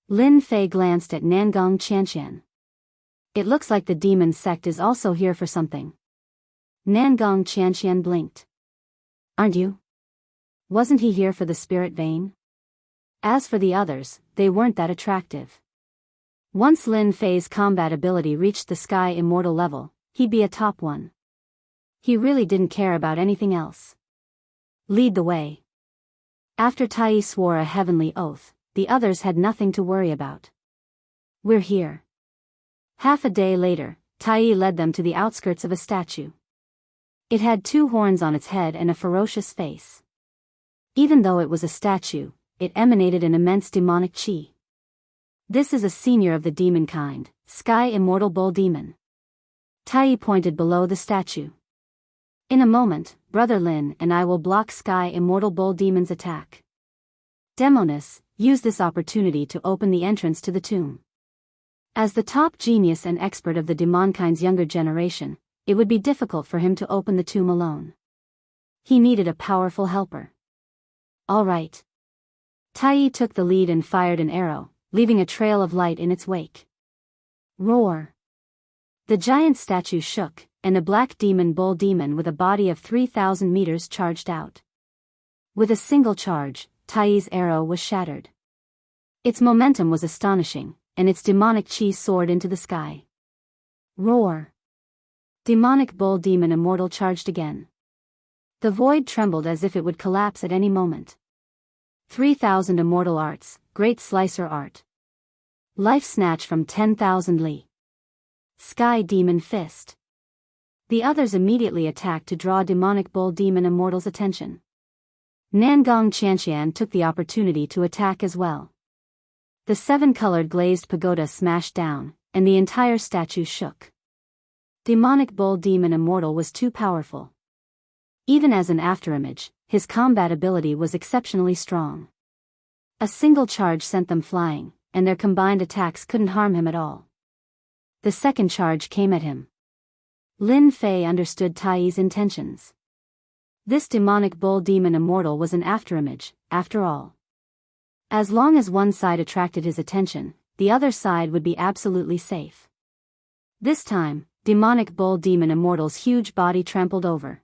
Lin Fei glanced at Nangong Qianqian. It looks like the demon sect is also here for something. Nangong Qianqian blinked. Aren't you? Wasn't he here for the spirit vein? As for the others, they weren't that attractive. Once Lin Fei's combat ability reached the sky immortal level, he'd be a top one. He really didn't care about anything else. Lead the way. After Tai swore a heavenly oath, the others had nothing to worry about. We're here. Half a day later, Tai led them to the outskirts of a statue. It had 2 horns on its head and a ferocious face. Even though it was a statue, it emanated an immense demonic chi. This is a senior of the demon kind, Sky Immortal Bull Demon. Tai pointed below the statue. In a moment, Brother Lin and I will block Sky Immortal Bull Demon's attack. Demoness, use this opportunity to open the entrance to the tomb. As the top genius and expert of the demonkind's younger generation, it would be difficult for him to open the tomb alone. He needed a powerful helper. All right. Tai took the lead and fired an arrow, leaving a trail of light in its wake. Roar. The giant statue shook, and a black demon bull demon with a body of 3,000 meters charged out. With a single charge, Tai's arrow was shattered. Its momentum was astonishing, and its demonic chi soared into the sky. Roar. Demonic bull demon immortal charged again. The void trembled as if it would collapse at any moment. 3,000 immortal arts, great slicer art. Life snatch from 10,000 li. Sky demon fist. The others immediately attacked to draw demonic bull demon immortal's attention. Nangong Qianqian took the opportunity to attack as well. The 7-colored glazed pagoda smashed down, and the entire statue shook. Demonic bull demon immortal was too powerful. Even as an afterimage, his combat ability was exceptionally strong. A single charge sent them flying, and their combined attacks couldn't harm him at all. The second charge came at him. Lin Fei understood Tai's intentions. This demonic bull demon immortal was an afterimage, after all. As long as one side attracted his attention, the other side would be absolutely safe. This time, demonic bull demon immortal's huge body trampled over.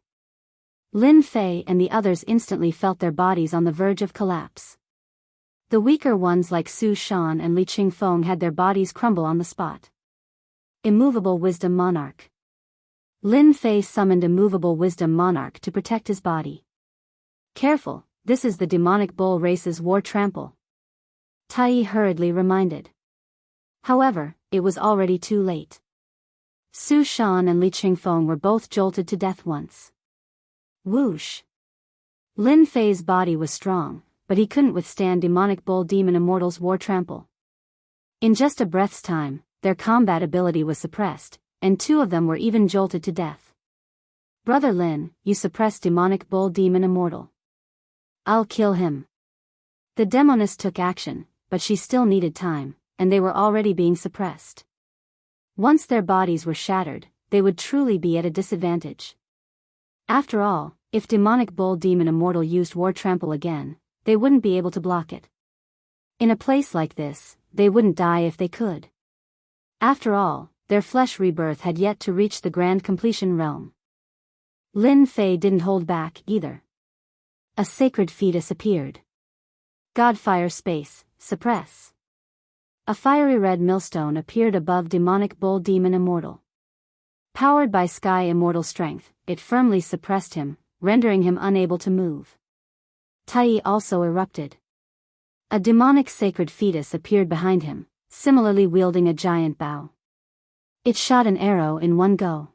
Lin Fei and the others instantly felt their bodies on the verge of collapse. The weaker ones like Su Shan and Li Qingfeng had their bodies crumble on the spot. Immovable Wisdom Monarch. Lin Fei summoned Immovable Wisdom Monarch to protect his body. Careful, this is the demonic bull race's war trample. Tai hurriedly reminded. However, it was already too late. Su Shan and Li Qingfeng were both jolted to death once. Whoosh. Lin Fei's body was strong, but he couldn't withstand demonic bull demon immortal's war trample. In just a breath's time, their combat ability was suppressed, and 2 of them were even jolted to death. Brother Lin, you suppressed demonic bull demon immortal. I'll kill him. The demoness took action, but she still needed time, and they were already being suppressed. Once their bodies were shattered, they would truly be at a disadvantage. After all, if demonic bull demon immortal used war trample again, they wouldn't be able to block it. In a place like this, they wouldn't die if they could. After all, their flesh rebirth had yet to reach the grand completion realm. Lin Fei didn't hold back, either. A sacred fetus appeared. Godfire space, suppress. A fiery red millstone appeared above demonic bull demon immortal. Powered by sky immortal strength, it firmly suppressed him, rendering him unable to move. Tai also erupted. A demonic sacred fetus appeared behind him, similarly wielding a giant bow. It shot an arrow in one go.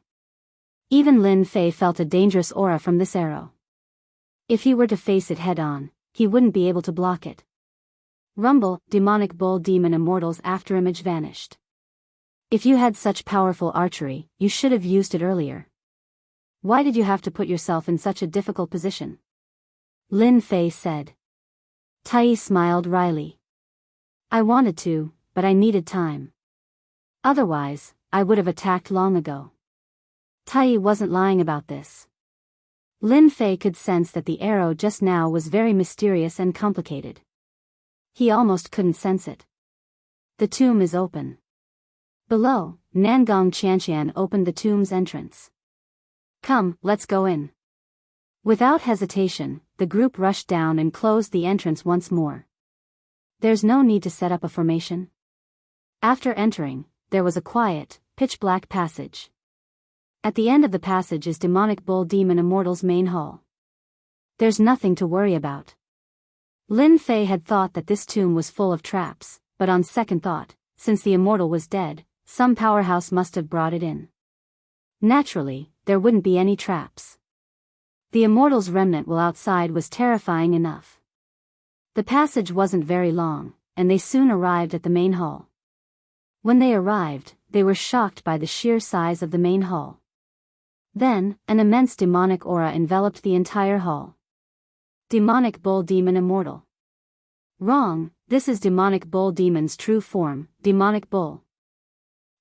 Even Lin Fei felt a dangerous aura from this arrow. If he were to face it head-on, he wouldn't be able to block it. Rumble, demonic bull demon immortal's afterimage vanished. If you had such powerful archery, you should have used it earlier. Why did you have to put yourself in such a difficult position? Lin Fei said. Tai smiled wryly. I wanted to, but I needed time. Otherwise, I would have attacked long ago. Tai wasn't lying about this. Lin Fei could sense that the arrow just now was very mysterious and complicated. He almost couldn't sense it. The tomb is open. Below, Nangong Qianqian opened the tomb's entrance. Come, let's go in. Without hesitation, the group rushed down and closed the entrance once more. There's no need to set up a formation. After entering, there was a quiet, pitch-black passage. At the end of the passage is demonic bull demon immortal's main hall. There's nothing to worry about. Lin Fei had thought that this tomb was full of traps, but on second thought, since the immortal was dead, some powerhouse must have brought it in. Naturally, there wouldn't be any traps. The immortal's remnant while outside was terrifying enough. The passage wasn't very long, and they soon arrived at the main hall. When they arrived, they were shocked by the sheer size of the main hall. Then, an immense demonic aura enveloped the entire hall. Demonic bull demon immortal. Wrong, this is demonic bull demon's true form, demonic bull.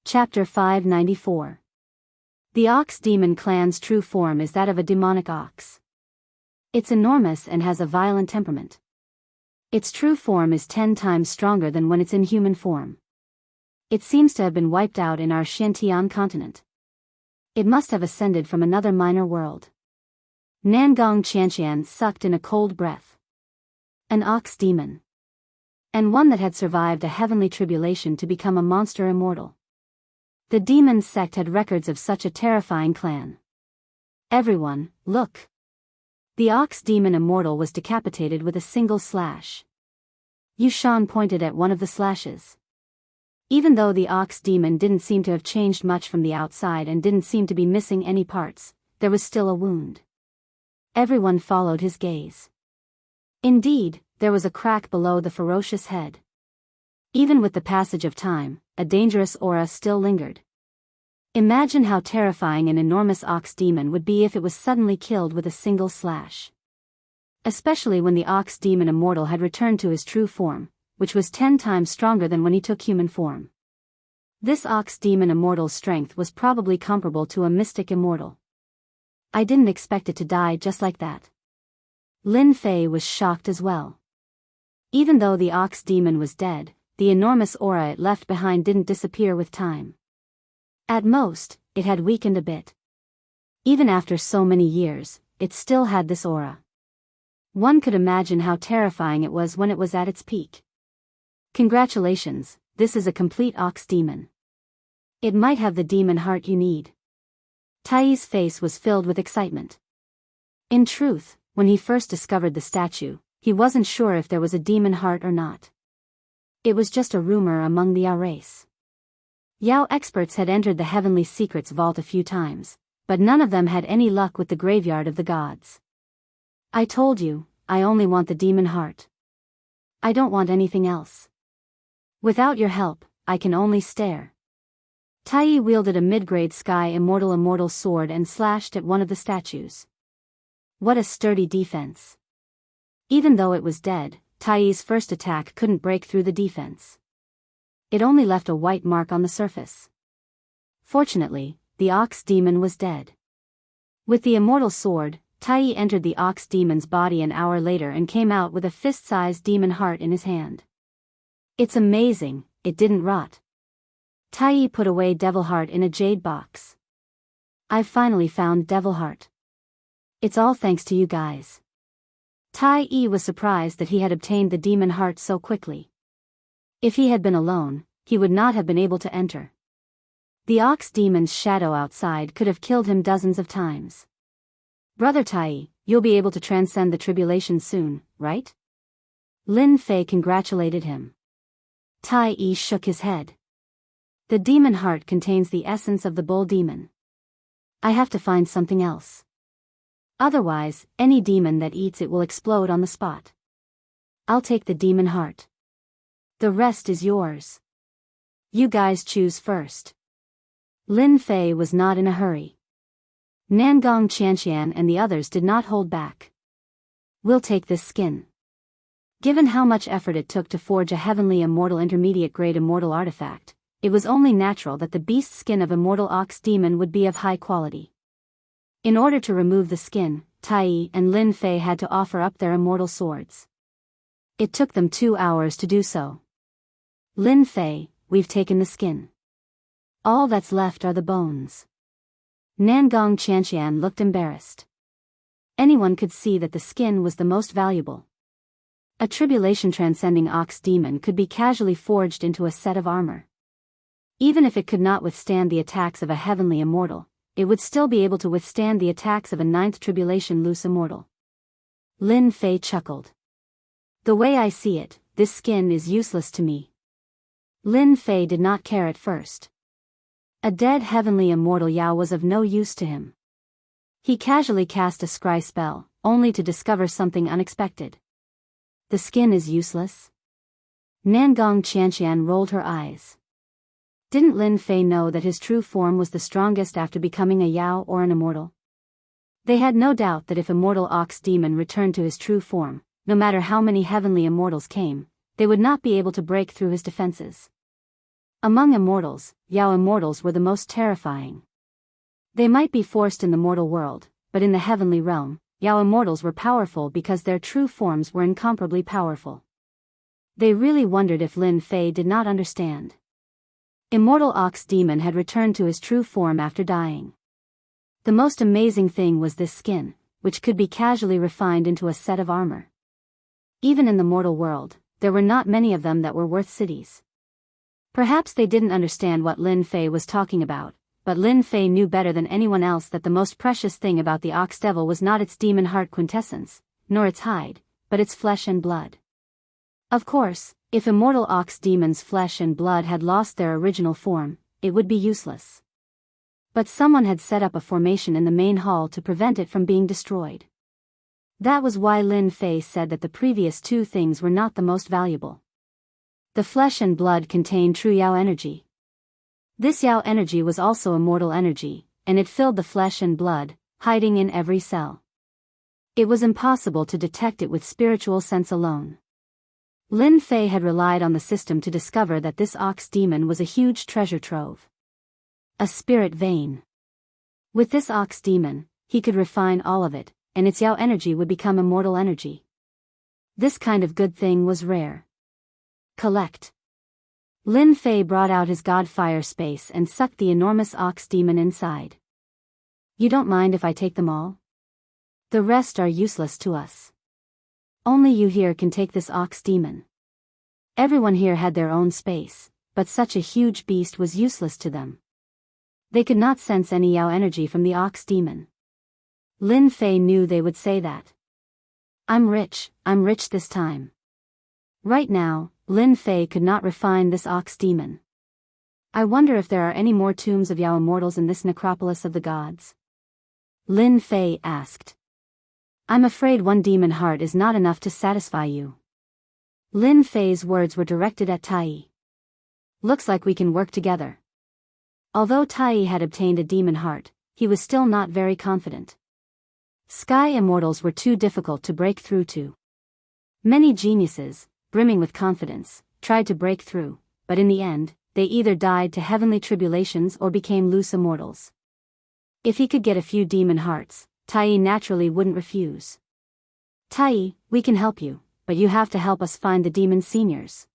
Chapter 594. The ox demon clan's true form is that of a demonic ox. It's enormous and has a violent temperament. Its true form is 10 times stronger than when it's in human form. It seems to have been wiped out in our Xintian continent. It must have ascended from another minor world. Nangong Qianqian sucked in a cold breath. An ox demon. And one that had survived a heavenly tribulation to become a monster immortal. The demon sect had records of such a terrifying clan. Everyone, look. The ox demon immortal was decapitated with a single slash. Yushan pointed at one of the slashes. Even though the ox demon didn't seem to have changed much from the outside and didn't seem to be missing any parts, there was still a wound. Everyone followed his gaze. Indeed, there was a crack below the ferocious head. Even with the passage of time, a dangerous aura still lingered. Imagine how terrifying an enormous ox demon would be if it was suddenly killed with a single slash. Especially when the ox demon immortal had returned to his true form, which was 10 times stronger than when he took human form. This ox demon immortal's strength was probably comparable to a mystic immortal. I didn't expect it to die just like that. Lin Fei was shocked as well. Even though the ox demon was dead, the enormous aura it left behind didn't disappear with time. At most, it had weakened a bit. Even after so many years, it still had this aura. One could imagine how terrifying it was when it was at its peak. Congratulations, this is a complete ox demon. It might have the demon heart you need. Tai's face was filled with excitement. In truth, when he first discovered the statue, he wasn't sure if there was a demon heart or not. It was just a rumor among the Yao race. Yao experts had entered the Heavenly Secrets vault a few times, but none of them had any luck with the graveyard of the gods. I told you, I only want the demon heart. I don't want anything else. Without your help, I can only stare. Tai wielded a mid-grade sky immortal sword and slashed at one of the statues. What a sturdy defense. Even though it was dead, Tai's first attack couldn't break through the defense. It only left a white mark on the surface. Fortunately, the ox demon was dead. With the immortal sword, Tai entered the ox demon's body an hour later and came out with a fist-sized demon heart in his hand. It's amazing, it didn't rot. Tai put away Devil Heart in a jade box. I've finally found Devil Heart. It's all thanks to you guys. Tai was surprised that he had obtained the demon heart so quickly. If he had been alone, he would not have been able to enter. The ox demon's shadow outside could have killed him dozens of times. Brother Tai, you'll be able to transcend the tribulation soon, right? Lin Fei congratulated him. Tai shook his head. The demon heart contains the essence of the bull demon. I have to find something else. Otherwise, any demon that eats it will explode on the spot. I'll take the demon heart. The rest is yours. You guys choose first. Lin Fei was not in a hurry. Nangong Qianqian and the others did not hold back. We'll take this skin. Given how much effort it took to forge a heavenly immortal intermediate-grade immortal artifact, it was only natural that the beast skin of immortal ox demon would be of high quality. In order to remove the skin, Tai and Lin Fei had to offer up their immortal swords. It took them 2 hours to do so. Lin Fei, we've taken the skin. All that's left are the bones. Nangong Qianqian looked embarrassed. Anyone could see that the skin was the most valuable. A tribulation-transcending ox demon could be casually forged into a set of armor. Even if it could not withstand the attacks of a heavenly immortal, it would still be able to withstand the attacks of a 9th tribulation loose immortal. Lin Fei chuckled. The way I see it, this skin is useless to me. Lin Fei did not care at first. A dead heavenly immortal Yao was of no use to him. He casually cast a scry spell, only to discover something unexpected. The skin is useless? Nangong Qianqian rolled her eyes. Didn't Lin Fei know that his true form was the strongest after becoming a Yao or an immortal? They had no doubt that if immortal ox demon returned to his true form, no matter how many heavenly immortals came, they would not be able to break through his defenses. Among immortals, Yao immortals were the most terrifying. They might be forced in the mortal world, but in the heavenly realm, Yao immortals were powerful because their true forms were incomparably powerful. They really wondered if Lin Fei did not understand. Immortal ox demon had returned to his true form after dying. The most amazing thing was this skin, which could be casually refined into a set of armor. Even in the mortal world, there were not many of them that were worth cities. Perhaps they didn't understand what Lin Fei was talking about, but Lin Fei knew better than anyone else that the most precious thing about the ox devil was not its demon heart quintessence, nor its hide, but its flesh and blood. Of course, if immortal ox demon's flesh and blood had lost their original form, it would be useless. But someone had set up a formation in the main hall to prevent it from being destroyed. That was why Lin Fei said that the previous 2 things were not the most valuable. The flesh and blood contained true Yao energy. This Yao energy was also immortal energy, and it filled the flesh and blood, hiding in every cell. It was impossible to detect it with spiritual sense alone. Lin Fei had relied on the system to discover that this ox demon was a huge treasure trove. A spirit vein. With this ox demon, he could refine all of it, and its Yao energy would become immortal energy. This kind of good thing was rare. Collect. Lin Fei brought out his god fire space and sucked the enormous ox demon inside. You don't mind if I take them all? The rest are useless to us. Only you here can take this ox demon. Everyone here had their own space, but such a huge beast was useless to them. They could not sense any Yao energy from the ox demon. Lin Fei knew they would say that. I'm rich this time. Right now, Lin Fei could not refine this ox demon. I wonder if there are any more tombs of Yao immortals in this necropolis of the gods? Lin Fei asked. I'm afraid 1 demon heart is not enough to satisfy you. Lin Fei's words were directed at Tai. Looks like we can work together. Although Tai had obtained a demon heart, he was still not very confident. Sky immortals were too difficult to break through to. Many geniuses, brimming with confidence, tried to break through, but in the end, they either died to heavenly tribulations or became loose immortals. If he could get a few demon hearts, Tai naturally wouldn't refuse. Tai, we can help you, but you have to help us find the demon seniors.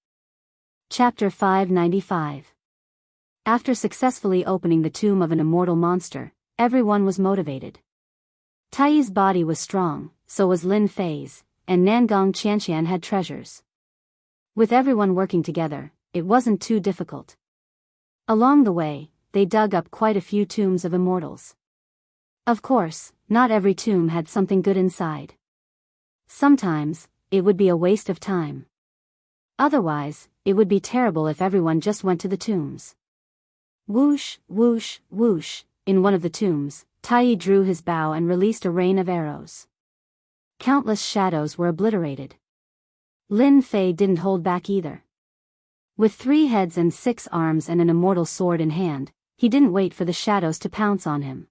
Chapter 595. After successfully opening the tomb of an immortal monster, everyone was motivated. Tai's body was strong, so was Lin Fei's, and Nangong Qianqian had treasures. With everyone working together, it wasn't too difficult. Along the way, they dug up quite a few tombs of immortals. Of course, not every tomb had something good inside. Sometimes, it would be a waste of time. Otherwise, it would be terrible if everyone just went to the tombs. Whoosh, whoosh, whoosh, in one of the tombs, Tai drew his bow and released a rain of arrows. Countless shadows were obliterated. Lin Fei didn't hold back either. With 3 heads and 6 arms and an immortal sword in hand, he didn't wait for the shadows to pounce on him.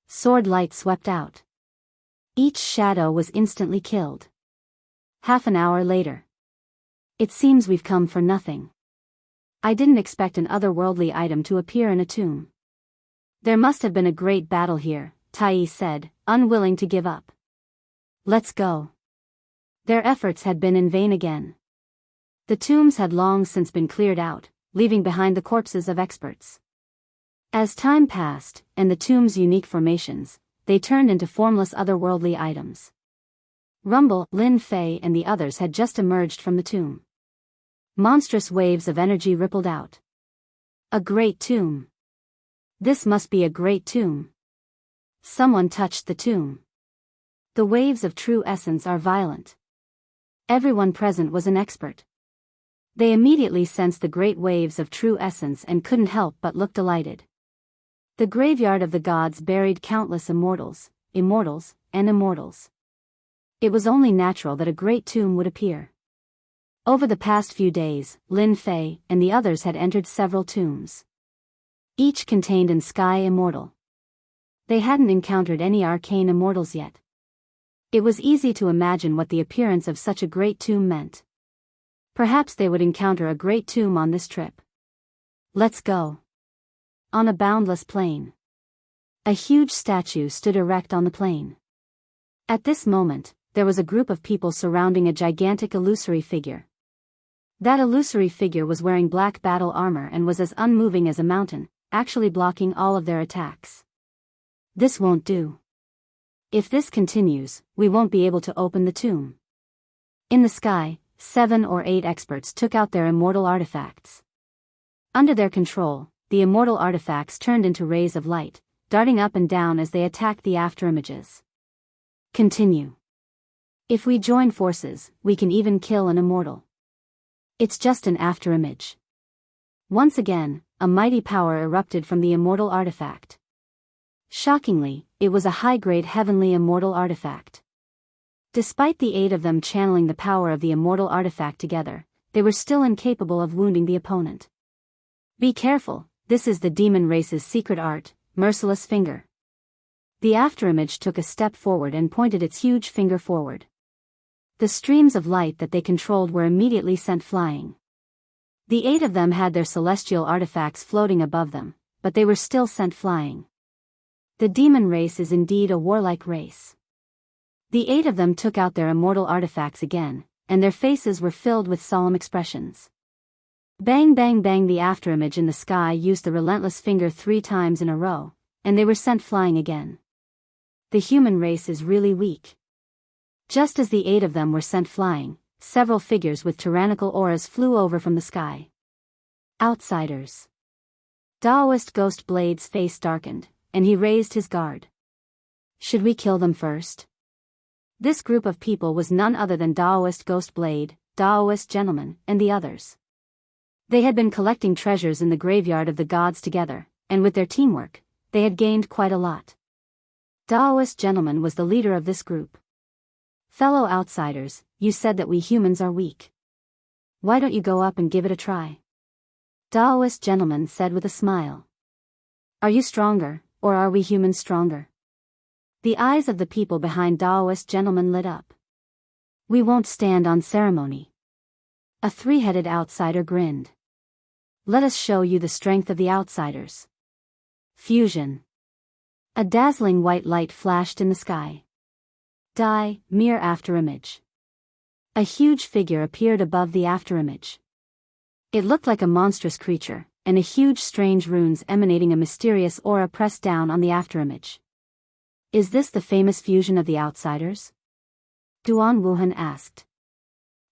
Sword light swept out. Each shadow was instantly killed. Half an hour later. It seems we've come for nothing. I didn't expect an otherworldly item to appear in a tomb. There must have been a great battle here, Tai said, unwilling to give up. Let's go. Their efforts had been in vain again. The tombs had long since been cleared out, leaving behind the corpses of experts. As time passed, and the tomb's unique formations, they turned into formless otherworldly items. Rumble, Lin Fei and the others had just emerged from the tomb. Monstrous waves of energy rippled out. A great tomb. This must be a great tomb. Someone touched the tomb. The waves of true essence are violent. Everyone present was an expert. They immediately sensed the great waves of true essence and couldn't help but look delighted. The graveyard of the gods buried countless immortals, and immortals. It was only natural that a great tomb would appear. Over the past few days, Lin Fei and the others had entered several tombs. Each contained an sky immortal. They hadn't encountered any arcane immortals yet. It was easy to imagine what the appearance of such a great tomb meant. Perhaps they would encounter a great tomb on this trip. Let's go. On a boundless plain. A huge statue stood erect on the plain. At this moment, there was a group of people surrounding a gigantic illusory figure. That illusory figure was wearing black battle armor and was as unmoving as a mountain, actually blocking all of their attacks. This won't do. If this continues, we won't be able to open the tomb. In the sky, 7 or 8 experts took out their immortal artifacts. Under their control, the immortal artifacts turned into rays of light, darting up and down as they attacked the afterimages. Continue. If we join forces, we can even kill an immortal. It's just an afterimage. Once again, a mighty power erupted from the immortal artifact. Shockingly, it was a high-grade heavenly immortal artifact. Despite the 8 of them channeling the power of the immortal artifact together, they were still incapable of wounding the opponent. Be careful, this is the demon race's secret art, Merciless Finger. The afterimage took a step forward and pointed its huge finger forward. The streams of light that they controlled were immediately sent flying. The 8 of them had their celestial artifacts floating above them, but they were still sent flying. The demon race is indeed a warlike race. The 8 of them took out their immortal artifacts again, and their faces were filled with solemn expressions. Bang bang bang, the afterimage in the sky used the relentless finger 3 times in a row, and they were sent flying again. The human race is really weak. Just as the 8 of them were sent flying, several figures with tyrannical auras flew over from the sky. Outsiders. Daoist Ghost Blade's face darkened, and he raised his guard. Should we kill them first? This group of people was none other than Daoist Ghost Blade, Daoist Gentleman, and the others. They had been collecting treasures in the graveyard of the gods together, and with their teamwork, they had gained quite a lot. Daoist Gentleman was the leader of this group. Fellow outsiders, you said that we humans are weak. Why don't you go up and give it a try? Daoist Gentleman said with a smile. Are you stronger, or are we humans stronger? The eyes of the people behind Daoist Gentleman lit up. We won't stand on ceremony. A 3-headed outsider grinned. Let us show you the strength of the outsiders. Fusion. A dazzling white light flashed in the sky. Mere afterimage. A huge figure appeared above the afterimage. It looked like a monstrous creature, and a huge strange runes emanating a mysterious aura pressed down on the afterimage. Is this the famous fusion of the outsiders? Duan Wuhan asked.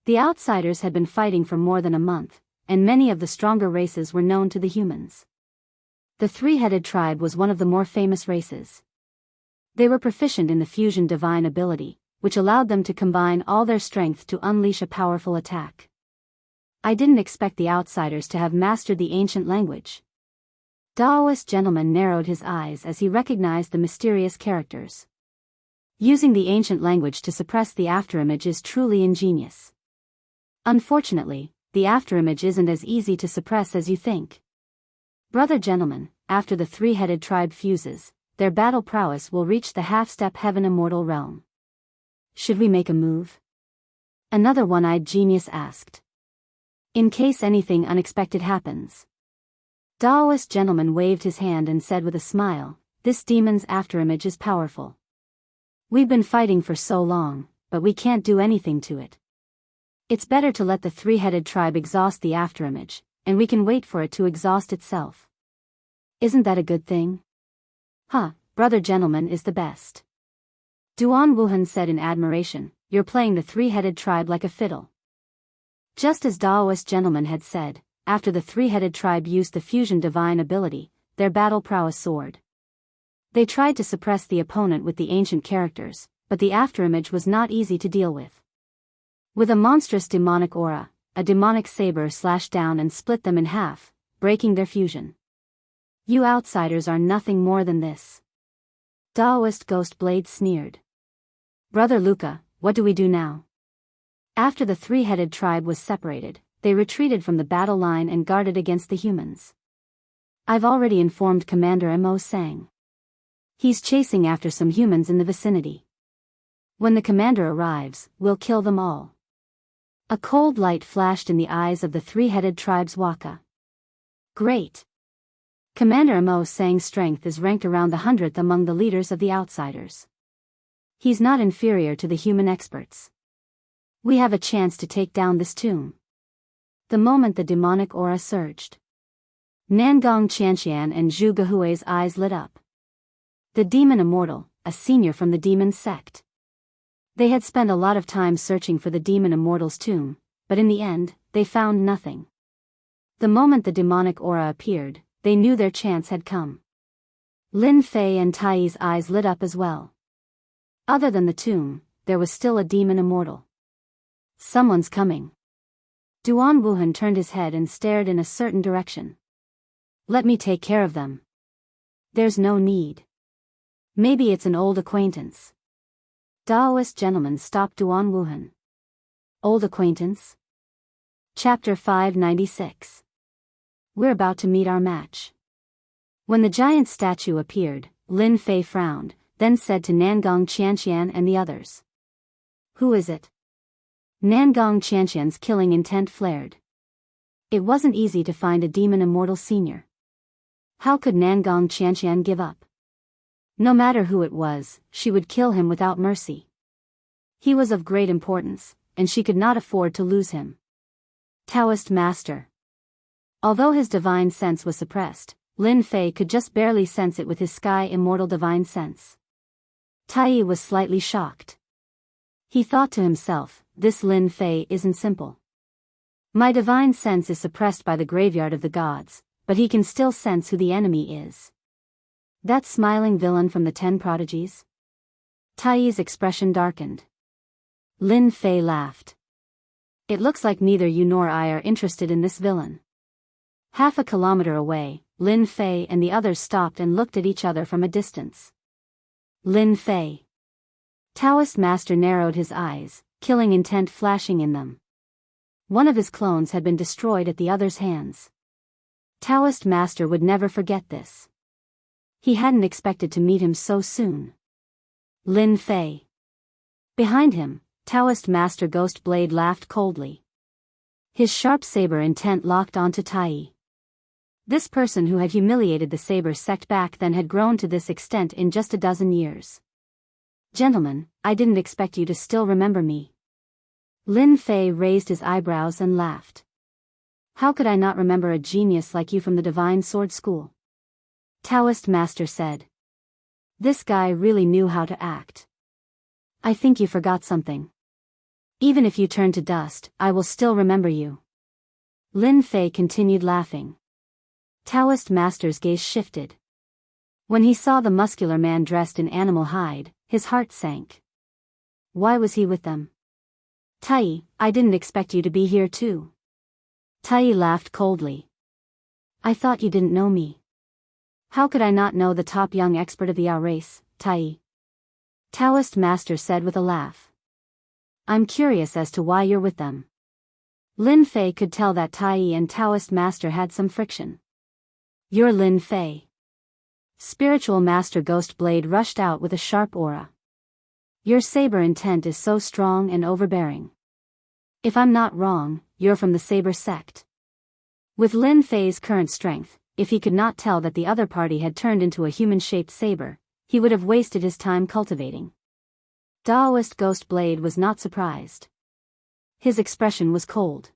The outsiders had been fighting for more than a month, and many of the stronger races were known to the humans. The 3-headed tribe was one of the more famous races. They were proficient in the fusion divine ability, which allowed them to combine all their strength to unleash a powerful attack. I didn't expect the outsiders to have mastered the ancient language. Daoist gentleman narrowed his eyes as he recognized the mysterious characters. Using the ancient language to suppress the afterimage is truly ingenious. Unfortunately, the afterimage isn't as easy to suppress as you think. Brother gentlemen, after the three-headed tribe fuses, their battle prowess will reach the half-step heaven immortal realm. Should we make a move? Another one-eyed genius asked. In case anything unexpected happens. Daoist gentleman waved his hand and said with a smile, this demon's afterimage is powerful. We've been fighting for so long, but we can't do anything to it. It's better to let the three-headed tribe exhaust the afterimage, and we can wait for it to exhaust itself. Isn't that a good thing? Huh, brother gentleman is the best. Duan Wuhan said in admiration, you're playing the three-headed tribe like a fiddle. Just as Daoist gentleman had said, after the three-headed tribe used the fusion divine ability, their battle prowess soared. They tried to suppress the opponent with the ancient characters, but the afterimage was not easy to deal with. With a monstrous demonic aura, a demonic saber slashed down and split them in half, breaking their fusion. You outsiders are nothing more than this. Daoist Ghost Blade sneered. Brother Luca, what do we do now? After the three-headed tribe was separated, they retreated from the battle line and guarded against the humans. I've already informed Commander Mo Sang. He's chasing after some humans in the vicinity. When the commander arrives, we'll kill them all. A cold light flashed in the eyes of the three-headed tribe's Waka. Great! Commander Mo Sang's strength is ranked around the 100th among the leaders of the outsiders. He's not inferior to the human experts. We have a chance to take down this tomb. The moment the demonic aura surged, Nangong Qianqian and Zhu Gehui's eyes lit up. The demon immortal, a senior from the demon sect. They had spent a lot of time searching for the demon immortal's tomb, but in the end, they found nothing. The moment the demonic aura appeared, they knew their chance had come. Lin Fei and Tai's eyes lit up as well. Other than the tomb, there was still a demon immortal. Someone's coming. Duan Wuhan turned his head and stared in a certain direction. Let me take care of them. There's no need. Maybe it's an old acquaintance. Daoist gentleman stopped Duan Wuhan. Old acquaintance? Chapter 596. We're about to meet our match. When the giant statue appeared, Lin Fei frowned, then said to Nangong Qianqian and the others. Who is it? Nangong Qianqian's killing intent flared. It wasn't easy to find a demon immortal senior. How could Nangong Qianqian give up? No matter who it was, she would kill him without mercy. He was of great importance, and she could not afford to lose him. Taoist Master. Although his divine sense was suppressed, Lin Fei could just barely sense it with his sky immortal divine sense. Tai was slightly shocked. He thought to himself, this Lin Fei isn't simple. My divine sense is suppressed by the graveyard of the gods, but he can still sense who the enemy is. That smiling villain from the 10 prodigies? Tai's expression darkened. Lin Fei laughed. It looks like neither you nor I are interested in this villain. Half a kilometer away, Lin Fei and the others stopped and looked at each other from a distance. Lin Fei. Taoist Master narrowed his eyes, killing intent flashing in them. One of his clones had been destroyed at the other's hands. Taoist Master would never forget this. He hadn't expected to meet him so soon. Lin Fei. Behind him, Taoist Master Ghost Blade laughed coldly. His sharp saber intent locked onto Tai. This person who had humiliated the saber sect back then had grown to this extent in just a dozen years. Gentlemen, I didn't expect you to still remember me. Lin Fei raised his eyebrows and laughed. How could I not remember a genius like you from the Divine Sword School? Taoist Master said. This guy really knew how to act. I think you forgot something. Even if you turn to dust, I will still remember you. Lin Fei continued laughing. Taoist Master's gaze shifted. When he saw the muscular man dressed in animal hide, his heart sank. Why was he with them? Tai, I didn't expect you to be here too. Tai laughed coldly. I thought you didn't know me. How could I not know the top young expert of the our race, Tai? Taoist master said with a laugh. I'm curious as to why you're with them. Lin Fei could tell that Tai and Taoist master had some friction. You're Lin Fei. Spiritual master Ghost Blade rushed out with a sharp aura. Your saber intent is so strong and overbearing. If I'm not wrong, you're from the saber sect. With Lin Fei's current strength, if he could not tell that the other party had turned into a human-shaped saber, he would have wasted his time cultivating. Taoist Ghost Blade was not surprised. His expression was cold.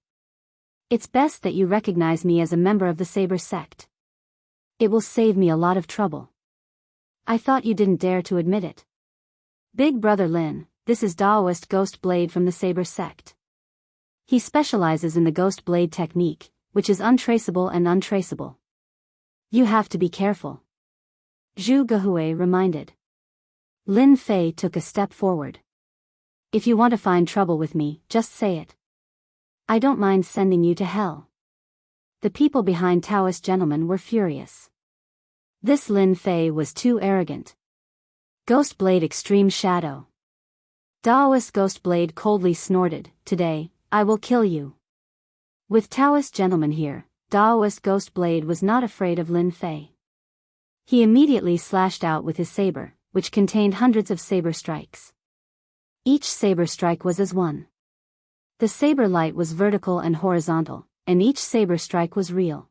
It's best that you recognize me as a member of the saber sect. It will save me a lot of trouble. I thought you didn't dare to admit it. Big brother Lin, this is Taoist Ghost Blade from the saber sect. He specializes in the Ghost Blade technique, which is untraceable and untraceable. You have to be careful. Zhu Gehui reminded. Lin Fei took a step forward. If you want to find trouble with me, just say it. I don't mind sending you to hell. The people behind Taoist gentlemen were furious. This Lin Fei was too arrogant. Ghost Blade Extreme Shadow. Taoist Ghost Blade coldly snorted, Today, I will kill you. With Taoist gentlemen here, Taoist Ghost Blade was not afraid of Lin Fei. He immediately slashed out with his saber, which contained hundreds of saber strikes. Each saber strike was as one. The saber light was vertical and horizontal, and each saber strike was real.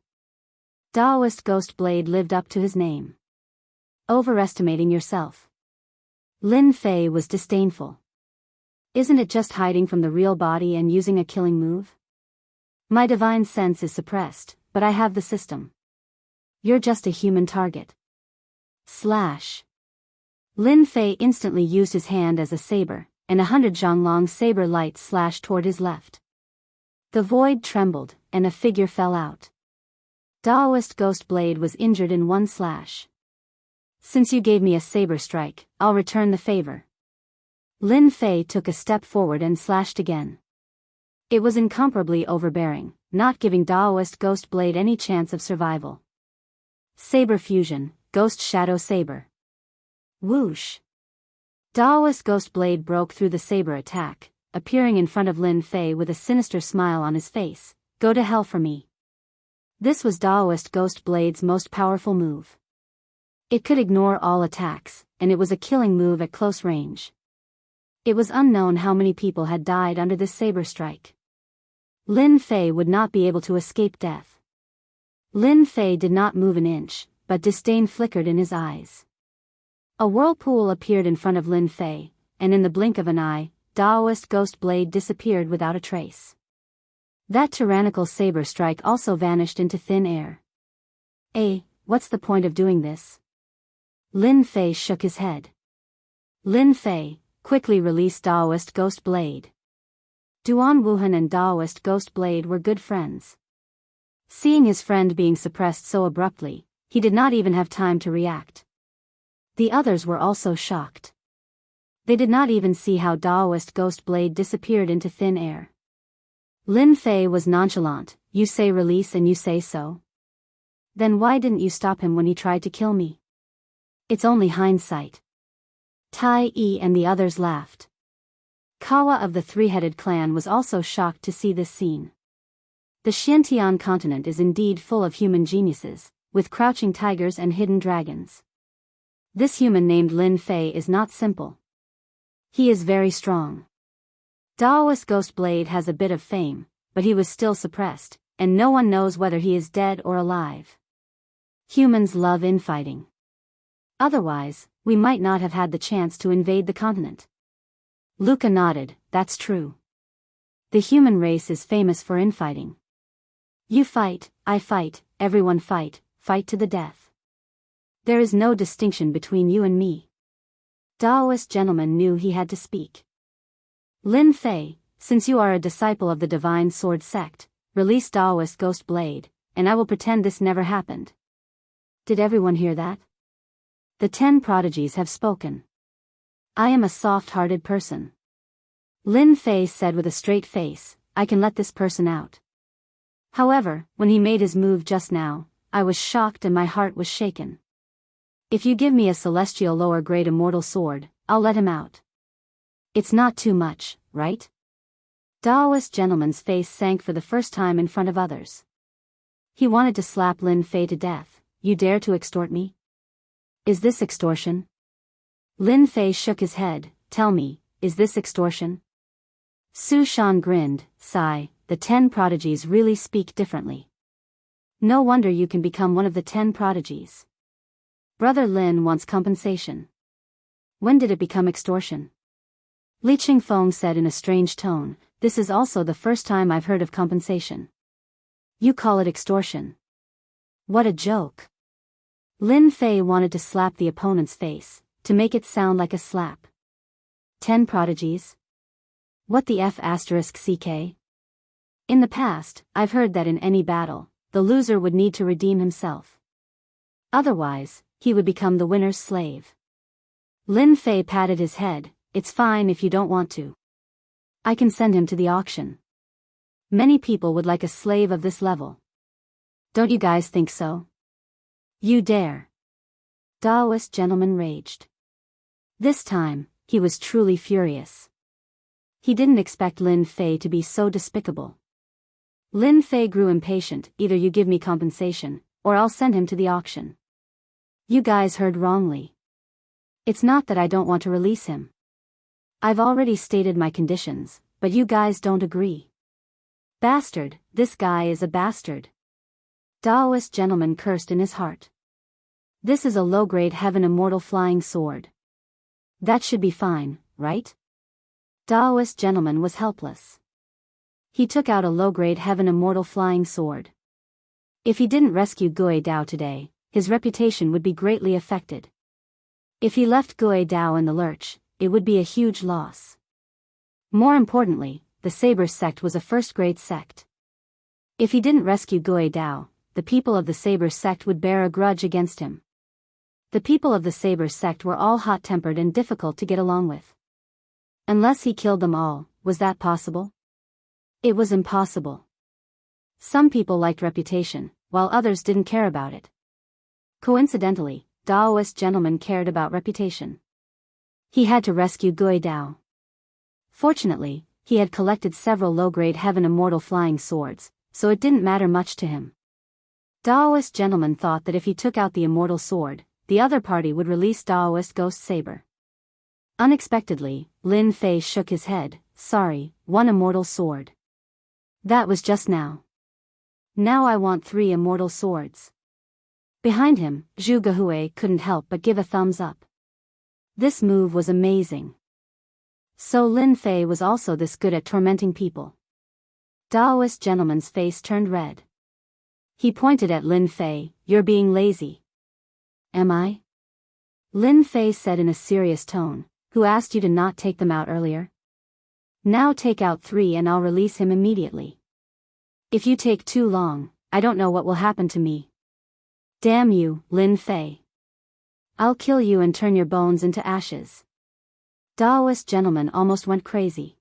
Taoist Ghost Blade lived up to his name. Overestimating yourself. Lin Fei was disdainful. Isn't it just hiding from the real body and using a killing move? My divine sense is suppressed, but I have the system. You're just a human target. Slash. Lin Fei instantly used his hand as a saber, and 100 zhonglong saber light slashed toward his left. The void trembled, and a figure fell out. Taoist Ghost Blade was injured in one slash. Since you gave me a saber strike, I'll return the favor. Lin Fei took a step forward and slashed again. It was incomparably overbearing, not giving Taoist Ghost Blade any chance of survival. Saber Fusion, Ghost Shadow Saber. Whoosh! Taoist Ghost Blade broke through the saber attack, appearing in front of Lin Fei with a sinister smile on his face. Go to hell for me. This was Taoist Ghost Blade's most powerful move. It could ignore all attacks, and it was a killing move at close range. It was unknown how many people had died under this saber strike. Lin Fei would not be able to escape death. Lin Fei did not move an inch, but disdain flickered in his eyes. A whirlpool appeared in front of Lin Fei, and in the blink of an eye, Taoist Ghost Blade disappeared without a trace. That tyrannical saber strike also vanished into thin air. What's the point of doing this? Lin Fei shook his head. Lin Fei, quickly release Taoist Ghost Blade. Duan Wuhan and Taoist Ghost Blade were good friends. Seeing his friend being suppressed so abruptly, he did not even have time to react. The others were also shocked. They did not even see how Taoist Ghost Blade disappeared into thin air. Lin Fei was nonchalant. You say release and you say so? Then why didn't you stop him when he tried to kill me? It's only hindsight. Tai Yi and the others laughed. Kawa of the three-headed clan was also shocked to see this scene. The Xiantian continent is indeed full of human geniuses, with crouching tigers and hidden dragons. This human named Lin Fei is not simple. He is very strong. Taoist Ghost Blade has a bit of fame, but he was still suppressed, and no one knows whether he is dead or alive. Humans love infighting. Otherwise, we might not have had the chance to invade the continent. Luca nodded, that's true. The human race is famous for infighting. You fight, I fight, everyone fight, fight to the death. There is no distinction between you and me. Taoist gentleman knew he had to speak. Lin Fei, since you are a disciple of the Divine Sword sect, release Taoist Ghost Blade, and I will pretend this never happened. Did everyone hear that? The 10 prodigies have spoken. I am a soft-hearted person. Lin Fei said with a straight face, I can let this person out. However, when he made his move just now, I was shocked and my heart was shaken. If you give me a celestial lower-grade immortal sword, I'll let him out. It's not too much, right? Daoist gentleman's face sank for the first time in front of others. He wanted to slap Lin Fei to death. You dare to extort me? Is this extortion? Lin Fei shook his head. Tell me, is this extortion? Su Shan grinned. Sigh, the 10 prodigies really speak differently. No wonder you can become one of the 10 prodigies. Brother Lin wants compensation. When did it become extortion? Li Qingfeng said in a strange tone, this is also the first time I've heard of compensation. You call it extortion. What a joke. Lin Fei wanted to slap the opponent's face, to make it sound like a slap. 10 prodigies? What the F***ck? In the past, I've heard that in any battle, the loser would need to redeem himself. Otherwise, he would become the winner's slave. Lin Fei patted his head. It's fine if you don't want to. I can send him to the auction. Many people would like a slave of this level. Don't you guys think so? You dare. Daoist gentleman raged. This time, he was truly furious. He didn't expect Lin Fei to be so despicable. Lin Fei grew impatient. Either you give me compensation, or I'll send him to the auction. You guys heard wrongly. It's not that I don't want to release him. I've already stated my conditions, but you guys don't agree. Bastard, this guy is a bastard. Daoist gentleman cursed in his heart. This is a low-grade heaven immortal flying sword. That should be fine, right? Daoist gentleman was helpless. He took out a low-grade heaven immortal flying sword. If he didn't rescue Gui Dao today, his reputation would be greatly affected. If he left Gui Dao in the lurch, it would be a huge loss. More importantly, the Saber sect was a first-grade sect. If he didn't rescue Gui Dao, the people of the Saber sect would bear a grudge against him. The people of the Saber sect were all hot-tempered and difficult to get along with. Unless he killed them all, was that possible? It was impossible. Some people liked reputation, while others didn't care about it. Coincidentally, Daoist gentleman cared about reputation. He had to rescue Gui Dao. Fortunately, he had collected several low-grade heaven immortal flying swords, so it didn't matter much to him. Daoist gentleman thought that if he took out the immortal sword, the other party would release Daoist Ghost Saber. Unexpectedly, Lin Fei shook his head. Sorry, 1 immortal sword. That was just now. Now I want 3 immortal swords. Behind him, Zhu Gehui couldn't help but give a thumbs up. This move was amazing. So Lin Fei was also this good at tormenting people. Daoist gentleman's face turned red. He pointed at Lin Fei. You're being lazy. Am I? Lin Fei said in a serious tone. Who asked you to not take them out earlier? Now take out 3 and I'll release him immediately. If you take too long, I don't know what will happen to me. Damn you, Lin Fei. I'll kill you and turn your bones into ashes. Daoist gentleman almost went crazy.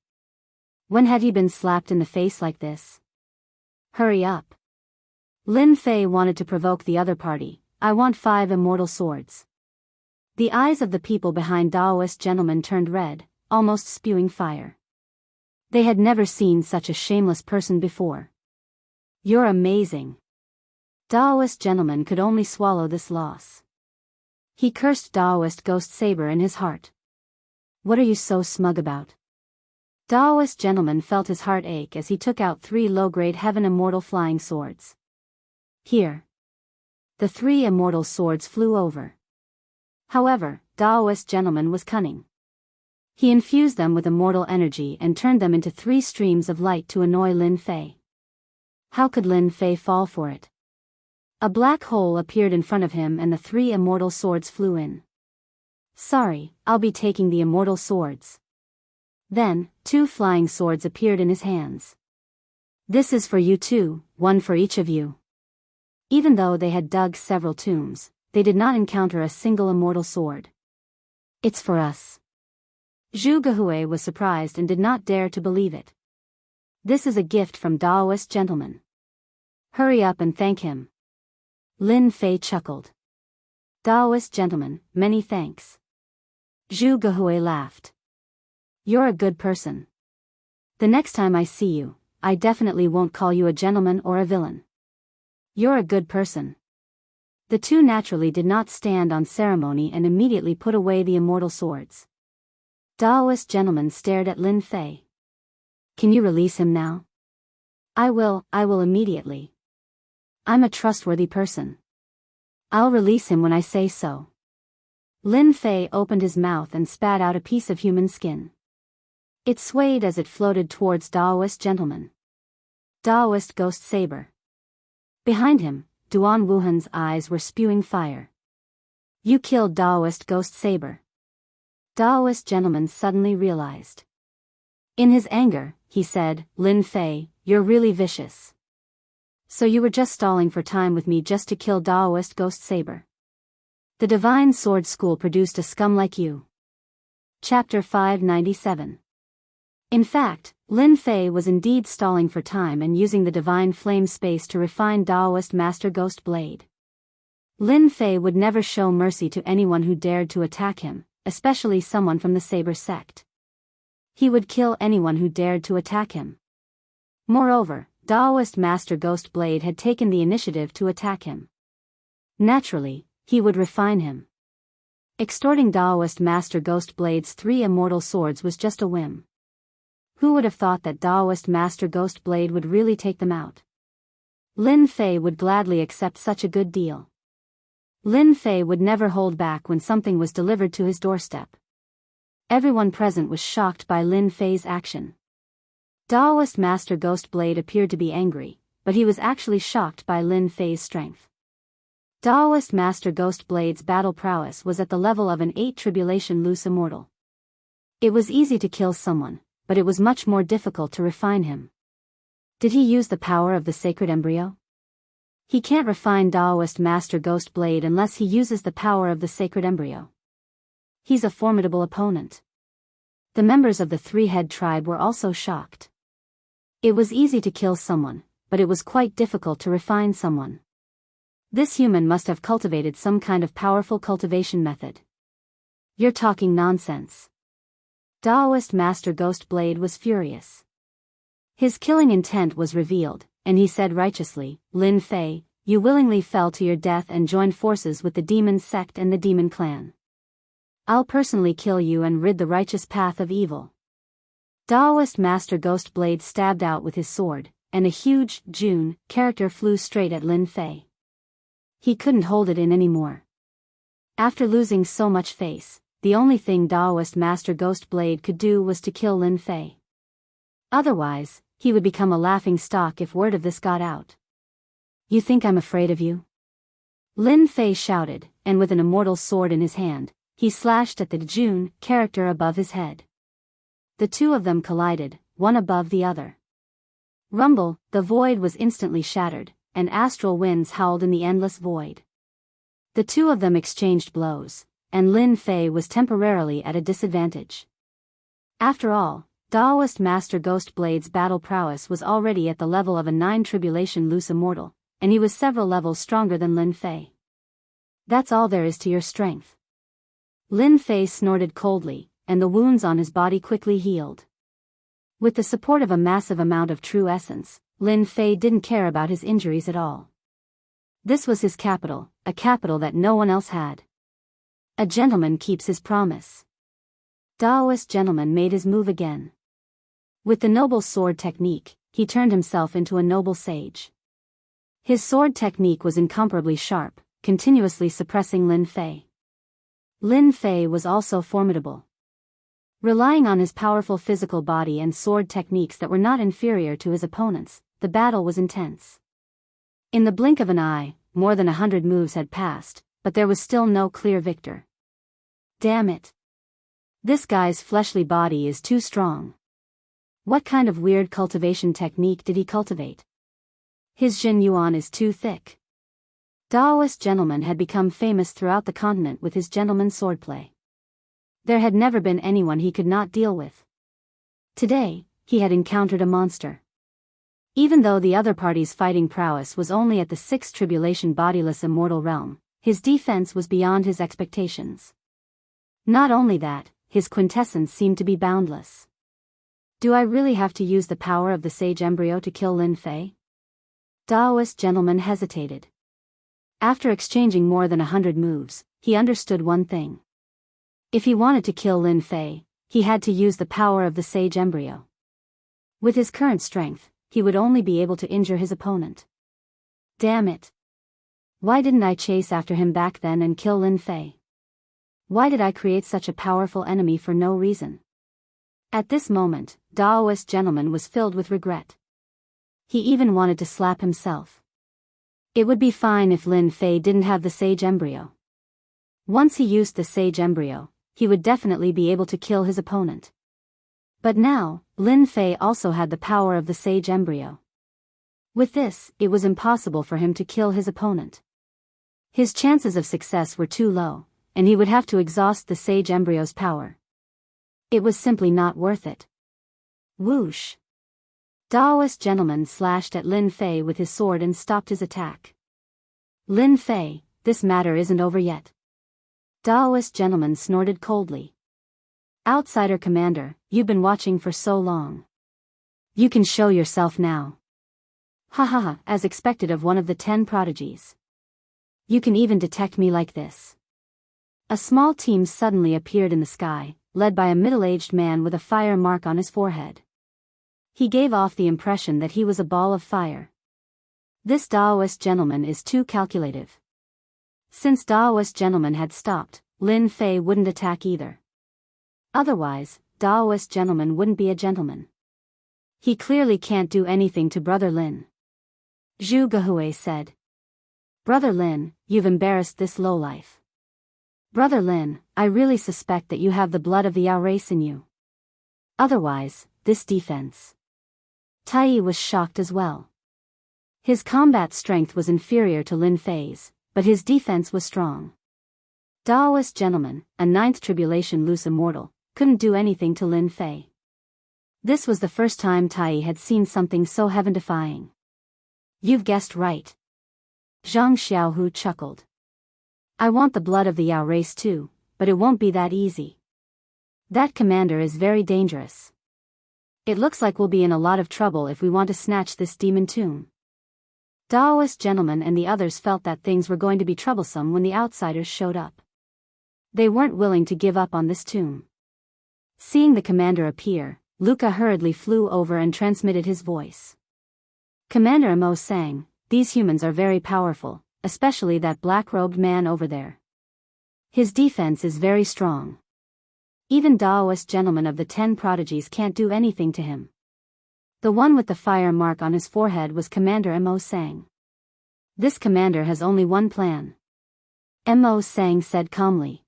When had he been slapped in the face like this? Hurry up. Lin Fei wanted to provoke the other party. I want 5 immortal swords. The eyes of the people behind Daoist gentleman turned red, almost spewing fire. They had never seen such a shameless person before. You're amazing. Daoist gentleman could only swallow this loss. He cursed Daoist Ghost Saber in his heart. What are you so smug about? Daoist gentleman felt his heart ache as he took out 3 low-grade heaven immortal flying swords. Here. The 3 immortal swords flew over. However, Daoist gentleman was cunning. He infused them with immortal energy and turned them into 3 streams of light to annoy Lin Fei. How could Lin Fei fall for it? A black hole appeared in front of him and the 3 immortal swords flew in. Sorry, I'll be taking the immortal swords. Then, 2 flying swords appeared in his hands. This is for you too, 1 for each of you. Even though they had dug several tombs, they did not encounter a single immortal sword. It's for us. Zhu Gehui was surprised and did not dare to believe it. This is a gift from Daoist gentleman. Hurry up and thank him. Lin Fei chuckled. Daoist gentleman, many thanks. Zhu Gehui laughed. You're a good person. The next time I see you, I definitely won't call you a gentleman or a villain. You're a good person. The two naturally did not stand on ceremony and immediately put away the immortal swords. Daoist gentleman stared at Lin Fei. Can you release him now? I will immediately. I'm a trustworthy person. I'll release him when I say so. Lin Fei opened his mouth and spat out a piece of human skin. It swayed as it floated towards Daoist gentleman. Daoist ghost saber. Behind him, Duan Wuhan's eyes were spewing fire. You killed Daoist ghost saber. Daoist gentleman suddenly realized. In his anger, he said, Lin Fei, you're really vicious. So you were just stalling for time with me just to kill Daoist ghost saber. The Divine Sword School produced a scum like you. Chapter 597. In fact, Lin Fei was indeed stalling for time and using the divine flame space to refine Daoist Master Ghost Blade. Lin Fei would never show mercy to anyone who dared to attack him, especially someone from the Saber sect. He would kill anyone who dared to attack him. Moreover, Daoist Master Ghost Blade had taken the initiative to attack him. Naturally, he would refine him. Extorting Daoist Master Ghost Blade's 3 immortal swords was just a whim. Who would have thought that Daoist Master Ghost Blade would really take them out? Lin Fei would gladly accept such a good deal. Lin Fei would never hold back when something was delivered to his doorstep. Everyone present was shocked by Lin Fei's action. Daoist Master Ghost Blade appeared to be angry, but he was actually shocked by Lin Fei's strength. Daoist Master Ghost Blade's battle prowess was at the level of an 8 Tribulation Loose Immortal. It was easy to kill someone, but it was much more difficult to refine him. Did he use the power of the sacred embryo? He can't refine Daoist Master Ghost Blade unless he uses the power of the sacred embryo. He's a formidable opponent. The members of the Three-Head Tribe were also shocked. It was easy to kill someone, but it was quite difficult to refine someone. This human must have cultivated some kind of powerful cultivation method. You're talking nonsense. Daoist Master Ghost Blade was furious. His killing intent was revealed, and he said righteously, Lin Fei, you willingly fell to your death and joined forces with the demon sect and the demon clan. I'll personally kill you and rid the righteous path of evil. Daoist Master Ghost Blade stabbed out with his sword, and a huge, June, character flew straight at Lin Fei. He couldn't hold it in anymore. After losing so much face, the only thing Daoist Master Ghost Blade could do was to kill Lin Fei. Otherwise, he would become a laughing stock if word of this got out. You think I'm afraid of you? Lin Fei shouted, and with an immortal sword in his hand, he slashed at the June character above his head. The two of them collided, one above the other. Rumble, the void was instantly shattered, and astral winds howled in the endless void. The two of them exchanged blows, and Lin Fei was temporarily at a disadvantage. After all, Daoist Master Ghost Blade's battle prowess was already at the level of a 9 Tribulation Loose Immortal, and he was several levels stronger than Lin Fei. That's all there is to your strength. Lin Fei snorted coldly, and the wounds on his body quickly healed. With the support of a massive amount of true essence, Lin Fei didn't care about his injuries at all. This was his capital, a capital that no one else had. A gentleman keeps his promise. Daoist gentleman made his move again. With the noble sword technique, he turned himself into a noble sage. His sword technique was incomparably sharp, continuously suppressing Lin Fei. Lin Fei was also formidable. Relying on his powerful physical body and sword techniques that were not inferior to his opponents, the battle was intense. In the blink of an eye, more than 100 moves had passed, but there was still no clear victor. Damn it. This guy's fleshly body is too strong. What kind of weird cultivation technique did he cultivate? His Jin Yuan is too thick. Daoist gentleman had become famous throughout the continent with his gentleman swordplay. There had never been anyone he could not deal with. Today, he had encountered a monster. Even though the other party's fighting prowess was only at the 6th Tribulation Bodiless Immortal realm, His defense was beyond his expectations. Not only that, his quintessence seemed to be boundless. Do I really have to use the power of the sage embryo to kill Lin Fei? Daoist gentleman hesitated. After exchanging more than 100 moves, he understood one thing. If he wanted to kill Lin Fei, he had to use the power of the sage embryo. With his current strength, he would only be able to injure his opponent. Damn it. Why didn't I chase after him back then and kill Lin Fei? Why did I create such a powerful enemy for no reason? At this moment, Daoist gentleman was filled with regret. He even wanted to slap himself. It would be fine if Lin Fei didn't have the sage embryo. Once he used the sage embryo, he would definitely be able to kill his opponent. But now, Lin Fei also had the power of the sage embryo. With this, it was impossible for him to kill his opponent. His chances of success were too low, and he would have to exhaust the sage embryo's power. It was simply not worth it. Whoosh! Daoist gentleman slashed at Lin Fei with his sword and stopped his attack. Lin Fei, this matter isn't over yet. Daoist gentleman snorted coldly. Outsider commander, you've been watching for so long. You can show yourself now. Ha ha ha, as expected of one of the 10 prodigies. You can even detect me like this. A small team suddenly appeared in the sky, led by a middle-aged man with a fire mark on his forehead. He gave off the impression that he was a ball of fire. This Daoist gentleman is too calculative. Since Daoist gentleman had stopped, Lin Fei wouldn't attack either. Otherwise, Daoist gentleman wouldn't be a gentleman. He clearly can't do anything to Brother Lin. Zhu Gehui said. Brother Lin, you've embarrassed this lowlife. Brother Lin, I really suspect that you have the blood of the Yao race in you. Otherwise, this defense. Tai was shocked as well. His combat strength was inferior to Lin Fei's, but his defense was strong. Daoist gentleman, a 9th tribulation loose immortal, couldn't do anything to Lin Fei. This was the first time Tai had seen something so heaven-defying. You've guessed right. Zhang Xiaohu chuckled. I want the blood of the Yao race too, but it won't be that easy. That commander is very dangerous. It looks like we'll be in a lot of trouble if we want to snatch this demon tomb. Daoist gentleman and the others felt that things were going to be troublesome when the outsiders showed up. They weren't willing to give up on this tomb. Seeing the commander appear, Luca hurriedly flew over and transmitted his voice. Commander Emo sang, these humans are very powerful, especially that black-robed man over there. His defense is very strong. Even Daoist gentleman of the 10 prodigies can't do anything to him. The one with the fire mark on his forehead was Commander Emo Sang. This commander has only one plan. Emo Sang said calmly.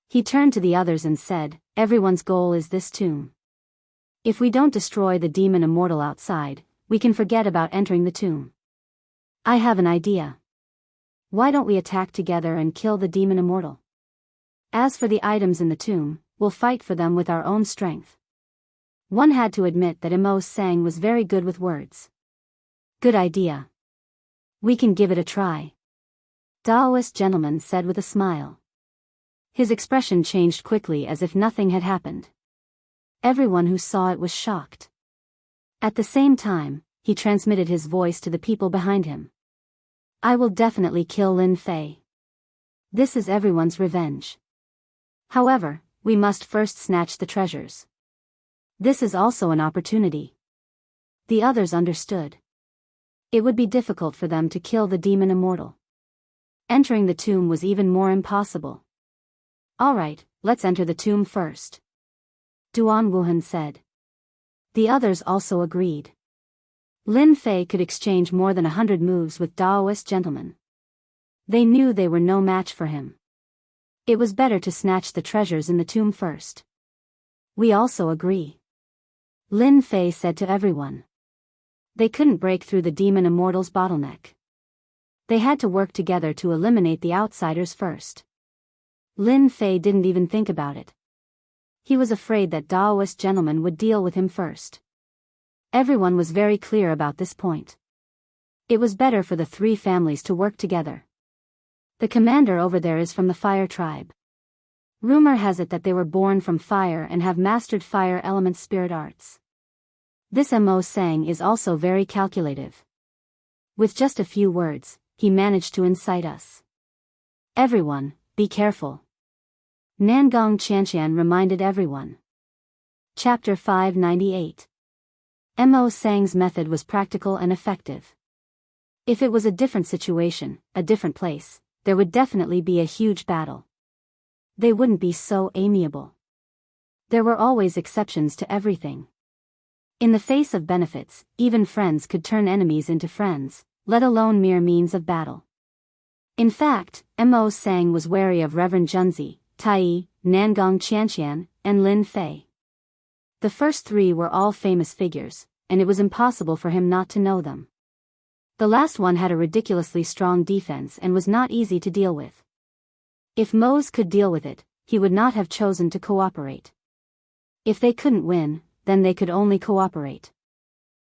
He turned to the others and said, everyone's goal is this tomb. If we don't destroy the demon immortal outside, we can forget about entering the tomb. I have an idea. Why don't we attack together and kill the demon immortal? As for the items in the tomb, we'll fight for them with our own strength. One had to admit that Emo Sang was very good with words. Good idea. We can give it a try. Daoist gentleman said with a smile. His expression changed quickly as if nothing had happened. Everyone who saw it was shocked. At the same time, he transmitted his voice to the people behind him. I will definitely kill Lin Fei. This is everyone's revenge. However, we must first snatch the treasures. This is also an opportunity. The others understood. It would be difficult for them to kill the demon immortal. Entering the tomb was even more impossible. Alright, let's enter the tomb first. Duan Wuhan said. The others also agreed. Lin Fei could exchange more than 100 moves with Daoist gentlemen. They knew they were no match for him. It was better to snatch the treasures in the tomb first. We also agree. Lin Fei said to everyone. They couldn't break through the demon immortal's bottleneck. They had to work together to eliminate the outsiders first. Lin Fei didn't even think about it. He was afraid that Daoist gentlemen would deal with him first. Everyone was very clear about this point. It was better for the 3 families to work together. The commander over there is from the fire tribe. Rumor has it that they were born from fire and have mastered fire element spirit arts. This Mo Sang is also very calculative. With just a few words, he managed to incite us. Everyone, be careful. Nangong Chantian reminded everyone. Chapter 598. Mo Sang's method was practical and effective. If it was a different situation, a different place, there would definitely be a huge battle. They wouldn't be so amiable. There were always exceptions to everything. In the face of benefits, even friends could turn enemies into friends, let alone mere means of battle. In fact, Mo Sang was wary of Reverend Junzi, Tai, Nangong Qianqian, and Lin Fei. The first three were all famous figures, and it was impossible for him not to know them. The last one had a ridiculously strong defense and was not easy to deal with. If Mose could deal with it, he would not have chosen to cooperate. If they couldn't win, then they could only cooperate.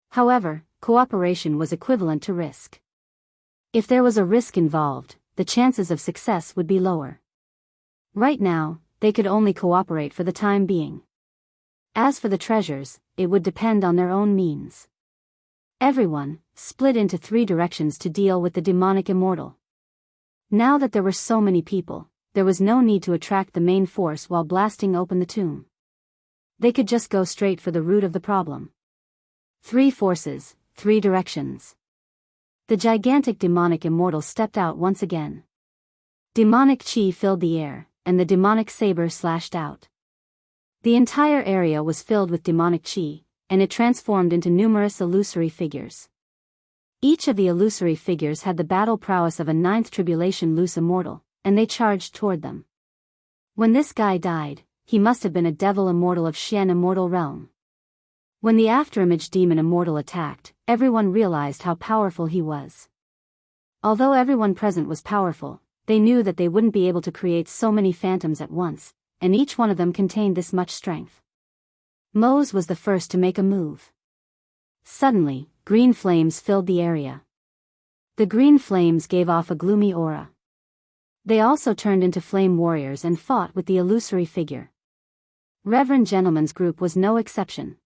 However, cooperation was equivalent to risk. If there was a risk involved, the chances of success would be lower. Right now, they could only cooperate for the time being. As for the treasures, it would depend on their own means. Everyone split into three directions to deal with the demonic immortal. Now that there were so many people, there was no need to attract the main force while blasting open the tomb. They could just go straight for the root of the problem. Three forces, three directions. The gigantic demonic immortal stepped out once again. Demonic chi filled the air, and the demonic saber slashed out. The entire area was filled with demonic chi, and it transformed into numerous illusory figures. Each of the illusory figures had the battle prowess of a ninth tribulation loose immortal, and they charged toward them. When this guy died, he must have been a devil immortal of Xian immortal realm. When the afterimage demon immortal attacked, everyone realized how powerful he was. Although everyone present was powerful, they knew that they wouldn't be able to create so many phantoms at once, and each one of them contained this much strength. Mose was the first to make a move. Suddenly, green flames filled the area. The green flames gave off a gloomy aura. They also turned into flame warriors and fought with the illusory figure. Reverend Gentleman's group was no exception.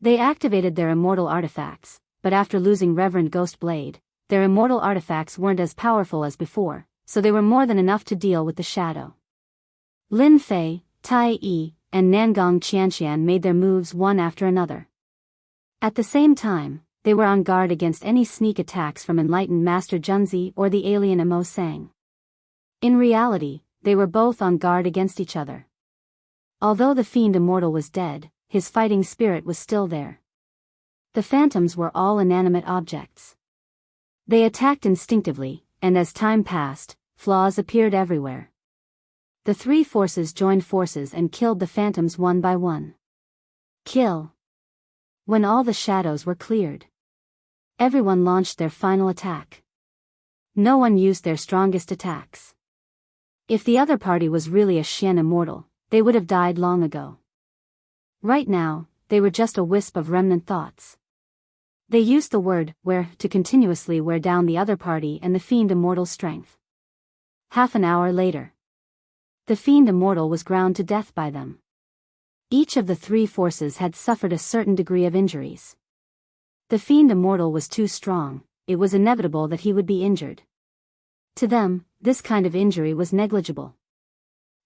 They activated their immortal artifacts, but after losing Reverend Ghost Blade, their immortal artifacts weren't as powerful as before, so they were more than enough to deal with the shadow. Lin Fei, Tai Yi, and Nangong Qianqian made their moves one after another. At the same time, they were on guard against any sneak attacks from enlightened Master Junzi or the alien Mo Sang. In reality, they were both on guard against each other. Although the fiend immortal was dead, his fighting spirit was still there. The phantoms were all inanimate objects. They attacked instinctively, and as time passed, flaws appeared everywhere. The three forces joined forces and killed the phantoms one by one. Kill. When all the shadows were cleared, everyone launched their final attack. No one used their strongest attacks. If the other party was really a Xian immortal, they would have died long ago. Right now, they were just a wisp of remnant thoughts. They used the word wear to continuously wear down the other party and the fiend immortal's strength. Half an hour later, the fiend immortal was ground to death by them. Each of the three forces had suffered a certain degree of injuries. The fiend immortal was too strong, it was inevitable that he would be injured. To them, this kind of injury was negligible.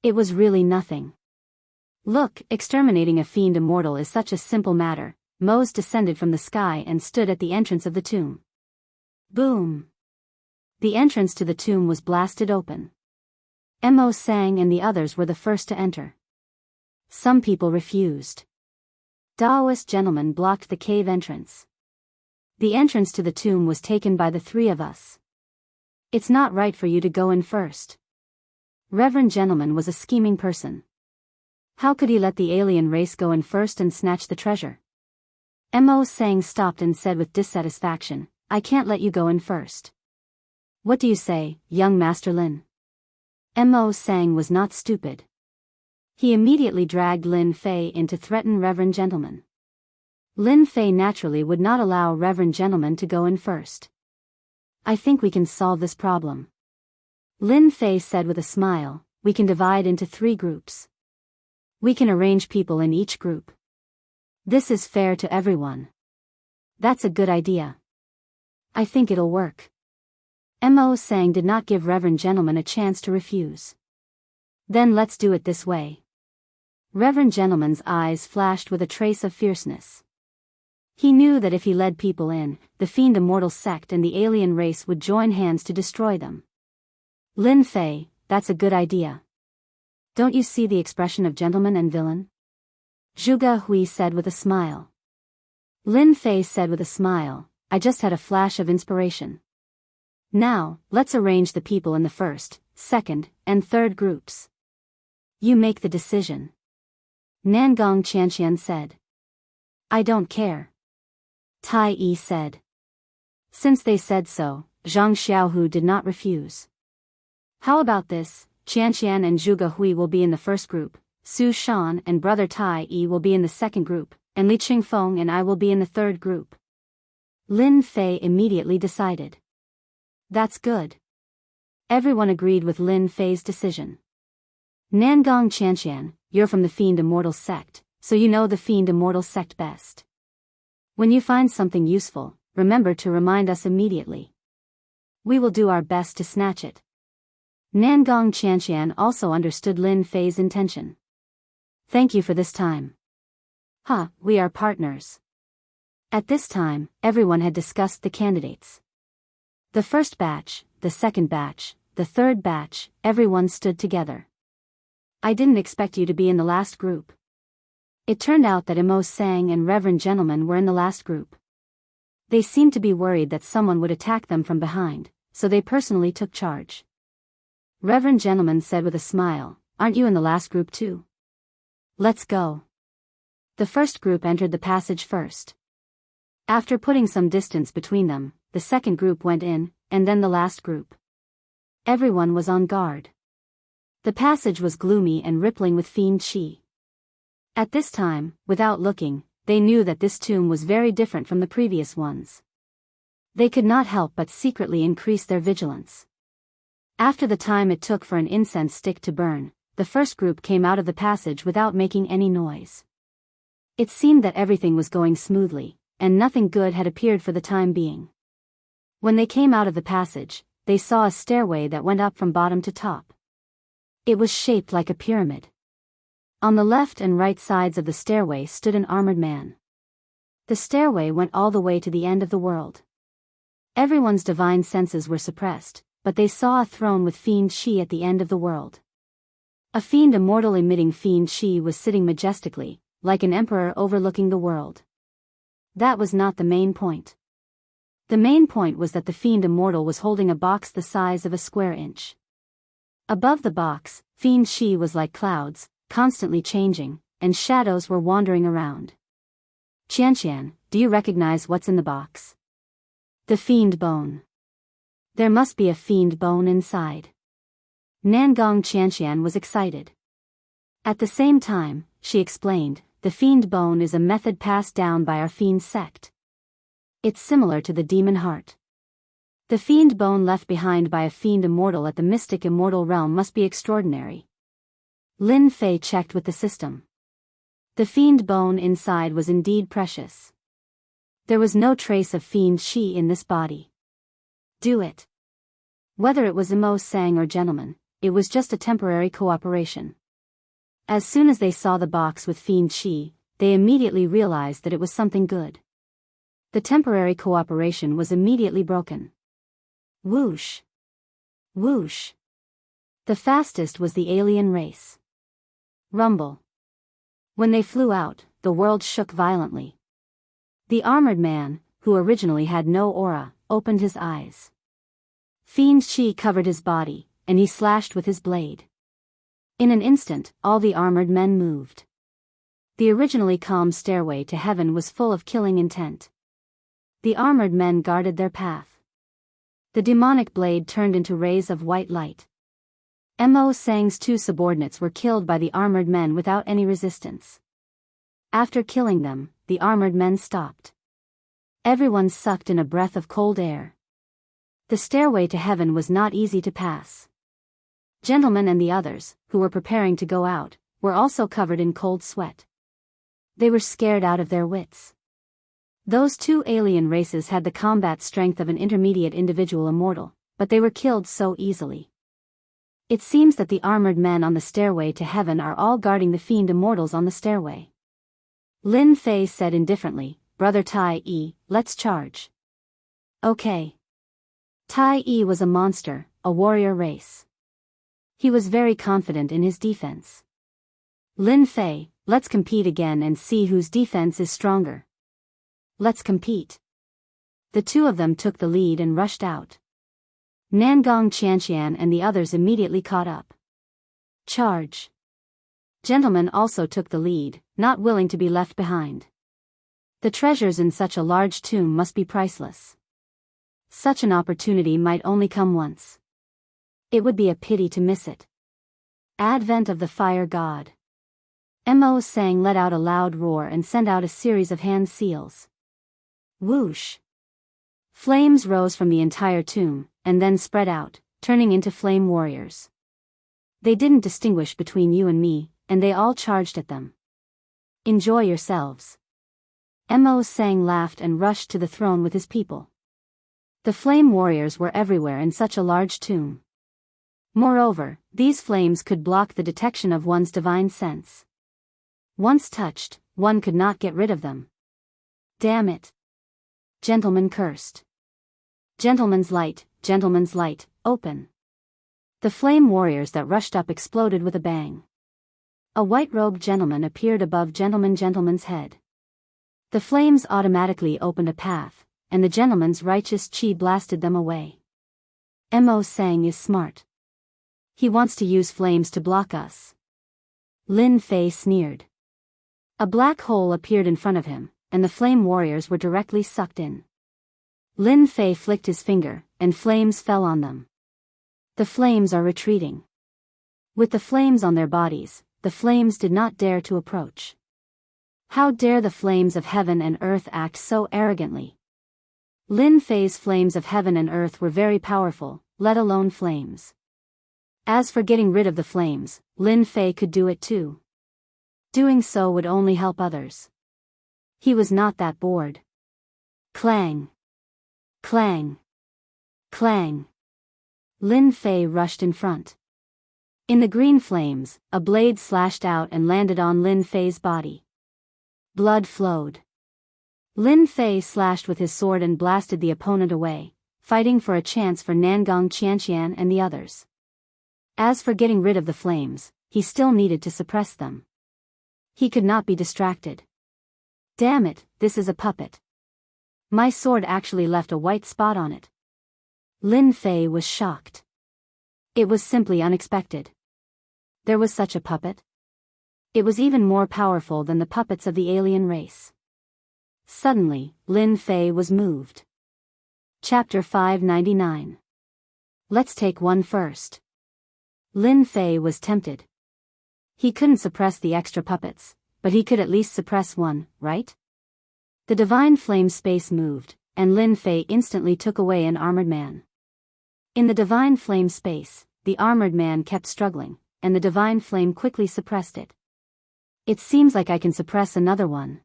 It was really nothing. Look, exterminating a fiend immortal is such a simple matter. Mose descended from the sky and stood at the entrance of the tomb. Boom! The entrance to the tomb was blasted open. Mo Sang and the others were the first to enter. Some people refused. Taoist gentlemen blocked the cave entrance. The entrance to the tomb was taken by the three of us. It's not right for you to go in first. Reverend Gentleman was a scheming person. How could he let the alien race go in first and snatch the treasure? Mo Sang stopped and said with dissatisfaction, I can't let you go in first. What do you say, young Master Lin? Mo Sang was not stupid. He immediately dragged Lin Fei in to threaten Reverend Gentleman. Lin Fei naturally would not allow Reverend Gentleman to go in first. I think we can solve this problem. Lin Fei said with a smile, we can divide into 3 groups. We can arrange people in each group. This is fair to everyone. That's a good idea. I think it'll work. Mo Sang did not give Reverend Gentleman a chance to refuse. Then let's do it this way. Reverend Gentleman's eyes flashed with a trace of fierceness. He knew that if he led people in, the Fiend Immortal sect and the alien race would join hands to destroy them. Lin Fei, that's a good idea. Don't you see the expression of gentleman and villain? Zhuge Hui said with a smile. Lin Fei said with a smile, I just had a flash of inspiration. Now, let's arrange the people in the first, second, and third groups. You make the decision. Nangong Qianqian said. I don't care. Tai Yi said. Since they said so, Zhang Xiaohu did not refuse. How about this? Qianqian and Zhuge Hui will be in the first group, Su Shan and brother Tai Yi will be in the second group, and Li Qingfeng and I will be in the third group. Lin Fei immediately decided. That's good. Everyone agreed with Lin Fei's decision. Nangong Qianqian, you're from the Fiend Immortal sect, so you know the Fiend Immortal sect best. When you find something useful, remember to remind us immediately. We will do our best to snatch it. Nangong Qianqian also understood Lin Fei's intention. Thank you for this time. We are partners. At this time, everyone had discussed the candidates. The first batch, the second batch, the third batch, everyone stood together. I didn't expect you to be in the last group. It turned out that Mo Sang and Reverend Gentleman were in the last group. They seemed to be worried that someone would attack them from behind, so they personally took charge. Reverend Gentleman said with a smile, aren't you in the last group too? Let's go. The first group entered the passage first. After putting some distance between them, the second group went in, and then the last group. Everyone was on guard. The passage was gloomy and rippling with fiend qi. At this time, without looking, they knew that this tomb was very different from the previous ones. They could not help but secretly increase their vigilance. After the time it took for an incense stick to burn, the first group came out of the passage without making any noise. It seemed that everything was going smoothly, and nothing good had appeared for the time being. When they came out of the passage, they saw a stairway that went up from bottom to top. It was shaped like a pyramid. On the left and right sides of the stairway stood an armored man. The stairway went all the way to the end of the world. Everyone's divine senses were suppressed, but they saw a throne with fiend qi at the end of the world. A fiend immortal emitting fiend qi was sitting majestically, like an emperor overlooking the world. That was not the main point. The main point was that the fiend immortal was holding a box the size of a square inch. Above the box, fiend qi was like clouds, constantly changing, and shadows were wandering around. Qianqian, do you recognize what's in the box? The fiend bone. There must be a fiend bone inside. Nangong Qianqian was excited. At the same time, she explained, the fiend bone is a method passed down by our fiend sect. It's similar to the demon heart. The fiend bone left behind by a fiend immortal at the mystic immortal realm must be extraordinary. Lin Fei checked with the system. The fiend bone inside was indeed precious. There was no trace of fiend qi in this body. Do it. Whether it was Mo Sang or Gentleman, it was just a temporary cooperation. As soon as they saw the box with fiend qi, they immediately realized that it was something good. The temporary cooperation was immediately broken. Whoosh! Whoosh! The fastest was the alien race. Rumble. When they flew out, the world shook violently. The armored man, who originally had no aura, opened his eyes. Fiend qi covered his body, and he slashed with his blade. In an instant, all the armored men moved. The originally calm stairway to heaven was full of killing intent. The armored men guarded their path. The demonic blade turned into rays of white light. Mo Sang's 2 subordinates were killed by the armored men without any resistance. After killing them, the armored men stopped. Everyone sucked in a breath of cold air. The stairway to heaven was not easy to pass. Gentlemen and the others, who were preparing to go out, were also covered in cold sweat. They were scared out of their wits. Those two alien races had the combat strength of an intermediate individual immortal, but they were killed so easily. It seems that the armored men on the stairway to heaven are all guarding the fiend immortals on the stairway. Lin Fei said indifferently, "Brother Tai Yi, let's charge." Okay. Tai Yi was a monster, a warrior race. He was very confident in his defense. Lin Fei, let's compete again and see whose defense is stronger. Let's compete. The two of them took the lead and rushed out. Nangong Qianqian and the others immediately caught up. Charge. Gentlemen also took the lead, not willing to be left behind. The treasures in such a large tomb must be priceless. Such an opportunity might only come once. It would be a pity to miss it. Advent of the Fire God. Mo Sang let out a loud roar and sent out a series of hand seals. Whoosh! Flames rose from the entire tomb, and then spread out, turning into flame warriors. They didn't distinguish between you and me, and they all charged at them. Enjoy yourselves. Mo Sang laughed and rushed to the throne with his people. The flame warriors were everywhere in such a large tomb. Moreover, these flames could block the detection of one's divine sense. Once touched, one could not get rid of them. Damn it! Gentlemen cursed. Gentleman's light, open. The flame warriors that rushed up exploded with a bang. A white-robed gentleman appeared above gentleman's head. The flames automatically opened a path, and the gentleman's righteous chi blasted them away. Mo Sang is smart. He wants to use flames to block us. Lin Fei sneered. A black hole appeared in front of him, and the flame warriors were directly sucked in. Lin Fei flicked his finger, and flames fell on them. The flames are retreating. With the flames on their bodies, the flames did not dare to approach. How dare the flames of heaven and earth act so arrogantly? Lin Fei's flames of heaven and earth were very powerful, let alone flames. As for getting rid of the flames, Lin Fei could do it too. Doing so would only help others. He was not that bored. Clang! Clang! Clang! Lin Fei rushed in front. In the green flames, a blade slashed out and landed on Lin Fei's body. Blood flowed. Lin Fei slashed with his sword and blasted the opponent away, fighting for a chance for Nangong Qianqian and the others. As for getting rid of the flames, he still needed to suppress them. He could not be distracted. Damn it, this is a puppet. My sword actually left a white spot on it. Lin Fei was shocked. It was simply unexpected. There was such a puppet. It was even more powerful than the puppets of the alien race. Suddenly, Lin Fei was moved. Chapter 599. Let's take one first. Lin Fei was tempted. He couldn't suppress the extra puppets, but he could at least suppress one, right? The divine flame space moved, and Lin Fei instantly took away an armored man. In the divine flame space, the armored man kept struggling, and the divine flame quickly suppressed it. It seems like I can suppress another one.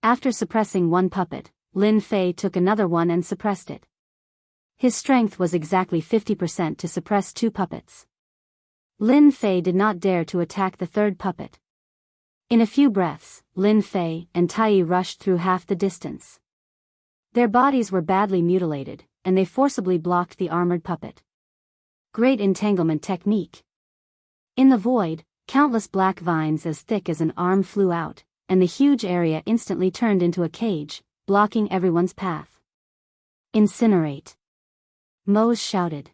After suppressing one puppet, Lin Fei took another one and suppressed it. His strength was exactly 50% to suppress two puppets. Lin Fei did not dare to attack the third puppet. In a few breaths, Lin Fei and Tai Yi rushed through half the distance. Their bodies were badly mutilated, and they forcibly blocked the armored puppet. Great entanglement technique. In the void, countless black vines as thick as an arm flew out, and the huge area instantly turned into a cage, blocking everyone's path. Incinerate! Mose shouted.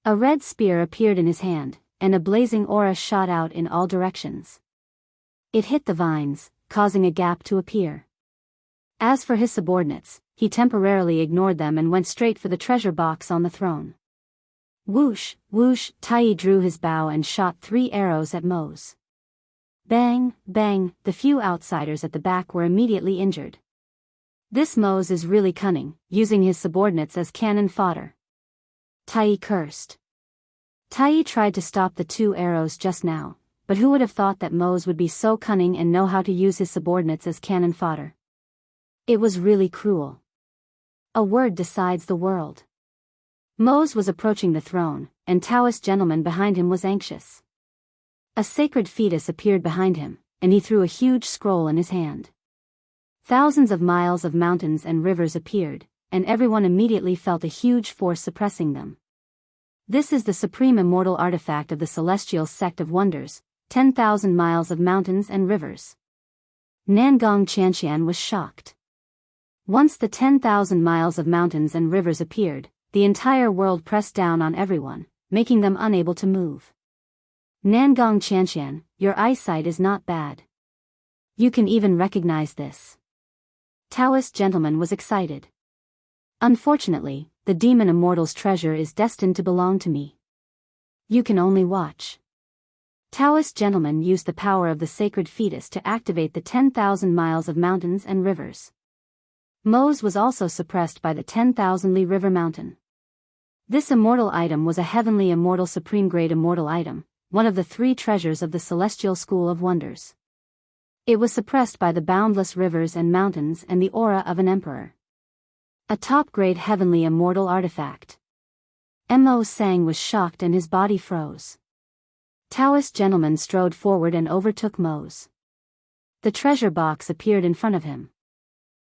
A red spear appeared in his hand, and a blazing aura shot out in all directions. It hit the vines, causing a gap to appear. As for his subordinates, he temporarily ignored them and went straight for the treasure box on the throne. Whoosh, whoosh, Tai Yi drew his bow and shot 3 arrows at Mose. Bang, bang, the few outsiders at the back were immediately injured. This Mose is really cunning, using his subordinates as cannon fodder. Tai Yi cursed. Tai tried to stop the 2 arrows just now, but who would have thought that Mose would be so cunning and know how to use his subordinates as cannon fodder? It was really cruel. A word decides the world. Mose was approaching the throne, and Taoist gentleman behind him was anxious. A sacred fetus appeared behind him, and he threw a huge scroll in his hand. Thousands of miles of mountains and rivers appeared, and everyone immediately felt a huge force suppressing them. This is the supreme immortal artifact of the celestial sect of wonders, 10,000 miles of mountains and rivers. Nangong Chanxian was shocked. Once the 10,000 miles of mountains and rivers appeared, the entire world pressed down on everyone, making them unable to move. Nangong Chanxian, your eyesight is not bad. You can even recognize this. Taoist gentleman was excited. Unfortunately, the demon immortal's treasure is destined to belong to me. You can only watch. Taoist gentleman used the power of the sacred fetus to activate the 10,000 miles of mountains and rivers. Mose was also suppressed by the 10,000 Li River Mountain. This immortal item was a heavenly immortal supreme grade immortal item, one of the 3 treasures of the celestial school of wonders. It was suppressed by the boundless rivers and mountains and the aura of an emperor. A top-grade heavenly immortal artifact. Mo Sang was shocked and his body froze. Taoist gentleman strode forward and overtook Mose. The treasure box appeared in front of him.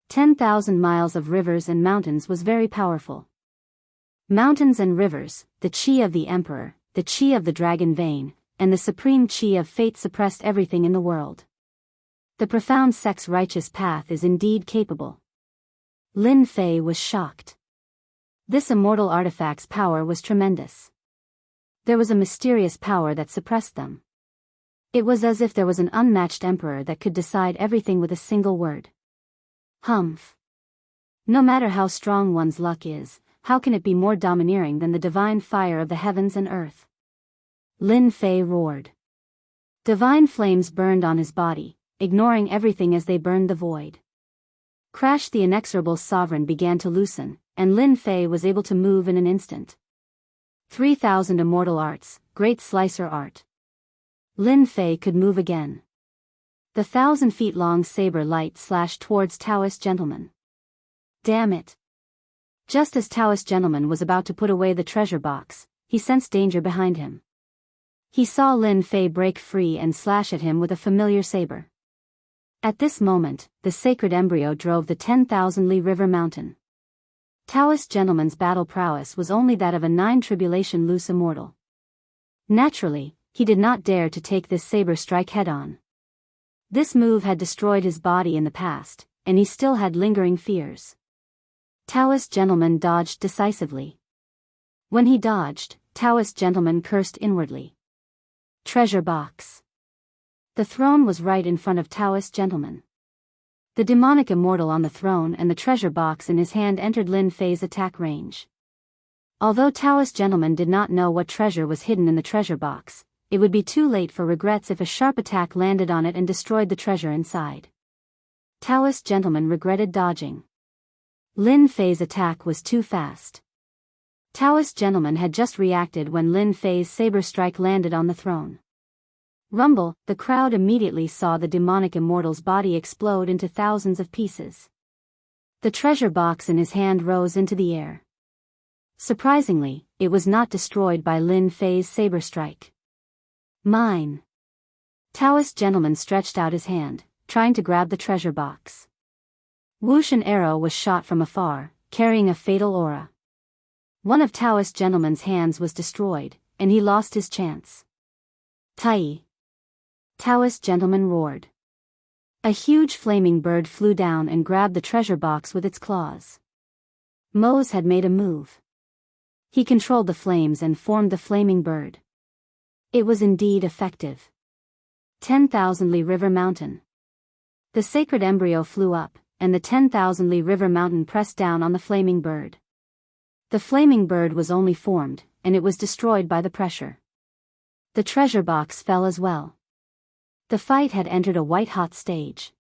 10,000 miles of rivers and mountains was very powerful. Mountains and rivers, the chi of the emperor, the chi of the dragon vein, and the supreme chi of fate suppressed everything in the world. The profound sect's righteous path is indeed capable. Lin Fei was shocked. This immortal artifact's power was tremendous. There was a mysterious power that suppressed them. It was as if there was an unmatched emperor that could decide everything with a single word. Humph. No matter how strong one's luck is, how can it be more domineering than the divine fire of the heavens and earth? Lin Fei roared. Divine flames burned on his body, ignoring everything as they burned the void. Crash, the inexorable sovereign began to loosen, and Lin Fei was able to move in an instant. 3,000 immortal arts, great slicer art. Lin Fei could move again. The 1,000 feet long saber light slashed towards Taoist gentleman. Damn it. Just as Taoist gentleman was about to put away the treasure box, he sensed danger behind him. He saw Lin Fei break free and slash at him with a familiar saber. At this moment, the sacred embryo drove the 10,000 Li River Mountain. Taoist gentleman's battle prowess was only that of a 9 tribulation loose immortal. Naturally, he did not dare to take this saber strike head-on. This move had destroyed his body in the past, and he still had lingering fears. Taoist gentleman dodged decisively. When he dodged, Taoist gentleman cursed inwardly. Treasure box. The throne was right in front of Taoist gentleman. The demonic immortal on the throne and the treasure box in his hand entered Lin Fei's attack range. Although Taoist gentleman did not know what treasure was hidden in the treasure box, it would be too late for regrets if a sharp attack landed on it and destroyed the treasure inside. Taoist gentleman regretted dodging. Lin Fei's attack was too fast. Taoist gentleman had just reacted when Lin Fei's saber strike landed on the throne. Rumble, the crowd immediately saw the demonic immortal's body explode into thousands of pieces. The treasure box in his hand rose into the air. Surprisingly, it was not destroyed by Lin Fei's saber strike. Mine. Taoist gentleman stretched out his hand, trying to grab the treasure box. Whoosh, an arrow was shot from afar, carrying a fatal aura. One of Taoist gentleman's hands was destroyed, and he lost his chance. Tai. Taoist gentleman roared. A huge flaming bird flew down and grabbed the treasure box with its claws. Mose had made a move. He controlled the flames and formed the flaming bird. It was indeed effective. 10,000 Li River Mountain. The sacred embryo flew up, and the 10,000 Li River Mountain pressed down on the flaming bird. The flaming bird was only formed, and it was destroyed by the pressure. The treasure box fell as well. The fight had entered a white-hot stage.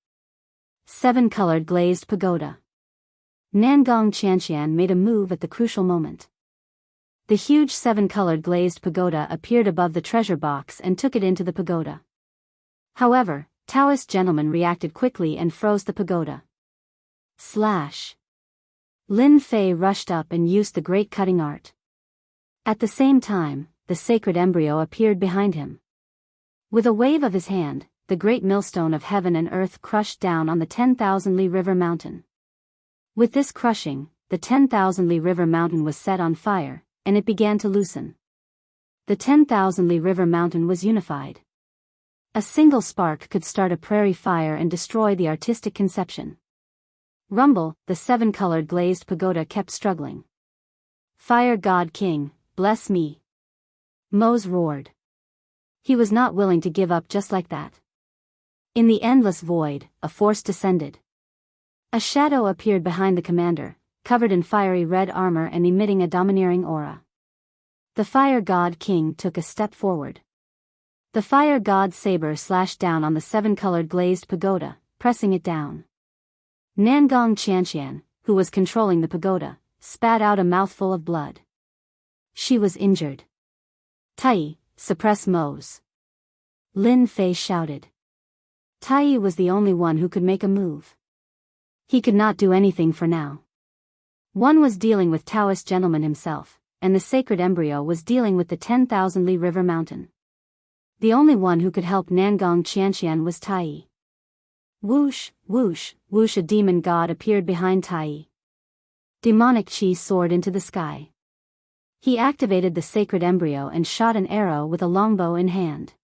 7-colored glazed pagoda. Nangong Chanxian made a move at the crucial moment. The huge seven-colored glazed pagoda appeared above the treasure box and took it into the pagoda. However, Taoist gentleman reacted quickly and froze the pagoda. Slash. Lin Fei rushed up and used the great cutting art. At the same time, the sacred embryo appeared behind him. With a wave of his hand, the great millstone of heaven and earth crushed down on the 10,000-li river mountain. With this crushing, the 10,000-li river mountain was set on fire, and it began to loosen. The 10,000-li river mountain was unified. A single spark could start a prairie fire and destroy the artistic conception. Rumble, the seven-colored glazed pagoda kept struggling. Fire God King, bless me. Mose roared. He was not willing to give up just like that. In the endless void, a force descended. A shadow appeared behind the commander, covered in fiery red armor and emitting a domineering aura. The Fire God King took a step forward. The Fire God's saber slashed down on the seven-colored glazed pagoda, pressing it down. Nangong Qianqian, who was controlling the pagoda, spat out a mouthful of blood. She was injured. Tai, suppress Mose. Lin Fei shouted. Tai was the only one who could make a move. He could not do anything for now. One was dealing with Taoist gentleman himself, and the sacred embryo was dealing with the 10,000-li river mountain. The only one who could help Nangong Qianqian was Tai. Whoosh, whoosh, whoosh, a demon god appeared behind Tai. Demonic chi soared into the sky. He activated the sacred embryo and shot an arrow with a longbow in hand.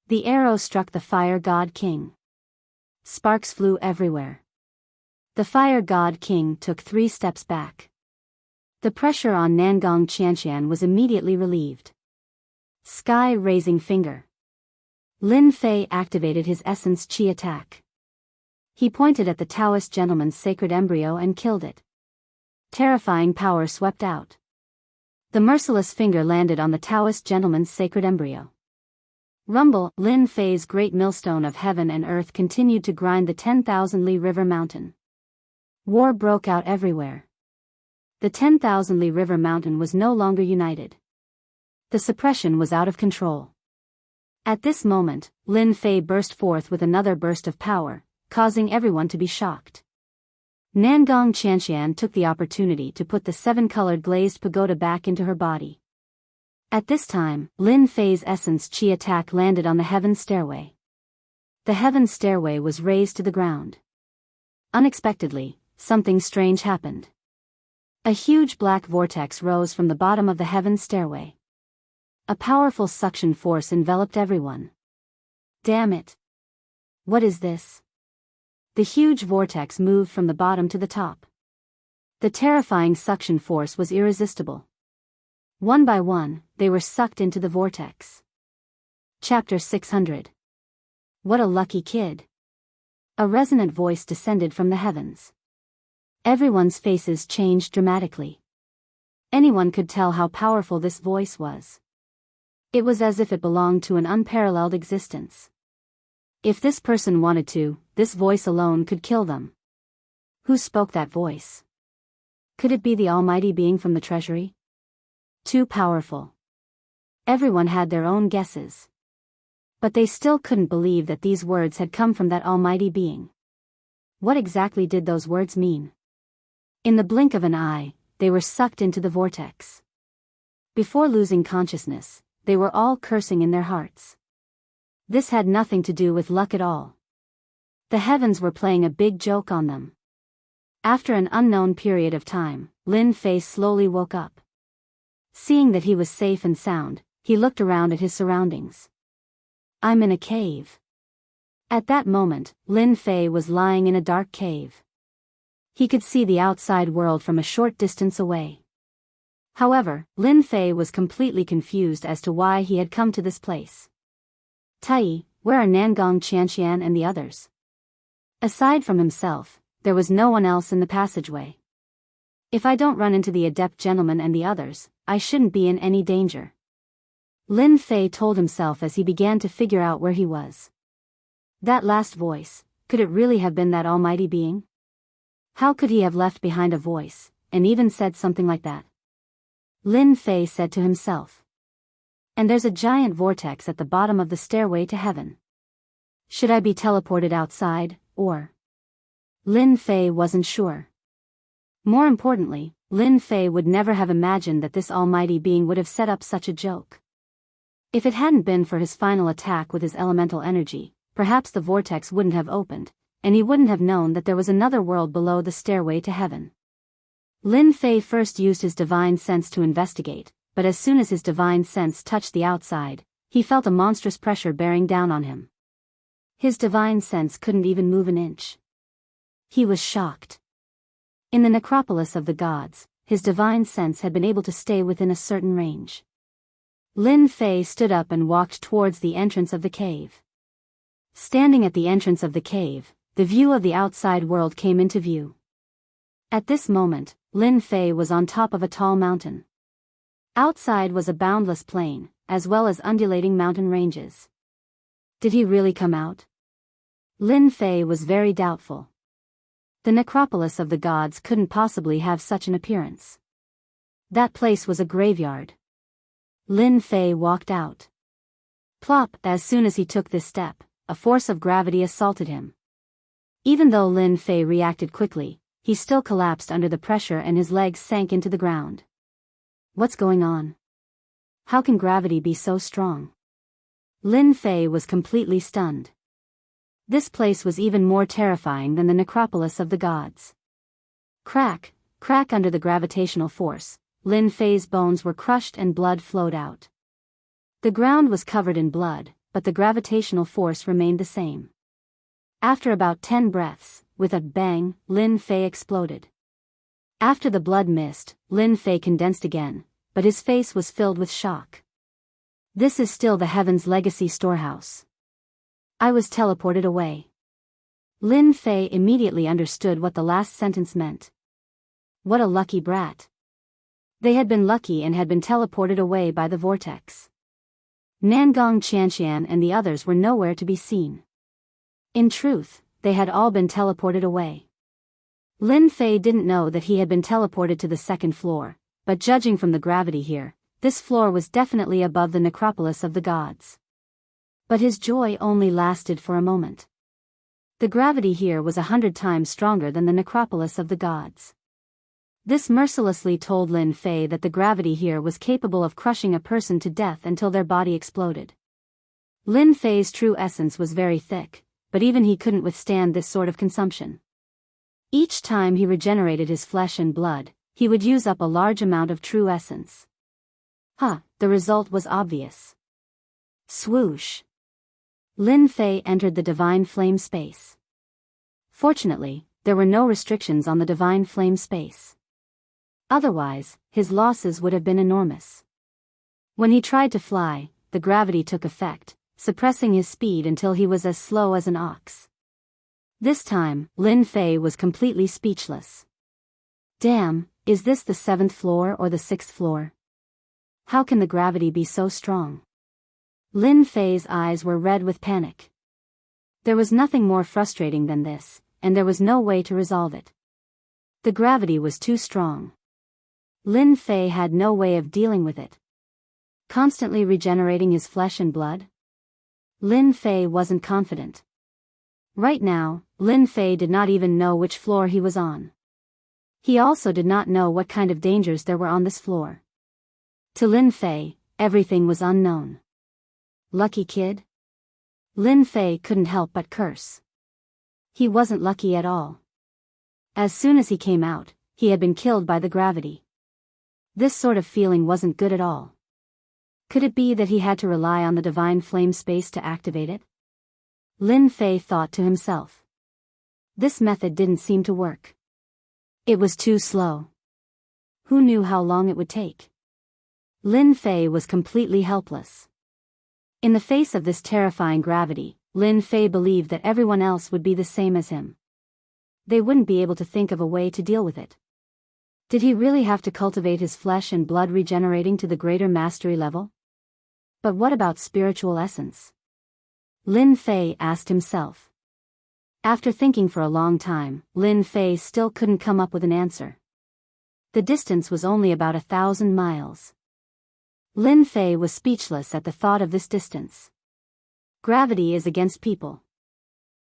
The arrow struck the Fire God King. Sparks flew everywhere. The Fire God King took 3 steps back. The pressure on Nangong Qianqian was immediately relieved. Sky-raising finger. Lin Fei activated his essence chi attack. He pointed at the Taoist gentleman's sacred embryo and killed it. Terrifying power swept out. The merciless finger landed on the Taoist gentleman's sacred embryo. Rumble, Lin Fei's great millstone of heaven and earth continued to grind the 10,000-li river mountain. War broke out everywhere. The 10,000-li river mountain was no longer united. The suppression was out of control. At this moment, Lin Fei burst forth with another burst of power, causing everyone to be shocked. Nangong Qianqian took the opportunity to put the seven-colored glazed pagoda back into her body. At this time, Lin Fei's essence chi attack landed on the heaven stairway. The heaven stairway was razed to the ground. Unexpectedly, something strange happened. A huge black vortex rose from the bottom of the heaven stairway. A powerful suction force enveloped everyone. Damn it! What is this? The huge vortex moved from the bottom to the top. The terrifying suction force was irresistible. One by one, they were sucked into the vortex. Chapter 600. What a lucky kid. A resonant voice descended from the heavens. Everyone's faces changed dramatically. Anyone could tell how powerful this voice was. It was as if it belonged to an unparalleled existence. If this person wanted to, this voice alone could kill them. Who spoke that voice? Could it be the almighty being from the treasury? Too powerful. Everyone had their own guesses. But they still couldn't believe that these words had come from that almighty being. What exactly did those words mean? In the blink of an eye, they were sucked into the vortex. Before losing consciousness, they were all cursing in their hearts. This had nothing to do with luck at all. The heavens were playing a big joke on them. After an unknown period of time, Lin Fei slowly woke up. Seeing that he was safe and sound, he looked around at his surroundings. I'm in a cave. At that moment, Lin Fei was lying in a dark cave. He could see the outside world from a short distance away. However, Lin Fei was completely confused as to why he had come to this place. Tai, where are Nangong Qianqian and the others? Aside from himself, there was no one else in the passageway. If I don't run into the adept gentleman and the others, I shouldn't be in any danger. Lin Fei told himself as he began to figure out where he was. That last voice, could it really have been that almighty being? How could he have left behind a voice, and even said something like that? Lin Fei said to himself. And there's a giant vortex at the bottom of the stairway to heaven. Should I be teleported outside, or? Lin Fei wasn't sure. More importantly, Lin Fei would never have imagined that this almighty being would have set up such a joke. If it hadn't been for his final attack with his elemental energy, perhaps the vortex wouldn't have opened, and he wouldn't have known that there was another world below the stairway to heaven. Lin Fei first used his divine sense to investigate, but as soon as his divine sense touched the outside, he felt a monstrous pressure bearing down on him. His divine sense couldn't even move an inch. He was shocked. In the necropolis of the gods, his divine sense had been able to stay within a certain range. Lin Fei stood up and walked towards the entrance of the cave. Standing at the entrance of the cave, the view of the outside world came into view. At this moment, Lin Fei was on top of a tall mountain. Outside was a boundless plain, as well as undulating mountain ranges. Did he really come out? Lin Fei was very doubtful. The necropolis of the gods couldn't possibly have such an appearance. That place was a graveyard. Lin Fei walked out. Plop! As soon as he took this step, a force of gravity assaulted him. Even though Lin Fei reacted quickly, he still collapsed under the pressure and his legs sank into the ground. What's going on? How can gravity be so strong? Lin Fei was completely stunned. This place was even more terrifying than the necropolis of the gods. Crack, crack under the gravitational force, Lin Fei's bones were crushed and blood flowed out. The ground was covered in blood, but the gravitational force remained the same. After about 10 breaths, with a bang, Lin Fei exploded. After the blood mist, Lin Fei condensed again, but his face was filled with shock. This is still the Heaven's Legacy storehouse. I was teleported away. Lin Fei immediately understood what the last sentence meant. What a lucky brat. They had been lucky and had been teleported away by the vortex. Nangong Qianxian and the others were nowhere to be seen. In truth, they had all been teleported away. Lin Fei didn't know that he had been teleported to the second floor, but judging from the gravity here, this floor was definitely above the necropolis of the gods. But his joy only lasted for a moment. The gravity here was 100 times stronger than the necropolis of the gods. This mercilessly told Lin Fei that the gravity here was capable of crushing a person to death until their body exploded. Lin Fei's true essence was very thick, but even he couldn't withstand this sort of consumption. Each time he regenerated his flesh and blood, he would use up a large amount of true essence. The result was obvious. Swoosh! Lin Fei entered the divine flame space. Fortunately, there were no restrictions on the divine flame space. Otherwise, his losses would have been enormous. When he tried to fly, the gravity took effect, suppressing his speed until he was as slow as an ox. This time, Lin Fei was completely speechless. Damn, is this the 7th floor or the 6th floor? How can the gravity be so strong? Lin Fei's eyes were red with panic. There was nothing more frustrating than this, and there was no way to resolve it. The gravity was too strong. Lin Fei had no way of dealing with it. Constantly regenerating his flesh and blood? Lin Fei wasn't confident. Right now, Lin Fei did not even know which floor he was on. He also did not know what kind of dangers there were on this floor. To Lin Fei, everything was unknown. Lucky kid? Lin Fei couldn't help but curse. He wasn't lucky at all. As soon as he came out, he had been killed by the gravity. This sort of feeling wasn't good at all. Could it be that he had to rely on the divine flame space to activate it? Lin Fei thought to himself. This method didn't seem to work. It was too slow. Who knew how long it would take? Lin Fei was completely helpless. In the face of this terrifying gravity, Lin Fei believed that everyone else would be the same as him. They wouldn't be able to think of a way to deal with it. Did he really have to cultivate his flesh and blood regenerating to the greater mastery level? But what about spiritual essence? Lin Fei asked himself. After thinking for a long time, Lin Fei still couldn't come up with an answer. The distance was only about 1,000 miles. Lin Fei was speechless at the thought of this distance. Gravity is against people.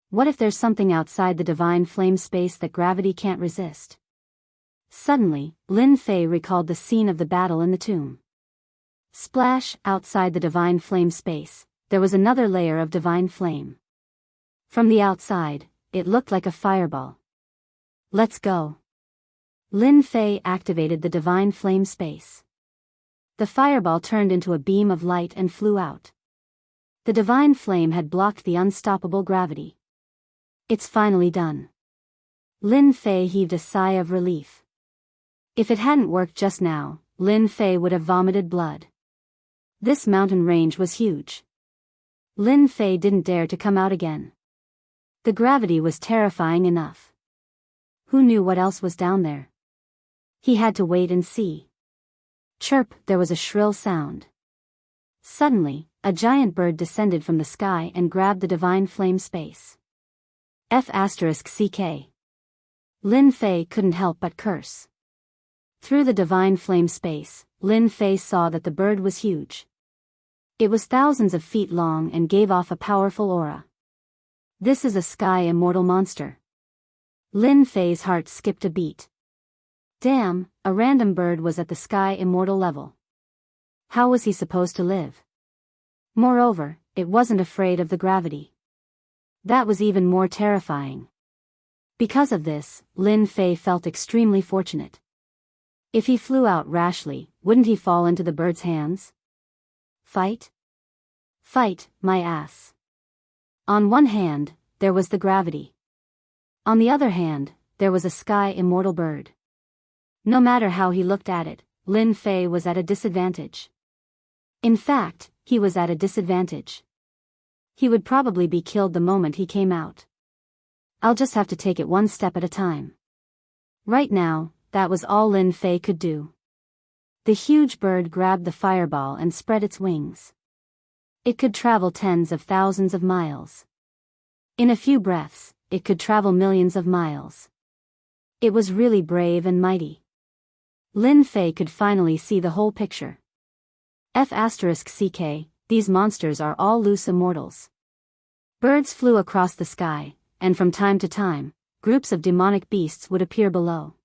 What if there's something outside the divine flame space that gravity can't resist? Suddenly, Lin Fei recalled the scene of the battle in the tomb. Splash, outside the divine flame space, there was another layer of divine flame. From the outside, it looked like a fireball. Let's go. Lin Fei activated the divine flame space. The fireball turned into a beam of light and flew out. The divine flame had blocked the unstoppable gravity. It's finally done. Lin Fei heaved a sigh of relief. If it hadn't worked just now, Lin Fei would have vomited blood. This mountain range was huge. Lin Fei didn't dare to come out again. The gravity was terrifying enough. Who knew what else was down there? He had to wait and see. Chirp, there was a shrill sound. Suddenly, a giant bird descended from the sky and grabbed the divine flame space. F***ck. Lin Fei couldn't help but curse. Through the divine flame space, Lin Fei saw that the bird was huge. It was thousands of feet long and gave off a powerful aura. This is a sky immortal monster. Lin Fei's heart skipped a beat. Damn, a random bird was at the sky immortal level. How was he supposed to live? Moreover, it wasn't afraid of the gravity. That was even more terrifying. Because of this, Lin Fei felt extremely fortunate. If he flew out rashly, wouldn't he fall into the bird's hands? Fight? Fight, my ass. On one hand, there was the gravity. On the other hand, there was a sky immortal bird. No matter how he looked at it, Lin Fei was at a disadvantage. In fact, he was at a disadvantage. He would probably be killed the moment he came out. I'll just have to take it one step at a time. Right now, that was all Lin Fei could do. The huge bird grabbed the fireball and spread its wings. It could travel tens of thousands of miles. In a few breaths, it could travel millions of miles. It was really brave and mighty. Lin Fei could finally see the whole picture. F***ck, these monsters are all loose immortals. Birds flew across the sky, and from time to time, groups of demonic beasts would appear below.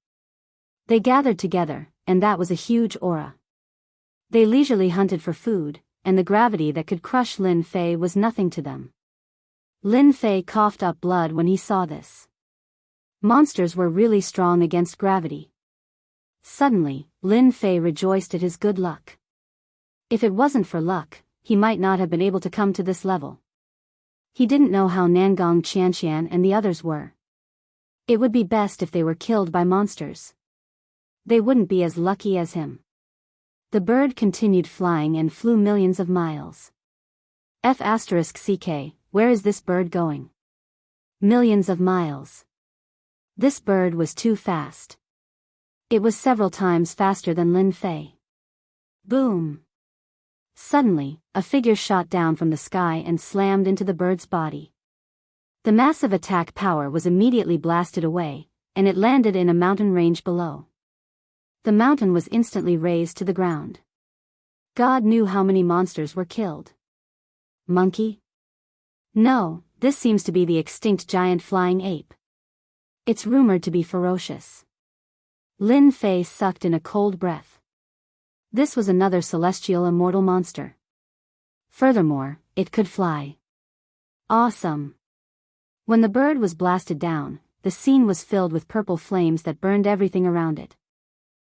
They gathered together, and that was a huge aura. They leisurely hunted for food, and the gravity that could crush Lin Fei was nothing to them. Lin Fei coughed up blood when he saw this. Monsters were really strong against gravity. Suddenly, Lin Fei rejoiced at his good luck. If it wasn't for luck, he might not have been able to come to this level. He didn't know how Nangong Qianqian and the others were. It would be best if they were killed by monsters. They wouldn't be as lucky as him. The bird continued flying and flew millions of miles. F***ck, where is this bird going? Millions of miles. This bird was too fast. It was several times faster than Lin Fei. Boom! Suddenly, a figure shot down from the sky and slammed into the bird's body. The massive attack power was immediately blasted away, and it landed in a mountain range below. The mountain was instantly razed to the ground. God knew how many monsters were killed. Monkey? No, this seems to be the extinct giant flying ape. It's rumored to be ferocious. Lin Fei sucked in a cold breath. This was another celestial immortal monster. Furthermore, it could fly. Awesome. When the bird was blasted down, the scene was filled with purple flames that burned everything around it.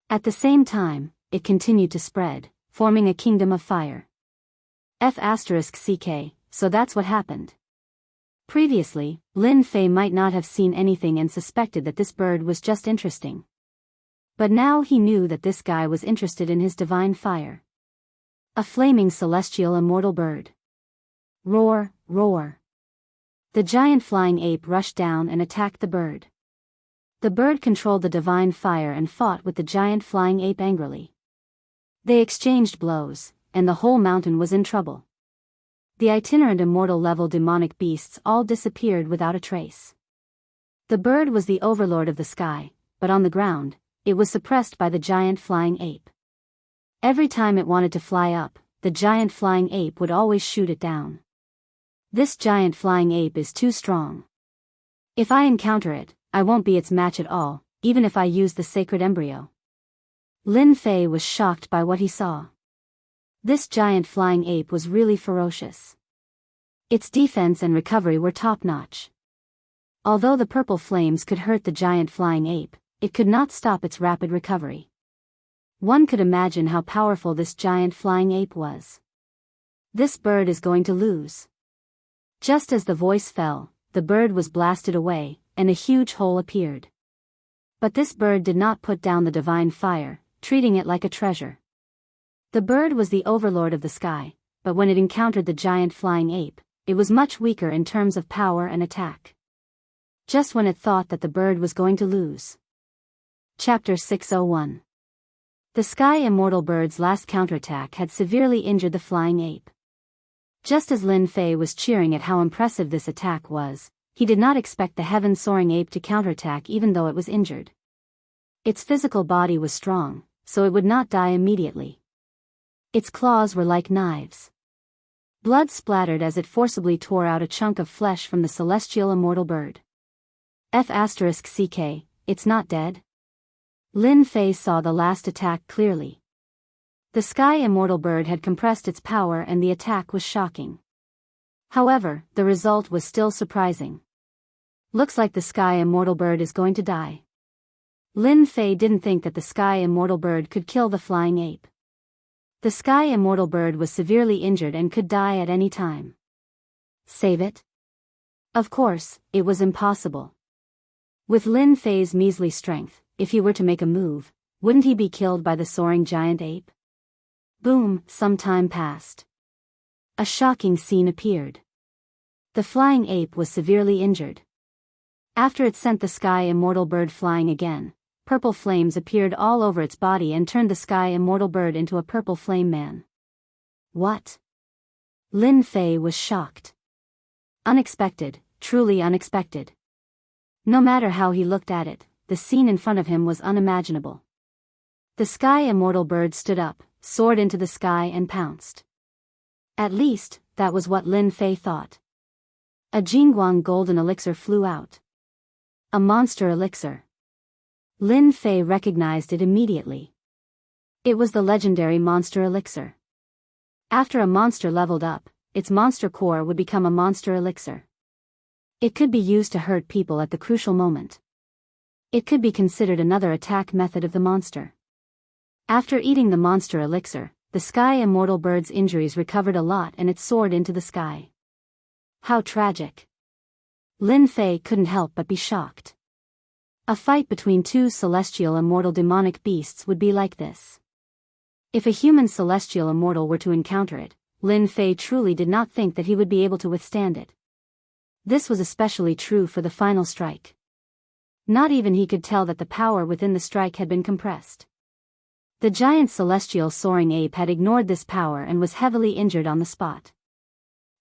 At the same time, it continued to spread, forming a kingdom of fire. F***ck, so that's what happened. Previously, Lin Fei might not have seen anything and suspected that this bird was just interesting. But now he knew that this guy was interested in his divine fire. A flaming celestial immortal bird. Roar, roar. The giant flying ape rushed down and attacked the bird. The bird controlled the divine fire and fought with the giant flying ape angrily. They exchanged blows, and the whole mountain was in trouble. The itinerant immortal level demonic beasts all disappeared without a trace. The bird was the overlord of the sky, but on the ground, it was suppressed by the giant flying ape. Every time it wanted to fly up, the giant flying ape would always shoot it down. This giant flying ape is too strong. If I encounter it, I won't be its match at all, even if I use the sacred embryo. Lin Fei was shocked by what he saw. This giant flying ape was really ferocious. Its defense and recovery were top-notch. Although the purple flames could hurt the giant flying ape, it could not stop its rapid recovery. One could imagine how powerful this giant flying ape was. This bird is going to lose. Just as the voice fell, the bird was blasted away, and a huge hole appeared. But this bird did not put down the divine fire, treating it like a treasure. The bird was the overlord of the sky, but when it encountered the giant flying ape, it was much weaker in terms of power and attack. Just when it thought that the bird was going to lose. Chapter 601. The Sky Immortal Bird's last counterattack had severely injured the flying ape. Just as Lin Fei was cheering at how impressive this attack was, he did not expect the heaven-soaring ape to counterattack even though it was injured. Its physical body was strong, so it would not die immediately. Its claws were like knives. Blood splattered as it forcibly tore out a chunk of flesh from the celestial immortal bird. F***ck, it's not dead? Lin Fei saw the last attack clearly. The Sky Immortal Bird had compressed its power and the attack was shocking. However, the result was still surprising. Looks like the Sky Immortal Bird is going to die. Lin Fei didn't think that the Sky Immortal Bird could kill the flying ape. The Sky Immortal Bird was severely injured and could die at any time. Save it? Of course, it was impossible. With Lin Fei's measly strength, if he were to make a move, wouldn't he be killed by the soaring giant ape? Boom, some time passed. A shocking scene appeared. The flying ape was severely injured. After it sent the Sky Immortal Bird flying again, purple flames appeared all over its body and turned the Sky Immortal Bird into a purple flame man. What? Lin Fei was shocked. Unexpected, truly unexpected. No matter how he looked at it, the scene in front of him was unimaginable. The Sky Immortal Bird stood up, soared into the sky and pounced. At least, that was what Lin Fei thought. A Jingguang golden elixir flew out. A monster elixir. Lin Fei recognized it immediately. It was the legendary monster elixir. After a monster leveled up, its monster core would become a monster elixir. It could be used to hurt people at the crucial moment. It could be considered another attack method of the monster. After eating the monster elixir, the Sky Immortal Bird's injuries recovered a lot and it soared into the sky. How tragic. Lin Fei couldn't help but be shocked. A fight between two celestial immortal demonic beasts would be like this. If a human celestial immortal were to encounter it, Lin Fei truly did not think that he would be able to withstand it. This was especially true for the final strike. Not even he could tell that the power within the strike had been compressed. The giant celestial soaring ape had ignored this power and was heavily injured on the spot.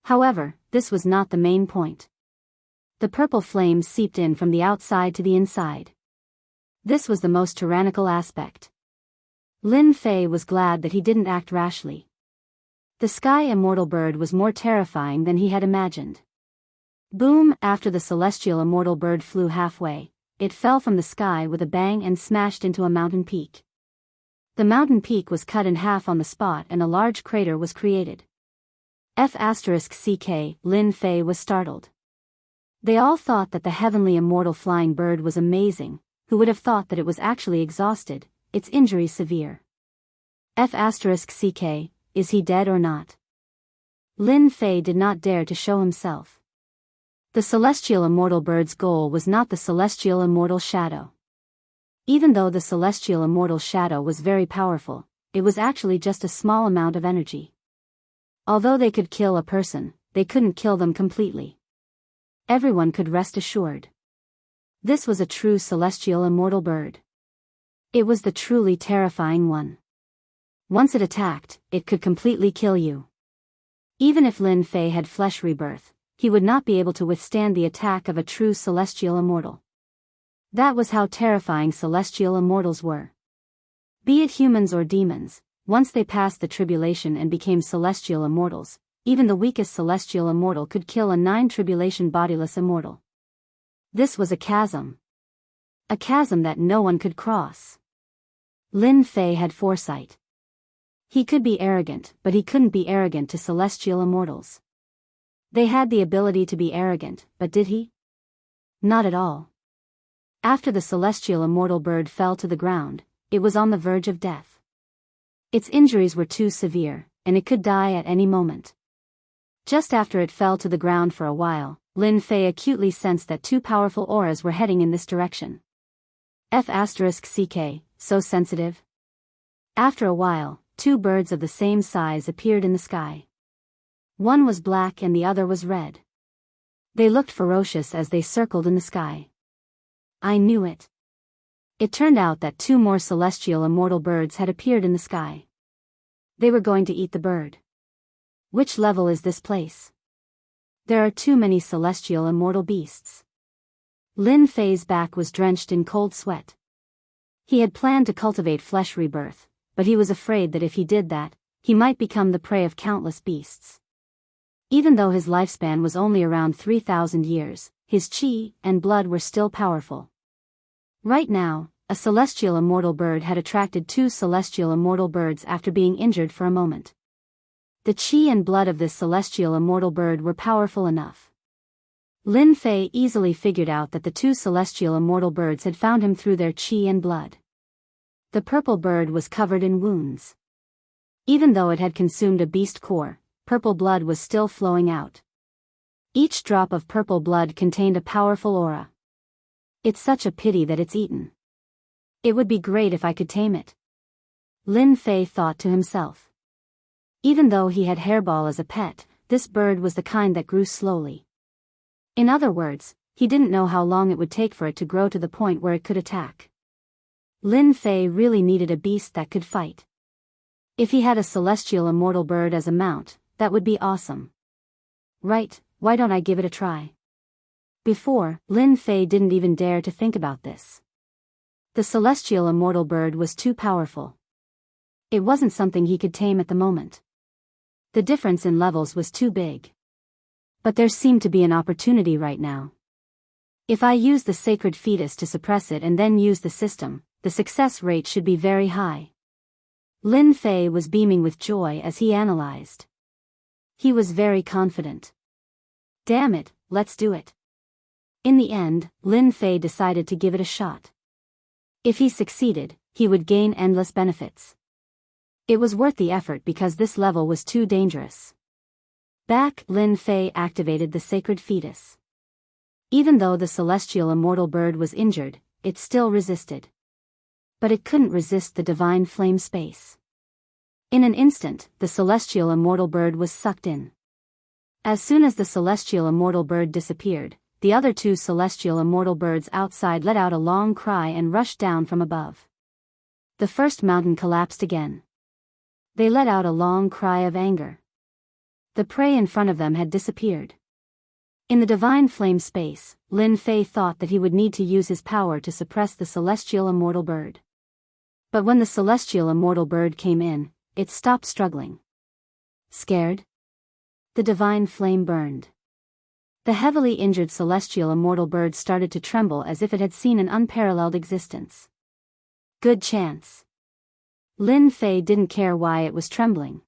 However, this was not the main point. The purple flames seeped in from the outside to the inside. This was the most tyrannical aspect. Lin Fei was glad that he didn't act rashly. The Sky Immortal Bird was more terrifying than he had imagined. Boom! After the celestial immortal bird flew halfway, it fell from the sky with a bang and smashed into a mountain peak. The mountain peak was cut in half on the spot and a large crater was created. F***ck, Lin Fei was startled. They all thought that the heavenly immortal flying bird was amazing, who would have thought that it was actually exhausted, its injuries severe. F***ck, is he dead or not? Lin Fei did not dare to show himself. The celestial immortal bird's goal was not the celestial immortal shadow. Even though the celestial immortal shadow was very powerful, it was actually just a small amount of energy. Although they could kill a person, they couldn't kill them completely. Everyone could rest assured. This was a true celestial immortal bird. It was the truly terrifying one. Once it attacked, it could completely kill you. Even if Lin Fei had flesh rebirth, he would not be able to withstand the attack of a true celestial immortal. That was how terrifying celestial immortals were. Be it humans or demons, once they passed the tribulation and became celestial immortals, even the weakest celestial immortal could kill a 9-tribulation bodiless immortal. This was a chasm. A chasm that no one could cross. Lin Fei had foresight. He could be arrogant, but he couldn't be arrogant to celestial immortals. They had the ability to be arrogant, but did he? Not at all. After the celestial immortal bird fell to the ground, it was on the verge of death. Its injuries were too severe, and it could die at any moment. Just after it fell to the ground for a while, Lin Fei acutely sensed that 2 powerful auras were heading in this direction. F***ck, so sensitive. After a while, 2 birds of the same size appeared in the sky. One was black and the other was red. They looked ferocious as they circled in the sky. I knew it. It turned out that 2 more celestial immortal birds had appeared in the sky. They were going to eat the bird. Which level is this place? There are too many celestial immortal beasts. Lin Fei's back was drenched in cold sweat. He had planned to cultivate flesh rebirth, but he was afraid that if he did that, he might become the prey of countless beasts. Even though his lifespan was only around 3,000 years, his chi and blood were still powerful. Right now, a celestial immortal bird had attracted 2 celestial immortal birds after being injured for a moment. The chi and blood of this celestial immortal bird were powerful enough. Lin Fei easily figured out that the 2 celestial immortal birds had found him through their chi and blood. The purple bird was covered in wounds. Even though it had consumed a beast core, purple blood was still flowing out. Each drop of purple blood contained a powerful aura. It's such a pity that it's eaten. It would be great if I could tame it. Lin Fei thought to himself. Even though he had Hairball as a pet, this bird was the kind that grew slowly. In other words, he didn't know how long it would take for it to grow to the point where it could attack. Lin Fei really needed a beast that could fight. If he had a celestial immortal bird as a mount, that would be awesome. Right, why don't I give it a try? Before, Lin Fei didn't even dare to think about this. The celestial immortal bird was too powerful. It wasn't something he could tame at the moment. The difference in levels was too big. But there seemed to be an opportunity right now. If I use the sacred fetus to suppress it and then use the system, the success rate should be very high. Lin Fei was beaming with joy as he analyzed. He was very confident. Damn it, let's do it. In the end, Lin Fei decided to give it a shot. If he succeeded, he would gain endless benefits. It was worth the effort because this level was too dangerous. Lin Fei activated the sacred fetus. Even though the celestial immortal bird was injured, it still resisted. But it couldn't resist the divine flame space. In an instant, the celestial immortal bird was sucked in. As soon as the celestial immortal bird disappeared, the other 2 celestial immortal birds outside let out a long cry and rushed down from above. The first mountain collapsed again. They let out a long cry of anger. The prey in front of them had disappeared. In the divine flame space, Lin Fei thought that he would need to use his power to suppress the celestial immortal bird. But when the celestial immortal bird came in, it stopped struggling. Scared? The divine flame burned. The heavily injured celestial immortal bird started to tremble as if it had seen an unparalleled existence. Good chance. Lin Fei didn't care why it was trembling.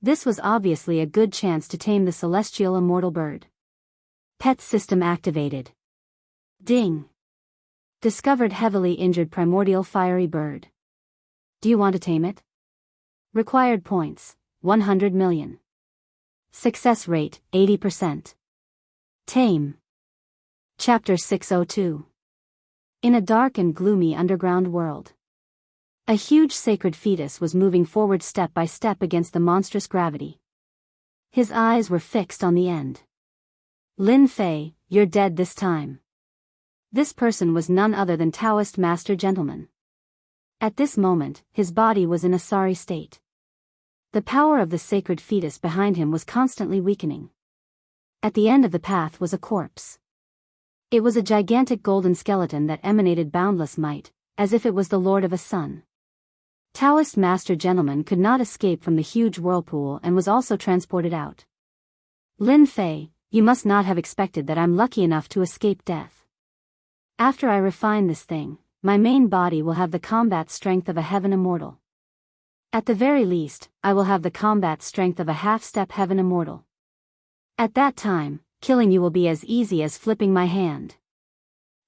This was obviously a good chance to tame the celestial immortal bird. Pet system activated. Ding. Discovered heavily injured primordial fiery bird. Do you want to tame it? Required points, 100 million. Success rate, 80%. Tame. Chapter 602. In a dark and gloomy underground world. A huge sacred fetus was moving forward step by step against the monstrous gravity. His eyes were fixed on the end. Lin Fei, you're dead this time. This person was none other than Taoist Master Gentleman. At this moment, his body was in a sorry state. The power of the sacred fetus behind him was constantly weakening. At the end of the path was a corpse. It was a gigantic golden skeleton that emanated boundless might, as if it was the lord of a sun. Taoist master gentleman could not escape from the huge whirlpool and was also transported out. Lin Fei, you must not have expected that I'm lucky enough to escape death. After I refine this thing, my main body will have the combat strength of a heaven immortal. At the very least, I will have the combat strength of a half-step heaven immortal. At that time, killing you will be as easy as flipping my hand.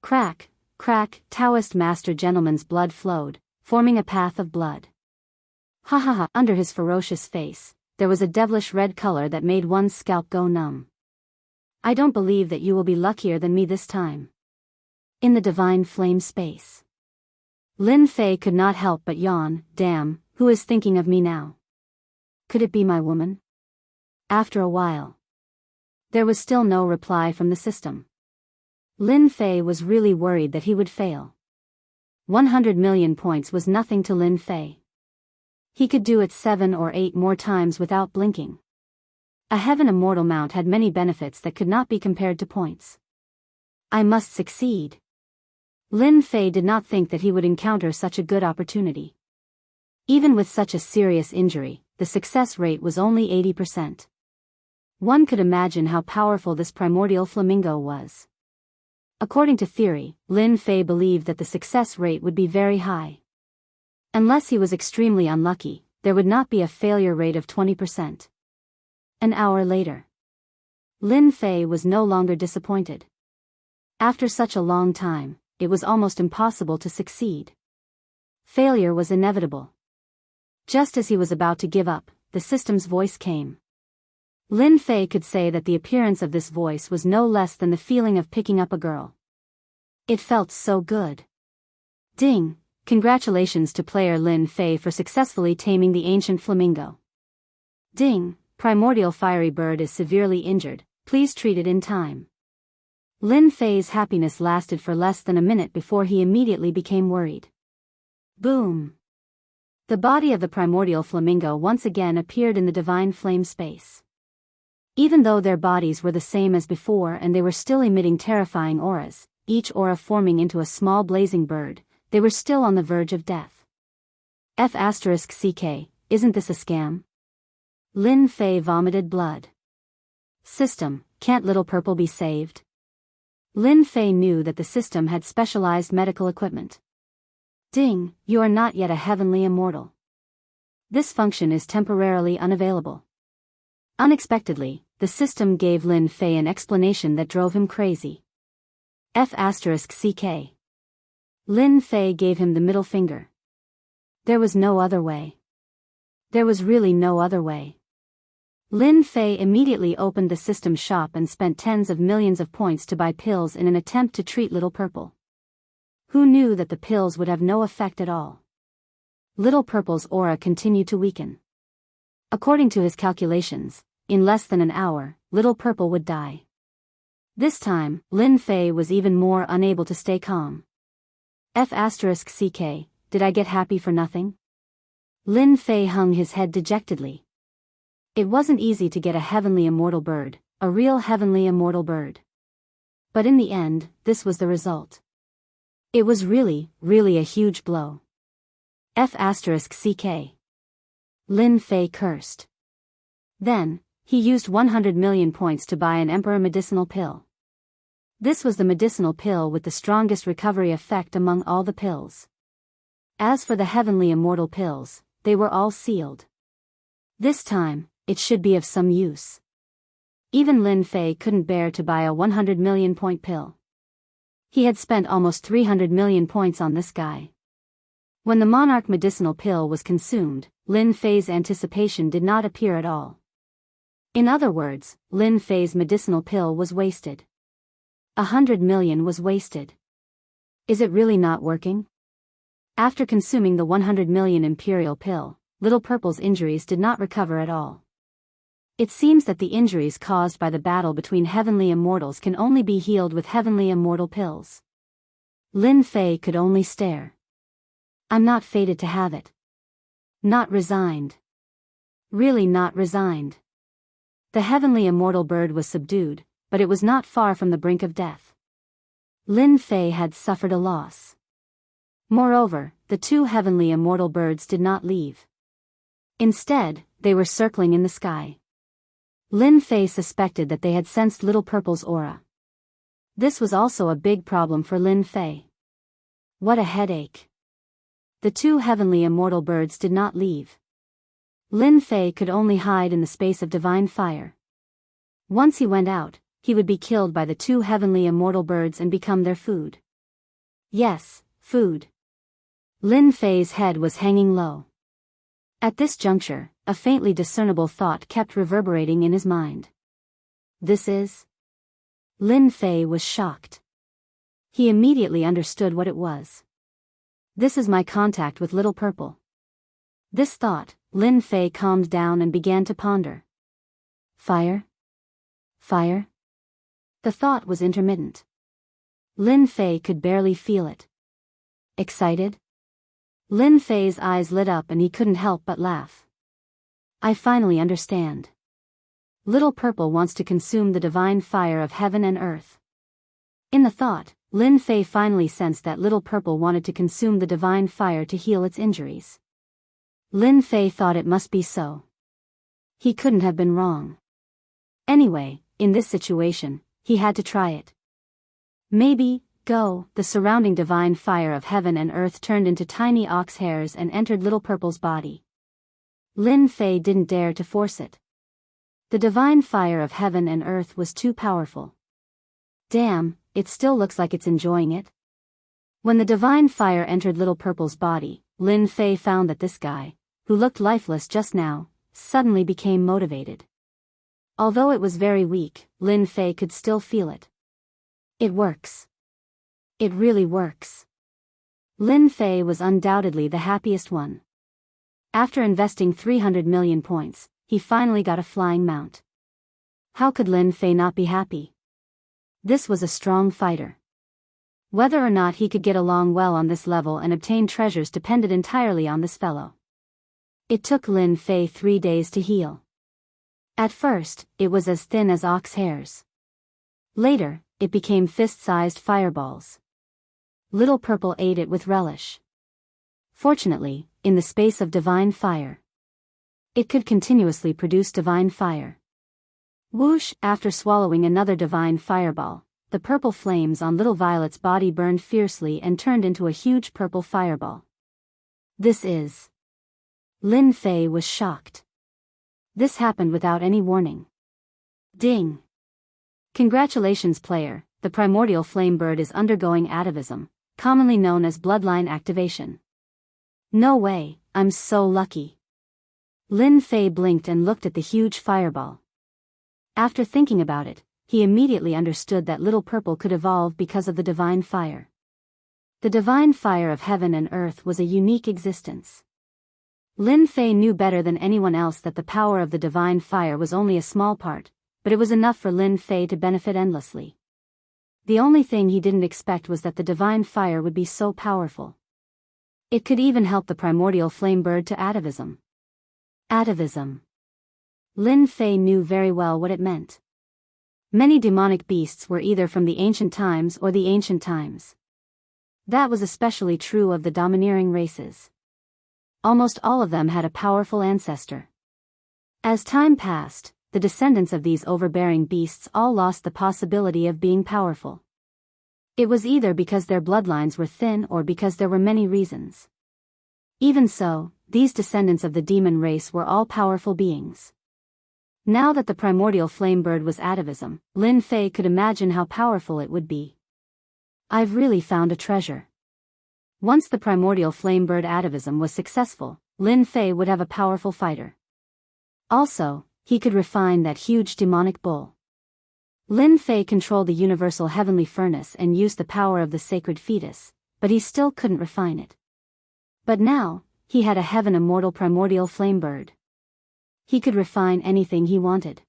Crack, crack, Taoist master gentleman's blood flowed, forming a path of blood. Ha ha ha, under his ferocious face, there was a devilish red color that made one's scalp go numb. I don't believe that you will be luckier than me this time. In the divine flame space. Lin Fei could not help but yawn. Damn, who is thinking of me now? Could it be my woman? After a while. There was still no reply from the system. Lin Fei was really worried that he would fail. 100 million points was nothing to Lin Fei. He could do it 7 or 8 more times without blinking. A heaven immortal mount had many benefits that could not be compared to points. I must succeed. Lin Fei did not think that he would encounter such a good opportunity. Even with such a serious injury, the success rate was only 80%. One could imagine how powerful this primordial flamingo was. According to theory, Lin Fei believed that the success rate would be very high. Unless he was extremely unlucky, there would not be a failure rate of 20%. An hour later. Lin Fei was no longer disappointed. After such a long time, it was almost impossible to succeed. Failure was inevitable. Just as he was about to give up, the system's voice came. Lin Fei could say that the appearance of this voice was no less than the feeling of picking up a girl. It felt so good. Ding! Congratulations to player Lin Fei for successfully taming the ancient flamingo. Ding! Primordial fiery bird is severely injured, please treat it in time. Lin Fei's happiness lasted for less than a minute before he immediately became worried. Boom! The body of the primordial flamingo once again appeared in the divine flame space. Even though their bodies were the same as before and they were still emitting terrifying auras, each aura forming into a small blazing bird, they were still on the verge of death. F***CK, isn't this a scam? Lin Fei vomited blood. System, can't little purple be saved? Lin Fei knew that the system had specialized medical equipment. Ding, you are not yet a heavenly immortal. This function is temporarily unavailable. Unexpectedly, the system gave Lin Fei an explanation that drove him crazy. F***CK. Lin Fei gave him the middle finger. There was no other way. There was really no other way. Lin Fei immediately opened the system shop and spent tens of millions of points to buy pills in an attempt to treat Little Purple. Who knew that the pills would have no effect at all? Little Purple's aura continued to weaken. According to his calculations, in less than an hour, Little Purple would die. This time, Lin Fei was even more unable to stay calm. F***CK, did I get happy for nothing? Lin Fei hung his head dejectedly. It wasn't easy to get a heavenly immortal bird, a real heavenly immortal bird. But in the end, this was the result. It was really, really a huge blow. F***CK. Lin Fei cursed. Then, he used 100 million points to buy an emperor medicinal pill. This was the medicinal pill with the strongest recovery effect among all the pills. As for the heavenly immortal pills, they were all sealed. This time, it should be of some use. Even Lin Fei couldn't bear to buy a 100 million point pill. He had spent almost 300 million points on this guy. When the monarch medicinal pill was consumed, Lin Fei's anticipation did not appear at all. In other words, Lin Fei's medicinal pill was wasted. 100 million was wasted. Is it really not working? After consuming the 100 million imperial pill, Little Purple's injuries did not recover at all. It seems that the injuries caused by the battle between heavenly immortals can only be healed with heavenly immortal pills. Lin Fei could only stare. I'm not fated to have it. Not resigned. Really not resigned. The heavenly immortal bird was subdued, but it was not far from the brink of death. Lin Fei had suffered a loss. Moreover, the two heavenly immortal birds did not leave. Instead, they were circling in the sky. Lin Fei suspected that they had sensed Little Purple's aura. This was also a big problem for Lin Fei. What a headache. The two heavenly immortal birds did not leave. Lin Fei could only hide in the space of divine fire. Once he went out, he would be killed by the two heavenly immortal birds and become their food. Yes, food. Lin Fei's head was hanging low. At this juncture, a faintly discernible thought kept reverberating in his mind. This is... Lin Fei was shocked. He immediately understood what it was. This is my contact with Little Purple. This thought, Lin Fei calmed down and began to ponder. Fire? Fire? The thought was intermittent. Lin Fei could barely feel it. Excited? Lin Fei's eyes lit up and he couldn't help but laugh. I finally understand. Little Purple wants to consume the divine fire of heaven and earth. In the thought, Lin Fei finally sensed that Little Purple wanted to consume the divine fire to heal its injuries. Lin Fei thought it must be so. He couldn't have been wrong. Anyway, in this situation, he had to try it. Maybe, go, the surrounding divine fire of heaven and earth turned into tiny ox hairs and entered Little Purple's body. Lin Fei didn't dare to force it. The divine fire of heaven and earth was too powerful. Damn, it still looks like it's enjoying it. When the divine fire entered Little Purple's body, Lin Fei found that this guy, who looked lifeless just now, suddenly became motivated. Although it was very weak, Lin Fei could still feel it. It works. It really works. Lin Fei was undoubtedly the happiest one. After investing 300 million points, he finally got a flying mount. How could Lin Fei not be happy? This was a strong fighter. Whether or not he could get along well on this level and obtain treasures depended entirely on this fellow. It took Lin Fei 3 days to heal. At first, it was as thin as ox hairs. Later, it became fist-sized fireballs. Little Purple ate it with relish. Fortunately, in the space of divine fire, it could continuously produce divine fire. Whoosh! After swallowing another divine fireball, the purple flames on Little Violet's body burned fiercely and turned into a huge purple fireball. This is... Lin Fei was shocked. This happened without any warning. Ding! Congratulations, player, the primordial flame bird is undergoing atavism, commonly known as bloodline activation. No way, I'm so lucky. Lin Fei blinked and looked at the huge fireball. After thinking about it, he immediately understood that Little Purple could evolve because of the divine fire. The divine fire of heaven and earth was a unique existence. Lin Fei knew better than anyone else that the power of the divine fire was only a small part, but it was enough for Lin Fei to benefit endlessly. The only thing he didn't expect was that the divine fire would be so powerful. It could even help the primordial flame bird to atavism. Atavism. Lin Fei knew very well what it meant. Many demonic beasts were either from the ancient times or the ancient times. That was especially true of the domineering races. Almost all of them had a powerful ancestor. As time passed, the descendants of these overbearing beasts all lost the possibility of being powerful. It was either because their bloodlines were thin or because there were many reasons. Even so, these descendants of the demon race were all powerful beings. Now that the primordial flame bird was atavism, Lin Fei could imagine how powerful it would be. I've really found a treasure. Once the primordial flame bird atavism was successful, Lin Fei would have a powerful fighter. Also, he could refine that huge demonic bull. Lin Fei controlled the universal heavenly furnace and used the power of the sacred fetus, but he still couldn't refine it. But now, he had a heaven immortal primordial flame bird. He could refine anything he wanted.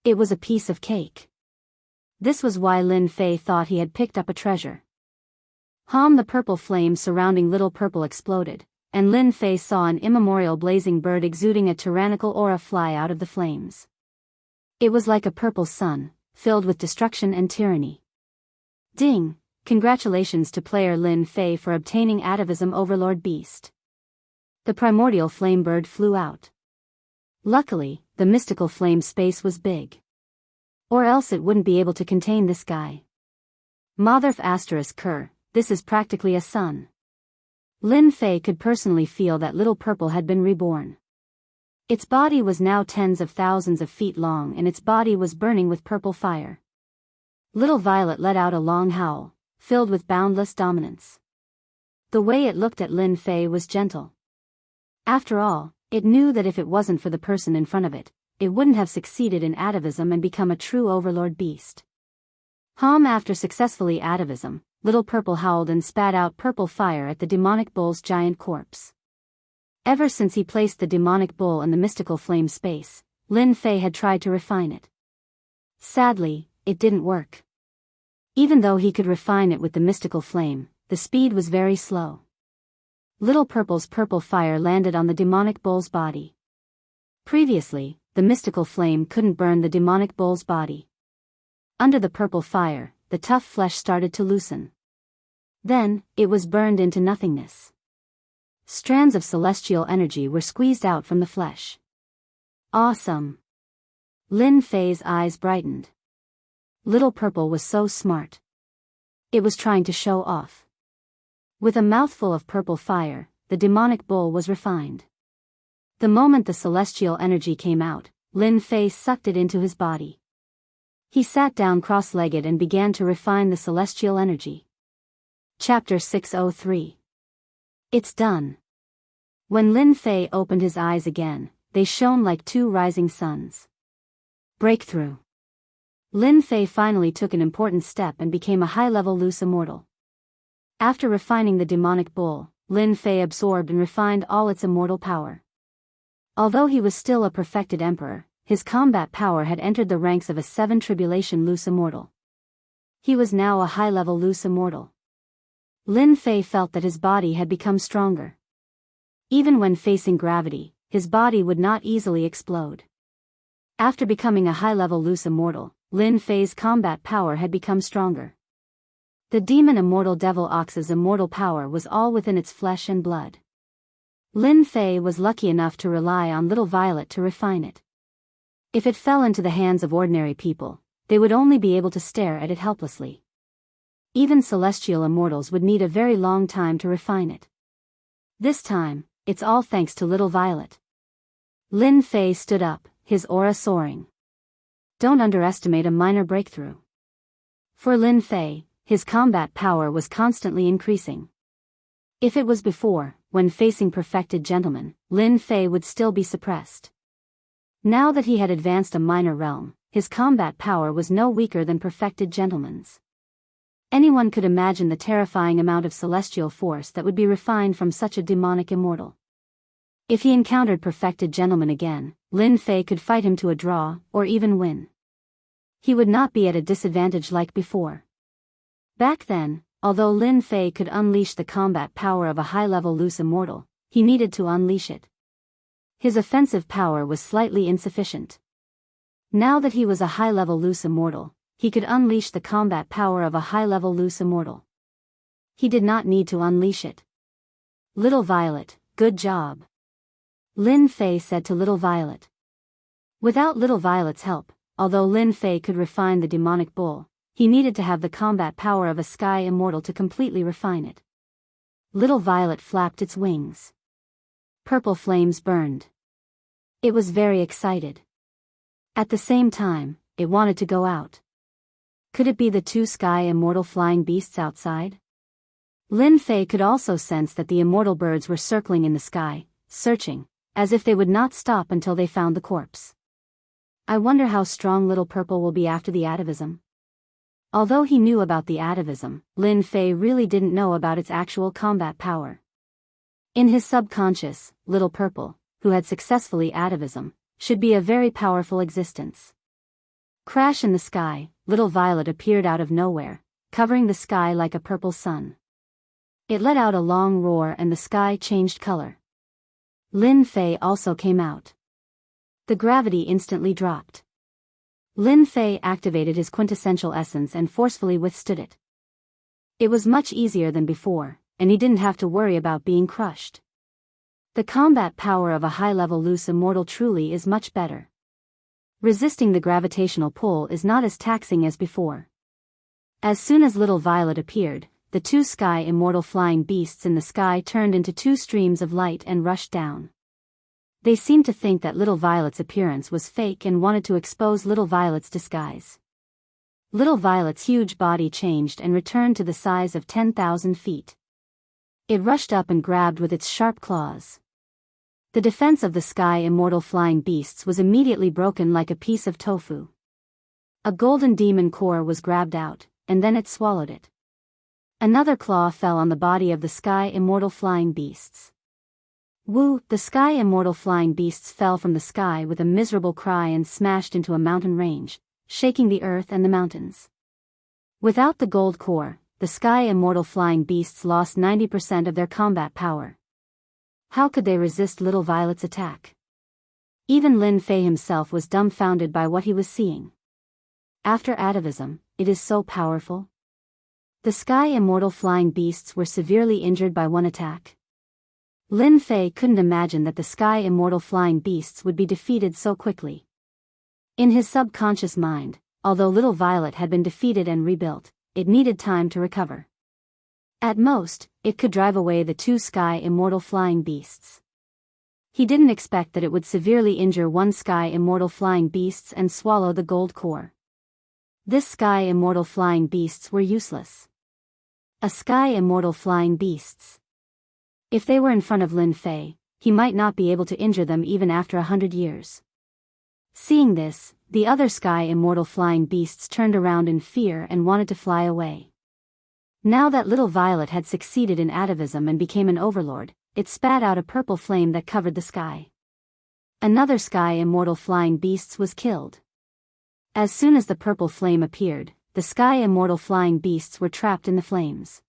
It was a piece of cake. This was why Lin Fei thought he had picked up a treasure. The purple flame surrounding Little Purple exploded, and Lin Fei saw an immemorial blazing bird exuding a tyrannical aura fly out of the flames. It was like a purple sun, filled with destruction and tyranny. Ding! Congratulations to player Lin Fei for obtaining Atavism Overlord Beast. The primordial flame bird flew out. Luckily, the mystical flame space was big. Or else it wouldn't be able to contain this guy. Motherf asterisk Kerr, this is practically a sun. Lin Fei could personally feel that little purple had been reborn. Its body was now tens of thousands of feet long and its body was burning with purple fire. Little Violet let out a long howl, filled with boundless dominance. The way it looked at Lin Fei was gentle. After all, it knew that if it wasn't for the person in front of it, it wouldn't have succeeded in atavism and become a true overlord beast. After successfully atavism, Little Purple howled and spat out purple fire at the demonic bull's giant corpse. Ever since he placed the demonic bull in the mystical flame space, Lin Fei had tried to refine it. Sadly, it didn't work. Even though he could refine it with the mystical flame, the speed was very slow. Little Purple's purple fire landed on the demonic bull's body. Previously, the mystical flame couldn't burn the demonic bull's body. Under the purple fire, the tough flesh started to loosen. Then, it was burned into nothingness. Strands of celestial energy were squeezed out from the flesh. Awesome! Lin Fei's eyes brightened. Little Purple was so smart. It was trying to show off. With a mouthful of purple fire, the demonic bull was refined. The moment the celestial energy came out, Lin Fei sucked it into his body. He sat down cross-legged and began to refine the celestial energy. Chapter 603. It's done. When Lin Fei opened his eyes again, they shone like two rising suns. Breakthrough. Lin Fei finally took an important step and became a high-level loose immortal. After refining the demonic bull, Lin Fei absorbed and refined all its immortal power. Although he was still a perfected emperor, his combat power had entered the ranks of a 7 tribulation loose immortal. He was now a high-level loose immortal. Lin Fei felt that his body had become stronger. Even when facing gravity, his body would not easily explode. After becoming a high-level loose immortal, Lin Fei's combat power had become stronger. The demon immortal Devil Ox's immortal power was all within its flesh and blood. Lin Fei was lucky enough to rely on Little Violet to refine it. If it fell into the hands of ordinary people, they would only be able to stare at it helplessly. Even celestial immortals would need a very long time to refine it. This time, it's all thanks to Little Violet. Lin Fei stood up, his aura soaring. Don't underestimate a minor breakthrough. For Lin Fei, his combat power was constantly increasing. If it was before, when facing perfected gentlemen, Lin Fei would still be suppressed. Now that he had advanced a minor realm, his combat power was no weaker than perfected gentlemen's. Anyone could imagine the terrifying amount of celestial force that would be refined from such a demonic immortal. If he encountered perfected gentlemen again, Lin Fei could fight him to a draw, or even win. He would not be at a disadvantage like before. Back then, although Lin Fei could unleash the combat power of a high-level loose immortal, he needed to unleash it. His offensive power was slightly insufficient. Now that he was a high-level loose immortal, he could unleash the combat power of a high-level loose immortal. He did not need to unleash it. Little Violet, good job. Lin Fei said to Little Violet. Without Little Violet's help, although Lin Fei could refine the demonic bull, he needed to have the combat power of a sky immortal to completely refine it. Little Violet flapped its wings. Purple flames burned. It was very excited. At the same time, it wanted to go out. Could it be the two sky immortal flying beasts outside? Lin Fei could also sense that the immortal birds were circling in the sky, searching, as if they would not stop until they found the corpse. I wonder how strong Little Purple will be after the atavism. Although he knew about the atavism, Lin Fei really didn't know about its actual combat power. In his subconscious, Little Purple, who had successfully atavism, should be a very powerful existence. Crash in the sky, Little Violet appeared out of nowhere, covering the sky like a purple sun. It let out a long roar and the sky changed color. Lin Fei also came out. The gravity instantly dropped. Lin Fei activated his quintessential essence and forcefully withstood it. It was much easier than before, and he didn't have to worry about being crushed. The combat power of a high-level loose immortal truly is much better. Resisting the gravitational pull is not as taxing as before. As soon as little Violet appeared, the two sky immortal flying beasts in the sky turned into two streams of light and rushed down. They seemed to think that little Violet's appearance was fake and wanted to expose little Violet's disguise. Little Violet's huge body changed and returned to the size of 10,000 feet. It rushed up and grabbed with its sharp claws. The defense of the sky immortal flying beasts was immediately broken like a piece of tofu. A golden demon core was grabbed out, and then it swallowed it. Another claw fell on the body of the sky immortal flying beasts. Woo! The sky immortal flying beasts fell from the sky with a miserable cry and smashed into a mountain range, shaking the earth and the mountains. Without the gold core, the sky immortal flying beasts lost 90% of their combat power. How could they resist little Violet's attack? Even Lin Fei himself was dumbfounded by what he was seeing. After atavism, it is so powerful. The sky immortal flying beasts were severely injured by one attack. Lin Fei couldn't imagine that the sky immortal flying beasts would be defeated so quickly. In his subconscious mind, although little Violet had been defeated and rebuilt, it needed time to recover. At most, it could drive away the two sky immortal flying beasts. He didn't expect that it would severely injure one sky immortal flying beasts and swallow the gold core. This sky immortal flying beasts were useless. A sky immortal flying beasts. If they were in front of Lin Fei, he might not be able to injure them even after 100 years. Seeing this, the other sky immortal flying beasts turned around in fear and wanted to fly away. Now that little Violet had succeeded in atavism and became an overlord, it spat out a purple flame that covered the sky. Another sky immortal flying beasts was killed. As soon as the purple flame appeared, the sky immortal flying beasts were trapped in the flames.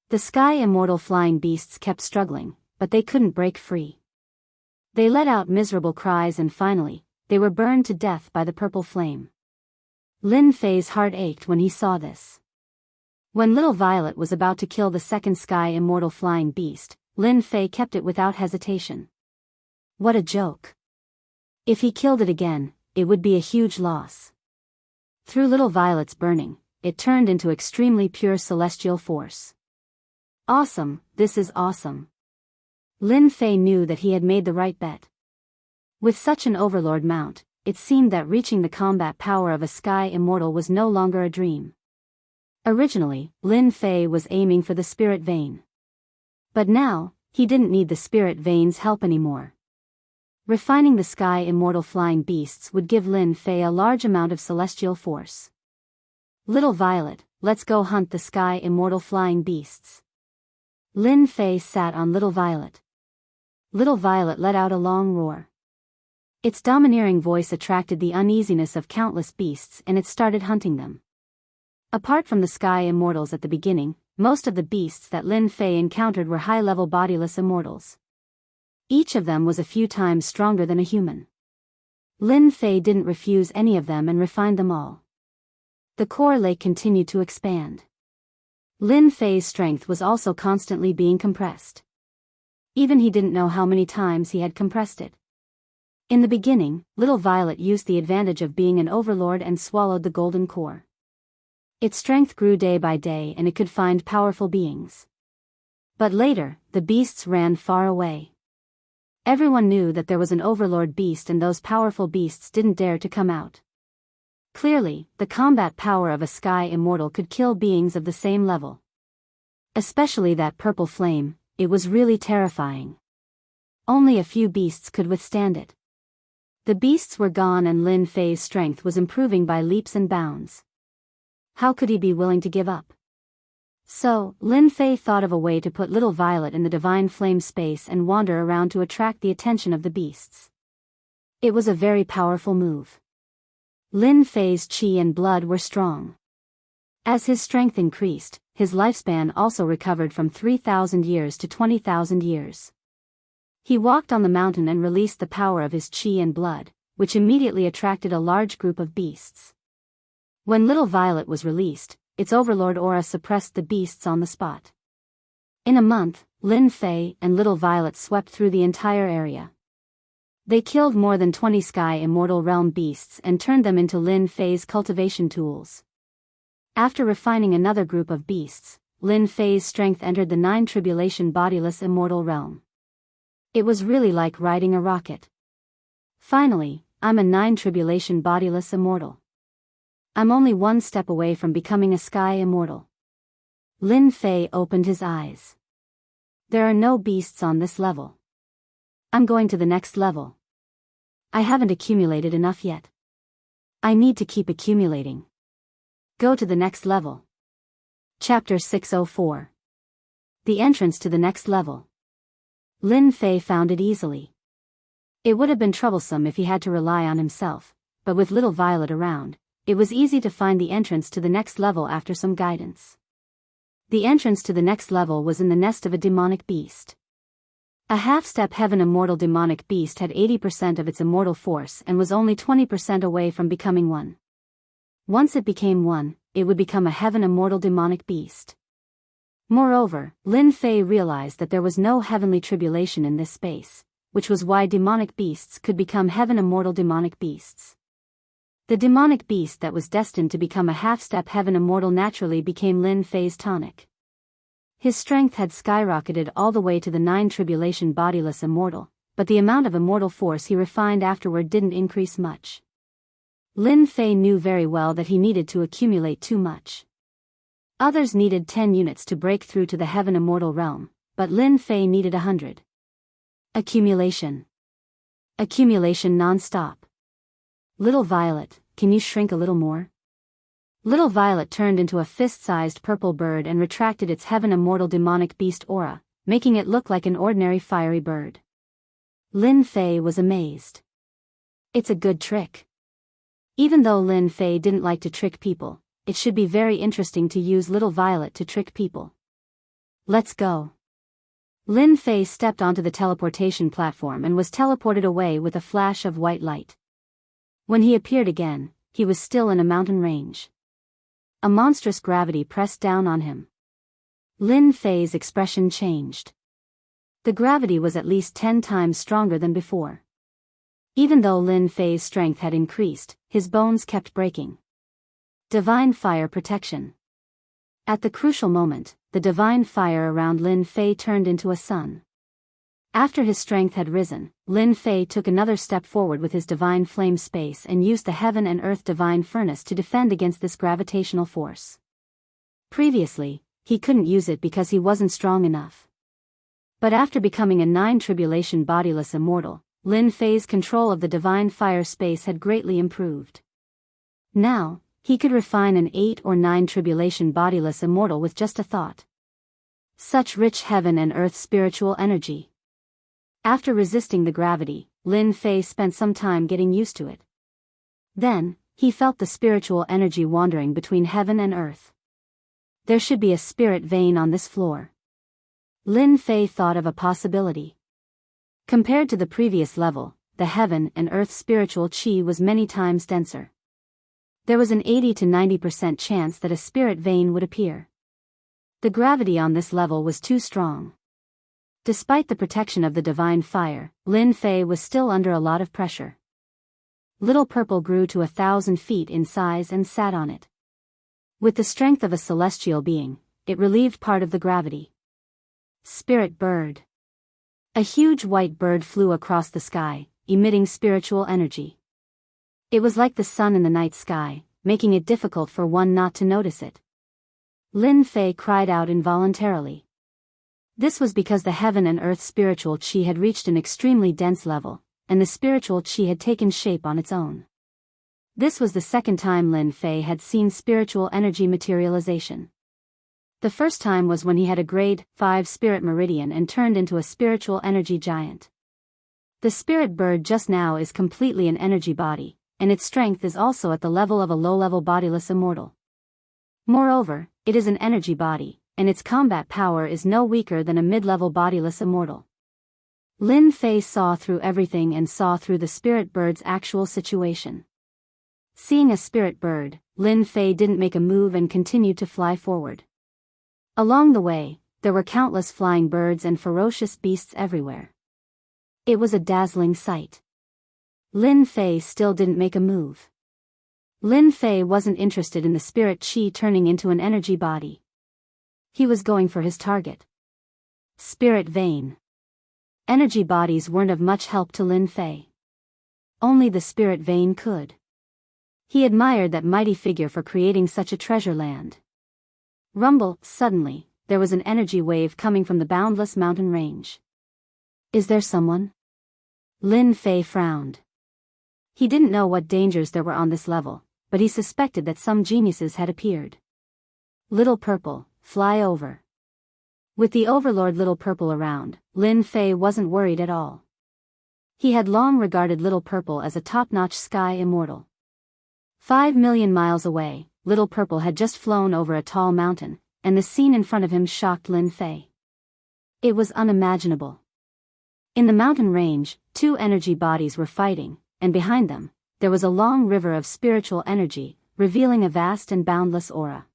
The sky immortal flying beasts kept struggling, but they couldn't break free. They let out miserable cries and finally, they were burned to death by the purple flame. Lin Fei's heart ached when he saw this. When little Violet was about to kill the second sky immortal flying beast, Lin Fei kept it without hesitation. What a joke. If he killed it again, it would be a huge loss. Through little Violet's burning, it turned into extremely pure celestial force. Awesome, this is awesome. Lin Fei knew that he had made the right bet. With such an overlord mount, it seemed that reaching the combat power of a sky immortal was no longer a dream. Originally, Lin Fei was aiming for the spirit vein. But now, he didn't need the spirit vein's help anymore. Refining the sky immortal flying beasts would give Lin Fei a large amount of celestial force. Little Violet, let's go hunt the sky immortal flying beasts. Lin Fei sat on Little Violet. Little Violet let out a long roar. Its domineering voice attracted the uneasiness of countless beasts and it started hunting them. Apart from the sky immortals at the beginning, most of the beasts that Lin Fei encountered were high-level bodiless immortals. Each of them was a few times stronger than a human. Lin Fei didn't refuse any of them and refined them all. The core lake continued to expand. Lin Fei's strength was also constantly being compressed. Even he didn't know how many times he had compressed it. In the beginning, little Violet used the advantage of being an overlord and swallowed the golden core. Its strength grew day by day and it could find powerful beings. But later, the beasts ran far away. Everyone knew that there was an overlord beast and those powerful beasts didn't dare to come out. Clearly, the combat power of a sky immortal could kill beings of the same level. Especially that purple flame, it was really terrifying. Only a few beasts could withstand it. The beasts were gone and Lin Fei's strength was improving by leaps and bounds. How could he be willing to give up? So, Lin Fei thought of a way to put little Violet in the divine flame space and wander around to attract the attention of the beasts. It was a very powerful move. Lin Fei's qi and blood were strong. As his strength increased, his lifespan also recovered from 3,000 years to 20,000 years. He walked on the mountain and released the power of his qi and blood, which immediately attracted a large group of beasts. When little Violet was released, its overlord aura suppressed the beasts on the spot. In a month, Lin Fei and Little Violet swept through the entire area. They killed more than 20 Sky Immortal Realm beasts and turned them into Lin Fei's cultivation tools. After refining another group of beasts, Lin Fei's strength entered the 9 Tribulation Bodiless Immortal Realm. It was really like riding a rocket. Finally, I'm a 9 Tribulation Bodiless Immortal. I'm only one step away from becoming a Sky Immortal. Lin Fei opened his eyes. There are no beasts on this level. I'm going to the next level. I haven't accumulated enough yet. I need to keep accumulating. Go to the next level. Chapter 604. The entrance to the next level. Lin Fei found it easily. It would have been troublesome if he had to rely on himself, but with Little Violet around, it was easy to find the entrance to the next level after some guidance. The entrance to the next level was in the nest of a demonic beast. A half-step heaven immortal demonic beast had 80% of its immortal force and was only 20% away from becoming one. Once it became one, it would become a heaven immortal demonic beast. Moreover, Lin Fei realized that there was no heavenly tribulation in this space, which was why demonic beasts could become heaven immortal demonic beasts. The demonic beast that was destined to become a half-step heaven immortal naturally became Lin Fei's tonic. His strength had skyrocketed all the way to the 9 Tribulation Bodiless Immortal, but the amount of immortal force he refined afterward didn't increase much. Lin Fei knew very well that he needed to accumulate too much. Others needed 10 units to break through to the heaven immortal realm, but Lin Fei needed 100. Accumulation. Accumulation non-stop. Little Violet, can you shrink a little more? Little Violet turned into a fist-sized purple bird and retracted its heaven immortal demonic beast aura, making it look like an ordinary fiery bird. Lin Fei was amazed. It's a good trick. Even though Lin Fei didn't like to trick people, it should be very interesting to use Little Violet to trick people. Let's go. Lin Fei stepped onto the teleportation platform and was teleported away with a flash of white light. When he appeared again, he was still in a mountain range. A monstrous gravity pressed down on him. Lin Fei's expression changed. The gravity was at least 10 times stronger than before. Even though Lin Fei's strength had increased, his bones kept breaking. Divine Fire Protection. At the crucial moment, the divine fire around Lin Fei turned into a sun. After his strength had risen, Lin Fei took another step forward with his divine flame space and used the heaven and earth divine furnace to defend against this gravitational force. Previously, he couldn't use it because he wasn't strong enough. But after becoming a 9 Tribulation Bodiless Immortal, Lin Fei's control of the divine fire space had greatly improved. Now, he could refine an 8 or 9 Tribulation Bodiless Immortal with just a thought. Such rich heaven and earth spiritual energy. After resisting the gravity, Lin Fei spent some time getting used to it. Then, he felt the spiritual energy wandering between heaven and earth. There should be a spirit vein on this floor. Lin Fei thought of a possibility. Compared to the previous level, the heaven and earth spiritual qi was many times denser. There was an 80 to 90% chance that a spirit vein would appear. The gravity on this level was too strong. Despite the protection of the divine fire, Lin Fei was still under a lot of pressure. Little Purple grew to 1,000 feet in size and sat on it. With the strength of a celestial being, it relieved part of the gravity. Spirit Bird. A huge white bird flew across the sky, emitting spiritual energy. It was like the sun in the night sky, making it difficult for one not to notice it. Lin Fei cried out involuntarily. This was because the heaven and earth spiritual qi had reached an extremely dense level, and the spiritual qi had taken shape on its own. This was the second time Lin Fei had seen spiritual energy materialization. The first time was when he had a grade 5 spirit meridian and turned into a spiritual energy giant. The spirit bird just now is completely an energy body, and its strength is also at the level of a low-level bodiless immortal. Moreover, it is an energy body, and its combat power is no weaker than a mid-level bodiless immortal. Lin Fei saw through everything and saw through the spirit bird's actual situation. Seeing a spirit bird, Lin Fei didn't make a move and continued to fly forward. Along the way, there were countless flying birds and ferocious beasts everywhere. It was a dazzling sight. Lin Fei still didn't make a move. Lin Fei wasn't interested in the spirit chi turning into an energy body. He was going for his target. Spirit vein. Energy bodies weren't of much help to Lin Fei. Only the spirit vein could. He admired that mighty figure for creating such a treasure land. Rumble, suddenly, there was an energy wave coming from the Boundless mountain range. Is there someone? Lin Fei frowned. He didn't know what dangers there were on this level, but he suspected that some geniuses had appeared. Little Purple, fly over. With the Overlord Little Purple around, Lin Fei wasn't worried at all. He had long regarded Little Purple as a top-notch sky immortal. 5 million miles away, Little Purple had just flown over a tall mountain, and the scene in front of him shocked Lin Fei. It was unimaginable. In the mountain range, two energy bodies were fighting, and behind them, there was a long river of spiritual energy, revealing a vast and boundless aura.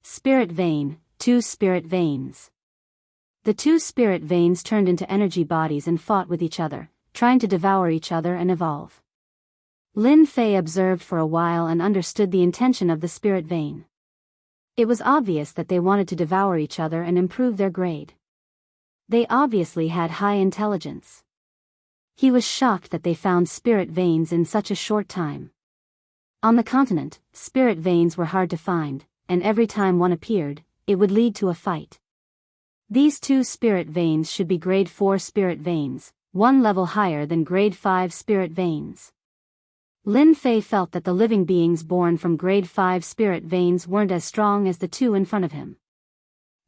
Spirit vein, two spirit veins. The two spirit veins turned into energy bodies and fought with each other, trying to devour each other and evolve. Lin Fei observed for a while and understood the intention of the spirit vein. It was obvious that they wanted to devour each other and improve their grade. They obviously had high intelligence. He was shocked that they found spirit veins in such a short time. On the continent, spirit veins were hard to find, and every time one appeared, it would lead to a fight. These two spirit veins should be grade 4 spirit veins, one level higher than grade 5 spirit veins. Lin Fei felt that the living beings born from grade 5 spirit veins weren't as strong as the two in front of him.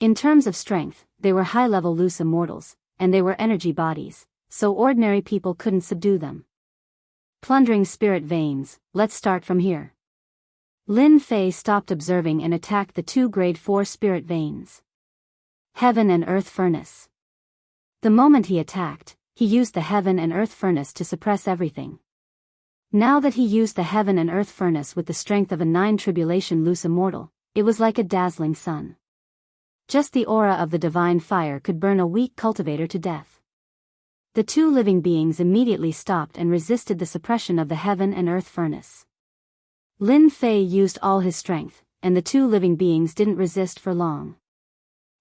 In terms of strength, they were high-level loose immortals, and they were energy bodies, so ordinary people couldn't subdue them. Plundering spirit veins, let's start from here. Lin Fei stopped observing and attacked the two grade 4 spirit veins. Heaven and Earth Furnace. The moment he attacked, he used the Heaven and Earth Furnace to suppress everything. Now that he used the Heaven and Earth Furnace with the strength of a 9 tribulation loose immortal, it was like a dazzling sun. Just the aura of the divine fire could burn a weak cultivator to death. The two living beings immediately stopped and resisted the suppression of the Heaven and Earth Furnace. Lin Fei used all his strength, and the two living beings didn't resist for long.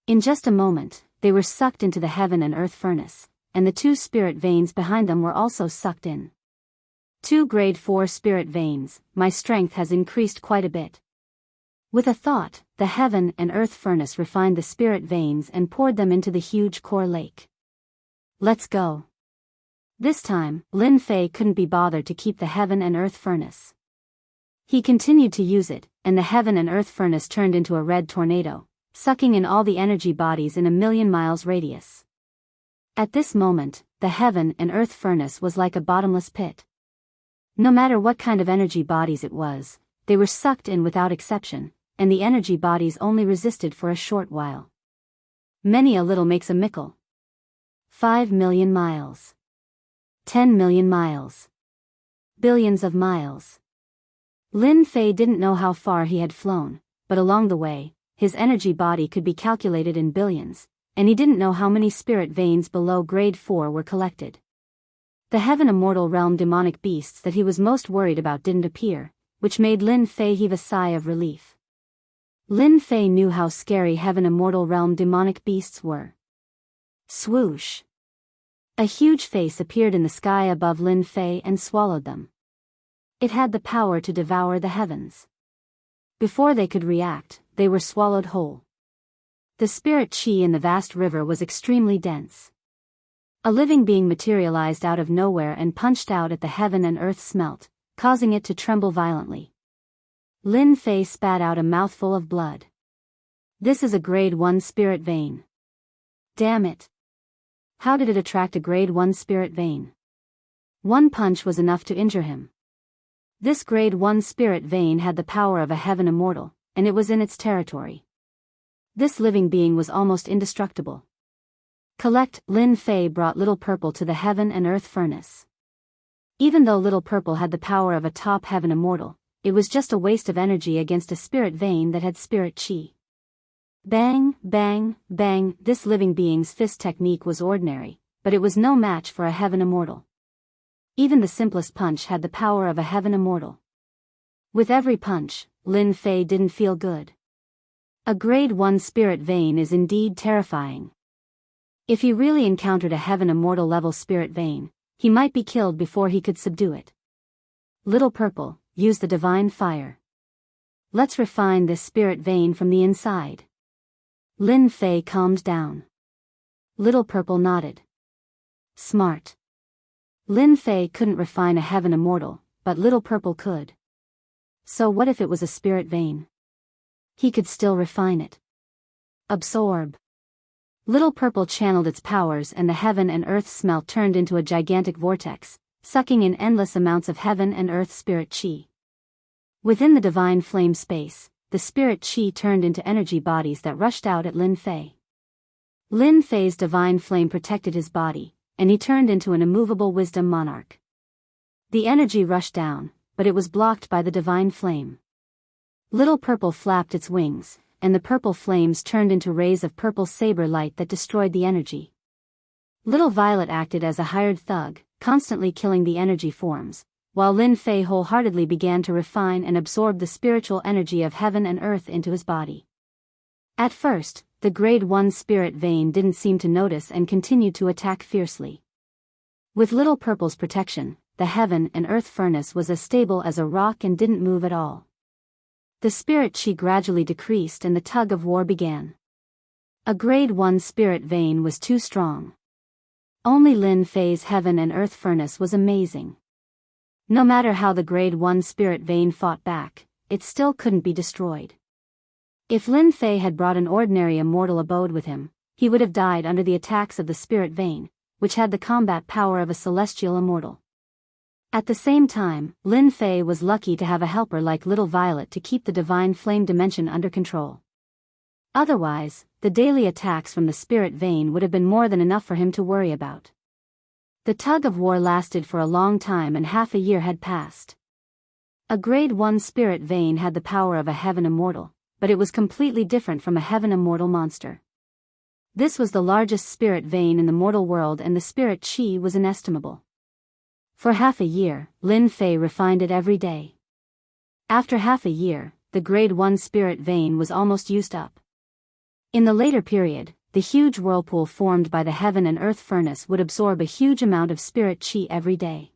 In just a moment, they were sucked into the Heaven and Earth Furnace, and the two spirit veins behind them were also sucked in. 2 grade 4 spirit veins, my strength has increased quite a bit. With a thought, the Heaven and Earth Furnace refined the spirit veins and poured them into the huge core lake. Let's go. This time, Lin Fei couldn't be bothered to keep the Heaven and Earth Furnace. He continued to use it, and the Heaven and Earth Furnace turned into a red tornado, sucking in all the energy bodies in a million miles radius. At this moment, the Heaven and Earth Furnace was like a bottomless pit. No matter what kind of energy bodies it was, they were sucked in without exception, and the energy bodies only resisted for a short while. Many a little makes a mickle. 5 million miles. 10 million miles. Billions of miles. Lin Fei didn't know how far he had flown, but along the way, his energy body could be calculated in billions, and he didn't know how many spirit veins below grade 4 were collected. The Heaven Immortal Realm demonic beasts that he was most worried about didn't appear, which made Lin Fei heave a sigh of relief. Lin Fei knew how scary Heaven Immortal Realm demonic beasts were. Swoosh! A huge face appeared in the sky above Lin Fei and swallowed them. It had the power to devour the heavens. Before they could react, they were swallowed whole. The spirit chi in the vast river was extremely dense. A living being materialized out of nowhere and punched out at the Heaven and Earth smelt, causing it to tremble violently. Lin Fei spat out a mouthful of blood. This is a grade 1 spirit vein. Damn it. How did it attract a grade 1 spirit vein? One punch was enough to injure him. This grade 1 spirit vein had the power of a Heaven Immortal, and it was in its territory. This living being was almost indestructible. Collect. Lin Fei brought Little Purple to the Heaven and Earth Furnace. Even though Little Purple had the power of a top Heaven Immortal, it was just a waste of energy against a spirit vein that had spirit chi. Bang, bang, bang, this living being's fist technique was ordinary, but it was no match for a heaven immortal. Even the simplest punch had the power of a heaven immortal. With every punch, Lin Fei didn't feel good. A grade 1 spirit vein is indeed terrifying. If he really encountered a heaven immortal level spirit vein, he might be killed before he could subdue it. Little Purple, use the divine fire. Let's refine this spirit vein from the inside. Lin Fei calmed down. Little Purple nodded. Smart. Lin Fei couldn't refine a heaven immortal, but Little Purple could. So what if it was a spirit vein? He could still refine it. Absorb. Little Purple channeled its powers and the heaven and earth smelt turned into a gigantic vortex, sucking in endless amounts of heaven and earth spirit chi. Within the divine flame space, the spirit chi turned into energy bodies that rushed out at Lin Fei. Lin Fei's divine flame protected his body, and he turned into an immovable wisdom monarch. The energy rushed down, but it was blocked by the divine flame. Little Purple flapped its wings, and the purple flames turned into rays of purple saber light that destroyed the energy. Little Violet acted as a hired thug, constantly killing the energy forms, while Lin Fei wholeheartedly began to refine and absorb the spiritual energy of heaven and earth into his body. At first, the grade 1 spirit vein didn't seem to notice and continued to attack fiercely. With Little Purple's protection, the heaven and earth furnace was as stable as a rock and didn't move at all. The spirit chi gradually decreased and the tug of war began. A grade 1 spirit vein was too strong. Only Lin Fei's heaven and earth furnace was amazing. No matter how the grade 1 spirit vein fought back, it still couldn't be destroyed. If Lin Fei had brought an ordinary immortal abode with him, he would have died under the attacks of the spirit vein, which had the combat power of a celestial immortal. At the same time, Lin Fei was lucky to have a helper like Little Violet to keep the divine flame dimension under control. Otherwise, the daily attacks from the spirit vein would have been more than enough for him to worry about. The tug of war lasted for a long time and half a year had passed. A grade 1 spirit vein had the power of a heaven immortal, but it was completely different from a heaven immortal monster. This was the largest spirit vein in the mortal world and the spirit chi was inestimable. For half a year, Lin Fei refined it every day. After half a year, the grade 1 spirit vein was almost used up. In the later period, the huge whirlpool formed by the heaven and earth furnace would absorb a huge amount of spirit chi every day.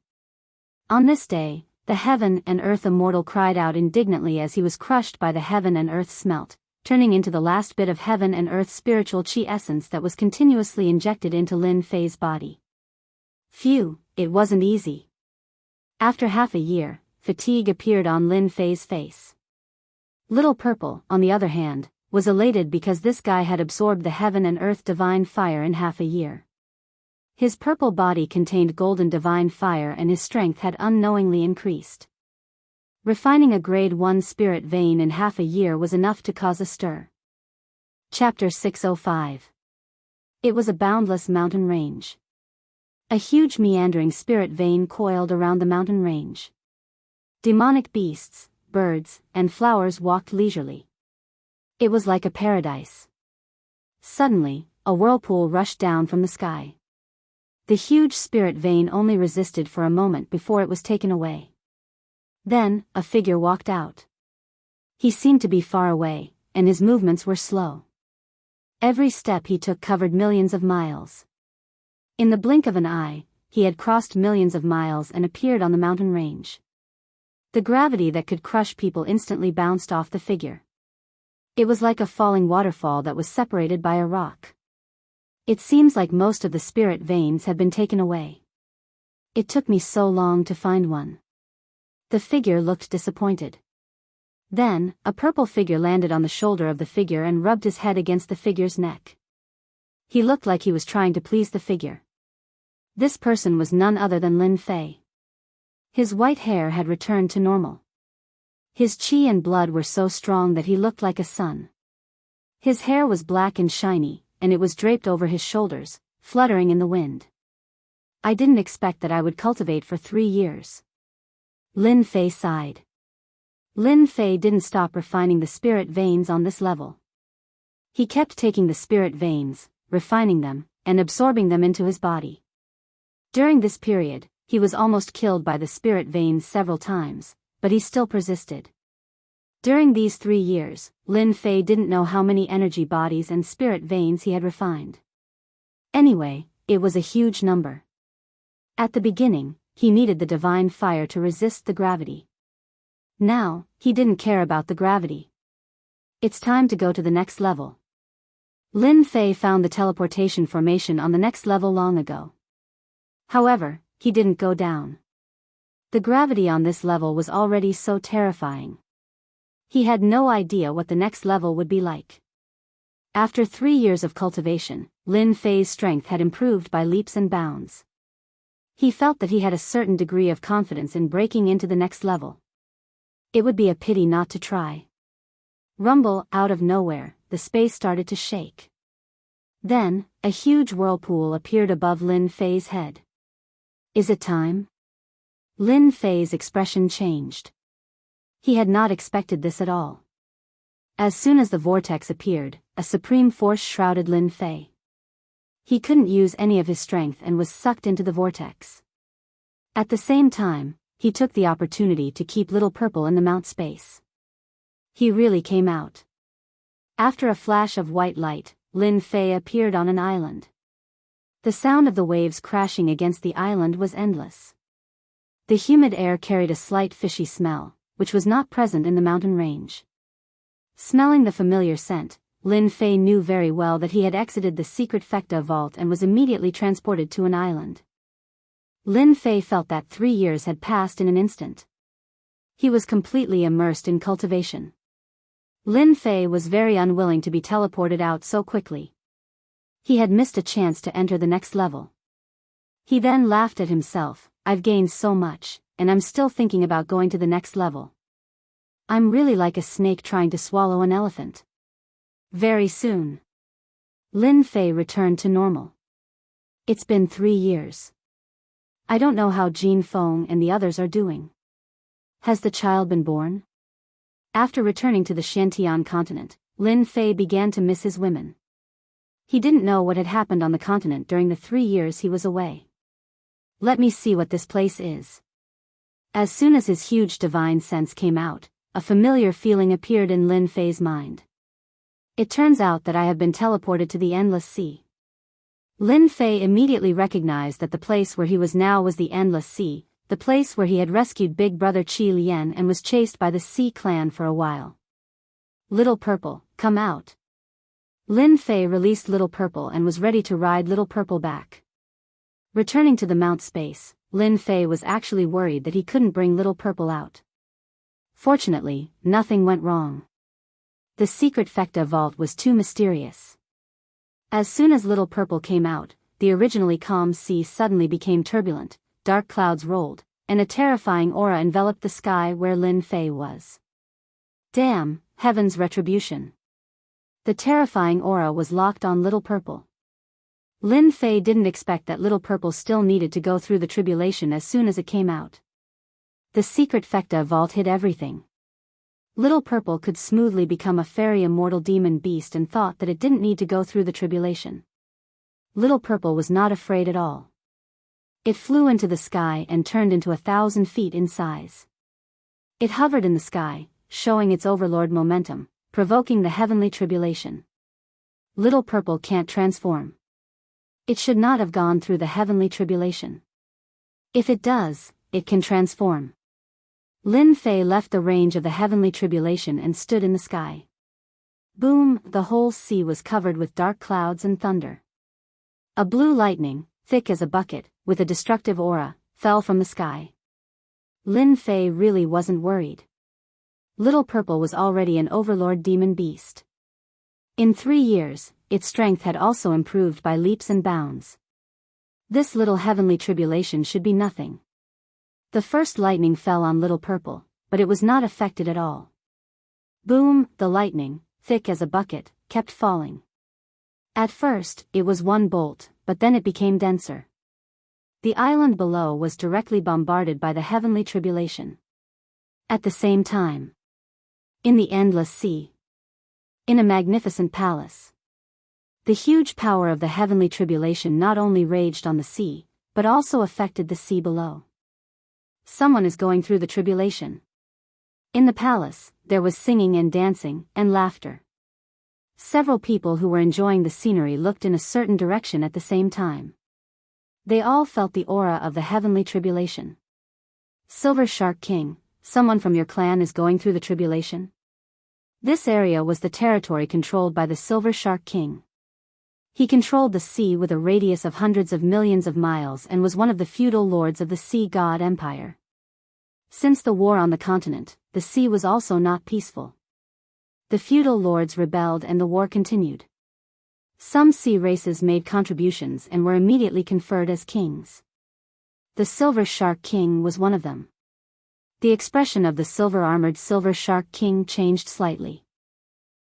On this day, the heaven and earth immortal cried out indignantly as he was crushed by the heaven and earth smelt, turning into the last bit of heaven and earth spiritual chi essence that was continuously injected into Lin Fei's body. Phew, it wasn't easy. After half a year, fatigue appeared on Lin Fei's face. Little Purple, on the other hand, was elated because this guy had absorbed the heaven and earth divine fire in half a year. His purple body contained golden divine fire and his strength had unknowingly increased. Refining a grade 1 spirit vein in half a year was enough to cause a stir. Chapter 605. It was a boundless mountain range. A huge meandering spirit vein coiled around the mountain range. Demonic beasts, birds, and flowers walked leisurely. It was like a paradise. Suddenly, a whirlpool rushed down from the sky. The huge spirit vein only resisted for a moment before it was taken away. Then, a figure walked out. He seemed to be far away, and his movements were slow. Every step he took covered millions of miles. In the blink of an eye, he had crossed millions of miles and appeared on the mountain range. The gravity that could crush people instantly bounced off the figure. It was like a falling waterfall that was separated by a rock. It seems like most of the spirit veins had been taken away. It took me so long to find one. The figure looked disappointed. Then, a purple figure landed on the shoulder of the figure and rubbed his head against the figure's neck. He looked like he was trying to please the figure. This person was none other than Lin Fei. His white hair had returned to normal. His chi and blood were so strong that he looked like a sun. His hair was black and shiny, and it was draped over his shoulders, fluttering in the wind. I didn't expect that I would cultivate for 3 years. Lin Fei sighed. Lin Fei didn't stop refining the spirit veins on this level. He kept taking the spirit veins, refining them, and absorbing them into his body. During this period, he was almost killed by the spirit veins several times, but he still persisted. During these 3 years, Lin Fei didn't know how many energy bodies and spirit veins he had refined. Anyway, it was a huge number. At the beginning, he needed the divine fire to resist the gravity. Now, he didn't care about the gravity. It's time to go to the next level. Lin Fei found the teleportation formation on the next level long ago. However, he didn't go down. The gravity on this level was already so terrifying. He had no idea what the next level would be like. After 3 years of cultivation, Lin Fei's strength had improved by leaps and bounds. He felt that he had a certain degree of confidence in breaking into the next level. It would be a pity not to try. Rumble, out of nowhere, the space started to shake. Then, a huge whirlpool appeared above Lin Fei's head. Is it time? Lin Fei's expression changed. He had not expected this at all. As soon as the vortex appeared, a supreme force shrouded Lin Fei. He couldn't use any of his strength and was sucked into the vortex. At the same time, he took the opportunity to keep Little Purple in the mount space. He really came out. After a flash of white light, Lin Fei appeared on an island. The sound of the waves crashing against the island was endless. The humid air carried a slight fishy smell, which was not present in the mountain range. Smelling the familiar scent, Lin Fei knew very well that he had exited the secret Fecta vault and was immediately transported to an island. Lin Fei felt that 3 years had passed in an instant. He was completely immersed in cultivation. Lin Fei was very unwilling to be teleported out so quickly. He had missed a chance to enter the next level. He then laughed at himself. I've gained so much, and I'm still thinking about going to the next level. I'm really like a snake trying to swallow an elephant. Very soon, Lin Fei returned to normal. It's been 3 years. I don't know how Jin Feng and the others are doing. Has the child been born? After returning to the Shantian continent, Lin Fei began to miss his women. He didn't know what had happened on the continent during the 3 years he was away. Let me see what this place is. As soon as his huge divine sense came out, a familiar feeling appeared in Lin Fei's mind. It turns out that I have been teleported to the Endless Sea. Lin Fei immediately recognized that the place where he was now was the Endless Sea, the place where he had rescued Big Brother Qi Lian and was chased by the Sea clan for a while. Little Purple, come out. Lin Fei released Little Purple and was ready to ride Little Purple back. Returning to the mount space, Lin Fei was actually worried that he couldn't bring Little Purple out. Fortunately, nothing went wrong. The secret Fecta vault was too mysterious. As soon as Little Purple came out, the originally calm sea suddenly became turbulent, dark clouds rolled, and a terrifying aura enveloped the sky where Lin Fei was. Damn, heaven's retribution. The terrifying aura was locked on Little Purple. Lin Fei didn't expect that Little Purple still needed to go through the tribulation as soon as it came out. The secret Fecta vault hid everything. Little Purple could smoothly become a fairy immortal demon beast and thought that it didn't need to go through the tribulation. Little Purple was not afraid at all. It flew into the sky and turned into 1,000 feet in size. It hovered in the sky, showing its overlord momentum, provoking the heavenly tribulation. Little Purple can't transform. It should not have gone through the heavenly tribulation. If it does, it can transform. Lin Fei left the range of the heavenly tribulation and stood in the sky. Boom, the whole sea was covered with dark clouds and thunder. A blue lightning, thick as a bucket, with a destructive aura, fell from the sky. Lin Fei really wasn't worried. Little Purple was already an overlord demon beast. In 3 years, its strength had also improved by leaps and bounds. This little heavenly tribulation should be nothing. The first lightning fell on Little Purple, but it was not affected at all. Boom, the lightning, thick as a bucket, kept falling. At first, it was one bolt, but then it became denser. The island below was directly bombarded by the heavenly tribulation. At the same time, In the endless sea. In a magnificent palace. The huge power of the heavenly tribulation not only raged on the sea, but also affected the sea below. Someone is going through the tribulation. In the palace, there was singing and dancing, and laughter. Several people who were enjoying the scenery looked in a certain direction at the same time. They all felt the aura of the heavenly tribulation. Silver Shark King, someone from your clan is going through the tribulation? This area was the territory controlled by the Silver Shark King. He controlled the sea with a radius of hundreds of millions of miles and was one of the feudal lords of the Sea God Empire. Since the war on the continent, the sea was also not peaceful. The feudal lords rebelled and the war continued. Some sea races made contributions and were immediately conferred as kings. The Silver Shark King was one of them. The expression of the silver-armored Silver Shark King changed slightly.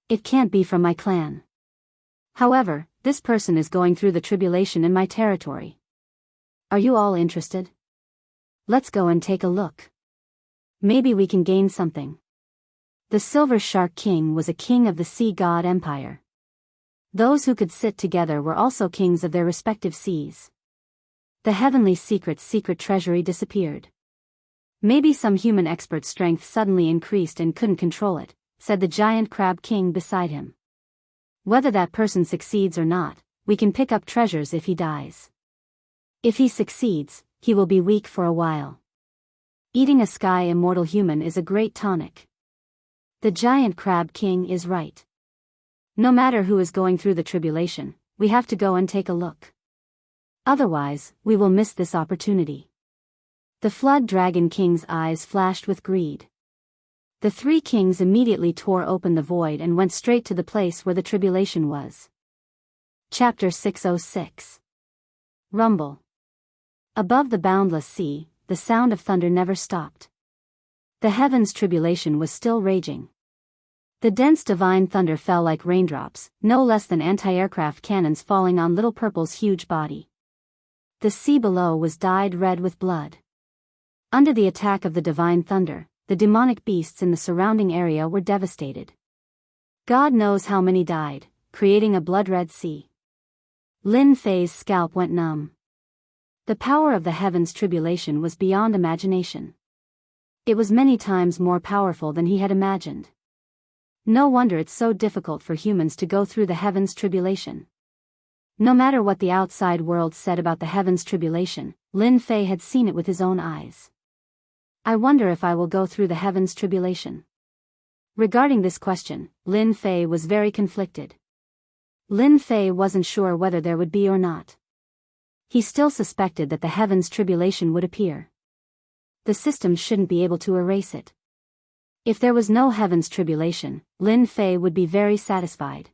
It can't be from my clan. However, this person is going through the tribulation in my territory. Are you all interested? Let's go and take a look. Maybe we can gain something. The Silver Shark King was a king of the Sea God Empire. Those who could sit together were also kings of their respective seas. The heavenly secret treasury disappeared. Maybe some human expert's strength suddenly increased and couldn't control it, said the giant crab king beside him. Whether that person succeeds or not, we can pick up treasures if he dies. If he succeeds, he will be weak for a while. Eating a sky immortal human is a great tonic. The giant crab king is right. No matter who is going through the tribulation, we have to go and take a look. Otherwise, we will miss this opportunity. The Flood Dragon King's eyes flashed with greed. The three kings immediately tore open the void and went straight to the place where the tribulation was. Chapter 606. Rumble. Above the boundless sea, the sound of thunder never stopped. The heavens' tribulation was still raging. The dense divine thunder fell like raindrops, no less than anti-aircraft cannons falling on Little Purple's huge body. The sea below was dyed red with blood. Under the attack of the divine thunder, the demonic beasts in the surrounding area were devastated. God knows how many died, creating a blood-red sea. Lin Fei's scalp went numb. The power of the heavens' tribulation was beyond imagination. It was many times more powerful than he had imagined. No wonder it's so difficult for humans to go through the heavens' tribulation. No matter what the outside world said about the heavens' tribulation, Lin Fei had seen it with his own eyes. I wonder if I will go through the heavens' tribulation. Regarding this question, Lin Fei was very conflicted. Lin Fei wasn't sure whether there would be or not. He still suspected that the heavens' tribulation would appear. The system shouldn't be able to erase it. If there was no heavens' tribulation, Lin Fei would be very satisfied.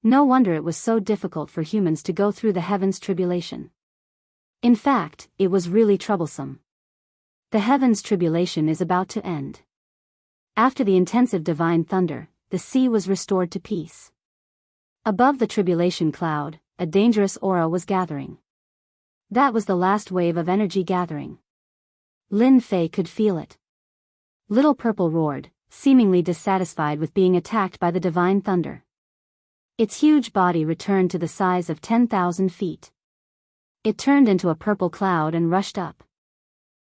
No wonder it was so difficult for humans to go through the heavens' tribulation. In fact, it was really troublesome. The heavens' tribulation is about to end. After the intensive divine thunder, the sea was restored to peace. Above the tribulation cloud, a dangerous aura was gathering. That was the last wave of energy gathering. Lin Fei could feel it. Little Purple roared, seemingly dissatisfied with being attacked by the divine thunder. Its huge body returned to the size of 10,000 feet. It turned into a purple cloud and rushed up.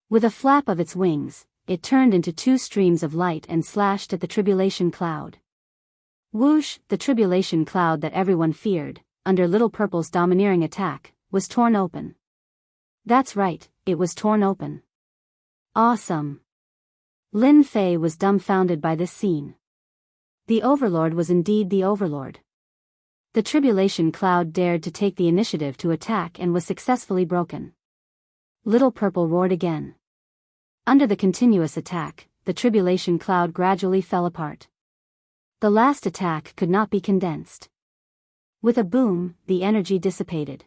With a flap of its wings, it turned into two streams of light and slashed at the tribulation cloud. Whoosh! The tribulation cloud that everyone feared, under Little Purple's domineering attack, was torn open. That's right, it was torn open. Awesome! Lin Fei was dumbfounded by this scene. The Overlord was indeed the Overlord. The tribulation cloud dared to take the initiative to attack and was successfully broken. Little Purple roared again. Under the continuous attack, the tribulation cloud gradually fell apart. The last attack could not be condensed. With a boom, the energy dissipated.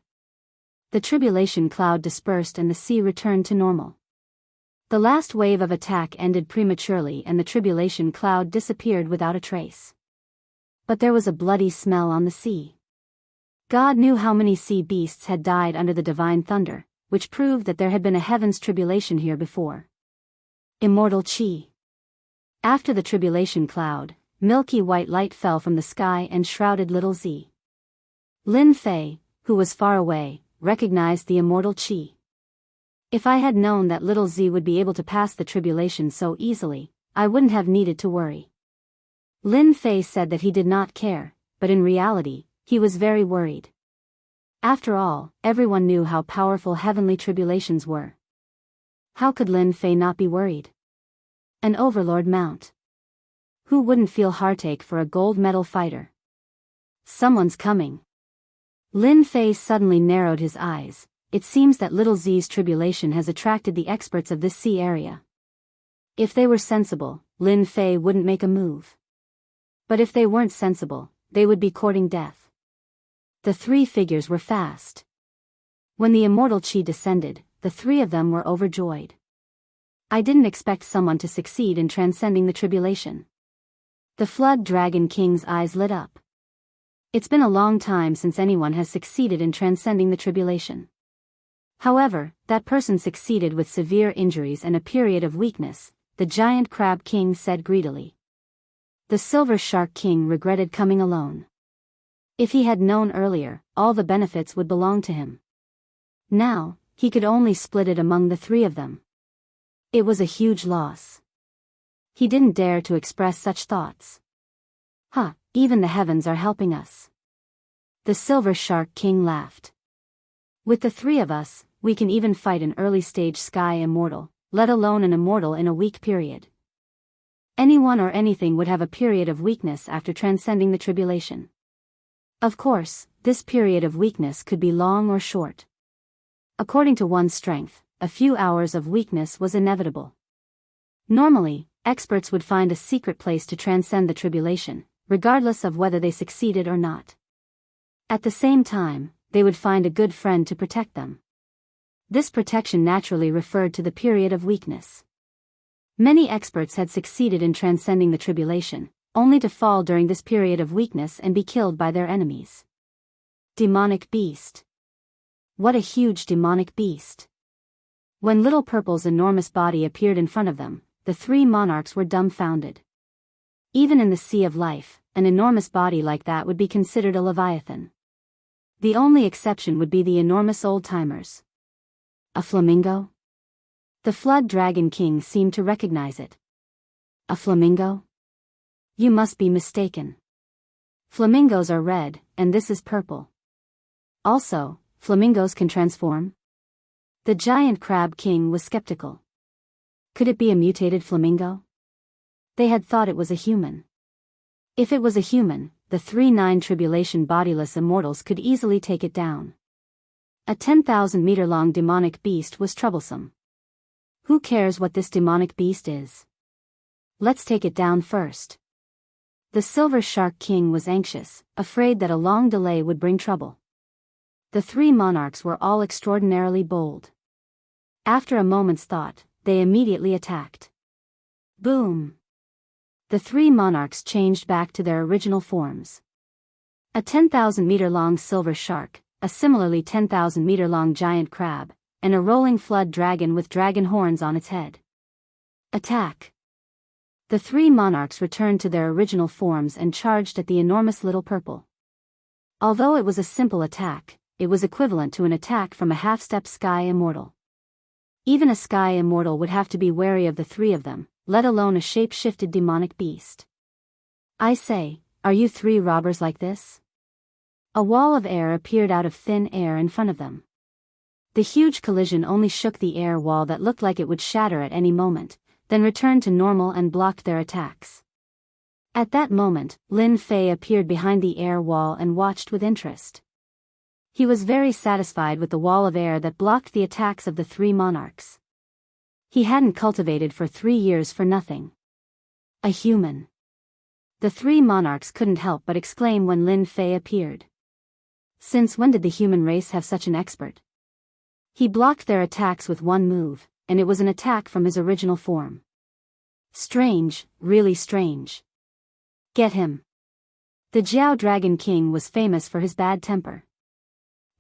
The tribulation cloud dispersed and the sea returned to normal. The last wave of attack ended prematurely and the tribulation cloud disappeared without a trace. But there was a bloody smell on the sea. God knew how many sea beasts had died under the divine thunder, which proved that there had been a heavens tribulation here before. Immortal Chi. After the tribulation cloud, milky white light fell from the sky and shrouded little Z. Lin Fei, who was far away, recognized the immortal Qi. If I had known that little Z would be able to pass the tribulation so easily, I wouldn't have needed to worry. Lin Fei said that he did not care, but in reality, he was very worried. After all, everyone knew how powerful heavenly tribulations were. How could Lin Fei not be worried? An overlord mount. Who wouldn't feel heartache for a gold medal fighter? Someone's coming. Lin Fei suddenly narrowed his eyes. It seems that little Z's tribulation has attracted the experts of this sea area. If they were sensible, Lin Fei wouldn't make a move. But if they weren't sensible, they would be courting death. The three figures were fast. When the immortal Qi descended, the three of them were overjoyed. I didn't expect someone to succeed in transcending the tribulation. The Flood Dragon King's eyes lit up. It's been a long time since anyone has succeeded in transcending the tribulation. However, that person succeeded with severe injuries and a period of weakness, the Giant Crab King said greedily. The Silver Shark King regretted coming alone. If he had known earlier, all the benefits would belong to him. Now, he could only split it among the three of them. It was a huge loss. He didn't dare to express such thoughts. Even the heavens are helping us. The Silver Shark King laughed. With the three of us, we can even fight an early-stage sky immortal, let alone an immortal in a weak period. Anyone or anything would have a period of weakness after transcending the tribulation. Of course, this period of weakness could be long or short. According to one's strength, a few hours of weakness was inevitable. Normally, experts would find a secret place to transcend the tribulation, regardless of whether they succeeded or not. At the same time, they would find a good friend to protect them. This protection naturally referred to the period of weakness. Many experts had succeeded in transcending the tribulation, only to fall during this period of weakness and be killed by their enemies. Demonic beast. What a huge demonic beast. When Little Purple's enormous body appeared in front of them, the three monarchs were dumbfounded. Even in the Sea of Life, an enormous body like that would be considered a leviathan. The only exception would be the enormous old-timers. A flamingo? The Flood Dragon King seemed to recognize it. A flamingo? You must be mistaken. Flamingos are red, and this is purple. Also, flamingos can transform? The Giant Crab King was skeptical. Could it be a mutated flamingo? They had thought it was a human. If it was a human, the 3-9 tribulation bodiless immortals could easily take it down. A 10,000-meter-long demonic beast was troublesome. Who cares what this demonic beast is? Let's take it down first. The Silver Shark King was anxious, afraid that a long delay would bring trouble. The three monarchs were all extraordinarily bold. After a moment's thought, they immediately attacked. Boom! The three monarchs changed back to their original forms. A 10,000-meter-long silver shark, a similarly 10,000-meter-long giant crab, and a rolling flood dragon with dragon horns on its head. Attack! The three monarchs returned to their original forms and charged at the enormous Little Purple. Although it was a simple attack, it was equivalent to an attack from a half-step sky immortal. Even a sky immortal would have to be wary of the three of them, let alone a shape-shifted demonic beast. I say, are you three robbers like this? A wall of air appeared out of thin air in front of them. The huge collision only shook the air wall that looked like it would shatter at any moment, then returned to normal and blocked their attacks. At that moment, Lin Fei appeared behind the air wall and watched with interest. He was very satisfied with the wall of air that blocked the attacks of the three monarchs. He hadn't cultivated for 3 years for nothing. A human. The three monarchs couldn't help but exclaim when Lin Fei appeared. Since when did the human race have such an expert? He blocked their attacks with one move, and it was an attack from his original form. Strange, really strange. Get him. The Jiao Dragon King was famous for his bad temper.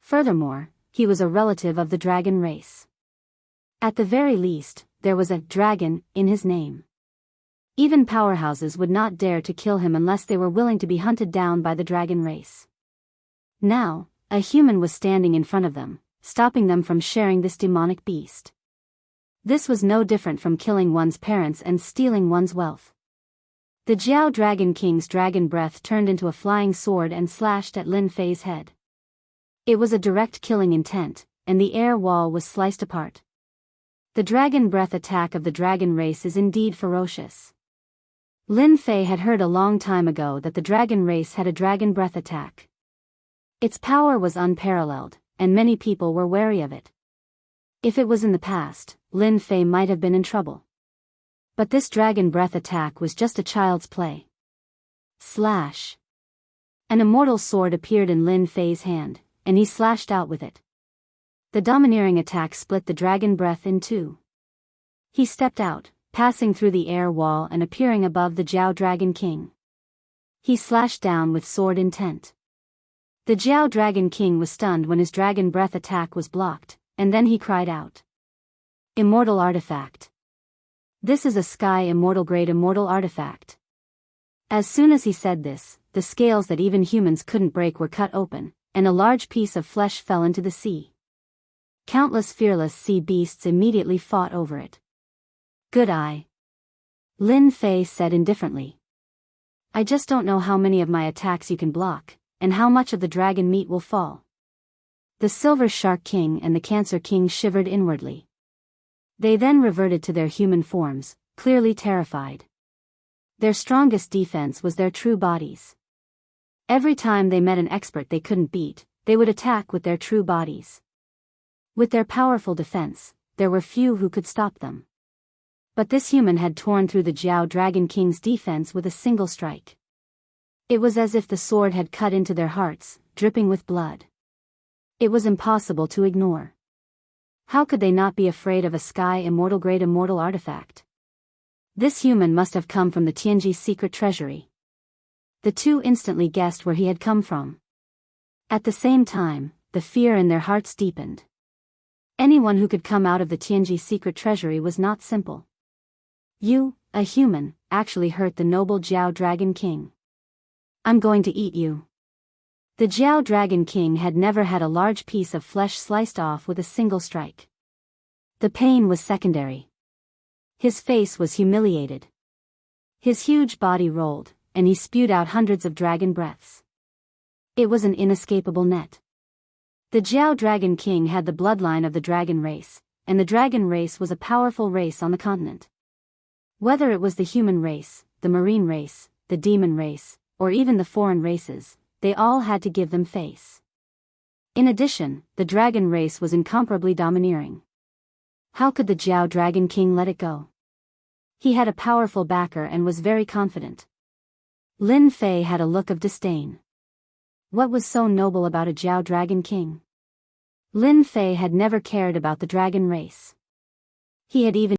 Furthermore, he was a relative of the dragon race. At the very least, there was a dragon in his name. Even powerhouses would not dare to kill him unless they were willing to be hunted down by the dragon race. Now, a human was standing in front of them, stopping them from sharing this demonic beast. This was no different from killing one's parents and stealing one's wealth. The Jiao Dragon King's dragon breath turned into a flying sword and slashed at Lin Fei's head. It was a direct killing intent, and the air wall was sliced apart. The dragon breath attack of the dragon race is indeed ferocious. Lin Fei had heard a long time ago that the dragon race had a dragon breath attack. Its power was unparalleled, and many people were wary of it. If it was in the past, Lin Fei might have been in trouble. But this dragon breath attack was just a child's play. Slash. An immortal sword appeared in Lin Fei's hand, and he slashed out with it. The domineering attack split the dragon breath in two. He stepped out, passing through the air wall and appearing above the Jiao Dragon King. He slashed down with sword intent. The Jiao Dragon King was stunned when his dragon breath attack was blocked, and then he cried out. Immortal artifact. This is a sky immortal grade immortal artifact. As soon as he said this, the scales that even humans couldn't break were cut open, and a large piece of flesh fell into the sea. Countless fearless sea beasts immediately fought over it. Good eye. Lin Fei said indifferently. I just don't know how many of my attacks you can block, and how much of the dragon meat will fall. The Silver Shark King and the Cancer King shivered inwardly. They then reverted to their human forms, clearly terrified. Their strongest defense was their true bodies. Every time they met an expert they couldn't beat, they would attack with their true bodies. With their powerful defense, there were few who could stop them. But this human had torn through the Jiao Dragon King's defense with a single strike. It was as if the sword had cut into their hearts, dripping with blood. It was impossible to ignore. How could they not be afraid of a sky immortal grade immortal artifact? This human must have come from the Tianji secret treasury. The two instantly guessed where he had come from. At the same time, the fear in their hearts deepened. Anyone who could come out of the Tianji secret treasury was not simple. You, a human, actually hurt the noble Jiao Dragon King. I'm going to eat you. The Jiao Dragon King had never had a large piece of flesh sliced off with a single strike. The pain was secondary. His face was humiliated. His huge body rolled, and he spewed out hundreds of dragon breaths. It was an inescapable net. The Jiao Dragon King had the bloodline of the dragon race, and the dragon race was a powerful race on the continent. Whether it was the human race, the marine race, the demon race, or even the foreign races, they all had to give them face. In addition, the dragon race was incomparably domineering. How could the Jiao Dragon King let it go? He had a powerful backer and was very confident. Lin Fei had a look of disdain. What was so noble about a Jiao Dragon King? Lin Fei had never cared about the dragon race. He had even